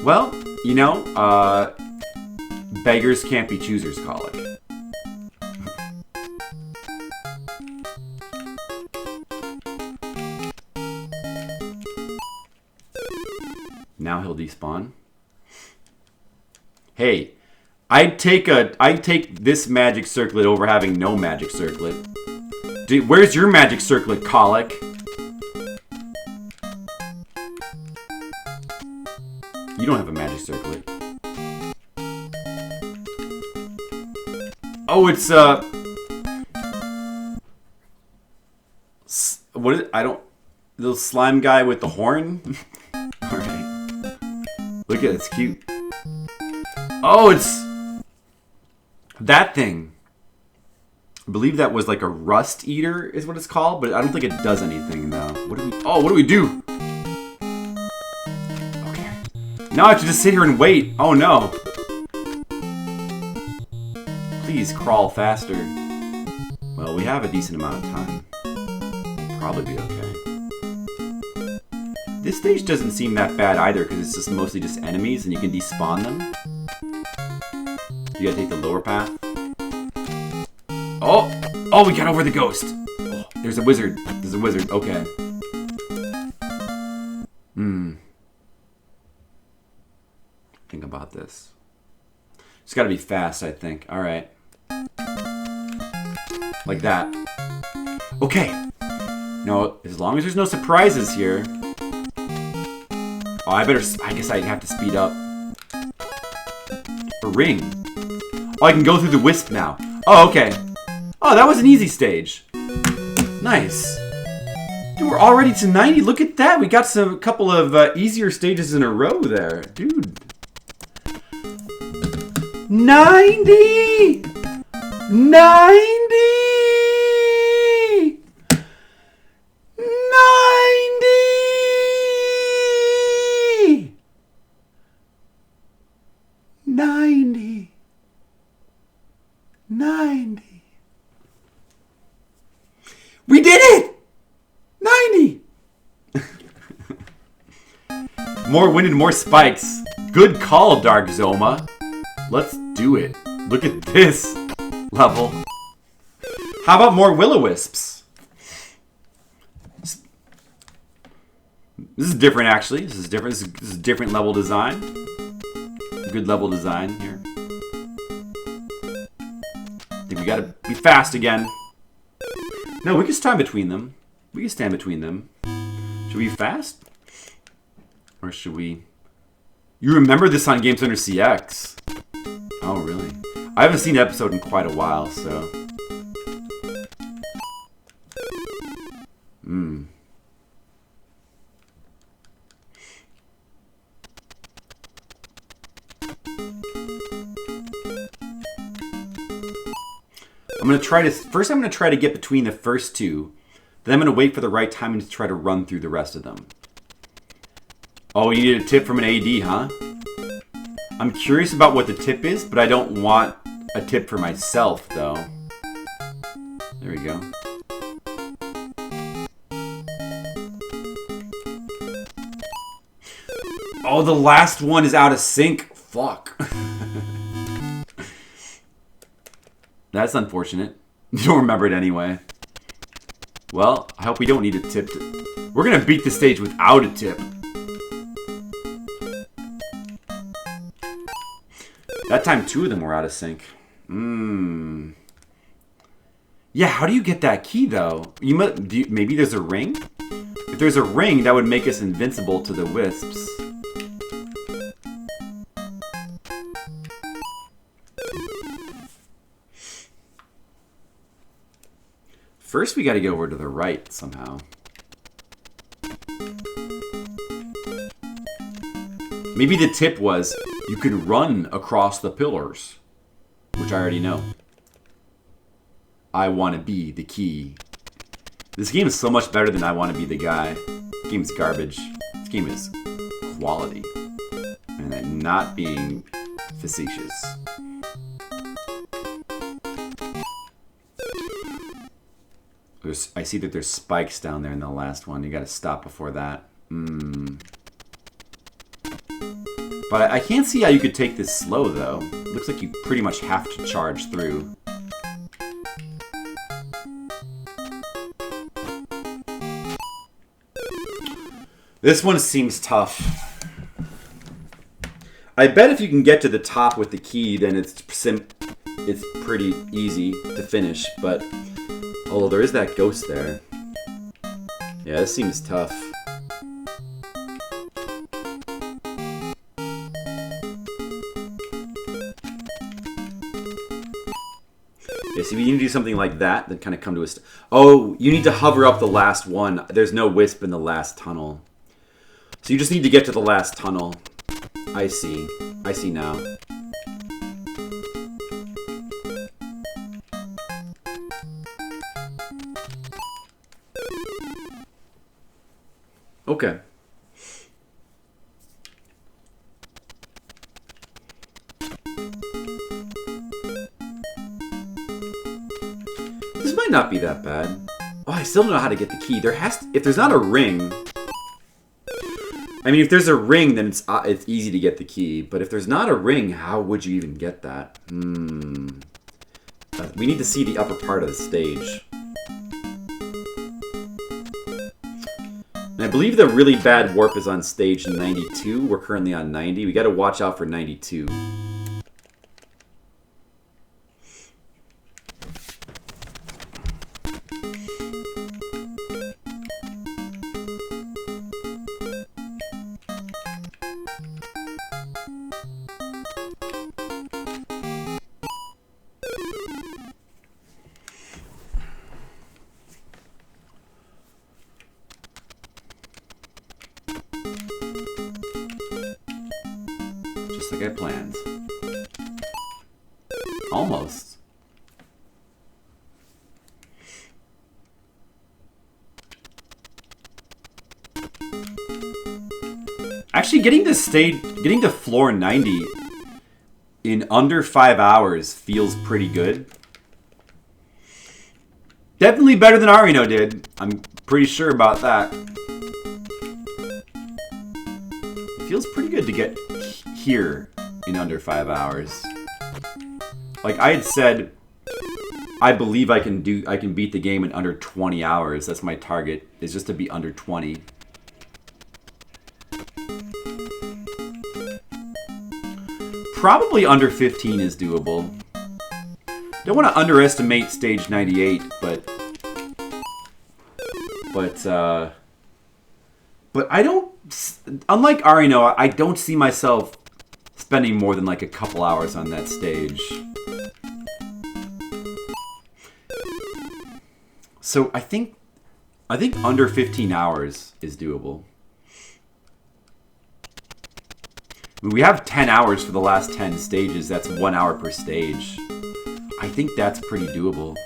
Well, you know, beggars can't be choosers, Colic. Now he'll despawn. Hey, I'd take this magic circlet over having no magic circlet. Dude, where's your magic circlet, Colic? You don't have a magic circlet. Oh, it's what is it? I don't. Little slime guy with the horn. All right. Look at it, it's cute. Oh, it's that thing. I believe that was like a rust eater, is what it's called, but I don't think it does anything though. What do we do? Okay. Now I have to just sit here and wait. Oh no. Please crawl faster. Well, we have a decent amount of time. We'll probably be okay. This stage doesn't seem that bad either, because it's just mostly just enemies and you can despawn them. You gotta take the lower path. Oh! Oh, we got over the ghost! Oh, there's a wizard. There's a wizard. Okay. Think about this. It's gotta be fast, I think. Alright. Like that. Okay. No, as long as there's no surprises here. Oh, I guess I'd have to speed up. A ring. Oh, I can go through the wisp now. Oh, okay. Oh, that was an easy stage. Nice. Dude, we're already to 90. Look at that. We got a couple of easier stages in a row there. Dude. 90! 90! 90. 90. We did it! 90! More wind and more spikes. Good call, Dark Zoma. Let's do it. Look at this level. How about more will-o-wisps? This is different, actually. This is different. This is different level design. Good level design here. I think we gotta be fast again. No, we can stand between them. We can stand between them. Should we be fast? Or should we... You remember this on Games Under CX? Oh, really? I haven't seen the episode in quite a while, so... First I'm gonna try to get between the first two. Then I'm gonna wait for the right timing to try to run through the rest of them. Oh, you need a tip from an AD, huh? I'm curious about what the tip is, but I don't want a tip for myself, though. There we go. Oh, the last one is out of sync. Fuck. That's unfortunate. You don't remember it anyway. Well, I hope we don't need a tip. We're gonna beat the stage without a tip. That time, 2 of them were out of sync. Yeah, how do you get that key, though? Maybe there's a ring? If there's a ring, that would make us invincible to the wisps. First, we gotta go over to the right somehow. Maybe the tip was, you can run across the pillars. Which I already know. I want to be the key. This game is so much better than I want to be the guy. This game's garbage. This game is quality. And I'm not being facetious. I see that there's spikes down there in the last one. You gotta stop before that. But I can't see how you could take this slow, though. Looks like you pretty much have to charge through. This one seems tough. I bet if you can get to the top with the key, then it's pretty easy to finish, but... Although there is that ghost there. Yeah, this seems tough. Yeah, see, we need to do something like that, then kind of come to a... Oh, you need to hover up the last one. There's no wisp in the last tunnel. So you just need to get to the last tunnel. I see. I see now. Okay. This might not be that bad. Oh, I still don't know how to get the key. If there's not a ring... I mean, if there's a ring, then it's easy to get the key. But if there's not a ring, how would you even get that? We need to see the upper part of the stage. And I believe the really bad warp is on stage 92. We're currently on 90. We got to watch out for 92. Just like I planned. Almost. Actually, getting to floor 90 in under 5 hours feels pretty good. Definitely better than Arino did. I'm pretty sure about that. It feels pretty good to get here in under 5 hours. Like I had said, I believe I can beat the game in under 20 hours. That's my target, is just to be under 20. Probably under 15 is doable. Don't want to underestimate stage 98, but I don't unlike Arino, I don't see myself spending more than like a couple hours on that stage. So I think under 15 hours is doable. I mean, we have 10 hours for the last 10 stages. That's 1 hour per stage. I think that's pretty doable.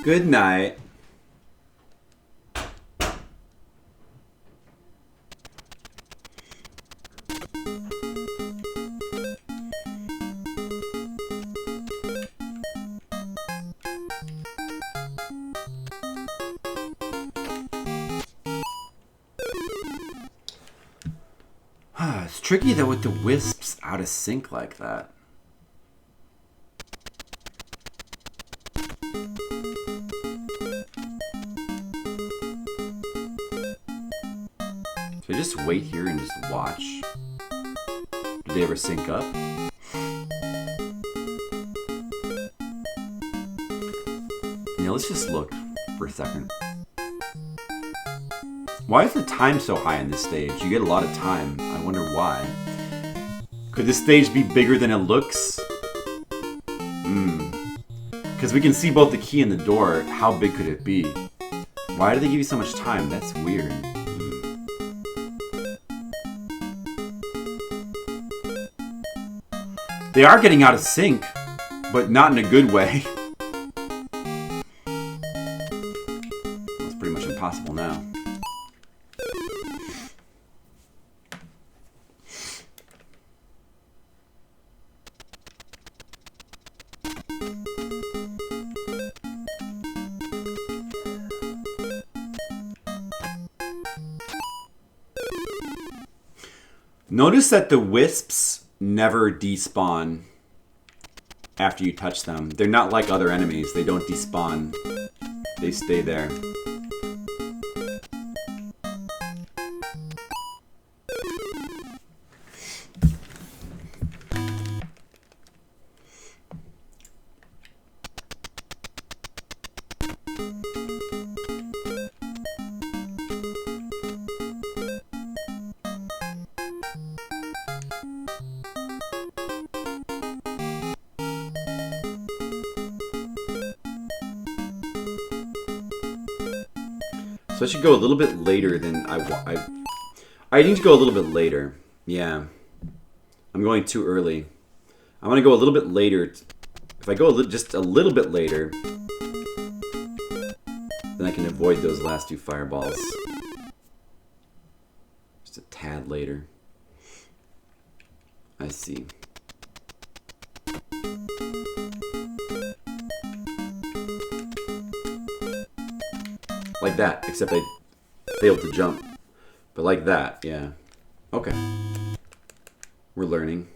Good night. It's tricky though with the wisps out of sync like that. Should I just wait here and just watch? Do they ever sync up? Yeah, let's just look for a second. Why is the time so high on this stage? You get a lot of time. I wonder why. Could this stage be bigger than it looks? Because we can see both the key and the door. How big could it be? Why do they give you so much time? That's weird. They are getting out of sync, but not in a good way. It's pretty much impossible now. Notice that the wisps never despawn after you touch them. They're not like other enemies. They don't despawn. They stay there. So I should go a little bit later than I need to go a little bit later. Yeah. I'm going too early. I want to go a little bit later. If I go just a little bit later, then I can avoid those last two fireballs. Just a tad later. I see. Like that, except I failed to jump. But like that, yeah. Okay. We're learning.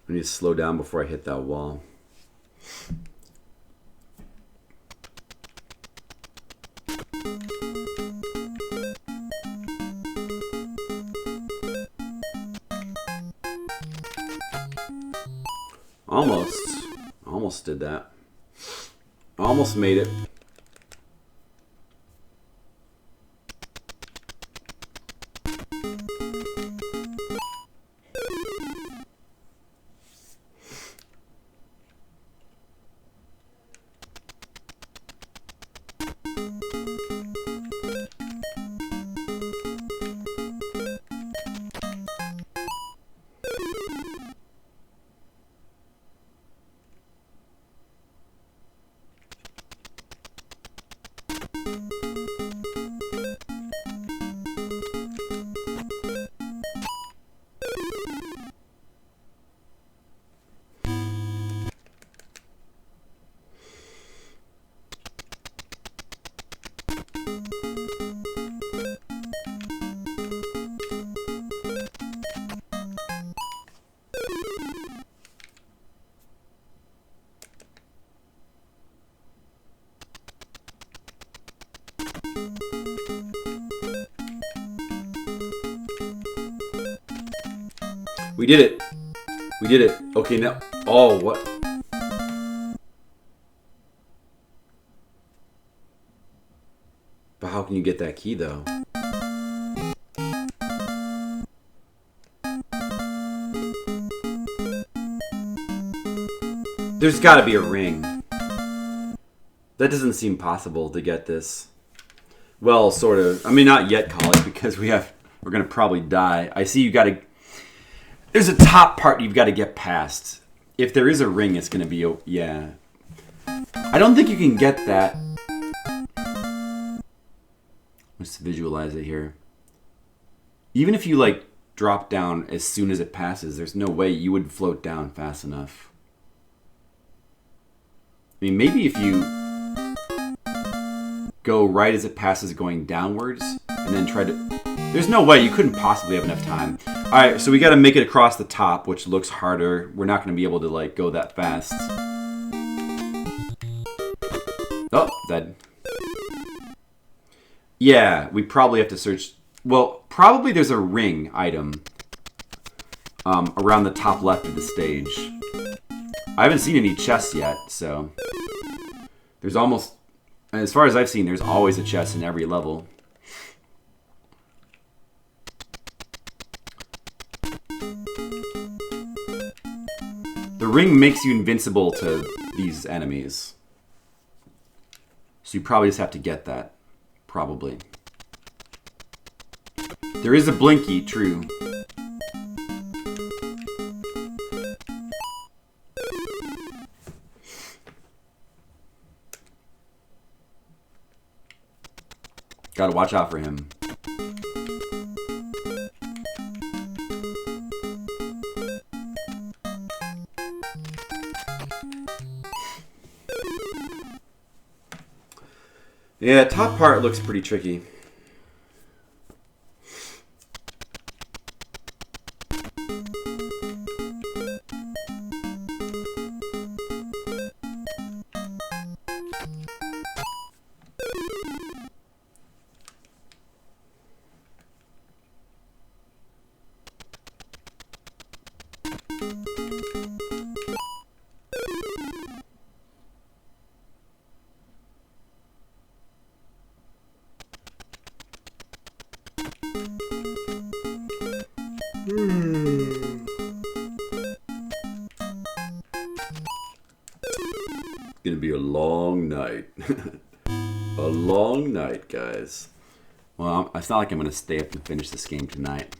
I need to slow down before I hit that wall. Almost. Almost did that. Almost made it. We did it. We did it. Okay, now. Oh, what? But how can you get that key, though? There's gotta be a ring. That doesn't seem possible to get this. Well, sort of. I mean, not yet, college, because we're gonna probably die. I see you gotta... There's a top part you've got to get past. If there is a ring, it's going to be... Yeah. I don't think you can get that. Let's visualize it here. Even if you, like, drop down as soon as it passes, there's no way you would float down fast enough. I mean, maybe if you go right as it passes going downwards, and then try to... There's no way. You couldn't possibly have enough time. Alright, so we got to make it across the top, which looks harder. We're not going to be able to, like, go that fast. Oh, that... Yeah, we probably have to search... Well, probably there's a ring item around the top left of the stage. I haven't seen any chests yet, so... There's almost... As far as I've seen, there's always a chest in every level. The ring makes you invincible to these enemies. So you probably just have to get that. Probably. There is a blinky, true. Gotta watch out for him. Yeah, top part looks pretty tricky. Gonna be a long night. A long night, guys. Well, it's not like I'm gonna stay up and finish this game tonight.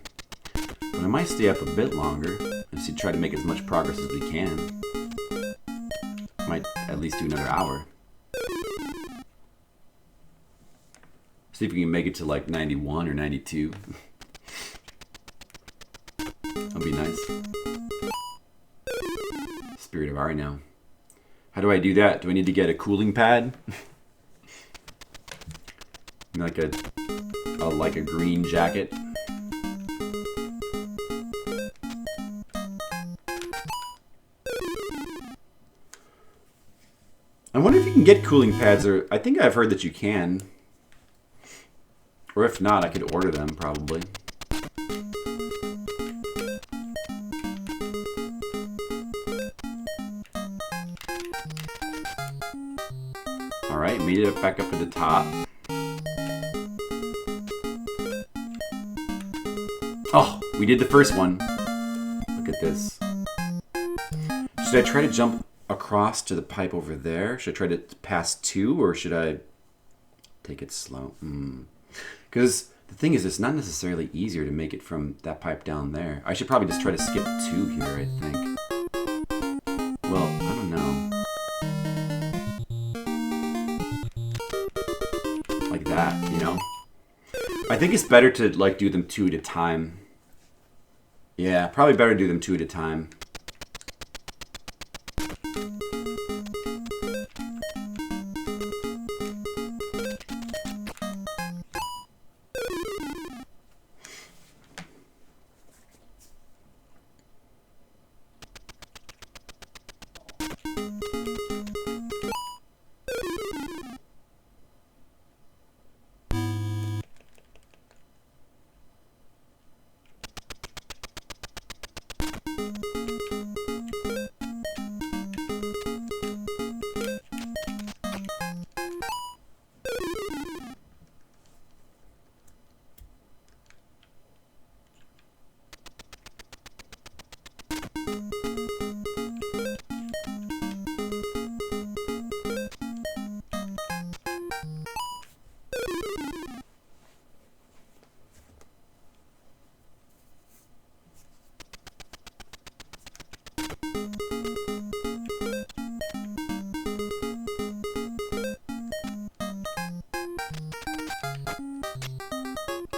But I might stay up a bit longer. Just to try to make as much progress as we can. Might at least do another hour. See if we can make it to like 91 or 92. That'll be nice. Spirit of Ari now. How do I do that? Do I need to get a cooling pad? like a green jacket. I wonder if you can get cooling pads, or I think I've heard that you can. Or if not, I could order them probably. speed it back up to the top. Oh, we did the first one. Look at this. Should I try to jump across to the pipe over there? Should I try to pass 2, or should I take it slow? Because the thing is, it's not necessarily easier to make it from that pipe down there. I should probably just try to skip 2 here, I think. Well, I don't know. Like that, you know? I think it's better to, like, do them 2 at a time. Yeah, probably better to do them 2 at a time.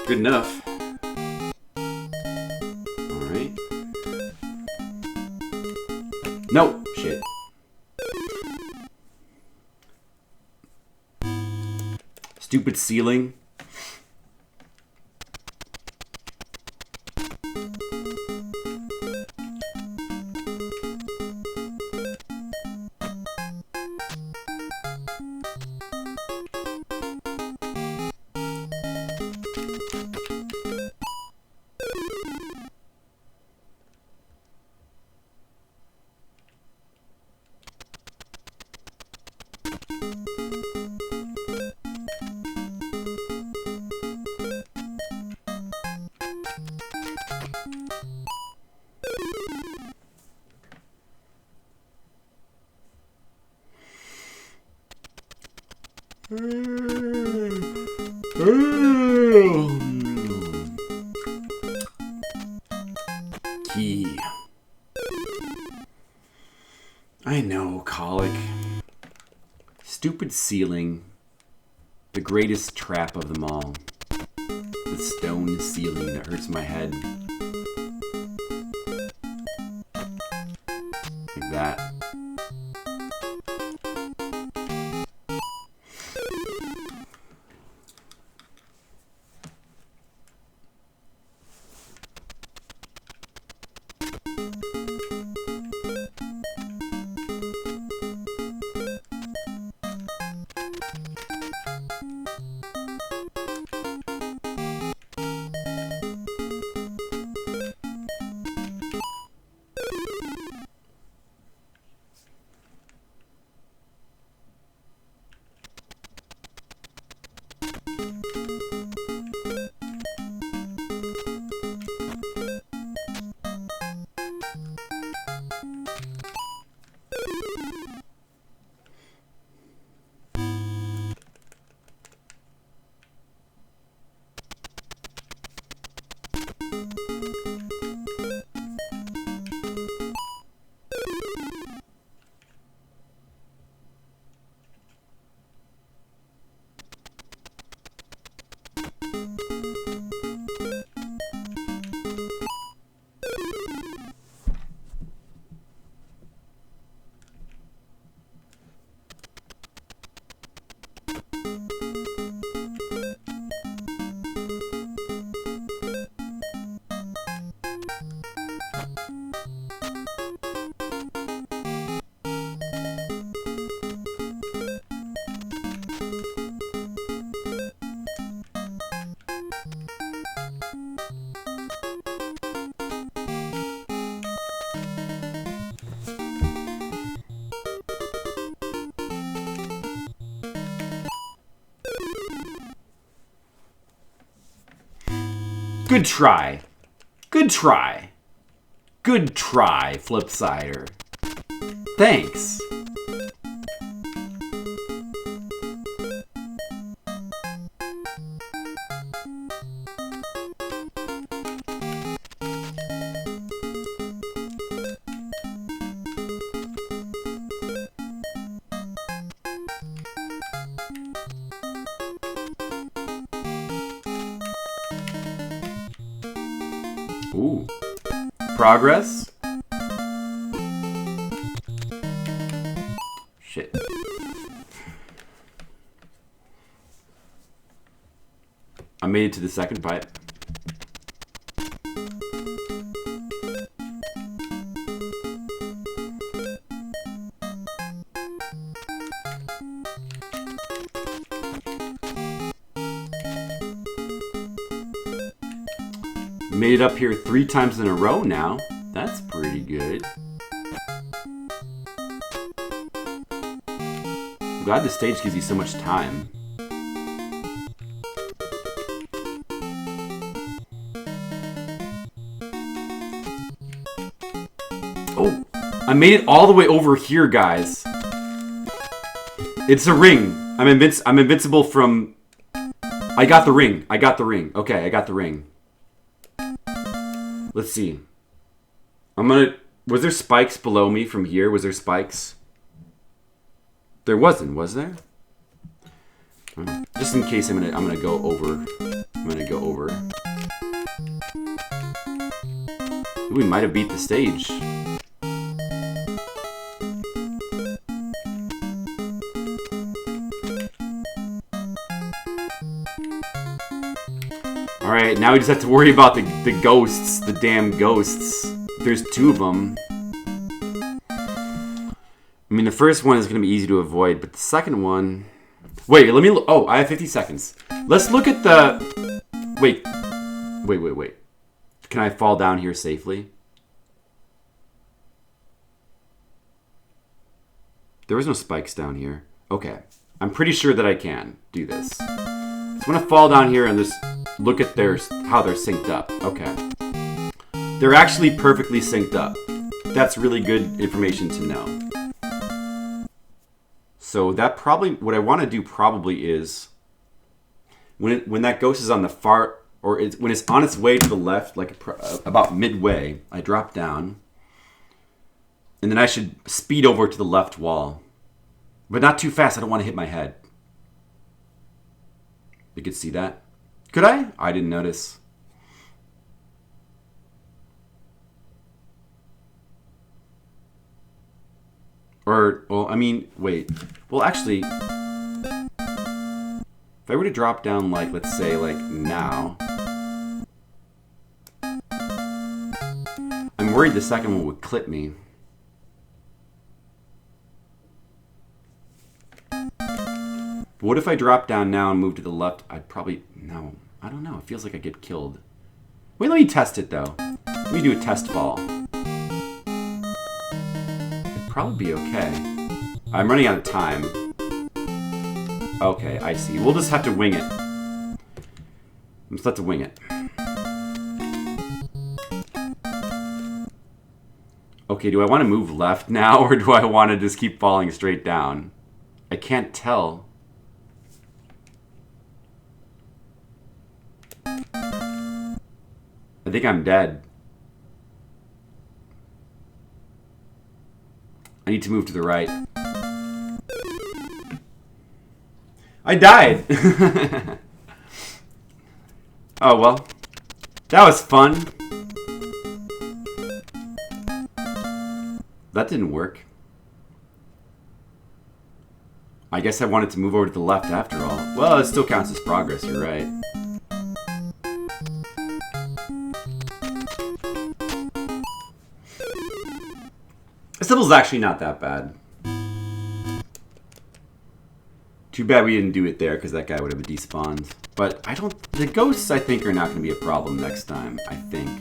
Good enough. Alright. No! Shit. Stupid ceiling. Key. I know, colic. Stupid ceiling. The greatest trap of them all. The stone ceiling that hurts my head. Like that. Good try. Good try. Good try, Flipsider. Thanks. Ooh. Progress? Shit. I made it to the second pipe. Made it up here 3 times in a row now. That's pretty good. I'm glad the stage gives you so much time. Oh, I made it all the way over here, guys. It's a ring. I'm invincible from... I got the ring. I got the ring. Okay, I got the ring. Let's see. I'm gonna... Was there spikes below me from here? Was there spikes? There wasn't, was there? Just in case, I'm gonna go over. I'm gonna go over. Ooh, we might have beat the stage. Alright, now we just have to worry about the ghosts, the damn ghosts. There's 2 of them. I mean, the first one is going to be easy to avoid, but the second one... Wait, let me look. Oh, I have 50 seconds. Let's look at the... Wait. Can I fall down here safely? There was no spikes down here. Okay. I'm pretty sure that I can do this. So I'm going to fall down here and just look at how they're synced up. Okay. They're actually perfectly synced up. That's really good information to know. So that probably, what I want to do probably is, when that ghost is on the far, or when it's on its way to the left, like about midway, I drop down, and then I should speed over to the left wall. But not too fast, I don't want to hit my head. You could see that? Could I? I didn't notice. Or, well, I mean, wait. Well, actually, if I were to drop down, like, let's say, like, now, I'm worried the second one would clip me. But what if I drop down now and move to the left? I'd probably, no, I don't know. It feels like I get killed. Wait, let me test it, though. Let me do a test fall. Probably be okay. I'm running out of time. Okay, I see. We'll just have to wing it. Let's have to wing it. Okay, do I want to move left now, or do I want to just keep falling straight down? I can't tell. I think I'm dead. I need to move to the right. I died! Oh, well. That was fun. That didn't work. I guess I wanted to move over to the left after all. Well, it still counts as progress, you're right. This level's actually not that bad. Too bad we didn't do it there, because that guy would have despawned. But I don't... The ghosts, I think, are not going to be a problem next time. I think.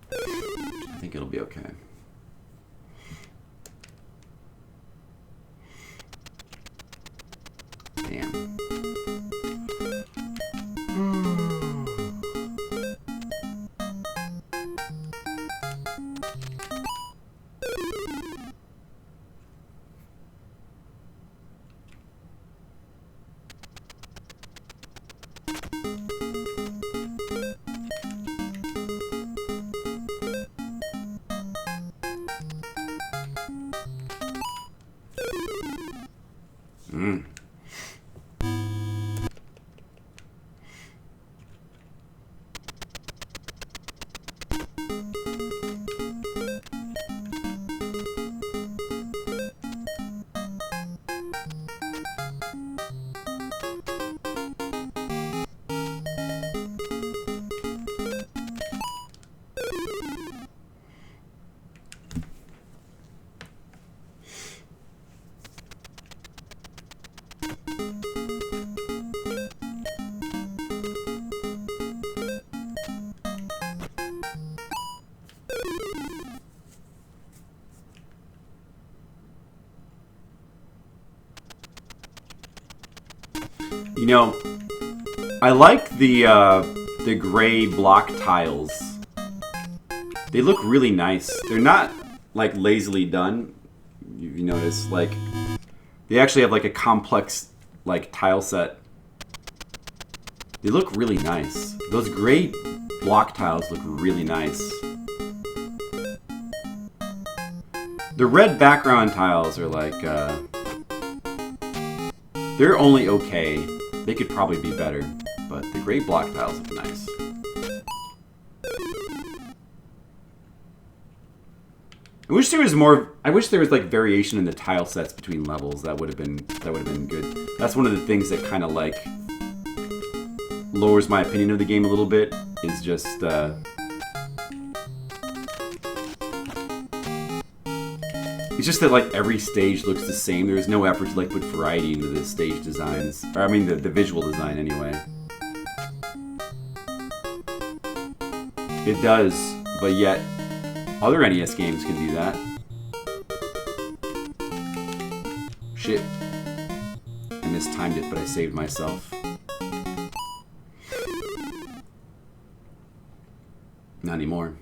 I think it'll be okay. Damn. You know, I like the gray block tiles. They look really nice. They're not like lazily done. You notice, like, they actually have like a complex like tile set. They look really nice. Those gray block tiles look really nice. The red background tiles are like, they're only okay. They could probably be better, but the gray block tiles look nice. I wish there was more. I wish there was like variation in the tile sets between levels. That would have been good. That's one of the things that kind of like lowers my opinion of the game a little bit. Is just it's just that like every stage looks the same. There's no effort to like put variety into the stage designs, or I mean the visual design anyway. It does, but yet other NES games can do that. Shit. I mistimed it, but I saved myself. Not anymore.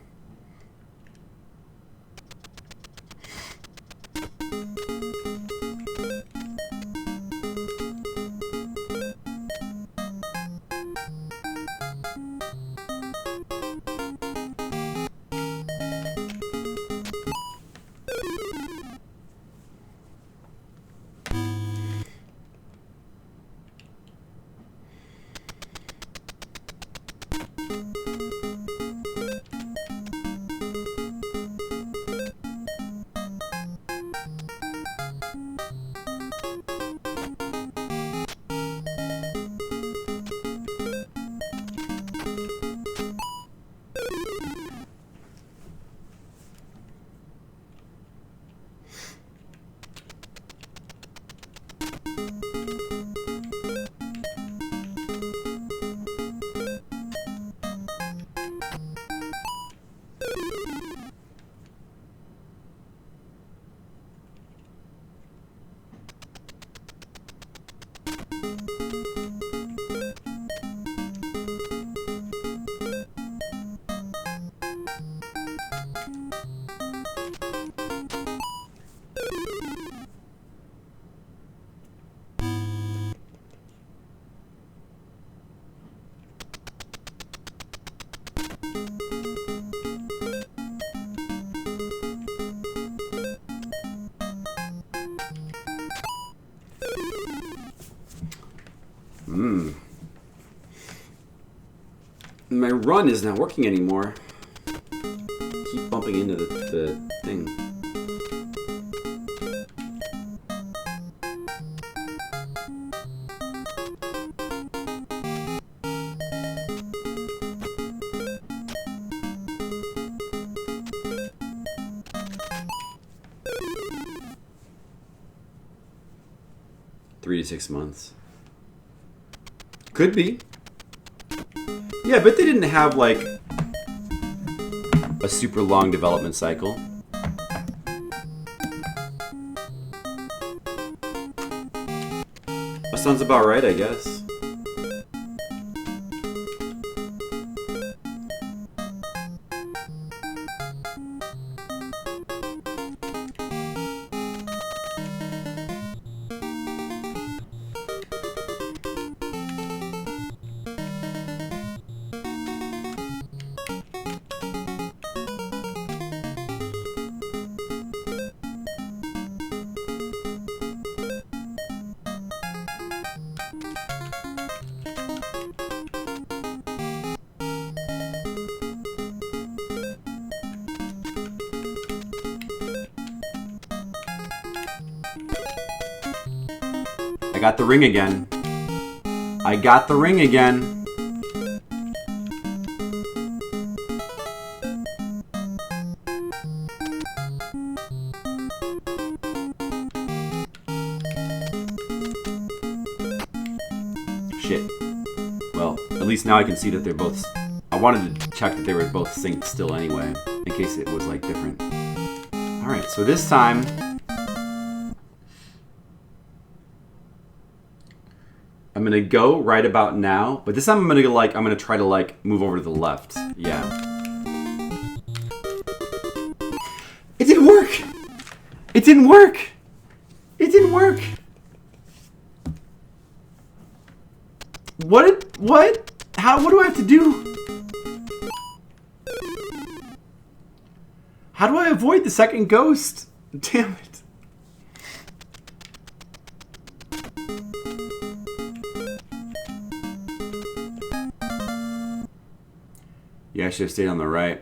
My run is not working anymore. Keep bumping into the thing. Three to 6 months. Could be. Yeah, but they didn't have, like, a super long development cycle. sounds about right, I guess. I got the ring again. I got the ring again. Shit. Well, at least now I can see that they're both... I wanted to check that they were both synced still anyway, in case it was, like, different. Alright, so this time... I'm gonna go right about now, but this time I'm gonna try to move over to the left. Yeah. It didn't work! It didn't work! It didn't work! What? What do I have to do? How do I avoid the second ghost? Damn it. Yeah, I should have stayed on the right.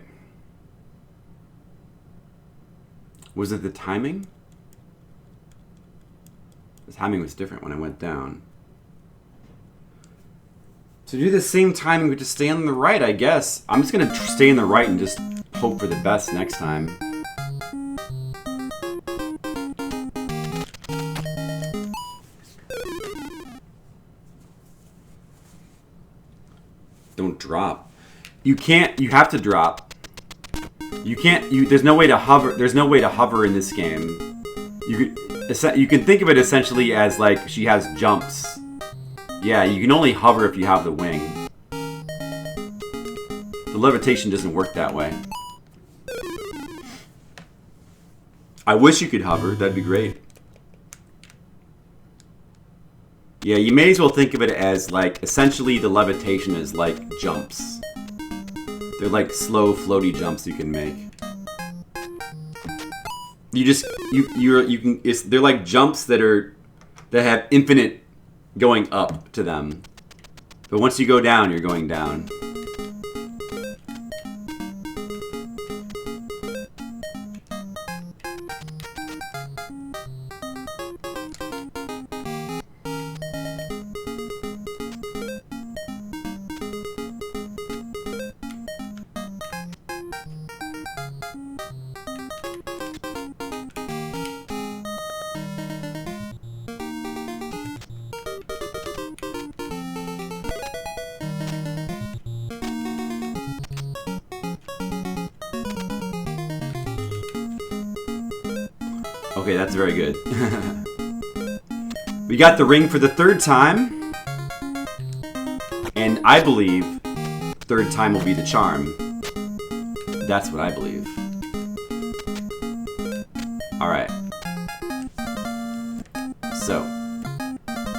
Was it the timing? The timing was different when I went down. To do the same timing, we just stay on the right, I guess. I'm just gonna stay on the right and just hope for the best next time. Don't drop. You can't, you have to drop. You can't, there's no way to hover in this game. You can think of it essentially as like she has jumps. Yeah, you can only hover if you have the wing. The levitation doesn't work that way. I wish you could hover, that'd be great. Yeah, you may as well think of it as like, essentially the levitation is like jumps. They're like slow, floaty jumps you can make. They're like jumps that have infinite going up to them. But once you go down, you're going down. Okay, that's very good. We got the ring for the third time. And I believe third time will be the charm. That's what I believe. Alright. So,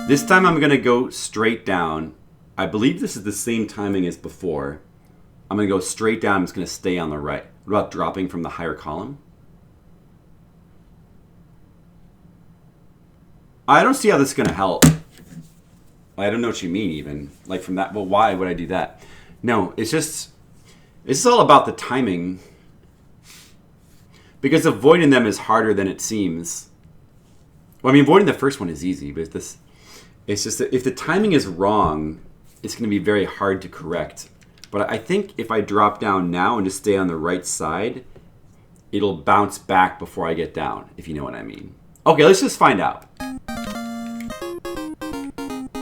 this time I'm going to go straight down. I believe this is the same timing as before. I'm going to go straight down. I'm just going to stay on the right. What about dropping from the higher column? I don't see how this is going to help. I don't know what you mean even. Like from that, well, why would I do that? No, it's all about the timing. Because avoiding them is harder than it seems. Well, I mean, avoiding the first one is easy, but it's just that if the timing is wrong, it's going to be very hard to correct. But I think if I drop down now and just stay on the right side, it'll bounce back before I get down, if you know what I mean. Okay, let's just find out.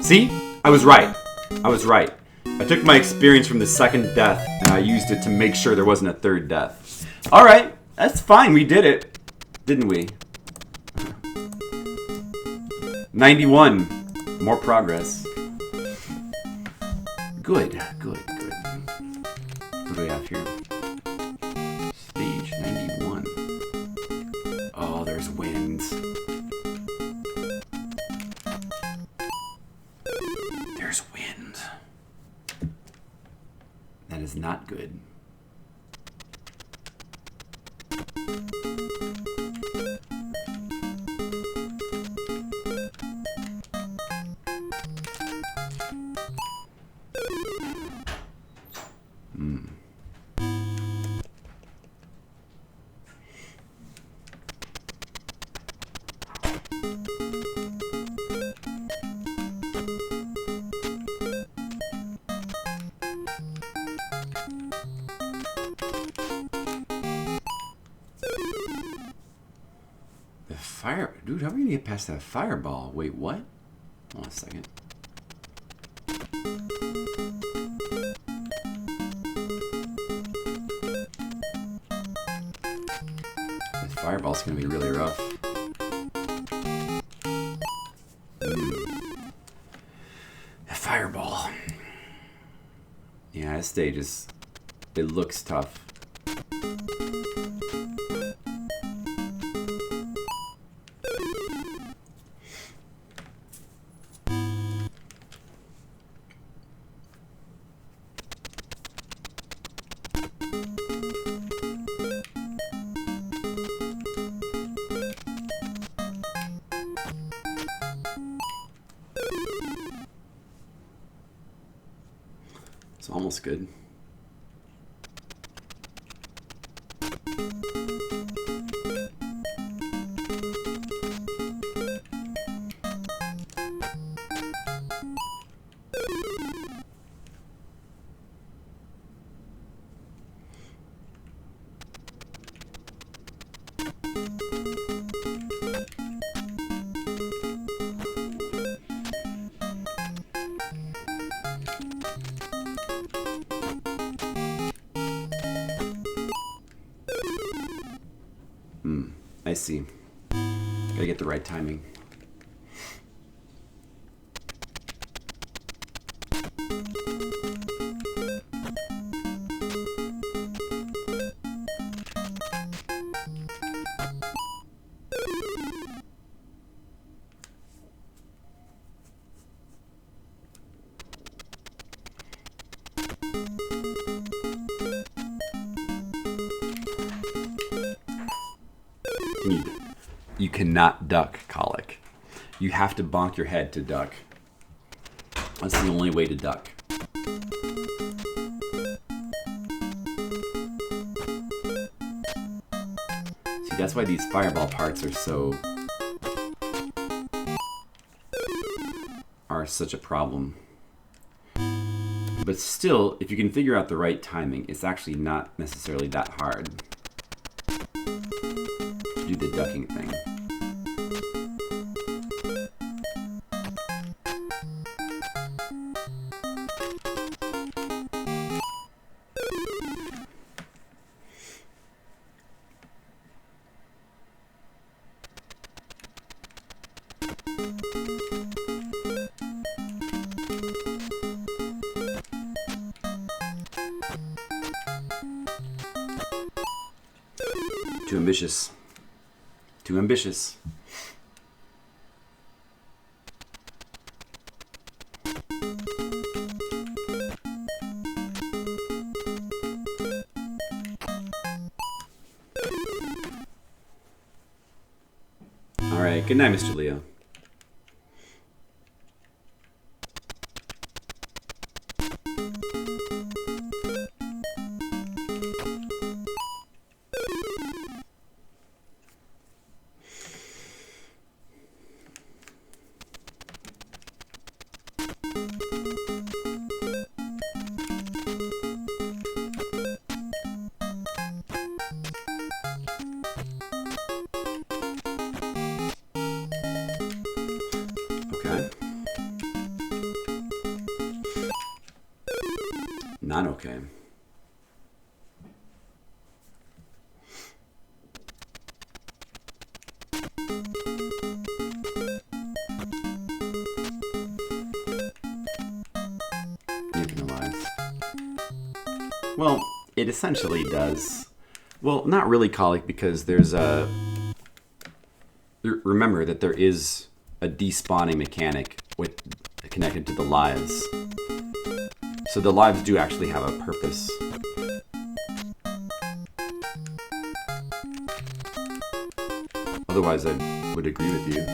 See? I was right. I was right. I took my experience from the second death and I used it to make sure there wasn't a third death. Alright, that's fine. We did it. Didn't we? 91. More progress. Good, good, good. What do we have here? Stage 91. Oh, there's winds. There's wind. That is not good. Dude, how are we gonna get past that fireball? Wait, what? Hold on a second. This fireball's gonna be really rough. A fireball. Yeah, this stage is... It looks tough. It's almost good. I see. Gotta get the right timing. You cannot duck, Colic. You have to bonk your head to duck. That's the only way to duck. See, that's why these fireball parts are such a problem. But still, if you can figure out the right timing, it's actually not necessarily that hard to do the ducking thing. Too ambitious. Too ambitious. All right. Good night, Mr. Leo. Not okay. Well, it essentially does. Well, not really, colic, because there's a... Remember that there is a despawning mechanic connected to the lives. So the lives do actually have a purpose. Otherwise, I would agree with you.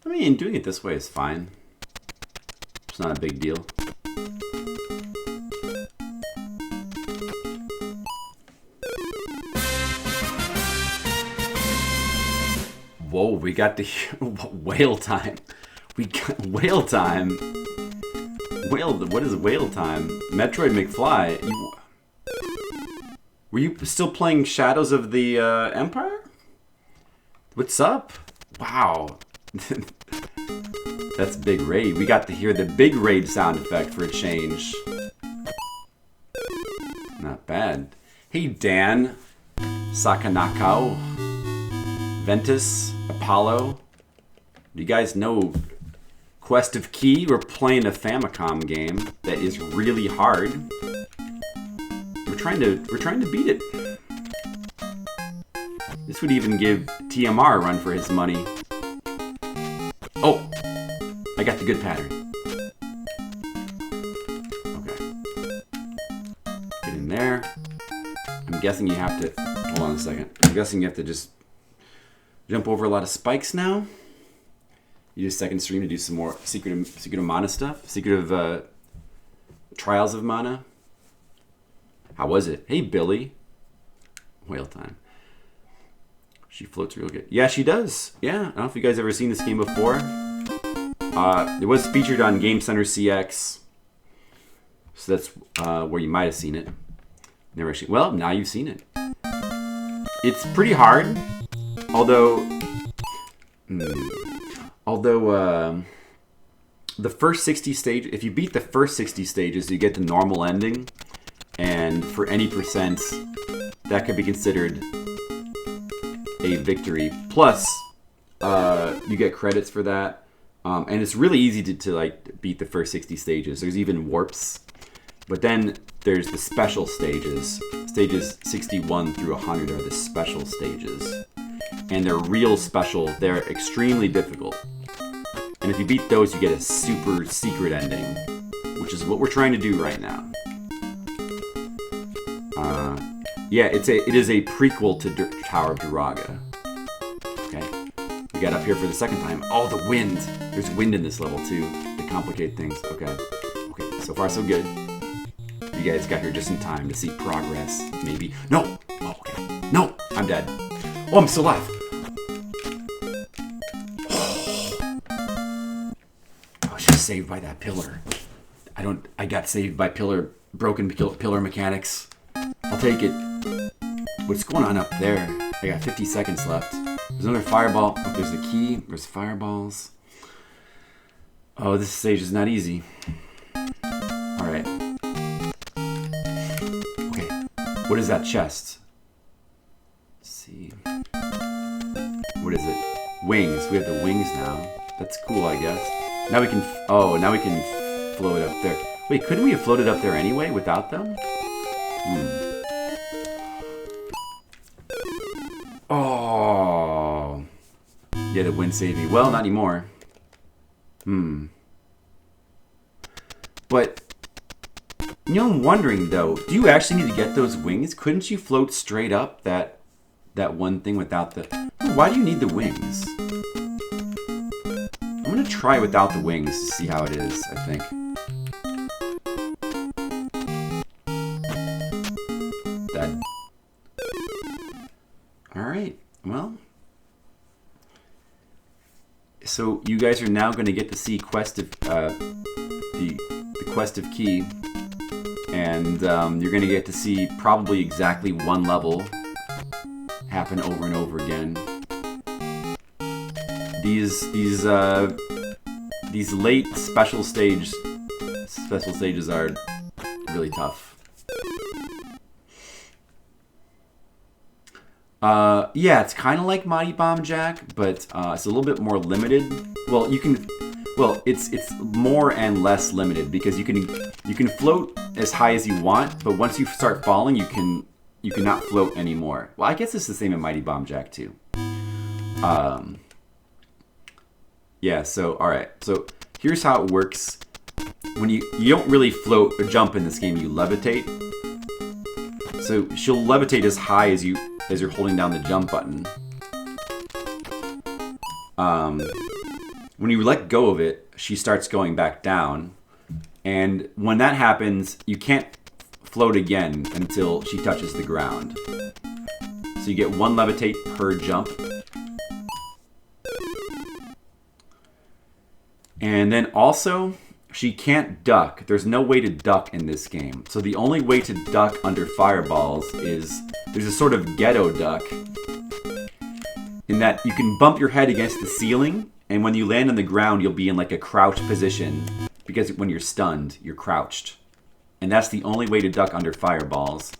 I mean, doing it this way is fine. It's not a big deal. Whoa, we got the whale time. We got whale time. What is whale time? Metroid McFly. Were you still playing Shadows of the Empire? What's up? Wow. That's Big Raid. We got to hear the Big Raid sound effect for a change. Not bad. Hey, Dan. Sakanakao. Ventus. Apollo. Do you guys know Quest of Key? We're playing a Famicom game that is really hard. We're trying to beat it. This would even give TMR a run for his money. Oh, I got the good pattern. Okay. Get in there. I'm guessing you have to, hold on a second. I'm guessing you have to just jump over a lot of spikes now. You use second stream to do some more Secret of Mana stuff. Secret of Trials of Mana. How was it? Hey, Billy. Whale time. She floats real good. Yeah, she does. Yeah, I don't know if you guys ever seen this game before. It was featured on Game Center CX. So that's where you might have seen it. Never actually. Well, now you've seen it. It's pretty hard. Although the first 60 stages, if you beat the first 60 stages, you get the normal ending. And for any percent, that could be considered a victory. Plus, you get credits for that. And it's really easy to like beat the first 60 stages. There's even warps. But then there's the special stages. Stages 61 through 100 are the special stages. And they're real special. They're extremely difficult. And if you beat those, you get a super secret ending. Which is what we're trying to do right now. Yeah, it is a prequel to Tower of Druaga. Okay. We got up here for the second time. Oh, the wind. There's wind in this level, too, to complicate things. Okay. Okay, so far so good. You guys got here just in time to see progress, maybe. No! Oh, okay. No! I'm dead. Oh, I'm still alive. I was just saved by that pillar. I got saved by broken pillar mechanics. I'll take it. What's going on up there? I got 50 seconds left. There's another fireball. Oh, there's a key. There's fireballs. Oh, this stage is not easy. Alright. Okay. What is that chest? Let's see. What is it? Wings. We have the wings now. That's cool, I guess. Now we can... now we can float up there. Wait, couldn't we have floated up there anyway without them? Oh. Yeah, the wind saved me. Well, not anymore. But, you know, I'm wondering, though, do you actually need to get those wings? Couldn't you float straight up that that one thing without the... Why do you need the wings? I'm gonna try without the wings to see how it is, I think. Dead. Alright, well... So you guys are now going to get to see Quest of the Quest of Key, and you're going to get to see probably exactly one level happen over and over again. These late special stages are really tough. Yeah, it's kind of like Mighty Bomb Jack, but it's a little bit more limited. Well, it's more and less limited because you can float as high as you want, but once you start falling, you cannot float anymore. Well, I guess it's the same in Mighty Bomb Jack too. Yeah. So all right. So here's how it works. When you don't really float or jump in this game, you levitate. So she'll levitate as high as you're holding down the jump button. When you let go of it, she starts going back down. And when that happens, you can't float again until she touches the ground. So you get one levitate per jump. And then also, she can't duck. There's no way to duck in this game. So the only way to duck under fireballs is there's a sort of ghetto duck in that you can bump your head against the ceiling, and when you land on the ground, you'll be in like a crouch position because when you're stunned, you're crouched. And that's the only way to duck under fireballs.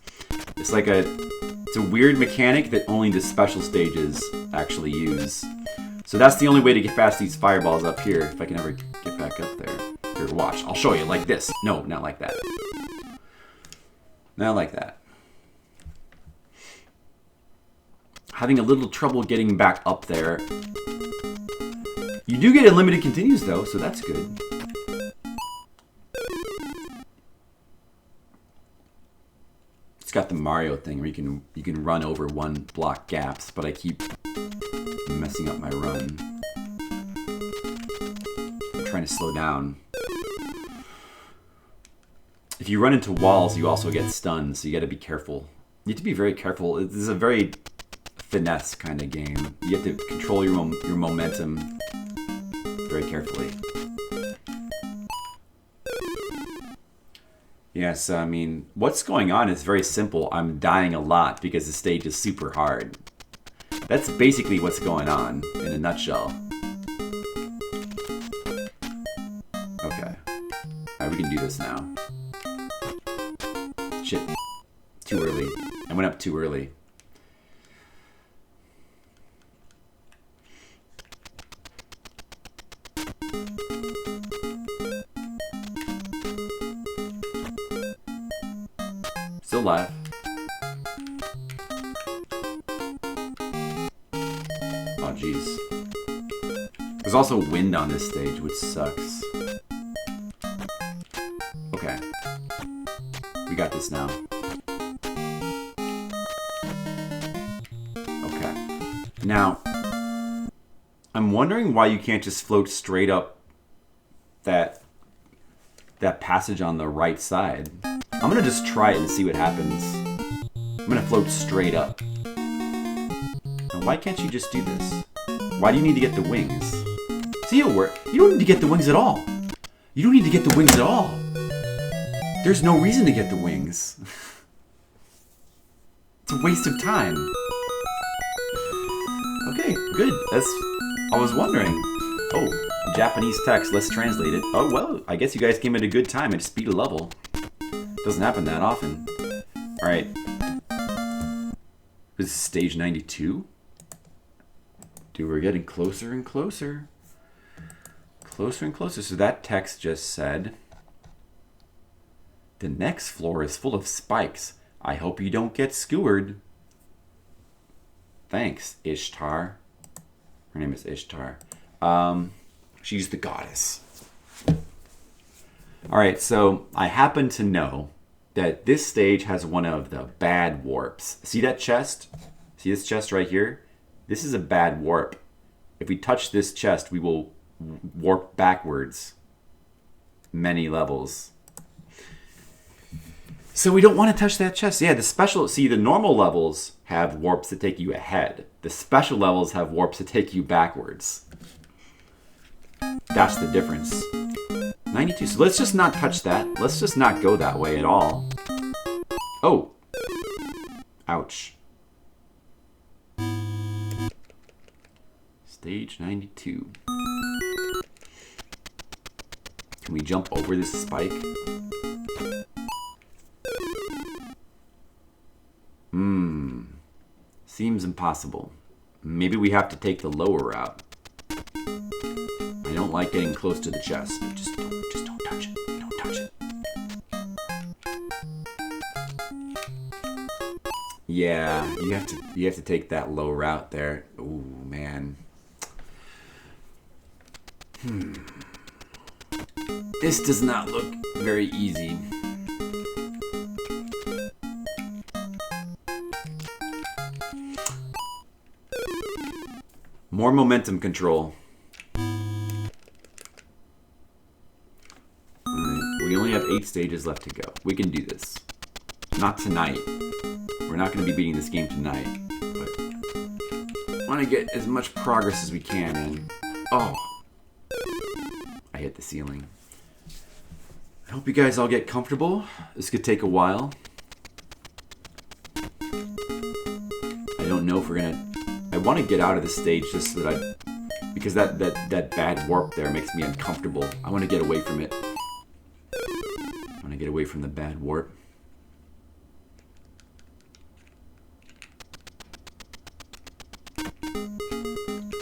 It's a weird mechanic that only the special stages actually use. So that's the only way to get past these fireballs up here, if I can ever get back up there. Here, watch. I'll show you like this. No, not like that. Not like that. Having a little trouble getting back up there. You do get unlimited continues though, so that's good. It's got the Mario thing where you can run over one block gaps, but I keep messing up my run. I'm trying to slow down. If you run into walls, you also get stunned, so you gotta be careful. You have to be very careful. This is a very finesse kind of game. You have to control your momentum very carefully. Yes, I mean, what's going on is very simple. I'm dying a lot because the stage is super hard. That's basically what's going on in a nutshell. Okay. Alright, we can do this now. Shit. Too early. I went up too early. Still alive. Oh, jeez. There's also wind on this stage, which sucks. Okay. We got this now. Okay. Now, I'm wondering why you can't just float straight up that passage on the right side. I'm gonna just try it and see what happens. I'm gonna float straight up. Now, why can't you just do this? Why do you need to get the wings? See, it'll work. You don't need to get the wings at all. You don't need to get the wings at all. There's no reason to get the wings. It's a waste of time. Okay, good. I was wondering. Oh, Japanese text. Let's translate it. Oh, well, I guess you guys came at a good time. I just beat a level. Doesn't happen that often. Alright. This is stage 92? Dude, we're getting closer and closer. Closer and closer. So that text just said, the next floor is full of spikes. I hope you don't get skewered. Thanks, Ishtar. Her name is Ishtar. She's the goddess. Alright, so I happen to know that this stage has one of the bad warps. See that chest? See this chest right here? This is a bad warp. If we touch this chest, we will warp backwards many levels. So we don't want to touch that chest. Yeah, the normal levels have warps that take you ahead. The special levels have warps that take you backwards. That's the difference. 92, so let's just not touch that. Let's just not go that way at all. Oh. Ouch. Stage 92. Can we jump over this spike? Seems impossible. Maybe we have to take the lower route. I don't like getting close to the chest, but just don't touch it. Don't touch it. Yeah, you have to take that low route there. Ooh, man. This does not look very easy. More momentum control. Alright, we only have 8 stages left to go. We can do this. Not tonight. We're not going to be beating this game tonight. But I want to get as much progress as we can in. Oh. I hit the ceiling. I hope you guys all get comfortable. This could take a while. I don't know if we're going to... I want to get out of this stage just so that because that bad warp there makes me uncomfortable. I want to get away from it. I want to get away from the bad warp.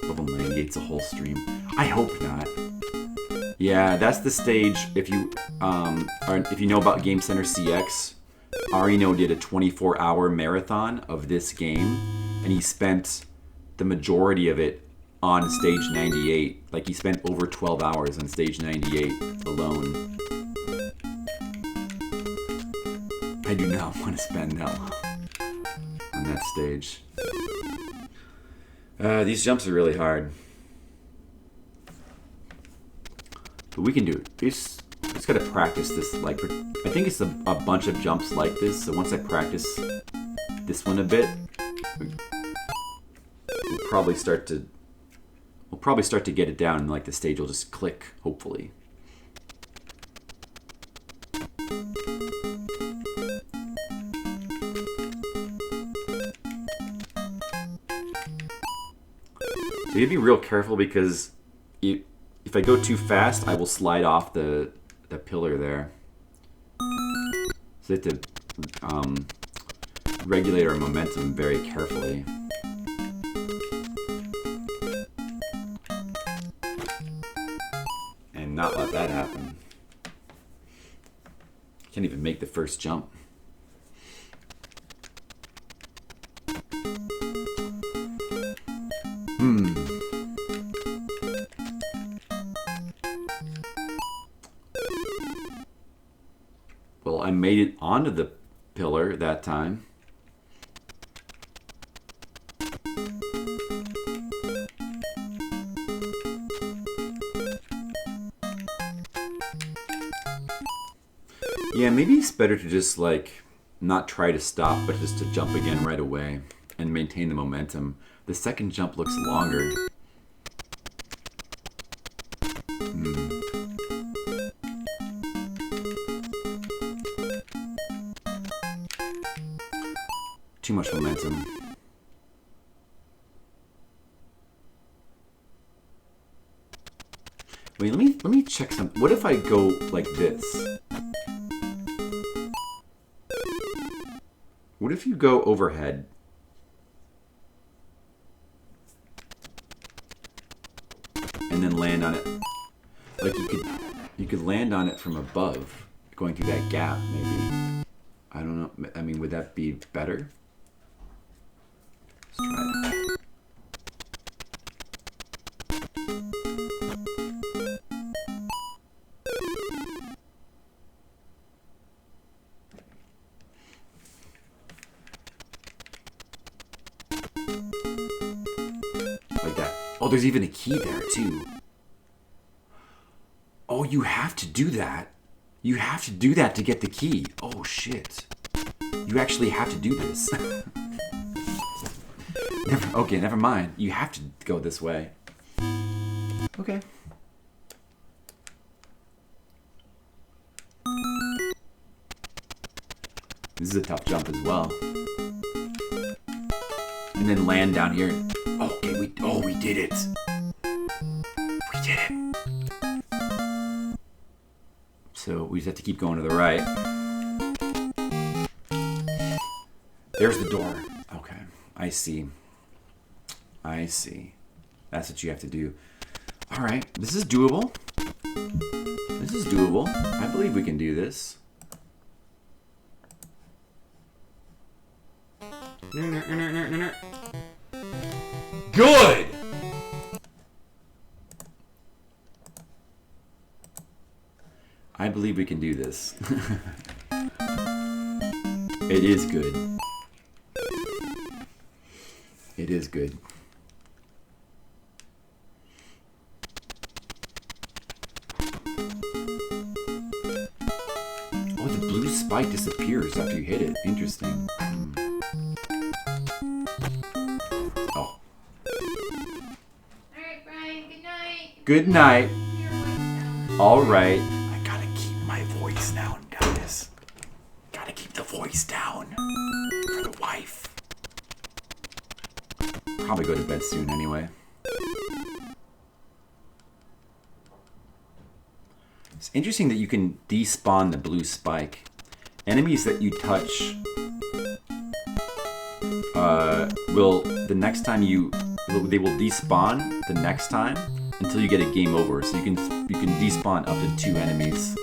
Level 98's a whole stream. I hope not. Yeah, that's the stage. If you know about Game Center CX, Arino did a 24-hour marathon of this game, and he spent the majority of it on stage 98. Like, he spent over 12 hours on stage 98 alone. I do not want to spend that long on that stage. These jumps are really hard. But we can do it. Just gotta practice this. Like, I think it's a bunch of jumps like this, so once I practice this one a bit, we'll probably start to get it down, and like the stage will just click, hopefully. So you have to be real careful because if I go too fast, I will slide off the pillar there. So you have to regulate our momentum very carefully. And not let that happen. Can't even make the first jump. Well, I made it onto the pillar that time. Yeah, maybe it's better to just like not try to stop, but just to jump again right away and maintain the momentum. The second jump looks longer. Too much momentum. Wait, let me check something. What if I go like this? What if you go overhead? And then land on it. Like you could land on it from above, going through that gap maybe. I don't know. I mean, would that be better? Let's try it. there's even a key there, too. Oh, you have to do that. You have to do that to get the key. Oh, shit. You actually have to do this. Okay, never mind. You have to go this way. Okay. This is a tough jump as well. And then land down here. Oh, okay, we did it. We did it. So we just have to keep going to the right. There's the door. Okay, I see. I see. That's what you have to do. All right, this is doable. This is doable. I believe we can do this. Good! I believe we can do this. It is good. It is good. Oh, the blue spike disappears after you hit it. Interesting. Oh. Alright, Brian, good night. Good night. Your voice down. Alright. I gotta keep my voice down, guys. Gotta keep the voice down. For the wife. Probably go to bed soon anyway. It's interesting that you can despawn the blue spike. Enemies that you touch will the next time they will despawn the next time until you get a game over. So you can despawn up to 2 enemies.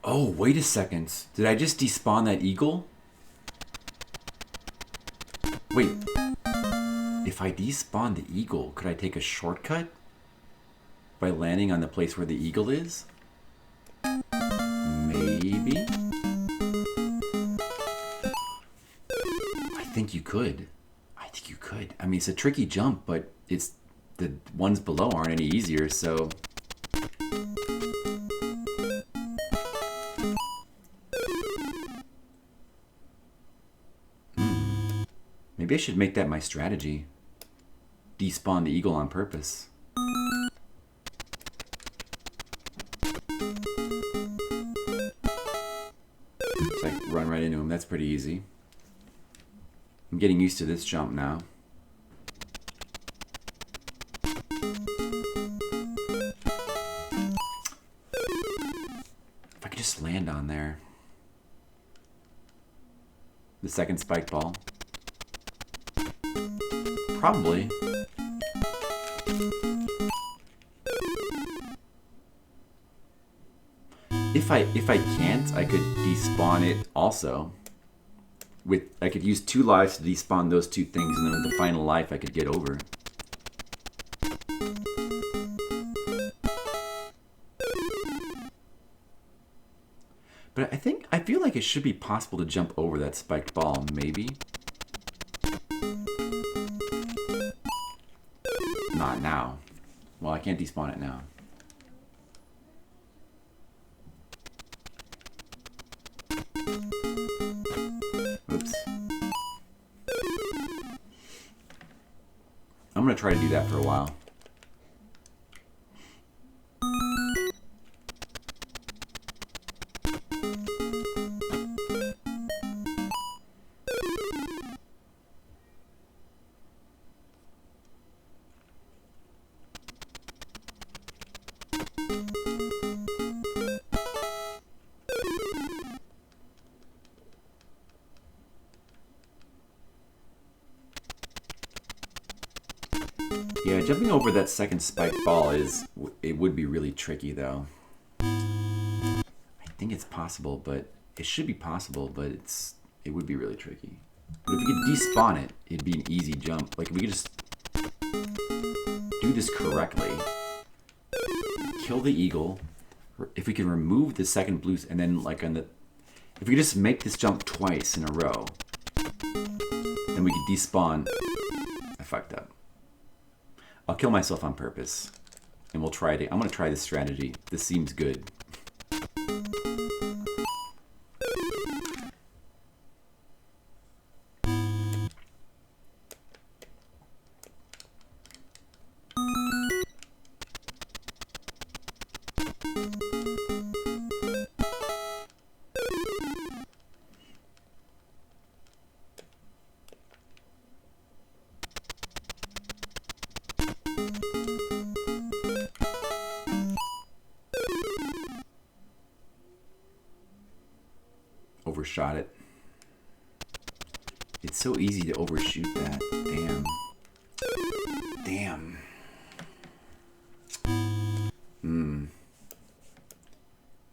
Oh, wait a second. Did I just despawn that eagle? Wait. If I despawn the eagle, could I take a shortcut? By landing on the place where the eagle is? Maybe? I think you could. I think you could. I mean, it's a tricky jump, but it's the ones below aren't any easier, so... Maybe I should make that my strategy. Despawn the eagle on purpose. Just like run right into him. That's pretty easy. I'm getting used to this jump now. If I could just land on there. The second spike ball. Probably. If I can't, I could despawn it also. I could use 2 lives to despawn those 2 things, and then with the final life I could get over. But I feel like it should be possible to jump over that spiked ball, maybe. Not now. Well, I can't despawn it now. Oops. I'm gonna try to do that for a while. Yeah, jumping over that second spike ball it would be really tricky though. I think it's possible, but it should be possible, but it would be really tricky. But if we could despawn it, it'd be an easy jump. Like if we could just do this correctly, kill the eagle. If we can remove the second blue, and then like if we could just make this jump twice in a row, then we could despawn. I fucked up. I'll kill myself on purpose, and we'll try it. I'm gonna try this strategy. This seems good. Overshot it. It's so easy to overshoot that. Damn.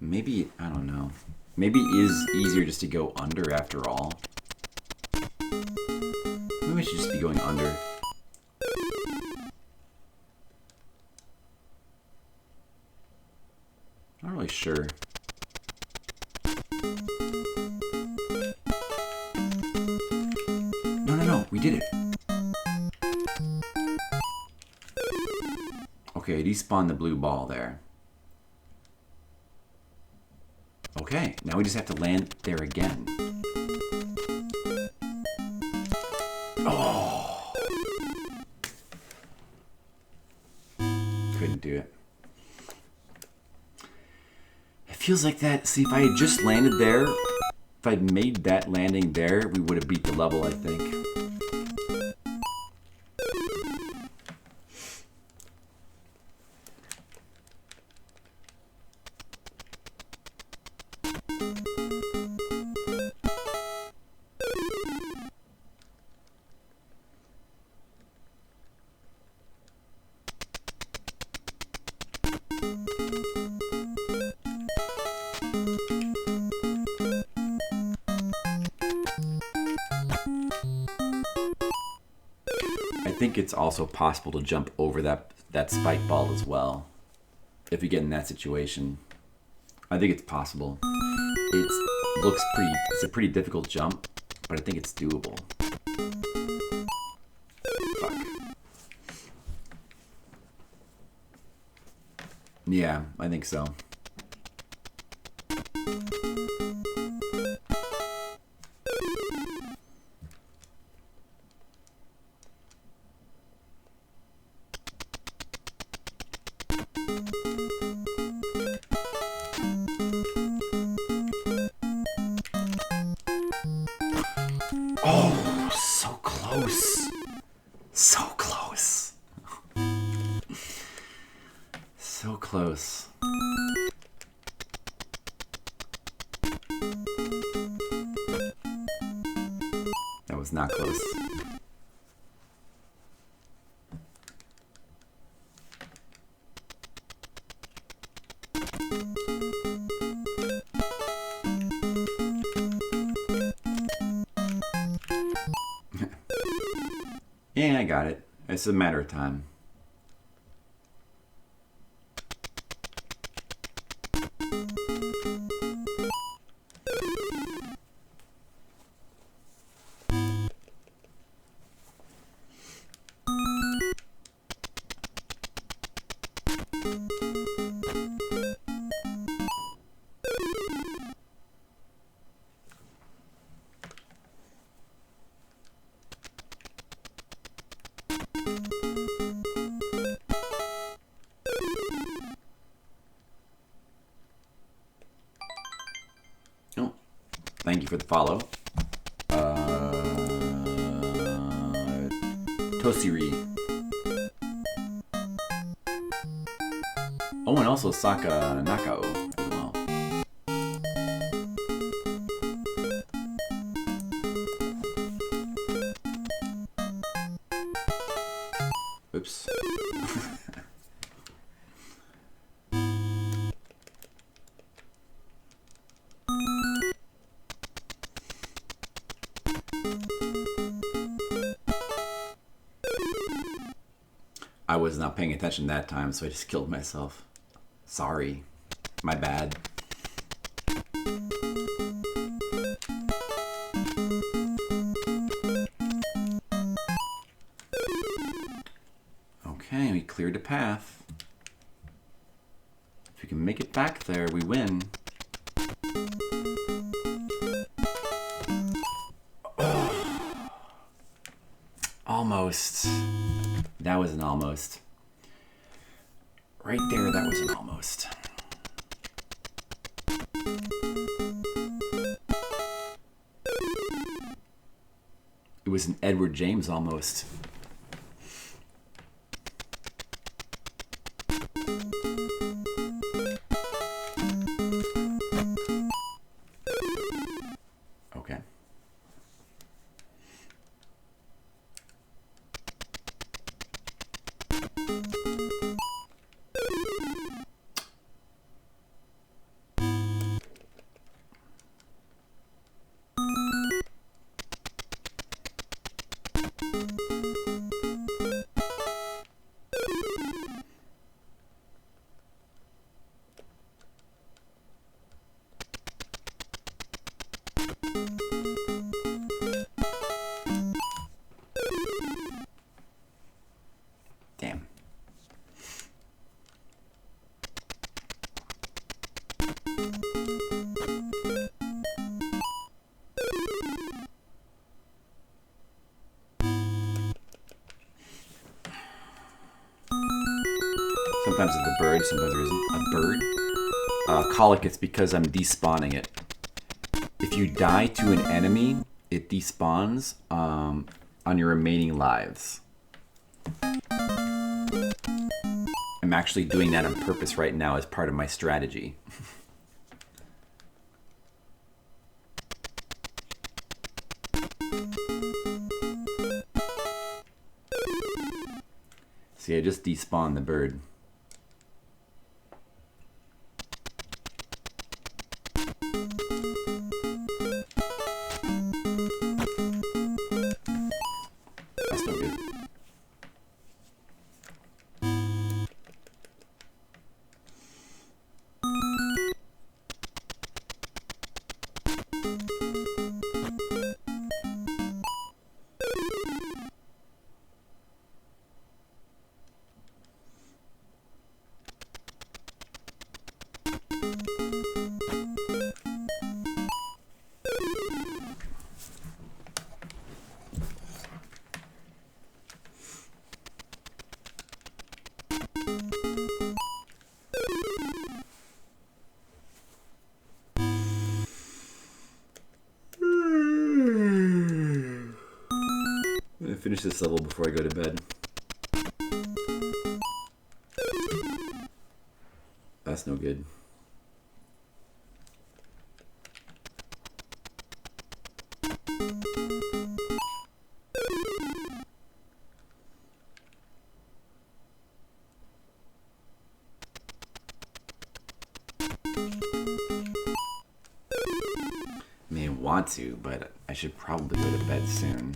Maybe, I don't know. Maybe it is easier just to go under after all. Maybe I should just be going under. Not really sure. No, we did it. Okay, despawn the blue ball there. Okay, now we just have to land there again. Oh! Couldn't do it. It feels like that. See, if I had just landed there, if I'd made that landing there, we would have beat the level, I think. I think it's also possible to jump over that spike ball as well, if you get in that situation. I think it's possible. It's a pretty difficult jump, but I think it's doable. Fuck. Yeah, I think so. Oh, so close. So close. So close. That was not close. Yeah, I got it. It's a matter of time. Thank you for the follow. Tosiri. Oh, and also Saka Nakao as well. Oops. I was not paying attention that time, so I just killed myself. Sorry. My bad. Okay, we cleared a path. If we can make it back there, we win. Almost. That was an almost. Right there, that was an almost. It was an Edward James almost. Okay. Damn. Sometimes it's a bird, sometimes there isn't. A bird? Colic, it's because I'm despawning it. If you die to an enemy, it despawns on your remaining lives. I'm actually doing that on purpose right now as part of my strategy. See, I just despawned the bird. That's no good. I'm gonna finish this level before I go to bed. That's no good. May want to, but I should probably go to bed soon.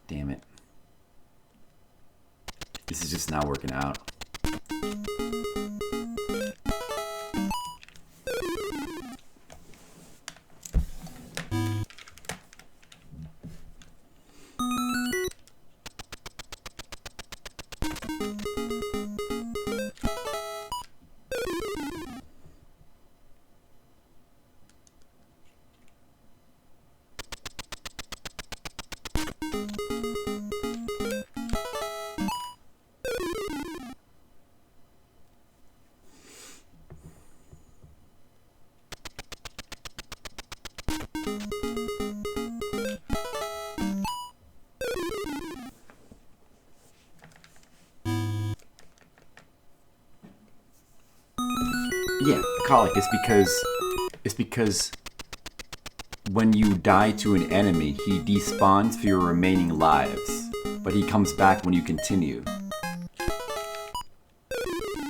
Damn it. This is just not working out. Yeah, colic is because when you die to an enemy, he despawns for your remaining lives, but he comes back when you continue.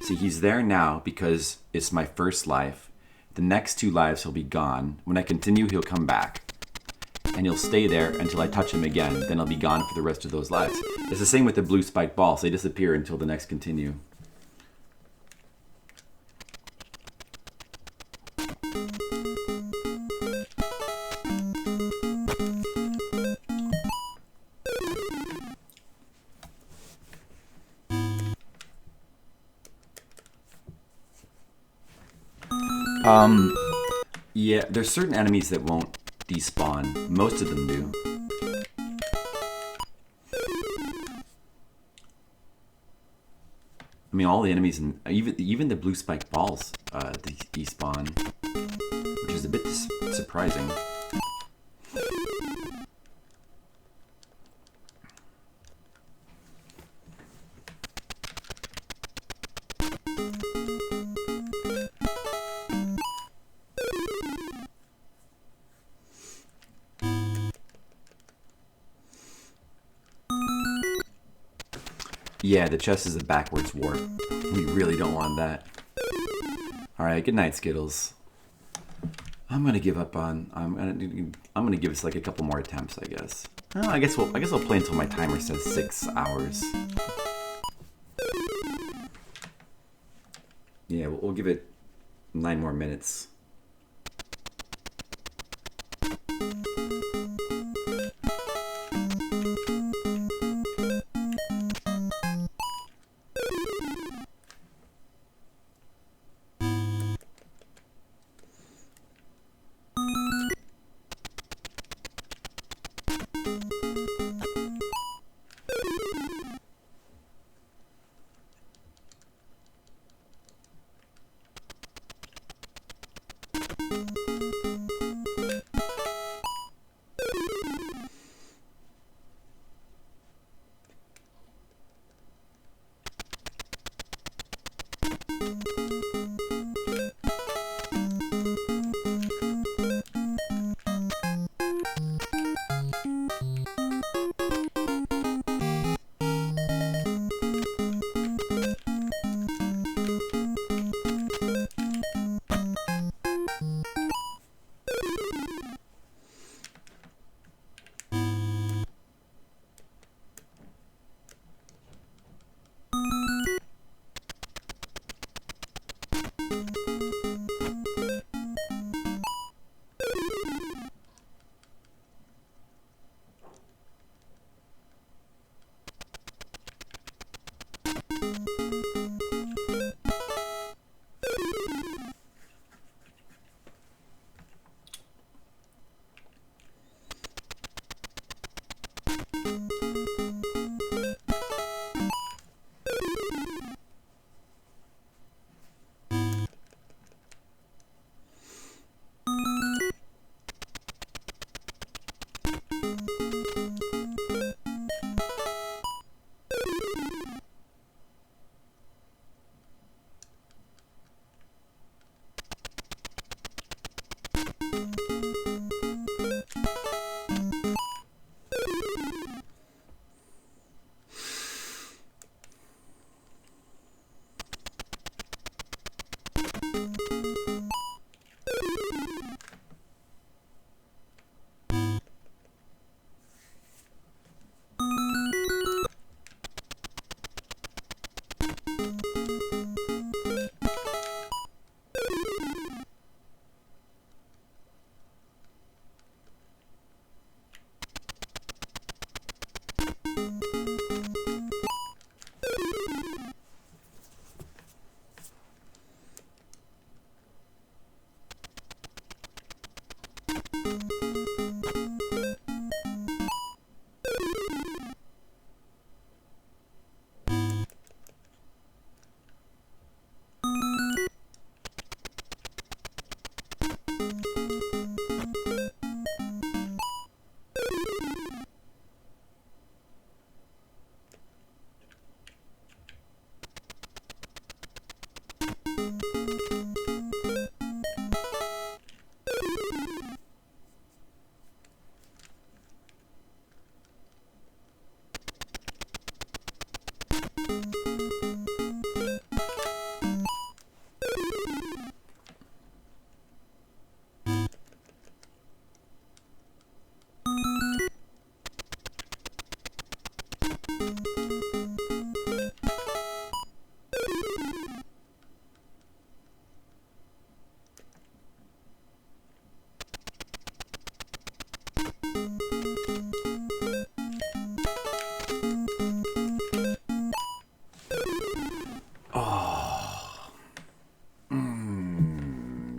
See, he's there now because it's my first life. The next 2 lives he'll be gone. When I continue, he'll come back. And he'll stay there until I touch him again. Then he'll be gone for the rest of those lives. It's the same with the blue spiked balls. They disappear until the next continue. Yeah, there's certain enemies that won't despawn. Most of them do. I mean, all the enemies, and even the blue spiked balls, despawn, which is a bit surprising. Yeah, the chest is a backwards warp. We really don't want that. Alright, good night, Skittles. I'm gonna give up on... I'm gonna give us like a couple more attempts, I guess. Oh, I guess I'll play until my timer says 6 hours. Yeah, we'll give it 9 more minutes.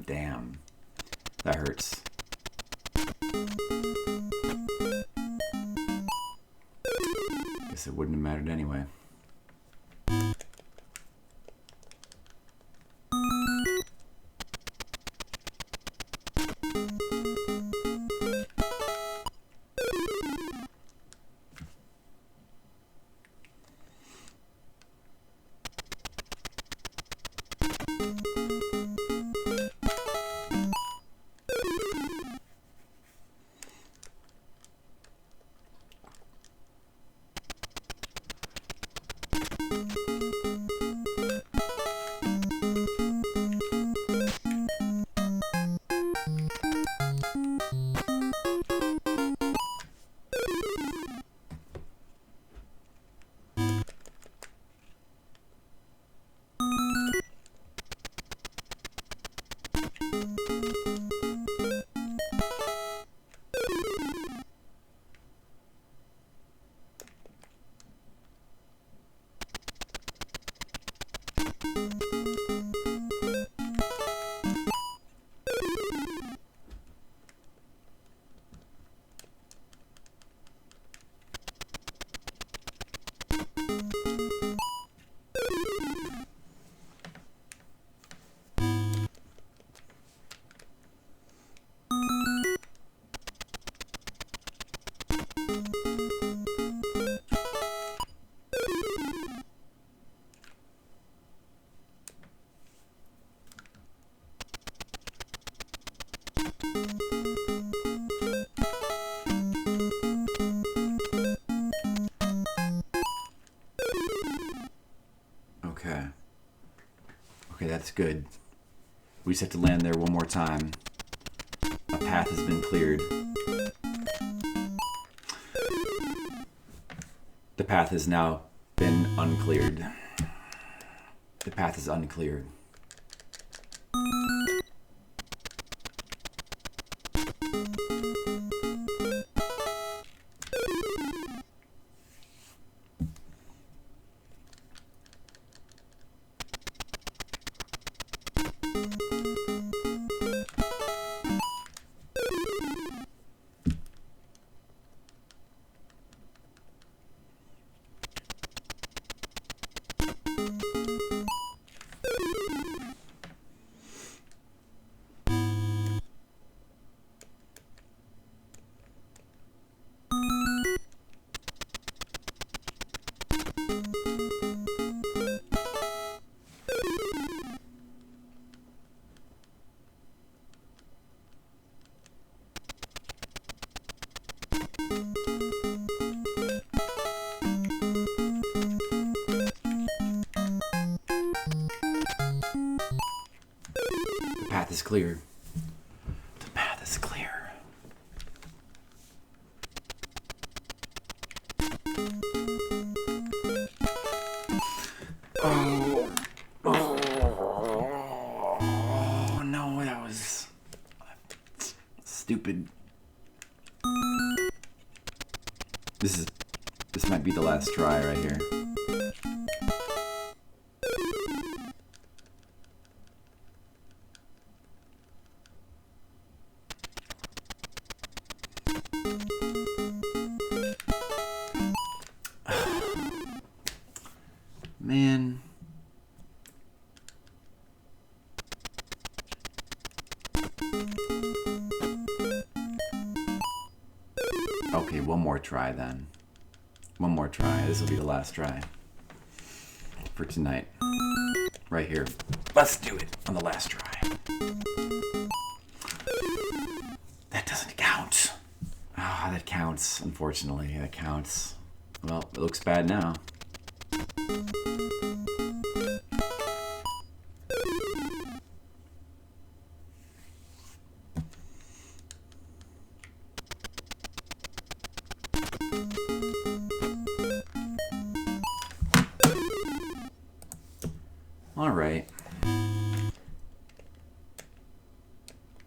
Damn. That hurts. Guess it wouldn't have mattered anyway. Okay. Okay, that's good. We just have to land there one more time. A path has been cleared. The path has now been uncleared. The path is uncleared. The path is clear. The path is clear. Oh no, that was stupid. This might be the last try right here. Man. Okay, one more try then. One more try. This will be the last try for tonight. Right here. Let's do it on the last try. That doesn't count. Ah, that counts, unfortunately. That counts. Well, it looks bad now. All right.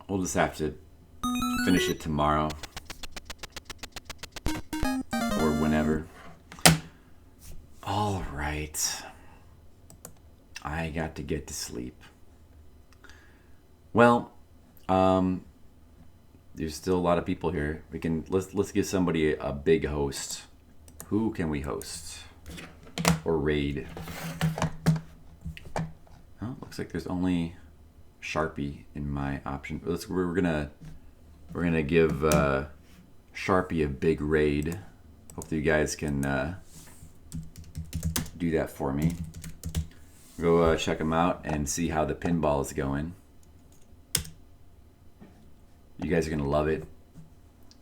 We'll just have to finish it tomorrow. Or whenever. All right. I got to get to sleep. Well, there's still a lot of people here. Let's give somebody a big host. Who can we host? Or raid? Oh, looks like there's only Sharpie in my option. We're gonna give Sharpie a big raid. Hopefully you guys can do that for me. Go check them out and see how the pinball is going. You guys are gonna love it.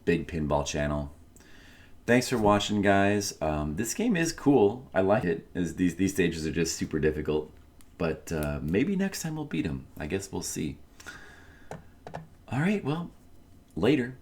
Big pinball channel. Thanks for watching, guys. This game is cool. I like it. As these stages are just super difficult. But maybe next time we'll beat them. I guess we'll see. All right, well, later.